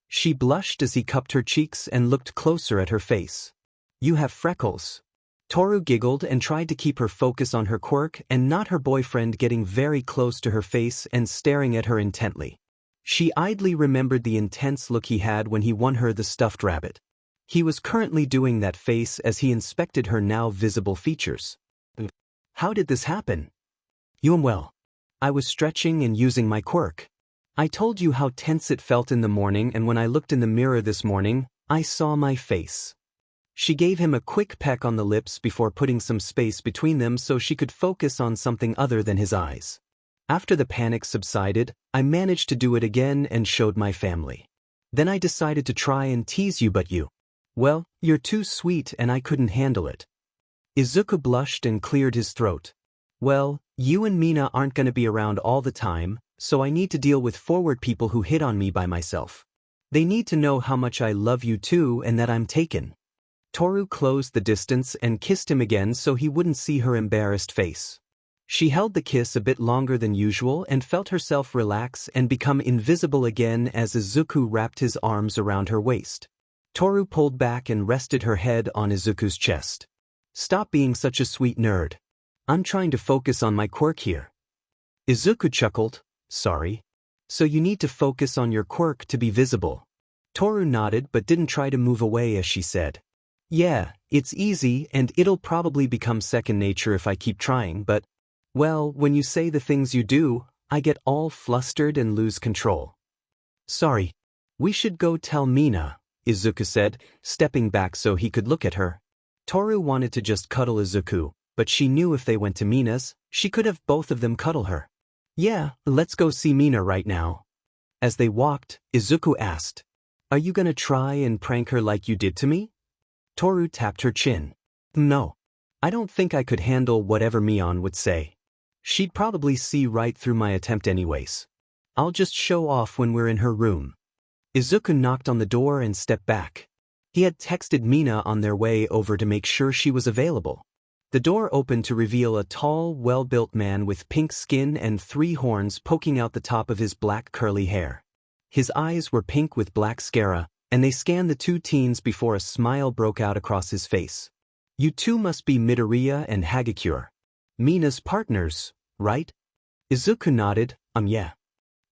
She blushed as he cupped her cheeks and looked closer at her face. You have freckles. Toru giggled and tried to keep her focus on her quirk and not her boyfriend getting very close to her face and staring at her intently. She idly remembered the intense look he had when he won her the stuffed rabbit. He was currently doing that face as he inspected her now visible features. How did this happen? Well, I was stretching and using my quirk. I told you how tense it felt in the morning, and when I looked in the mirror this morning, I saw my face. She gave him a quick peck on the lips before putting some space between them so she could focus on something other than his eyes. After the panic subsided, I managed to do it again and showed my family. Then I decided to try and tease you, but well, you're too sweet and I couldn't handle it. Izuku blushed and cleared his throat. Well, you and Mina aren't going to be around all the time, so I need to deal with forward people who hit on me by myself. They need to know how much I love you too and that I'm taken. Toru closed the distance and kissed him again so he wouldn't see her embarrassed face. She held the kiss a bit longer than usual and felt herself relax and become invisible again as Izuku wrapped his arms around her waist. Toru pulled back and rested her head on Izuku's chest. Stop being such a sweet nerd. I'm trying to focus on my quirk here. Izuku chuckled. Sorry. So you need to focus on your quirk to be visible. Toru nodded but didn't try to move away as she said. Yeah, it's easy and it'll probably become second nature if I keep trying, but Well, when you say the things you do, I get all flustered and lose control. Sorry. We should go tell Mina, Izuku said, stepping back so he could look at her. Toru wanted to just cuddle Izuku, but she knew if they went to Mina's, she could have both of them cuddle her. Yeah, let's go see Mina right now. As they walked, Izuku asked, Are you gonna try and prank her like you did to me? Toru tapped her chin. No. I don't think I could handle whatever Mion would say. She'd probably see right through my attempt anyways. I'll just show off when we're in her room. Izuku knocked on the door and stepped back. He had texted Mina on their way over to make sure she was available. The door opened to reveal a tall, well-built man with pink skin and 3 horns poking out the top of his black curly hair. His eyes were pink with black scara, and they scanned the 2 teens before a smile broke out across his face. You two must be Midoriya and Hagakure. Mina's partners, right? Izuku nodded, yeah.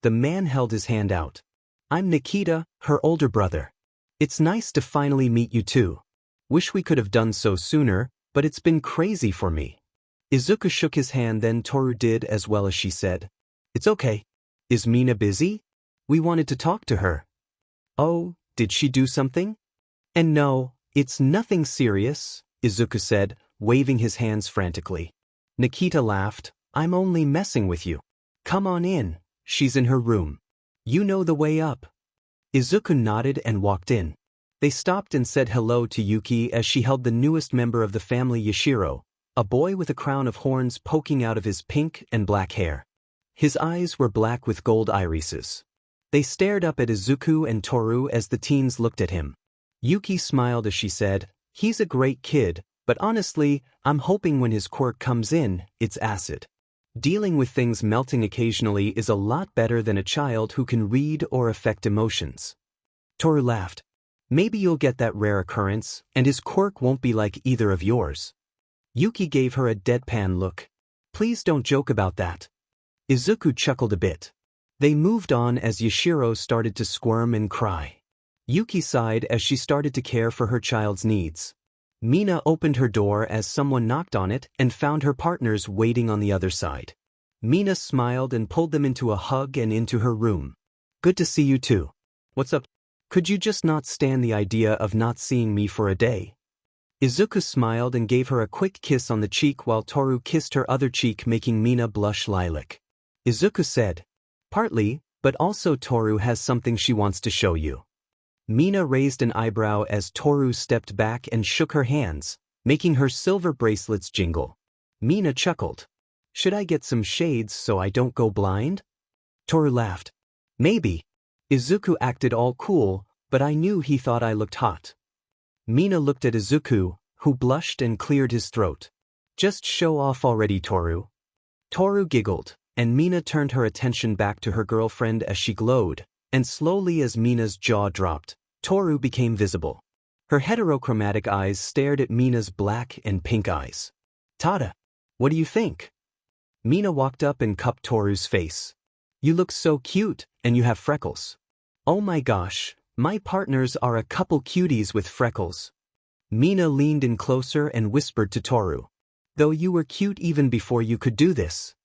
The man held his hand out. I'm Nikita, her older brother. It's nice to finally meet you two. Wish we could have done so sooner, but it's been crazy for me. Izuku shook his hand, then Toru did as well as she said. It's okay. Is Mina busy? We wanted to talk to her. Oh, did she do something? And no, it's nothing serious, Izuku said, waving his hands frantically. Nikita laughed. I'm only messing with you. Come on in, she's in her room. You know the way up. Izuku nodded and walked in. They stopped and said hello to Yuki as she held the newest member of the family, Yashiro, a boy with a crown of horns poking out of his pink and black hair. His eyes were black with gold irises. They stared up at Izuku and Toru as the teens looked at him. Yuki smiled as she said, He's a great kid, but honestly, I'm hoping when his quirk comes in, it's acid. Dealing with things melting occasionally is a lot better than a child who can read or affect emotions. Toru laughed. Maybe you'll get that rare occurrence, and his quirk won't be like either of yours. Yuki gave her a deadpan look. Please don't joke about that. Izuku chuckled a bit. They moved on as Yashiro started to squirm and cry. Yuki sighed as she started to care for her child's needs. Mina opened her door as someone knocked on it and found her partners waiting on the other side. Mina smiled and pulled them into a hug and into her room. Good to see you too. What's up? Could you just not stand the idea of not seeing me for a day? Izuku smiled and gave her a quick kiss on the cheek while Toru kissed her other cheek, making Mina blush lilac. Izuku said, Partly, but also Toru has something she wants to show you. Mina raised an eyebrow as Toru stepped back and shook her hands, making her silver bracelets jingle. Mina chuckled. Should I get some shades so I don't go blind? Toru laughed. Maybe. Izuku acted all cool, but I knew he thought I looked hot. Mina looked at Izuku, who blushed and cleared his throat. Just show off already, Toru. Toru giggled, and Mina turned her attention back to her girlfriend as she glowed, and slowly as Mina's jaw dropped, Toru became visible. Her heterochromatic eyes stared at Mina's black and pink eyes. Tada! What do you think? Mina walked up and cupped Toru's face. You look so cute, and you have freckles. Oh my gosh, my partners are a couple cuties with freckles. Mina leaned in closer and whispered to Toru. Though you were cute even before you could do this.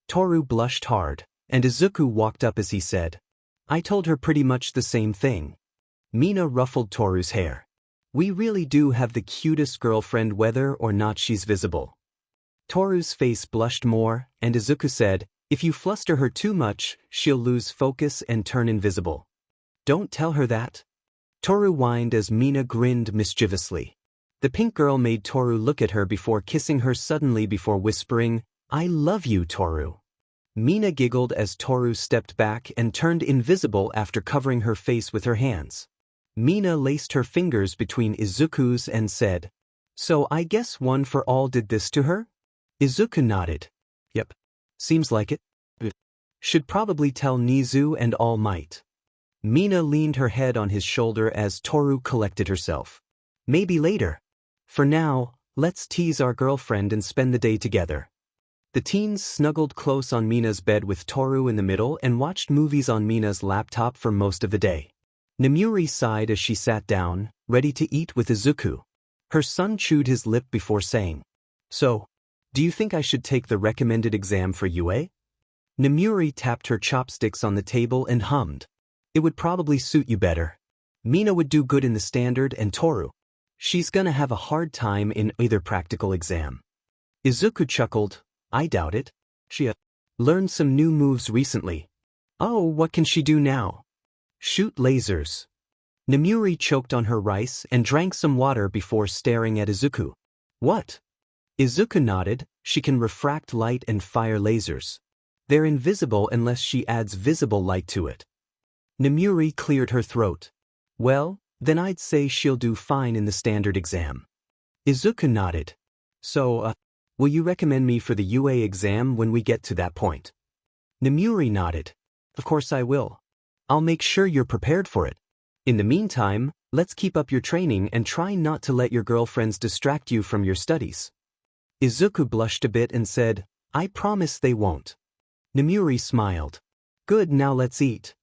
Toru blushed hard, and Izuku walked up as he said, I told her pretty much the same thing. Mina ruffled Toru's hair. We really do have the cutest girlfriend whether or not she's visible. Toru's face blushed more, and Izuku said, If you fluster her too much, she'll lose focus and turn invisible. Don't tell her that. Toru whined as Mina grinned mischievously. The pink girl made Toru look at her before kissing her suddenly before whispering, I love you, Toru. Mina giggled as Toru stepped back and turned invisible after covering her face with her hands. Mina laced her fingers between Izuku's and said, So I guess One for All did this to her? Izuku nodded. Yep. Seems like it. Should probably tell Nizu and All Might. Mina leaned her head on his shoulder as Toru collected herself. Maybe later. For now, let's tease our girlfriend and spend the day together. The teens snuggled close on Mina's bed with Toru in the middle and watched movies on Mina's laptop for most of the day. Nemuri sighed as she sat down, ready to eat with Izuku. Her son chewed his lip before saying, So, Do you think I should take the recommended exam for UA? Namuri tapped her chopsticks on the table and hummed. It would probably suit you better. Mina would do good in the standard and Toru. She's gonna have a hard time in either practical exam. Izuku chuckled. I doubt it. She learned some new moves recently. Oh, what can she do now? Shoot lasers. Namuri choked on her rice and drank some water before staring at Izuku. What? Izuku nodded. She can refract light and fire lasers. They're invisible unless she adds visible light to it. Namuri cleared her throat. Well, then I'd say she'll do fine in the standard exam. Izuku nodded. So, will you recommend me for the UA exam when we get to that point? Namuri nodded. Of course I will. I'll make sure you're prepared for it. In the meantime, let's keep up your training and try not to let your girlfriends distract you from your studies. Izuku blushed a bit and said, I promise they won't. Namuri smiled. Good, now let's eat.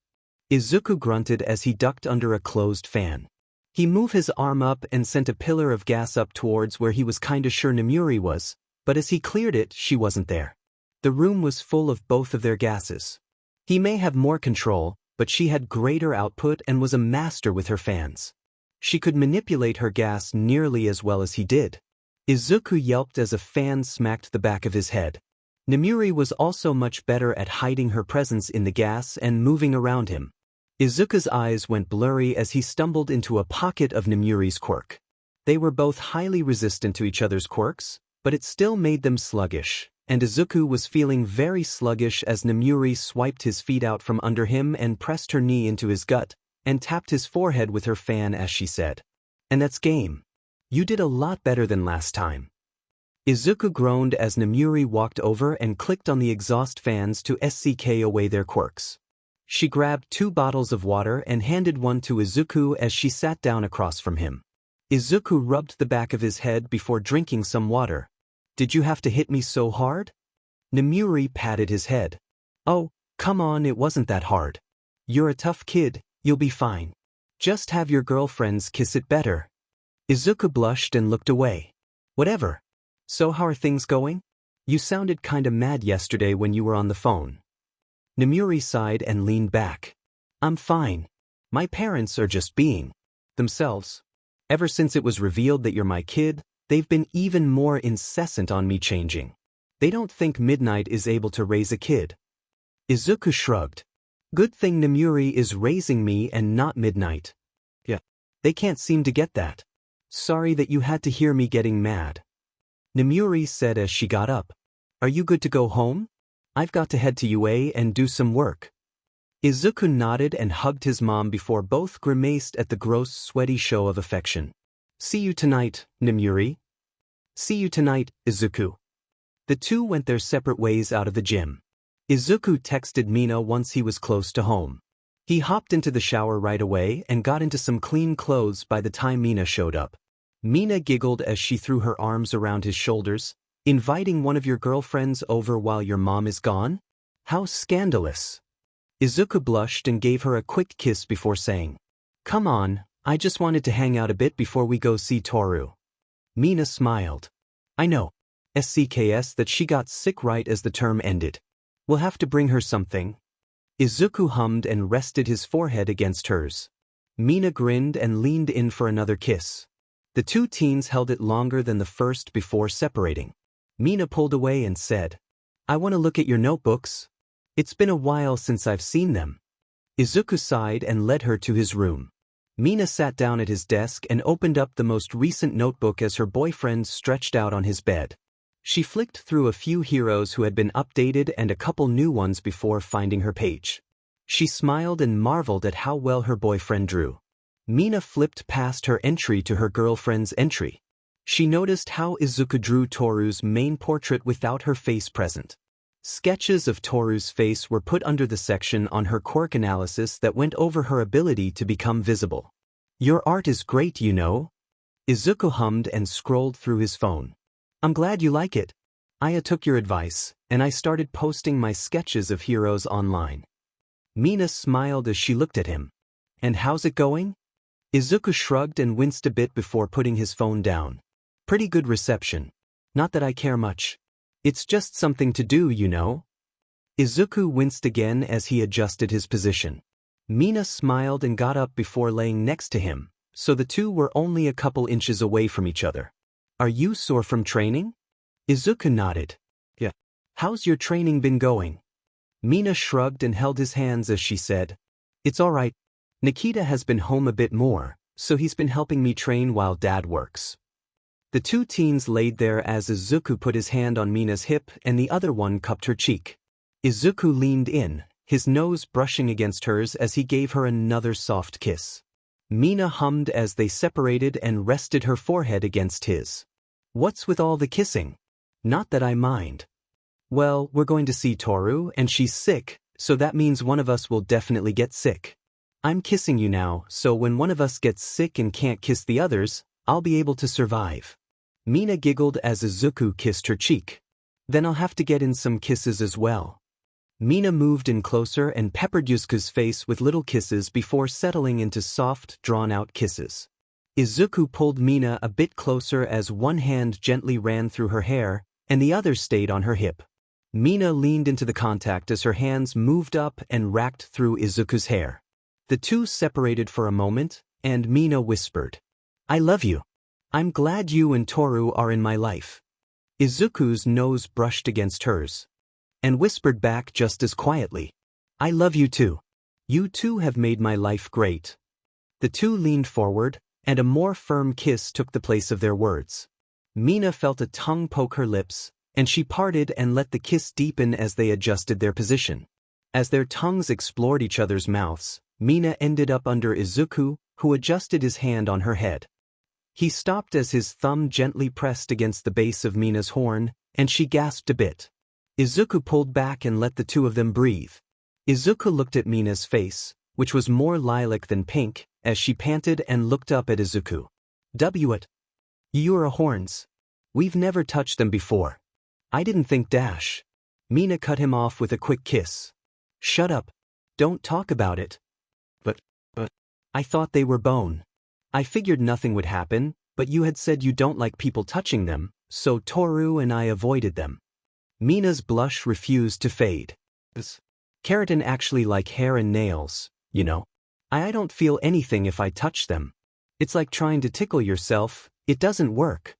Izuku grunted as he ducked under a closed fan. He moved his arm up and sent a pillar of gas up towards where he was kinda sure Namuri was, but as he cleared it, she wasn't there. The room was full of both of their gases. He may have more control, but she had greater output and was a master with her fans. She could manipulate her gas nearly as well as he did. Izuku yelped as a fan smacked the back of his head. Namuri was also much better at hiding her presence in the gas and moving around him. Izuku's eyes went blurry as he stumbled into a pocket of Namuri's quirk. They were both highly resistant to each other's quirks, but it still made them sluggish, and Izuku was feeling very sluggish as Namuri swiped his feet out from under him and pressed her knee into his gut, and tapped his forehead with her fan as she said, And that's game. You did a lot better than last time. Izuku groaned as Namuri walked over and clicked on the exhaust fans to SCK away their quirks. She grabbed 2 bottles of water and handed one to Izuku as she sat down across from him. Izuku rubbed the back of his head before drinking some water. Did you have to hit me so hard? Namuri patted his head. Oh, come on, it wasn't that hard. You're a tough kid, you'll be fine. Just have your girlfriends kiss it better. Izuku blushed and looked away. Whatever. So how are things going? You sounded kinda mad yesterday when you were on the phone. Namuri sighed and leaned back. I'm fine. My parents are just being themselves. Ever since it was revealed that you're my kid, they've been even more incessant on me changing. They don't think Midnight is able to raise a kid. Izuku shrugged. Good thing Namuri is raising me and not Midnight. Yeah. They can't seem to get that. Sorry that you had to hear me getting mad. Namuri said as she got up. Are you good to go home? I've got to head to UA and do some work. Izuku nodded and hugged his mom before both grimaced at the gross, sweaty show of affection. See you tonight, Namuri. See you tonight, Izuku. The two went their separate ways out of the gym. Izuku texted Mina once he was close to home. He hopped into the shower right away and got into some clean clothes by the time Mina showed up. Mina giggled as she threw her arms around his shoulders. Inviting one of your girlfriends over while your mom is gone? How scandalous. Izuku blushed and gave her a quick kiss before saying, Come on, I just wanted to hang out a bit before we go see Toru. Mina smiled. I know. SCKS that she got sick right as the term ended. We'll have to bring her something. Izuku hummed and rested his forehead against hers. Mina grinned and leaned in for another kiss. The two teens held it longer than the first before separating. Mina pulled away and said, I want to look at your notebooks. It's been a while since I've seen them. Izuku sighed and led her to his room. Mina sat down at his desk and opened up the most recent notebook as her boyfriend stretched out on his bed. She flicked through a few heroes who had been updated and a couple new ones before finding her page. She smiled and marveled at how well her boyfriend drew. Mina flipped past her entry to her girlfriend's entry. She noticed how Izuku drew Toru's main portrait without her face present. Sketches of Toru's face were put under the section on her quirk analysis that went over her ability to become visible. Your art is great, you know. Izuku hummed and scrolled through his phone. I'm glad you like it. Aya took your advice, and I started posting my sketches of heroes online. Mina smiled as she looked at him. And how's it going? Izuku shrugged and winced a bit before putting his phone down. Pretty good reception. Not that I care much. It's just something to do, you know. Izuku winced again as he adjusted his position. Mina smiled and got up before laying next to him, so the two were only a couple inches away from each other. Are you sore from training? Izuku nodded. Yeah. How's your training been going? Mina shrugged and held his hands as she said, It's alright. Nikita has been home a bit more, so he's been helping me train while Dad works. The two teens laid there as Izuku put his hand on Mina's hip and the other one cupped her cheek. Izuku leaned in, his nose brushing against hers as he gave her another soft kiss. Mina hummed as they separated and rested her forehead against his. What's with all the kissing? Not that I mind. Well, we're going to see Toru and she's sick, so that means one of us will definitely get sick. I'm kissing you now, so when one of us gets sick and can't kiss the others, I'll be able to survive. Mina giggled as Izuku kissed her cheek. Then I'll have to get in some kisses as well. Mina moved in closer and peppered Izuku's face with little kisses before settling into soft, drawn-out kisses. Izuku pulled Mina a bit closer as one hand gently ran through her hair, and the other stayed on her hip. Mina leaned into the contact as her hands moved up and racked through Izuku's hair. The two separated for a moment, and Mina whispered, I love you. I'm glad you and Toru are in my life. Izuku's nose brushed against hers, and whispered back just as quietly, I love you too. You two have made my life great. The two leaned forward, and a more firm kiss took the place of their words. Mina felt a tongue poke her lips, and she parted and let the kiss deepen as they adjusted their position. As their tongues explored each other's mouths, Mina ended up under Izuku, who adjusted his hand on her head. He stopped as his thumb gently pressed against the base of Mina's horn, and she gasped a bit. Izuku pulled back and let the two of them breathe. Izuku looked at Mina's face, which was more lilac than pink, as she panted and looked up at Izuku. What? You're horns. We've never touched them before. I didn't think dash. Mina cut him off with a quick kiss. Shut up. Don't talk about it. But, I thought they were bone. I figured nothing would happen, but you had said you don't like people touching them, so Toru and I avoided them. Mina's blush refused to fade. Keratin actually like hair and nails, you know. I don't feel anything if I touch them. It's like trying to tickle yourself, it doesn't work.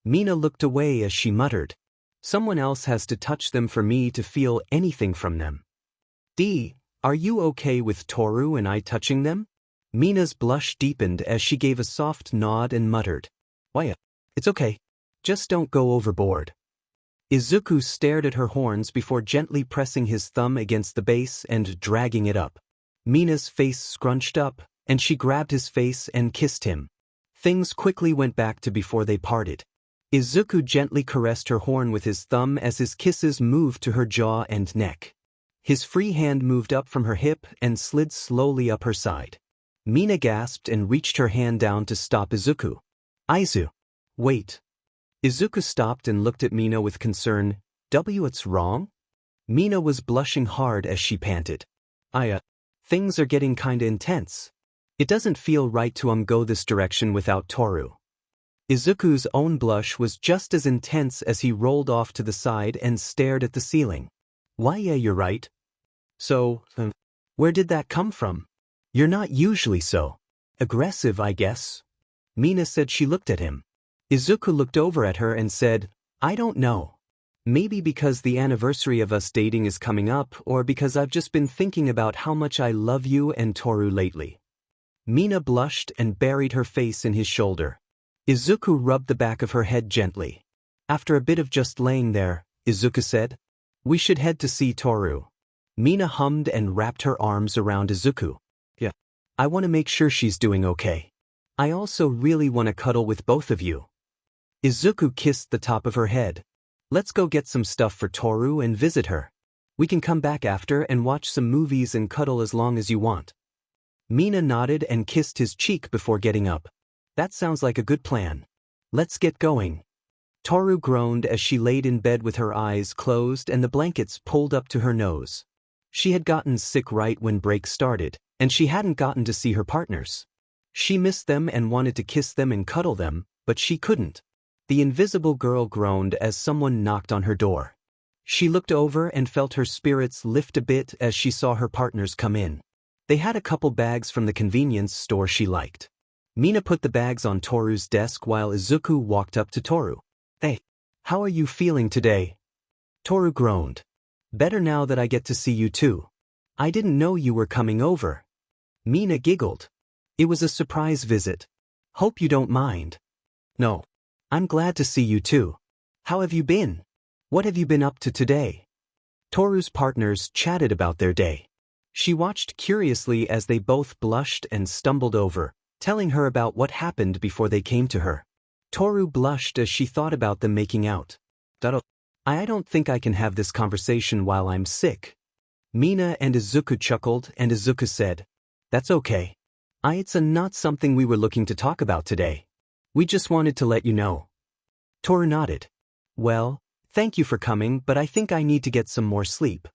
Mina looked away as she muttered, Someone else has to touch them for me to feel anything from them. Are you okay with Toru and I touching them? Mina's blush deepened as she gave a soft nod and muttered, Why, it's okay. Just don't go overboard. Izuku stared at her horns before gently pressing his thumb against the base and dragging it up. Mina's face scrunched up, and she grabbed his face and kissed him. Things quickly went back to before they parted. Izuku gently caressed her horn with his thumb as his kisses moved to her jaw and neck. His free hand moved up from her hip and slid slowly up her side. Mina gasped and reached her hand down to stop Izuku. Wait. Izuku stopped and looked at Mina with concern. What's wrong? Mina was blushing hard as she panted. Things are getting kinda intense. It doesn't feel right to go this direction without Toru. Izuku's own blush was just as intense as he rolled off to the side and stared at the ceiling. Why, yeah, you're right. So, where did that come from? You're not usually so aggressive, I guess. Mina said she looked at him. Izuku looked over at her and said, I don't know. Maybe because the anniversary of us dating is coming up, or because I've just been thinking about how much I love you and Toru lately. Mina blushed and buried her face in his shoulder. Izuku rubbed the back of her head gently. After a bit of just laying there, Izuku said, We should head to see Toru. Mina hummed and wrapped her arms around Izuku. Yeah. I want to make sure she's doing okay. I also really want to cuddle with both of you. Izuku kissed the top of her head. Let's go get some stuff for Toru and visit her. We can come back after and watch some movies and cuddle as long as you want. Mina nodded and kissed his cheek before getting up. That sounds like a good plan. Let's get going. Toru groaned as she laid in bed with her eyes closed and the blankets pulled up to her nose. She had gotten sick right when break started, and she hadn't gotten to see her partners. She missed them and wanted to kiss them and cuddle them, but she couldn't. The invisible girl groaned as someone knocked on her door. She looked over and felt her spirits lift a bit as she saw her partners come in. They had a couple bags from the convenience store she liked. Mina put the bags on Toru's desk while Izuku walked up to Toru. "Hey, how are you feeling today?" Toru groaned. "Better now that I get to see you too. I didn't know you were coming over." Mina giggled. "It was a surprise visit. Hope you don't mind." "No. I'm glad to see you too. How have you been? What have you been up to today?" Toru's partners chatted about their day. She watched curiously as they both blushed and stumbled over, telling her about what happened before they came to her. Toru blushed as she thought about them making out. I don't think I can have this conversation while I'm sick." Mina and Izuku chuckled and Izuku said, "That's okay. It's not something we were looking to talk about today. We just wanted to let you know." Toru nodded. "Well, thank you for coming, but I think I need to get some more sleep."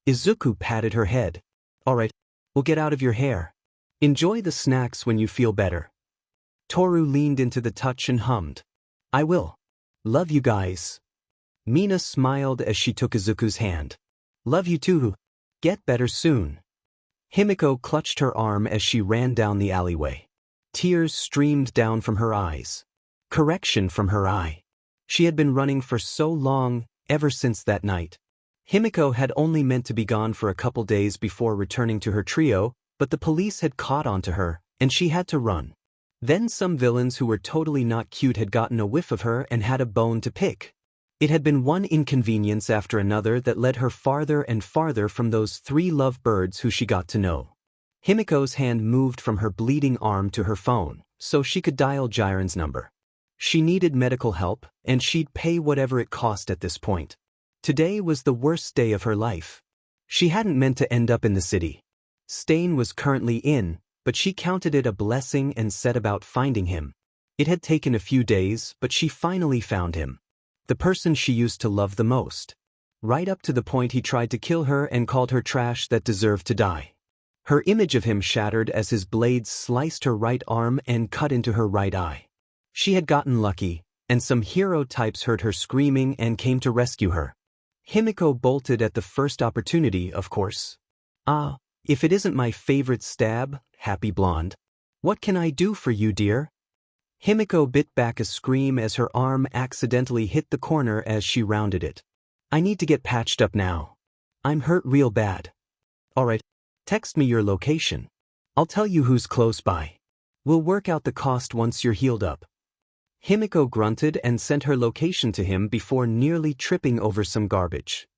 Izuku patted her head. "All right, we'll get out of your hair. Enjoy the snacks when you feel better." Toru leaned into the touch and hummed. "I will. Love you guys." Mina smiled as she took Izuku's hand. "Love you too. Get better soon." Himiko clutched her arm as she ran down the alleyway. Tears streamed down from her eyes. Correction from her eye. She had been running for so long, ever since that night. Himiko had only meant to be gone for a couple days before returning to her trio, but the police had caught on to her, and she had to run. Then some villains who were totally not cute had gotten a whiff of her and had a bone to pick. It had been one inconvenience after another that led her farther and farther from those 3 lovebirds who she got to know. Himiko's hand moved from her bleeding arm to her phone, so she could dial Jiren's number. She needed medical help, and she'd pay whatever it cost at this point. Today was the worst day of her life. She hadn't meant to end up in the city. Stain was currently in, but she counted it a blessing and set about finding him. It had taken a few days, but she finally found him. The person she used to love the most. Right up to the point he tried to kill her and called her trash that deserved to die. Her image of him shattered as his blades sliced her right arm and cut into her right eye. She had gotten lucky, and some hero types heard her screaming and came to rescue her. Himiko bolted at the first opportunity, of course. If it isn't my favorite stab, happy blonde. What can I do for you, dear?" Himiko bit back a scream as her arm accidentally hit the corner as she rounded it. "I need to get patched up now. I'm hurt real bad." "All right, text me your location. I'll tell you who's close by. We'll work out the cost once you're healed up." Himiko grunted and sent her location to him before nearly tripping over some garbage.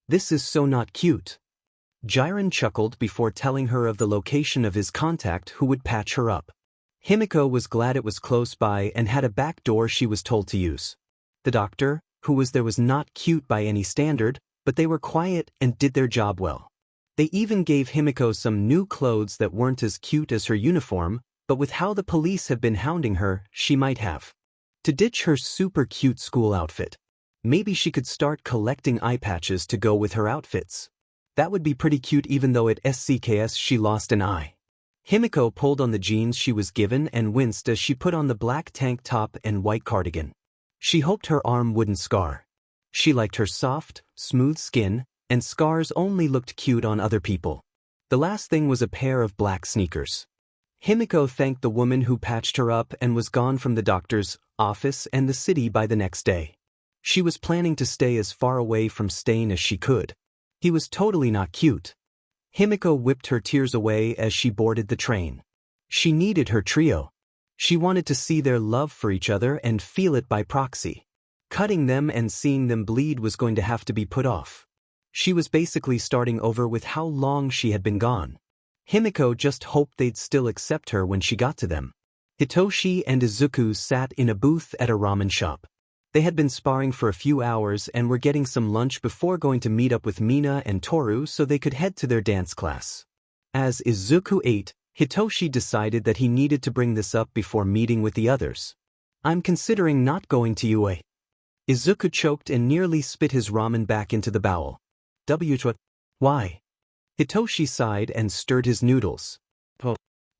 This is so not cute." Jiren chuckled before telling her of the location of his contact who would patch her up. Himiko was glad it was close by and had a back door she was told to use. The doctor, who was there, was not cute by any standard, but they were quiet and did their job well. They even gave Himiko some new clothes that weren't as cute as her uniform, but with how the police have been hounding her, she might have to ditch her super cute school outfit. Maybe she could start collecting eye patches to go with her outfits. That would be pretty cute, even though at SCKS she lost an eye. Himiko pulled on the jeans she was given and winced as she put on the black tank top and white cardigan. She hoped her arm wouldn't scar. She liked her soft, smooth skin, and scars only looked cute on other people. The last thing was a pair of black sneakers. Himiko thanked the woman who patched her up and was gone from the doctor's office and the city by the next day. She was planning to stay as far away from Stain as she could. He was totally not cute. Himiko whipped her tears away as she boarded the train. She needed her trio. She wanted to see their love for each other and feel it by proxy. Cutting them and seeing them bleed was going to have to be put off. She was basically starting over with how long she had been gone. Himiko just hoped they'd still accept her when she got to them. Hitoshi and Izuku sat in a booth at a ramen shop. They had been sparring for a few hours and were getting some lunch before going to meet up with Mina and Toru so they could head to their dance class. As Izuku ate, Hitoshi decided that he needed to bring this up before meeting with the others. "I'm considering not going to UA." Izuku choked and nearly spit his ramen back into the bowl. Why? Hitoshi sighed and stirred his noodles.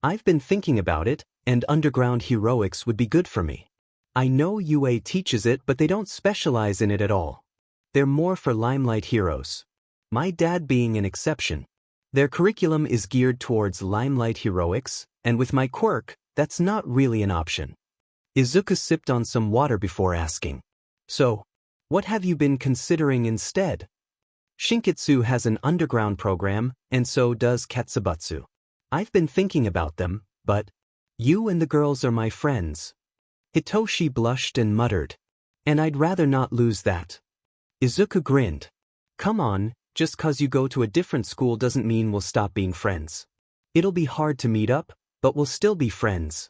"I've been thinking about it, and underground heroics would be good for me. I know UA teaches it, but they don't specialize in it at all. They're more for limelight heroes. My dad being an exception. Their curriculum is geared towards limelight heroics, and with my quirk, that's not really an option. Izuku sipped on some water before asking. So, what have you been considering instead? Shinkitsu has an underground program, and so does Katsubutsu. I've been thinking about them, but you and the girls are my friends. Hitoshi blushed and muttered. And I'd rather not lose that. Izuku grinned. Come on, just 'cause you go to a different school doesn't mean we'll stop being friends. It'll be hard to meet up, but we'll still be friends.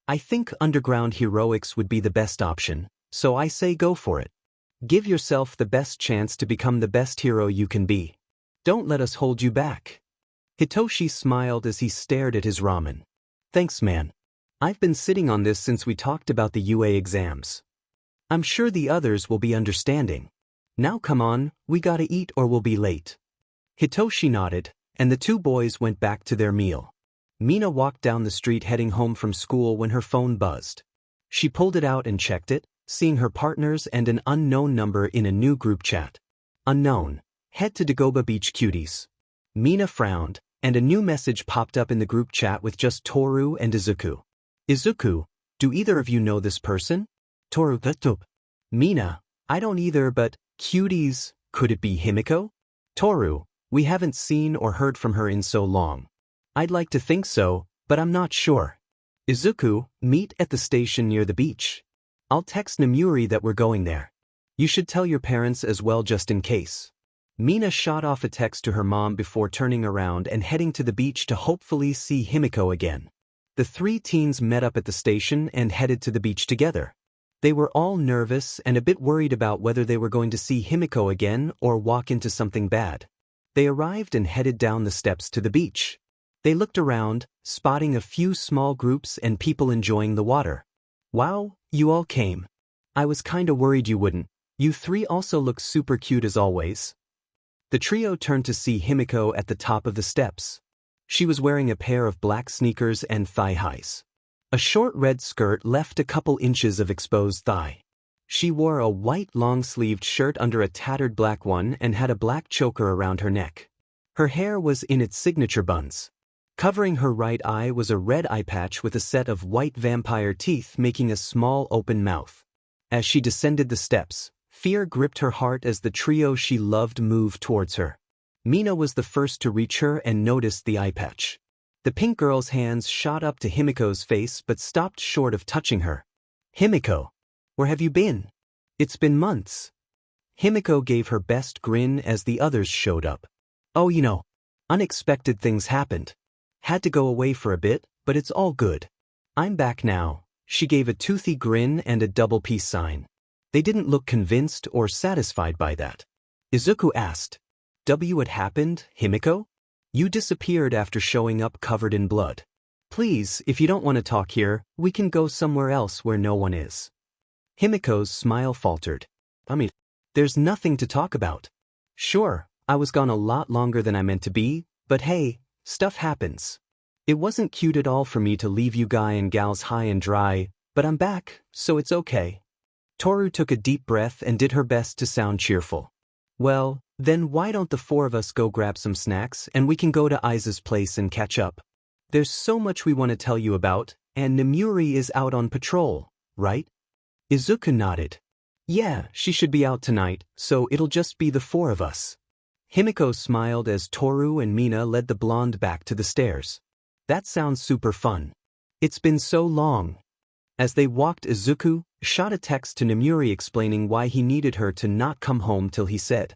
I think underground heroics would be the best option, so I say go for it. Give yourself the best chance to become the best hero you can be. Don't let us hold you back. Hitoshi smiled as he stared at his ramen. Thanks, man. I've been sitting on this since we talked about the UA exams. I'm sure the others will be understanding. Now come on, we gotta eat or we'll be late. Hitoshi nodded, and the two boys went back to their meal. Mina walked down the street heading home from school when her phone buzzed. She pulled it out and checked it, seeing her partners and an unknown number in a new group chat. Unknown. Head to Dagoba Beach Cuties. Mina frowned, and a new message popped up in the group chat with just Toru and Izuku. Izuku, do either of you know this person? Toru, Mina, I don't either, but Cuties, could it be Himiko? Toru, we haven't seen or heard from her in so long. I'd like to think so, but I'm not sure. Izuku, meet at the station near the beach. I'll text Namuri that we're going there. You should tell your parents as well just in case. Mina shot off a text to her mom before turning around and heading to the beach to hopefully see Himiko again. The three teens met up at the station and headed to the beach together. They were all nervous and a bit worried about whether they were going to see Himiko again or walk into something bad. They arrived and headed down the steps to the beach. They looked around, spotting a few small groups and people enjoying the water. Wow, you all came. I was kinda worried you wouldn't. You three also look super cute as always. The trio turned to see Himiko at the top of the steps. She was wearing a pair of black sneakers and thigh highs. A short red skirt left a couple inches of exposed thigh. She wore a white long-sleeved shirt under a tattered black one and had a black choker around her neck. Her hair was in its signature buns. Covering her right eye was a red eye patch with a set of white vampire teeth making a small open mouth. As she descended the steps, fear gripped her heart as the trio she loved moved towards her. Mina was the first to reach her and noticed the eye patch. The pink girl's hands shot up to Himiko's face but stopped short of touching her. Himiko, where have you been? It's been months. Himiko gave her best grin as the others showed up. Oh, unexpected things happened. Had to go away for a bit, but it's all good. I'm back now. She gave a toothy grin and a double peace sign. They didn't look convinced or satisfied by that. Izuku asked, What happened, Himiko? You disappeared after showing up covered in blood. Please, if you don't want to talk here, we can go somewhere else where no one is. Himiko's smile faltered. There's nothing to talk about. Sure, I was gone a lot longer than I meant to be, but hey, stuff happens. It wasn't cute at all for me to leave you guy and gals high and dry, but I'm back, so it's okay. Toru took a deep breath and did her best to sound cheerful. Well, then why don't the four of us go grab some snacks and we can go to Aiza's place and catch up? There's so much we want to tell you about, and Namuri is out on patrol, right? Izuku nodded. Yeah, she should be out tonight, so it'll just be the four of us. Himiko smiled as Toru and Mina led the blonde back to the stairs. That sounds super fun. It's been so long. As they walked, Izuku shot a text to Namuri explaining why he needed her to not come home till he said.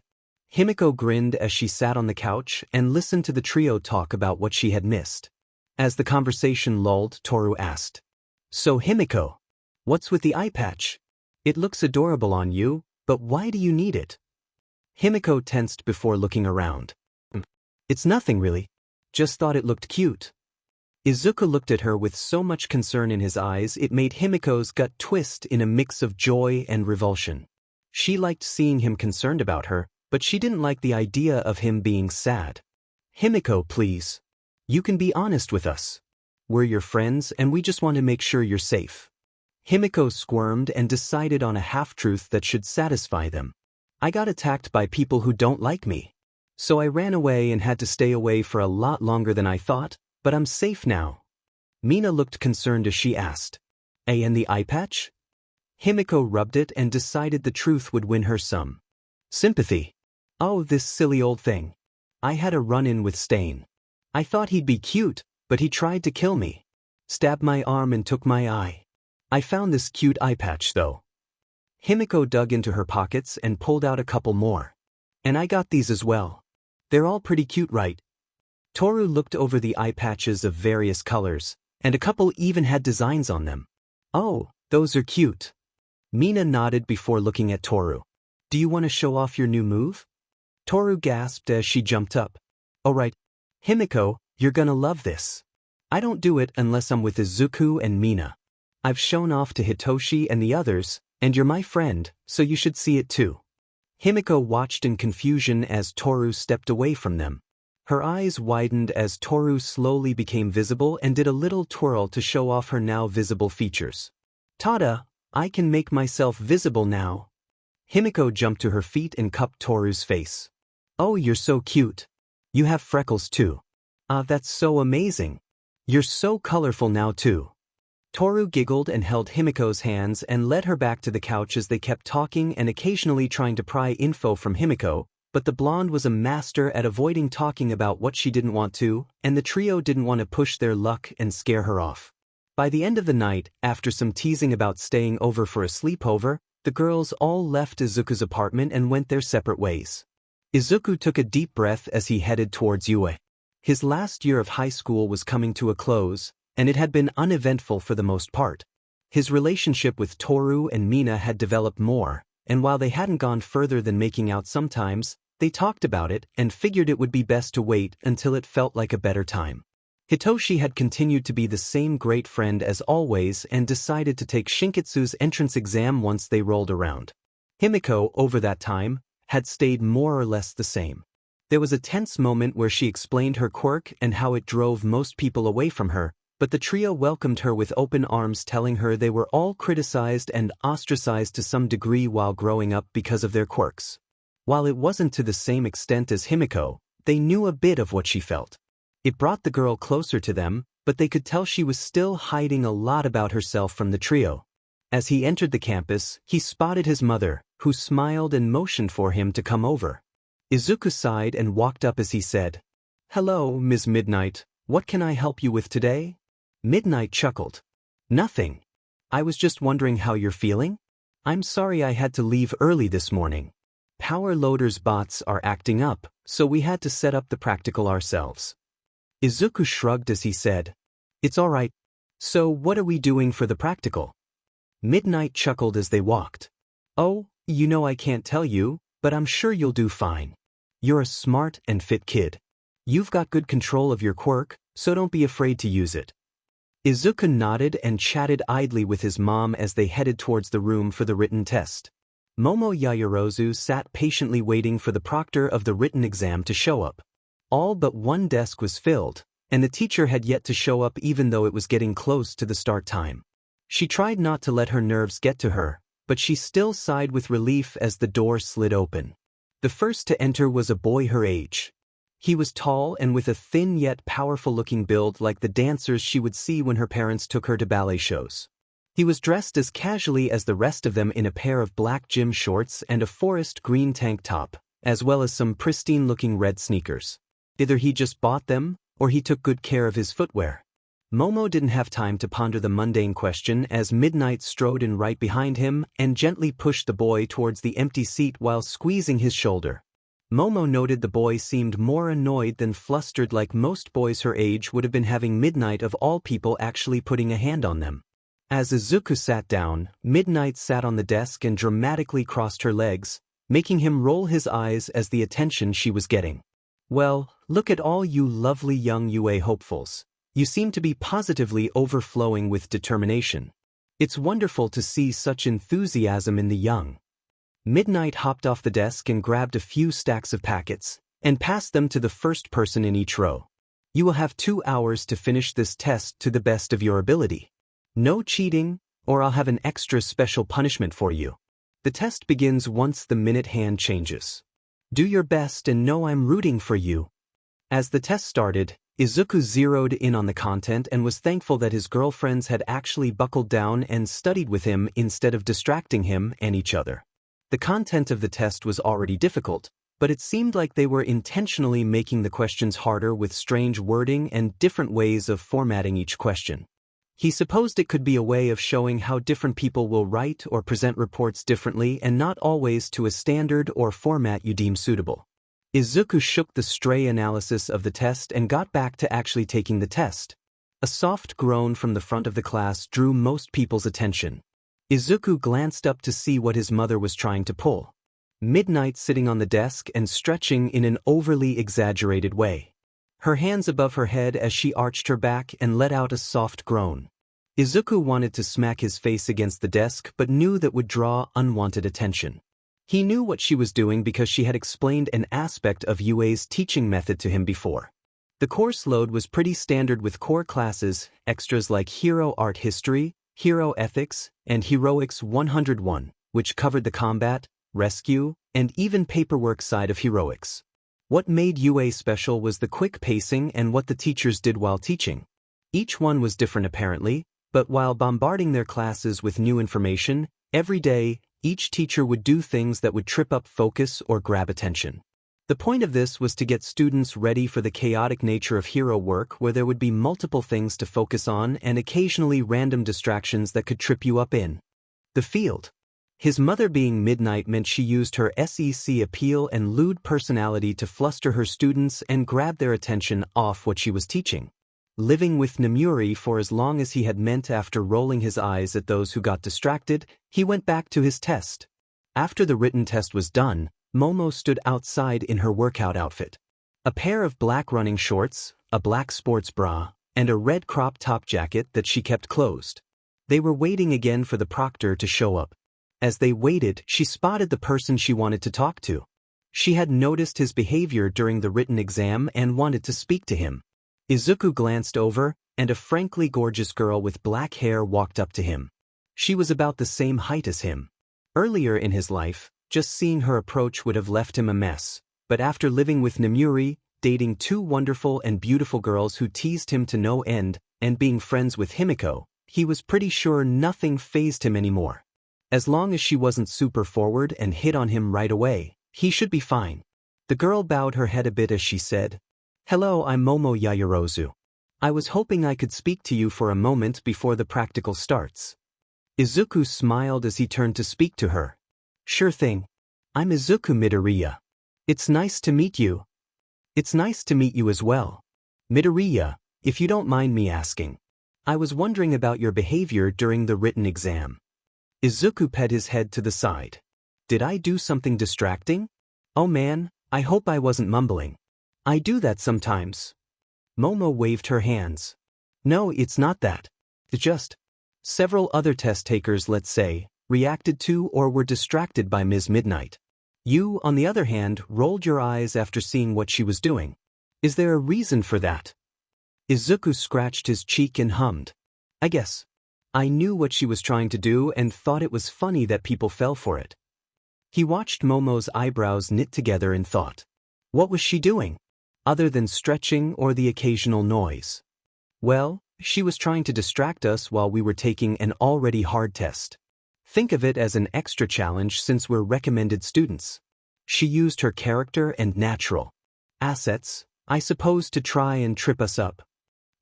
Himiko grinned as she sat on the couch and listened to the trio talk about what she had missed. As the conversation lulled, Toru asked, So Himiko, what's with the eye patch? It looks adorable on you, but why do you need it? Himiko tensed before looking around. It's nothing really. Just thought it looked cute. Izuku looked at her with so much concern in his eyes it made Himiko's gut twist in a mix of joy and revulsion. She liked seeing him concerned about her, but she didn't like the idea of him being sad. Himiko, please. You can be honest with us. We're your friends and we just want to make sure you're safe. Himiko squirmed and decided on a half-truth that should satisfy them. I got attacked by people who don't like me. So I ran away and had to stay away for a lot longer than I thought, but I'm safe now. Mina looked concerned as she asked, And the eye patch? Himiko rubbed it and decided the truth would win her some sympathy. Oh, this silly old thing. I had a run-in with Stain. I thought he'd be cute, but he tried to kill me. Stabbed my arm and took my eye. I found this cute eye patch though. Himiko dug into her pockets and pulled out a couple more. And I got these as well. They're all pretty cute, right? Toru looked over the eye patches of various colors, and a couple even had designs on them. Oh, those are cute. Mina nodded before looking at Toru. Do you want to show off your new move? Toru gasped as she jumped up. Alright. Himiko, you're gonna love this. I don't do it unless I'm with Izuku and Mina. I've shown off to Hitoshi and the others, and you're my friend, so you should see it too. Himiko watched in confusion as Toru stepped away from them. Her eyes widened as Toru slowly became visible and did a little twirl to show off her now visible features. Tada! I can make myself visible now. Himiko jumped to her feet and cupped Toru's face. Oh, you're so cute. You have freckles too. That's so amazing. You're so colorful now too. Toru giggled and held Himiko's hands and led her back to the couch as they kept talking and occasionally trying to pry info from Himiko, but the blonde was a master at avoiding talking about what she didn't want to, and the trio didn't want to push their luck and scare her off. By the end of the night, after some teasing about staying over for a sleepover, the girls all left Izuku's apartment and went their separate ways. Izuku took a deep breath as he headed towards Yue. His last year of high school was coming to a close, and it had been uneventful for the most part. His relationship with Toru and Mina had developed more, and while they hadn't gone further than making out sometimes, they talked about it and figured it would be best to wait until it felt like a better time. Hitoshi had continued to be the same great friend as always and decided to take Shinketsu's entrance exam once they rolled around. Himiko, over that time, had stayed more or less the same. There was a tense moment where she explained her quirk and how it drove most people away from her, but the trio welcomed her with open arms, telling her they were all criticized and ostracized to some degree while growing up because of their quirks. While it wasn't to the same extent as Himiko, they knew a bit of what she felt. It brought the girl closer to them, but they could tell she was still hiding a lot about herself from the trio. As he entered the campus, he spotted his mother, who smiled and motioned for him to come over. Izuku sighed and walked up as he said, "Hello, Ms. Midnight, what can I help you with today?" Midnight chuckled. "Nothing. I was just wondering how you're feeling? I'm sorry I had to leave early this morning. Power Loader's bots are acting up, so we had to set up the practical ourselves." Izuku shrugged as he said, "It's all right. So what are we doing for the practical?" Midnight chuckled as they walked. "Oh, I can't tell you, but I'm sure you'll do fine. You're a smart and fit kid. You've got good control of your quirk, so don't be afraid to use it." Izuku nodded and chatted idly with his mom as they headed towards the room for the written test. Momo Yaoyorozu sat patiently waiting for the proctor of the written exam to show up. All but one desk was filled, and the teacher had yet to show up even though it was getting close to the start time. She tried not to let her nerves get to her, but she still sighed with relief as the door slid open. The first to enter was a boy her age. He was tall and with a thin yet powerful-looking build like the dancers she would see when her parents took her to ballet shows. He was dressed as casually as the rest of them in a pair of black gym shorts and a forest green tank top, as well as some pristine-looking red sneakers. Either he just bought them, or he took good care of his footwear. Momo didn't have time to ponder the mundane question as Midnight strode in right behind him and gently pushed the boy towards the empty seat while squeezing his shoulder. Momo noted the boy seemed more annoyed than flustered, like most boys her age would have been having Midnight of all people actually putting a hand on them. As Izuku sat down, Midnight sat on the desk and dramatically crossed her legs, making him roll his eyes as the attention she was getting. "Well, look at all you lovely young UA hopefuls. You seem to be positively overflowing with determination. It's wonderful to see such enthusiasm in the young." Midnight hopped off the desk and grabbed a few stacks of packets, and passed them to the first person in each row. "You will have 2 hours to finish this test to the best of your ability. No cheating, or I'll have an extra special punishment for you. The test begins once the minute hand changes. Do your best and know I'm rooting for you. As the test started, Izuku zeroed in on the content and was thankful that his girlfriends had actually buckled down and studied with him instead of distracting him and each other. The content of the test was already difficult, but it seemed like they were intentionally making the questions harder with strange wording and different ways of formatting each question. He supposed it could be a way of showing how different people will write or present reports differently and not always to a standard or format you deem suitable. Izuku shook the stray analysis of the test and got back to actually taking the test. A soft groan from the front of the class drew most people's attention. Izuku glanced up to see what his mother was trying to pull. Midnight sitting on the desk and stretching in an overly exaggerated way. Her hands above her head as she arched her back and let out a soft groan. Izuku wanted to smack his face against the desk but knew that would draw unwanted attention. He knew what she was doing because she had explained an aspect of UA's teaching method to him before. The course load was pretty standard with core classes, extras like Hero Art History, Hero Ethics, and Heroics 101, which covered the combat, rescue, and even paperwork side of heroics. What made UA special was the quick pacing and what the teachers did while teaching. Each one was different apparently, but while bombarding their classes with new information, every day, each teacher would do things that would trip up focus or grab attention. The point of this was to get students ready for the chaotic nature of hero work where there would be multiple things to focus on and occasionally random distractions that could trip you up in the field. His mother being Midnight meant she used her SEC appeal and lewd personality to fluster her students and grab their attention off what she was teaching. Living with Namuri for as long as he had meant after rolling his eyes at those who got distracted, he went back to his test. After the written test was done, Momo stood outside in her workout outfit. A pair of black running shorts, a black sports bra, and a red crop top jacket that she kept closed. They were waiting again for the proctor to show up. As they waited, she spotted the person she wanted to talk to. She had noticed his behavior during the written exam and wanted to speak to him. Izuku glanced over, and a frankly gorgeous girl with black hair walked up to him. She was about the same height as him. Earlier in his life, just seeing her approach would have left him a mess, but after living with Namuri, dating two wonderful and beautiful girls who teased him to no end, and being friends with Himiko, he was pretty sure nothing fazed him anymore. As long as she wasn't super forward and hit on him right away, he should be fine. The girl bowed her head a bit as she said, "Hello, I'm Momo Yaoyorozu. I was hoping I could speak to you for a moment before the practical starts." Izuku smiled as he turned to speak to her. "Sure thing. I'm Izuku Midoriya. It's nice to meet you." "It's nice to meet you as well. Midoriya, if you don't mind me asking. I was wondering about your behavior during the written exam." Izuku pet his head to the side. "Did I do something distracting? Oh man, I hope I wasn't mumbling. I do that sometimes." Momo waved her hands. "No, it's not that. It's just several other test takers, let's say, reacted to or were distracted by Ms. Midnight. You, on the other hand, rolled your eyes after seeing what she was doing. Is there a reason for that?" Izuku scratched his cheek and hummed. "I guess. I knew what she was trying to do and thought it was funny that people fell for it." He watched Momo's eyebrows knit together in thought. What was she doing, other than stretching or the occasional noise? Well, she was trying to distract us while we were taking an already hard test. Think of it as an extra challenge since we're recommended students. She used her character and natural assets, I suppose, to try and trip us up.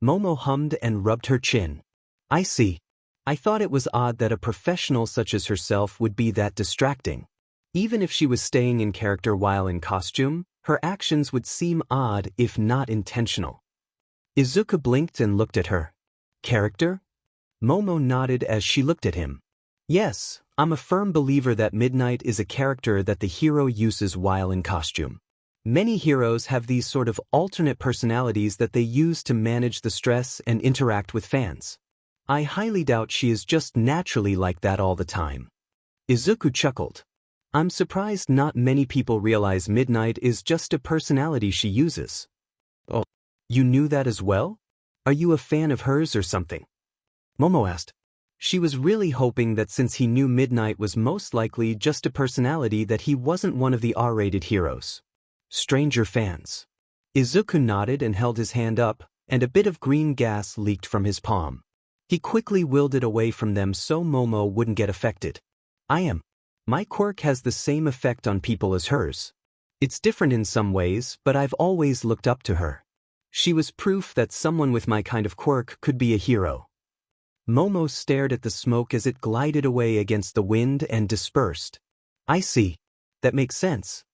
Momo hummed and rubbed her chin. "I see. I thought it was odd that a professional such as herself would be that distracting. Even if she was staying in character while in costume, her actions would seem odd if not intentional." Izuku blinked and looked at her. "Character?" Momo nodded as she looked at him. "Yes, I'm a firm believer that Midnight is a character that the hero uses while in costume. Many heroes have these sort of alternate personalities that they use to manage the stress and interact with fans. I highly doubt she is just naturally like that all the time." Izuku chuckled. "I'm surprised not many people realize Midnight is just a personality she uses." "Oh, you knew that as well? Are you a fan of hers or something?" Momo asked. She was really hoping that since he knew Midnight was most likely just a personality that he wasn't one of the R-rated heroes. Stranger fans. Izuku nodded and held his hand up, and a bit of green gas leaked from his palm. He quickly willed it away from them so Momo wouldn't get affected. My quirk has the same effect on people as hers. It's different in some ways, but I've always looked up to her. She was proof that someone with my kind of quirk could be a hero. Momo stared at the smoke as it glided away against the wind and dispersed. I see. That makes sense.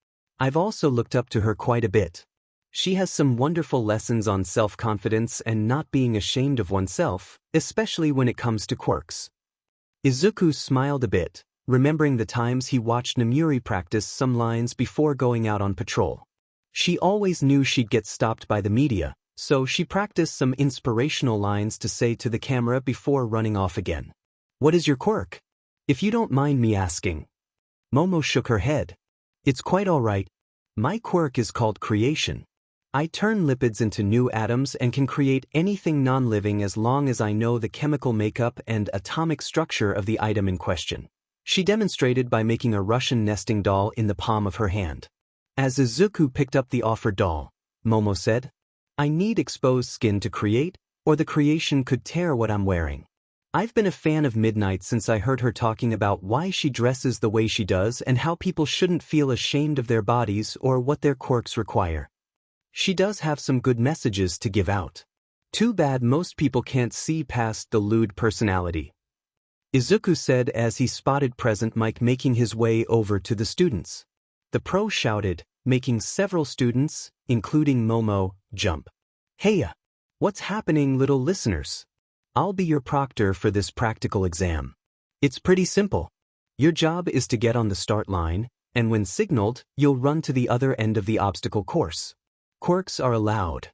I've also looked up to her quite a bit. She has some wonderful lessons on self-confidence and not being ashamed of oneself, especially when it comes to quirks. Izuku smiled a bit, remembering the times he watched Namuri practice some lines before going out on patrol. She always knew she'd get stopped by the media, so she practiced some inspirational lines to say to the camera before running off again. What is your quirk? If you don't mind me asking. Momo shook her head. It's quite all right. My quirk is called creation. I turn lipids into new atoms and can create anything non-living as long as I know the chemical makeup and atomic structure of the item in question. She demonstrated by making a Russian nesting doll in the palm of her hand. As Izuku picked up the offered doll, Momo said, I need exposed skin to create, or the creation could tear what I'm wearing. I've been a fan of Midnight since I heard her talking about why she dresses the way she does and how people shouldn't feel ashamed of their bodies or what their quirks require. She does have some good messages to give out. Too bad most people can't see past the lewd personality. Izuku said as he spotted Present Mike making his way over to the students. The pro shouted, making several students, including Momo, jump. Heya! What's happening, little listeners? I'll be your proctor for this practical exam. It's pretty simple. Your job is to get on the start line, and when signaled, you'll run to the other end of the obstacle course. Quirks are allowed.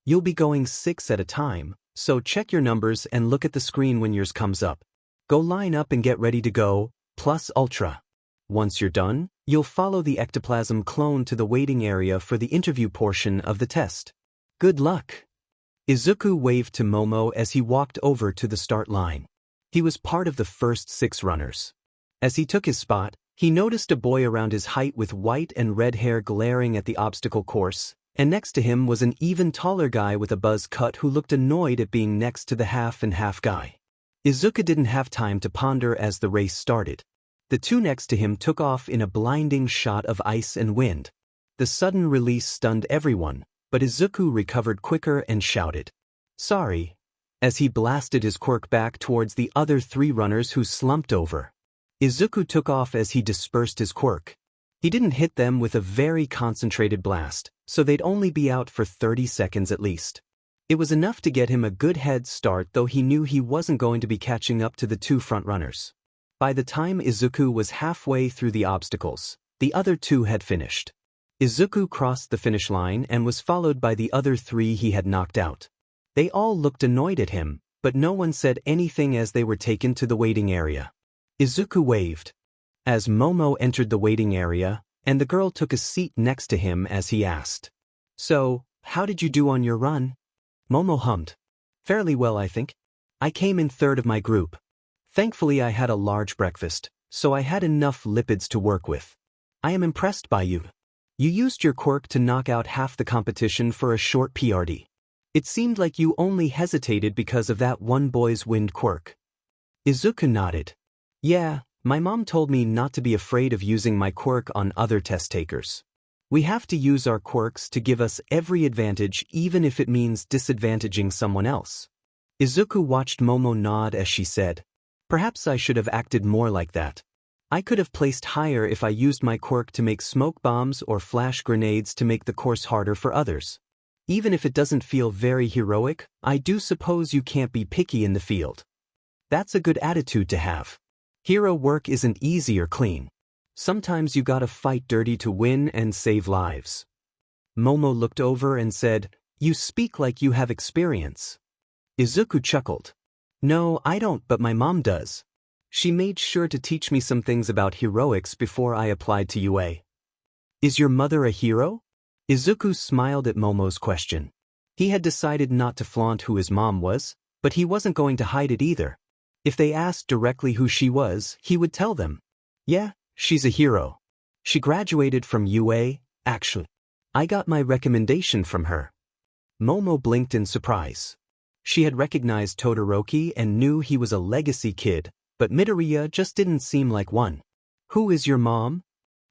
You'll be going 6 at a time, so check your numbers and look at the screen when yours comes up. Go line up and get ready to go, plus ultra. Once you're done, you'll follow the ectoplasm clone to the waiting area for the interview portion of the test. Good luck. Izuku waved to Momo as he walked over to the start line. He was part of the first 6 runners. As he took his spot, he noticed a boy around his height with white and red hair glaring at the obstacle course, and next to him was an even taller guy with a buzz cut who looked annoyed at being next to the half and half guy. Izuku didn't have time to ponder as the race started. The two next to him took off in a blinding shot of ice and wind. The sudden release stunned everyone, but Izuku recovered quicker and shouted, "Sorry," as he blasted his quirk back towards the other 3 runners who slumped over. Izuku took off as he dispersed his quirk. He didn't hit them with a very concentrated blast, so they'd only be out for 30 seconds at least. It was enough to get him a good head start, though he knew he wasn't going to be catching up to the 2 front runners. By the time Izuku was halfway through the obstacles, the other 2 had finished. Izuku crossed the finish line and was followed by the other 3 he had knocked out. They all looked annoyed at him, but no one said anything as they were taken to the waiting area. Izuku waved as Momo entered the waiting area, and the girl took a seat next to him as he asked, "So, how did you do on your run?" Momo hummed. "Fairly well, I think. I came in 3rd of my group. Thankfully I had a large breakfast, so I had enough lipids to work with. I am impressed by you. You used your quirk to knock out half the competition for a short PRD. It seemed like you only hesitated because of that one boy's wind quirk." Izuku nodded. "Yeah, my mom told me not to be afraid of using my quirk on other test takers. We have to use our quirks to give us every advantage, even if it means disadvantaging someone else." Izuku watched Momo nod as she said, "Perhaps I should have acted more like that. I could have placed higher if I used my quirk to make smoke bombs or flash grenades to make the course harder for others. Even if it doesn't feel very heroic, I do suppose you can't be picky in the field. That's a good attitude to have. Hero work isn't easy or clean. Sometimes you gotta fight dirty to win and save lives." Momo looked over and said, "You speak like you have experience." Izuku chuckled. "No, I don't, but my mom does. She made sure to teach me some things about heroics before I applied to UA." "Is your mother a hero?" Izuku smiled at Momo's question. He had decided not to flaunt who his mom was, but he wasn't going to hide it either. If they asked directly who she was, he would tell them. Yeah, she's a hero. She graduated from UA, actually. I got my recommendation from her. Momo blinked in surprise. She had recognized Todoroki and knew he was a legacy kid, but Midoriya just didn't seem like one. Who is your mom?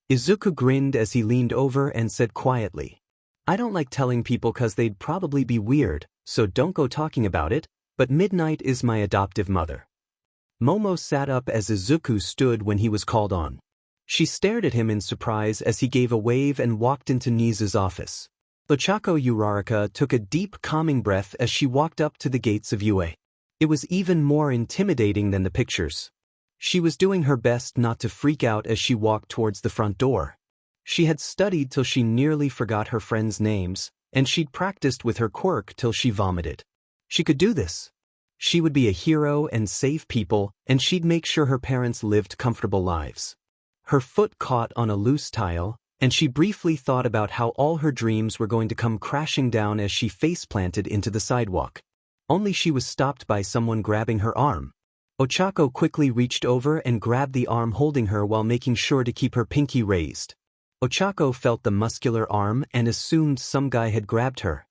Izuku grinned as he leaned over and said quietly. I don't like telling people cause they'd probably be weird, so don't go talking about it, but Midnight is my adoptive mother. Momo sat up as Izuku stood when he was called on. She stared at him in surprise as he gave a wave and walked into Nizu's office. Ochako Uraraka took a deep calming breath as she walked up to the gates of UA. It was even more intimidating than the pictures. She was doing her best not to freak out as she walked towards the front door. She had studied till she nearly forgot her friends' names, and she'd practiced with her quirk till she vomited. She could do this. She would be a hero and save people, and she'd make sure her parents lived comfortable lives. Her foot caught on a loose tile, and she briefly thought about how all her dreams were going to come crashing down as she face-planted into the sidewalk. Only she was stopped by someone grabbing her arm. Ochako quickly reached over and grabbed the arm holding her while making sure to keep her pinky raised. Ochako felt the muscular arm and assumed some guy had grabbed her.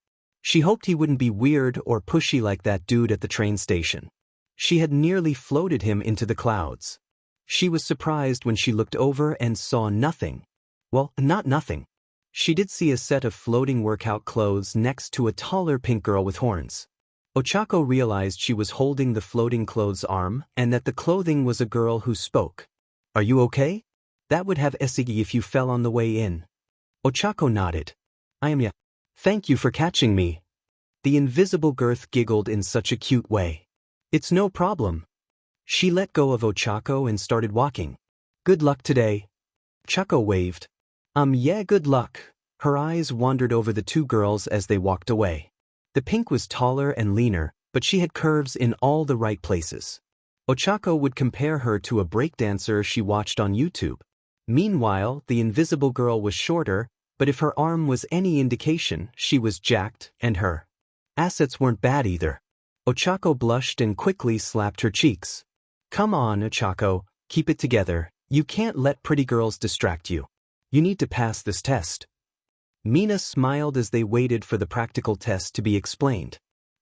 She hoped he wouldn't be weird or pushy like that dude at the train station. She had nearly floated him into the clouds. She was surprised when she looked over and saw nothing. Well, not nothing. She did see a set of floating workout clothes next to a taller pink girl with horns. Ochako realized she was holding the floating clothes arm and that the clothing was a girl who spoke. Are you okay? That would have Esigi if you fell on the way in. Ochako nodded. I am ya. Thank you for catching me. The invisible girth giggled in such a cute way. It's no problem. She let go of Ochako and started walking. Good luck today. Ochako waved. Yeah, good luck. Her eyes wandered over the two girls as they walked away. The pink was taller and leaner, but she had curves in all the right places. Ochako would compare her to a breakdancer she watched on YouTube. Meanwhile, the invisible girl was shorter, but if her arm was any indication, she was jacked, and her assets weren't bad either. Ochako blushed and quickly slapped her cheeks. Come on, Ochako, keep it together. You can't let pretty girls distract you. You need to pass this test. Mina smiled as they waited for the practical test to be explained.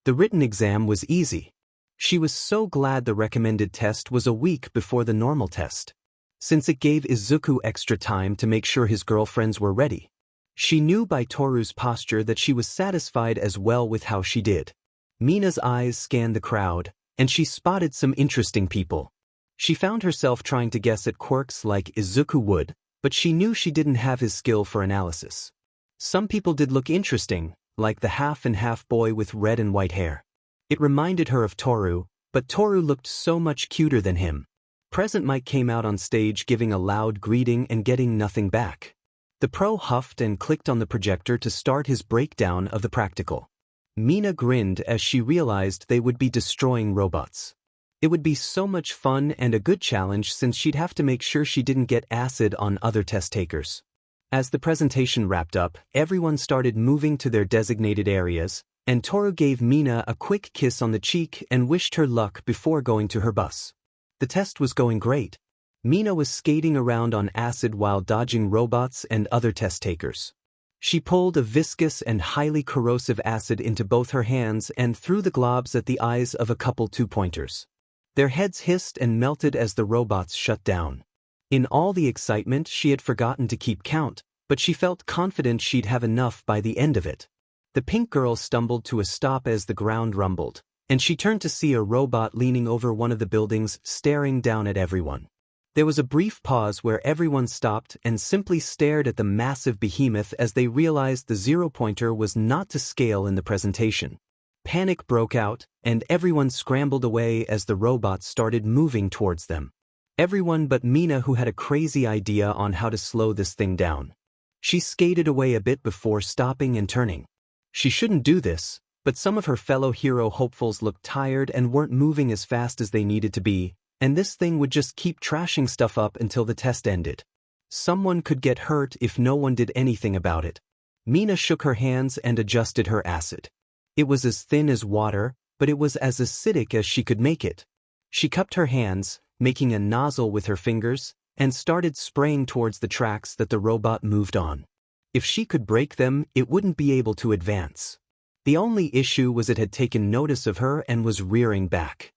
The written exam was easy. She was so glad the recommended test was a week before the normal test, since it gave Izuku extra time to make sure his girlfriends were ready. She knew by Toru's posture that she was satisfied as well with how she did. Mina's eyes scanned the crowd, and she spotted some interesting people. She found herself trying to guess at quirks like Izuku would, but she knew she didn't have his skill for analysis. Some people did look interesting, like the half-and-half boy with red and white hair. It reminded her of Toru, but Toru looked so much cuter than him. Present Mike came out on stage giving a loud greeting and getting nothing back. The pro huffed and clicked on the projector to start his breakdown of the practical. Mina grinned as she realized they would be destroying robots. It would be so much fun and a good challenge since she'd have to make sure she didn't get acid on other test takers. As the presentation wrapped up, everyone started moving to their designated areas, and Toru gave Mina a quick kiss on the cheek and wished her luck before going to her bus. The test was going great. Mina was skating around on acid while dodging robots and other test takers. She pulled a viscous and highly corrosive acid into both her hands and threw the globs at the eyes of a couple two-pointers. Their heads hissed and melted as the robots shut down. In all the excitement, she had forgotten to keep count, but she felt confident she'd have enough by the end of it. The pink girl stumbled to a stop as the ground rumbled, and she turned to see a robot leaning over one of the buildings, staring down at everyone. There was a brief pause where everyone stopped and simply stared at the massive behemoth as they realized the zero-pointer was not to scale in the presentation. Panic broke out, and everyone scrambled away as the robot started moving towards them. Everyone but Mina, who had a crazy idea on how to slow this thing down. She skated away a bit before stopping and turning. She shouldn't do this, but some of her fellow hero hopefuls looked tired and weren't moving as fast as they needed to be, and this thing would just keep trashing stuff up until the test ended. Someone could get hurt if no one did anything about it. Mina shook her hands and adjusted her acid. It was as thin as water, but it was as acidic as she could make it. She cupped her hands, making a nozzle with her fingers, and started spraying towards the tracks that the robot moved on. If she could break them, it wouldn't be able to advance. The only issue was it had taken notice of her and was rearing back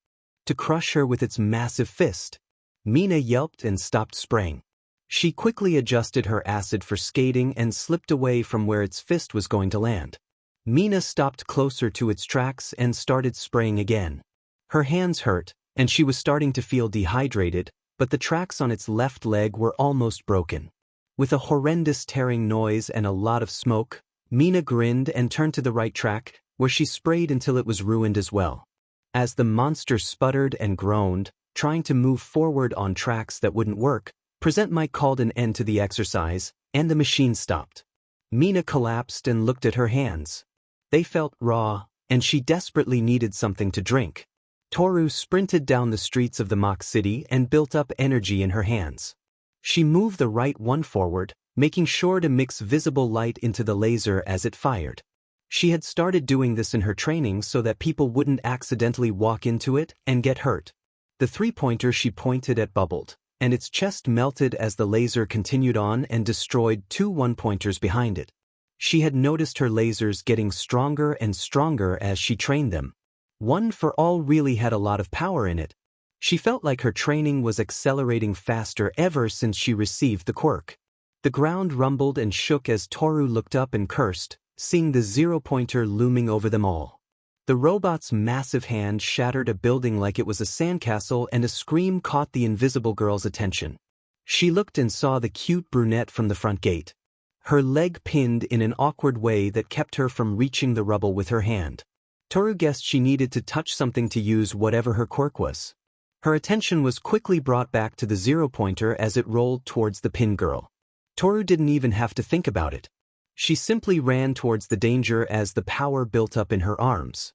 to crush her with its massive fist. Mina yelped and stopped spraying. She quickly adjusted her acid for skating and slipped away from where its fist was going to land. Mina stopped closer to its tracks and started spraying again. Her hands hurt, and she was starting to feel dehydrated, but the tracks on its left leg were almost broken. With a horrendous tearing noise and a lot of smoke, Mina grinned and turned to the right track, where she sprayed until it was ruined as well. As the monster sputtered and groaned, trying to move forward on tracks that wouldn't work, Present Mike called an end to the exercise, and the machine stopped. Mina collapsed and looked at her hands. They felt raw, and she desperately needed something to drink. Toru sprinted down the streets of the mock city and built up energy in her hands. She moved the right one forward, making sure to mix visible light into the laser as it fired. She had started doing this in her training so that people wouldn't accidentally walk into it and get hurt. The three-pointer she pointed at bubbled, and its chest melted as the laser continued on and destroyed two one-pointers behind it. She had noticed her lasers getting stronger and stronger as she trained them. One for All really had a lot of power in it. She felt like her training was accelerating faster ever since she received the quirk. The ground rumbled and shook as Toru looked up and cursed, seeing the zero-pointer looming over them all. The robot's massive hand shattered a building like it was a sandcastle, and a scream caught the invisible girl's attention. She looked and saw the cute brunette from the front gate. Her leg pinned in an awkward way that kept her from reaching the rubble with her hand. Toru guessed she needed to touch something to use whatever her quirk was. Her attention was quickly brought back to the zero-pointer as it rolled towards the pinned girl. Toru didn't even have to think about it. She simply ran towards the danger as the power built up in her arms.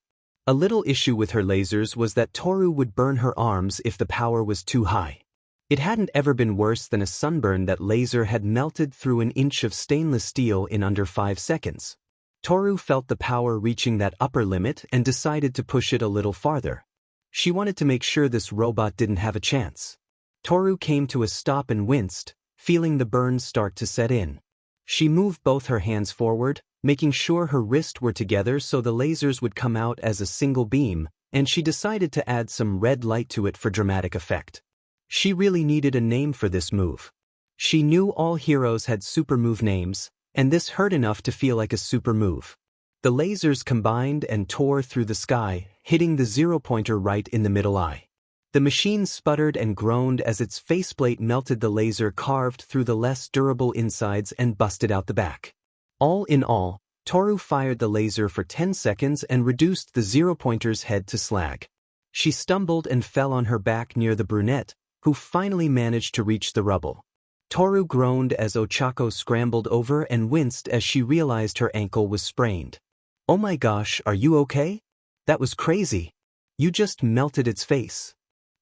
A little issue with her lasers was that Toru would burn her arms if the power was too high. It hadn't ever been worse than a sunburn that laser had melted through an inch of stainless steel in under 5 seconds. Toru felt the power reaching that upper limit and decided to push it a little farther. She wanted to make sure this robot didn't have a chance. Toru came to a stop and winced, feeling the burns start to set in. She moved both her hands forward, making sure her wrists were together so the lasers would come out as a single beam, and she decided to add some red light to it for dramatic effect. She really needed a name for this move. She knew all heroes had super move names, and this hurt enough to feel like a super move. The lasers combined and tore through the sky, hitting the zero-pointer right in the middle eye. The machine sputtered and groaned as its faceplate melted. The laser carved through the less durable insides and busted out the back. All in all, Toru fired the laser for 10 seconds and reduced the zero-pointer's head to slag. She stumbled and fell on her back near the brunette, who finally managed to reach the rubble. Toru groaned as Ochako scrambled over and winced as she realized her ankle was sprained. "Oh my gosh, are you okay? That was crazy. You just melted its face."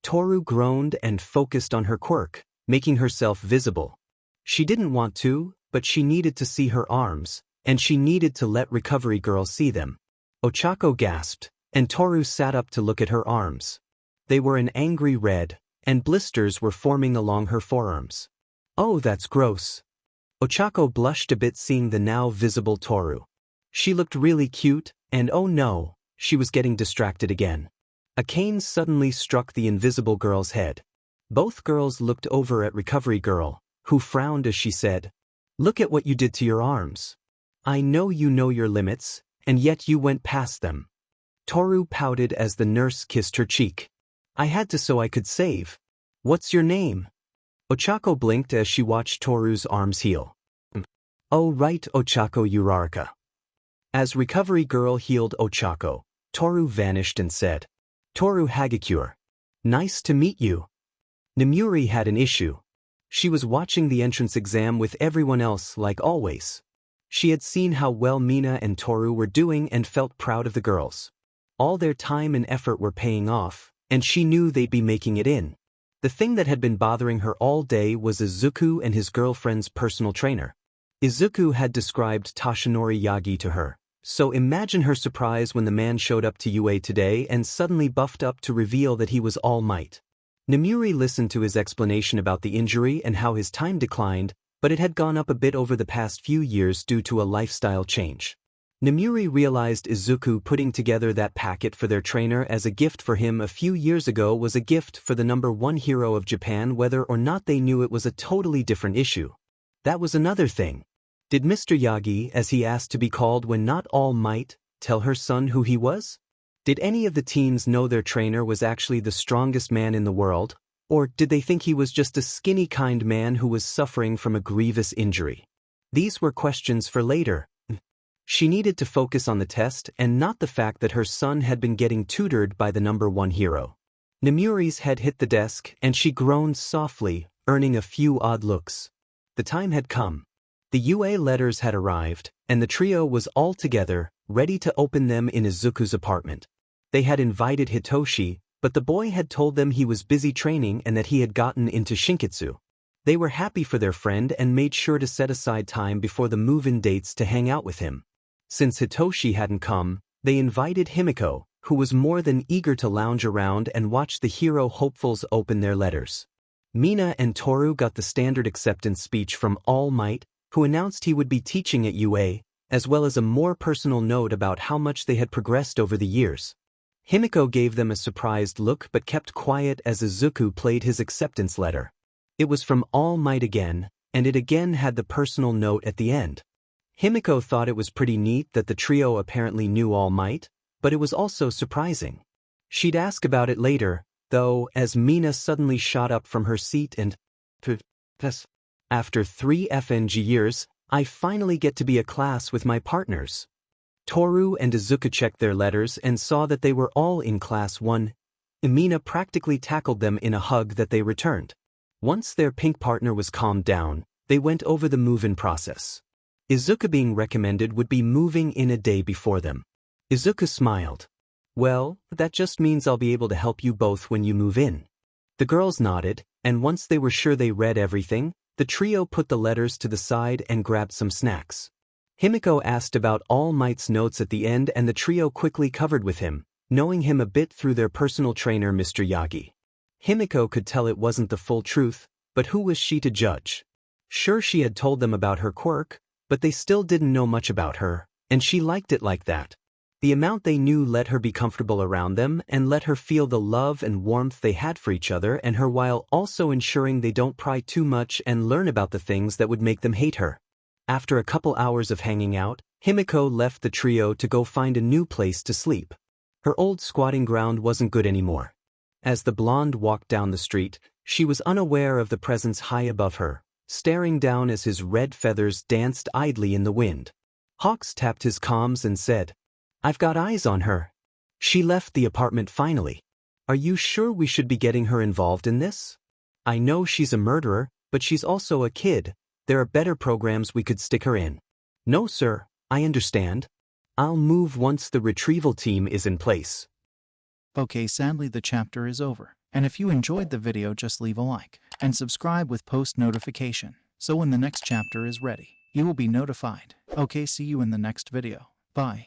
Toru groaned and focused on her quirk, making herself visible. She didn't want to, but she needed to see her arms, and she needed to let Recovery Girl see them. Ochako gasped, and Toru sat up to look at her arms. They were an angry red, and blisters were forming along her forearms. "Oh, that's gross." Ochako blushed a bit seeing the now visible Toru. She looked really cute, and oh no, she was getting distracted again. A cane suddenly struck the invisible girl's head. Both girls looked over at Recovery Girl, who frowned as she said, "Look at what you did to your arms. I know you know your limits, and yet you went past them." Toru pouted as the nurse kissed her cheek. "I had to so I could save. What's your name?" Ochako blinked as she watched Toru's arms heal. "Oh right, Ochako Uraraka." As Recovery Girl healed Ochako, Toru vanished and said, "Toru Hagakure. Nice to meet you." Nemuri had an issue. She was watching the entrance exam with everyone else like always. She had seen how well Mina and Toru were doing and felt proud of the girls. All their time and effort were paying off, and she knew they'd be making it in. The thing that had been bothering her all day was Izuku and his girlfriend's personal trainer. Izuku had described Toshinori Yagi to her, So imagine her surprise when the man showed up to UA today and suddenly buffed up to reveal that he was All Might. Namuri listened to his explanation about the injury and how his time declined, but it had gone up a bit over the past few years due to a lifestyle change. Namuri realized Izuku putting together that packet for their trainer as a gift for him a few years ago was a gift for the #1 hero of Japan, whether or not they knew it was a totally different issue. That was another thing. Did Mr. Yagi, as he asked to be called when not All Might, tell her son who he was? Did any of the teens know their trainer was actually the strongest man in the world, or did they think he was just a skinny kind man who was suffering from a grievous injury? These were questions for later. She needed to focus on the test and not the fact that her son had been getting tutored by the #1 hero. Namuri's head hit the desk and she groaned softly, earning a few odd looks. The time had come. The UA letters had arrived, and the trio was all together, ready to open them in Izuku's apartment. They had invited Hitoshi, but the boy had told them he was busy training and that he had gotten into Shinketsu. They were happy for their friend and made sure to set aside time before the move-in dates to hang out with him. Since Hitoshi hadn't come, they invited Himiko, who was more than eager to lounge around and watch the hero hopefuls open their letters. Mina and Toru got the standard acceptance speech from All Might, who announced he would be teaching at UA, as well as a more personal note about how much they had progressed over the years. Himiko gave them a surprised look but kept quiet as Izuku played his acceptance letter. It was from All Might again, and it again had the personal note at the end. Himiko thought it was pretty neat that the trio apparently knew All Might, but it was also surprising. She'd ask about it later, though, as Mina suddenly shot up from her seat and, after 3 FNG years, I finally get to be a class with my partners. Toru and Izuku checked their letters and saw that they were all in Class 1. Mina practically tackled them in a hug that they returned. Once their pink partner was calmed down, they went over the move-in process. Izuku being recommended would be moving in a day before them. Izuku smiled. Well, that just means I'll be able to help you both when you move in. The girls nodded, and once they were sure they read everything, the trio put the letters to the side and grabbed some snacks. Himiko asked about All Might's notes at the end and the trio quickly covered with him, knowing him a bit through their personal trainer Mr. Yagi. Himiko could tell it wasn't the full truth, but who was she to judge? Sure, she had told them about her quirk, but they still didn't know much about her, and she liked it like that. The amount they knew let her be comfortable around them and let her feel the love and warmth they had for each other and her, while also ensuring they don't pry too much and learn about the things that would make them hate her. After a couple hours of hanging out, Himiko left the trio to go find a new place to sleep. Her old squatting ground wasn't good anymore. As the blonde walked down the street, she was unaware of the presence high above her, staring down as his red feathers danced idly in the wind. Hawks tapped his comms and said, "I've got eyes on her." She left the apartment finally. "Are you sure we should be getting her involved in this? I know she's a murderer, but she's also a kid. There are better programs we could stick her in." "No, sir, I understand. I'll move once the retrieval team is in place." Okay, sadly the chapter is over. And if you enjoyed the video, just leave a like and subscribe with post notification, so when the next chapter is ready, you will be notified. Okay, see you in the next video. Bye.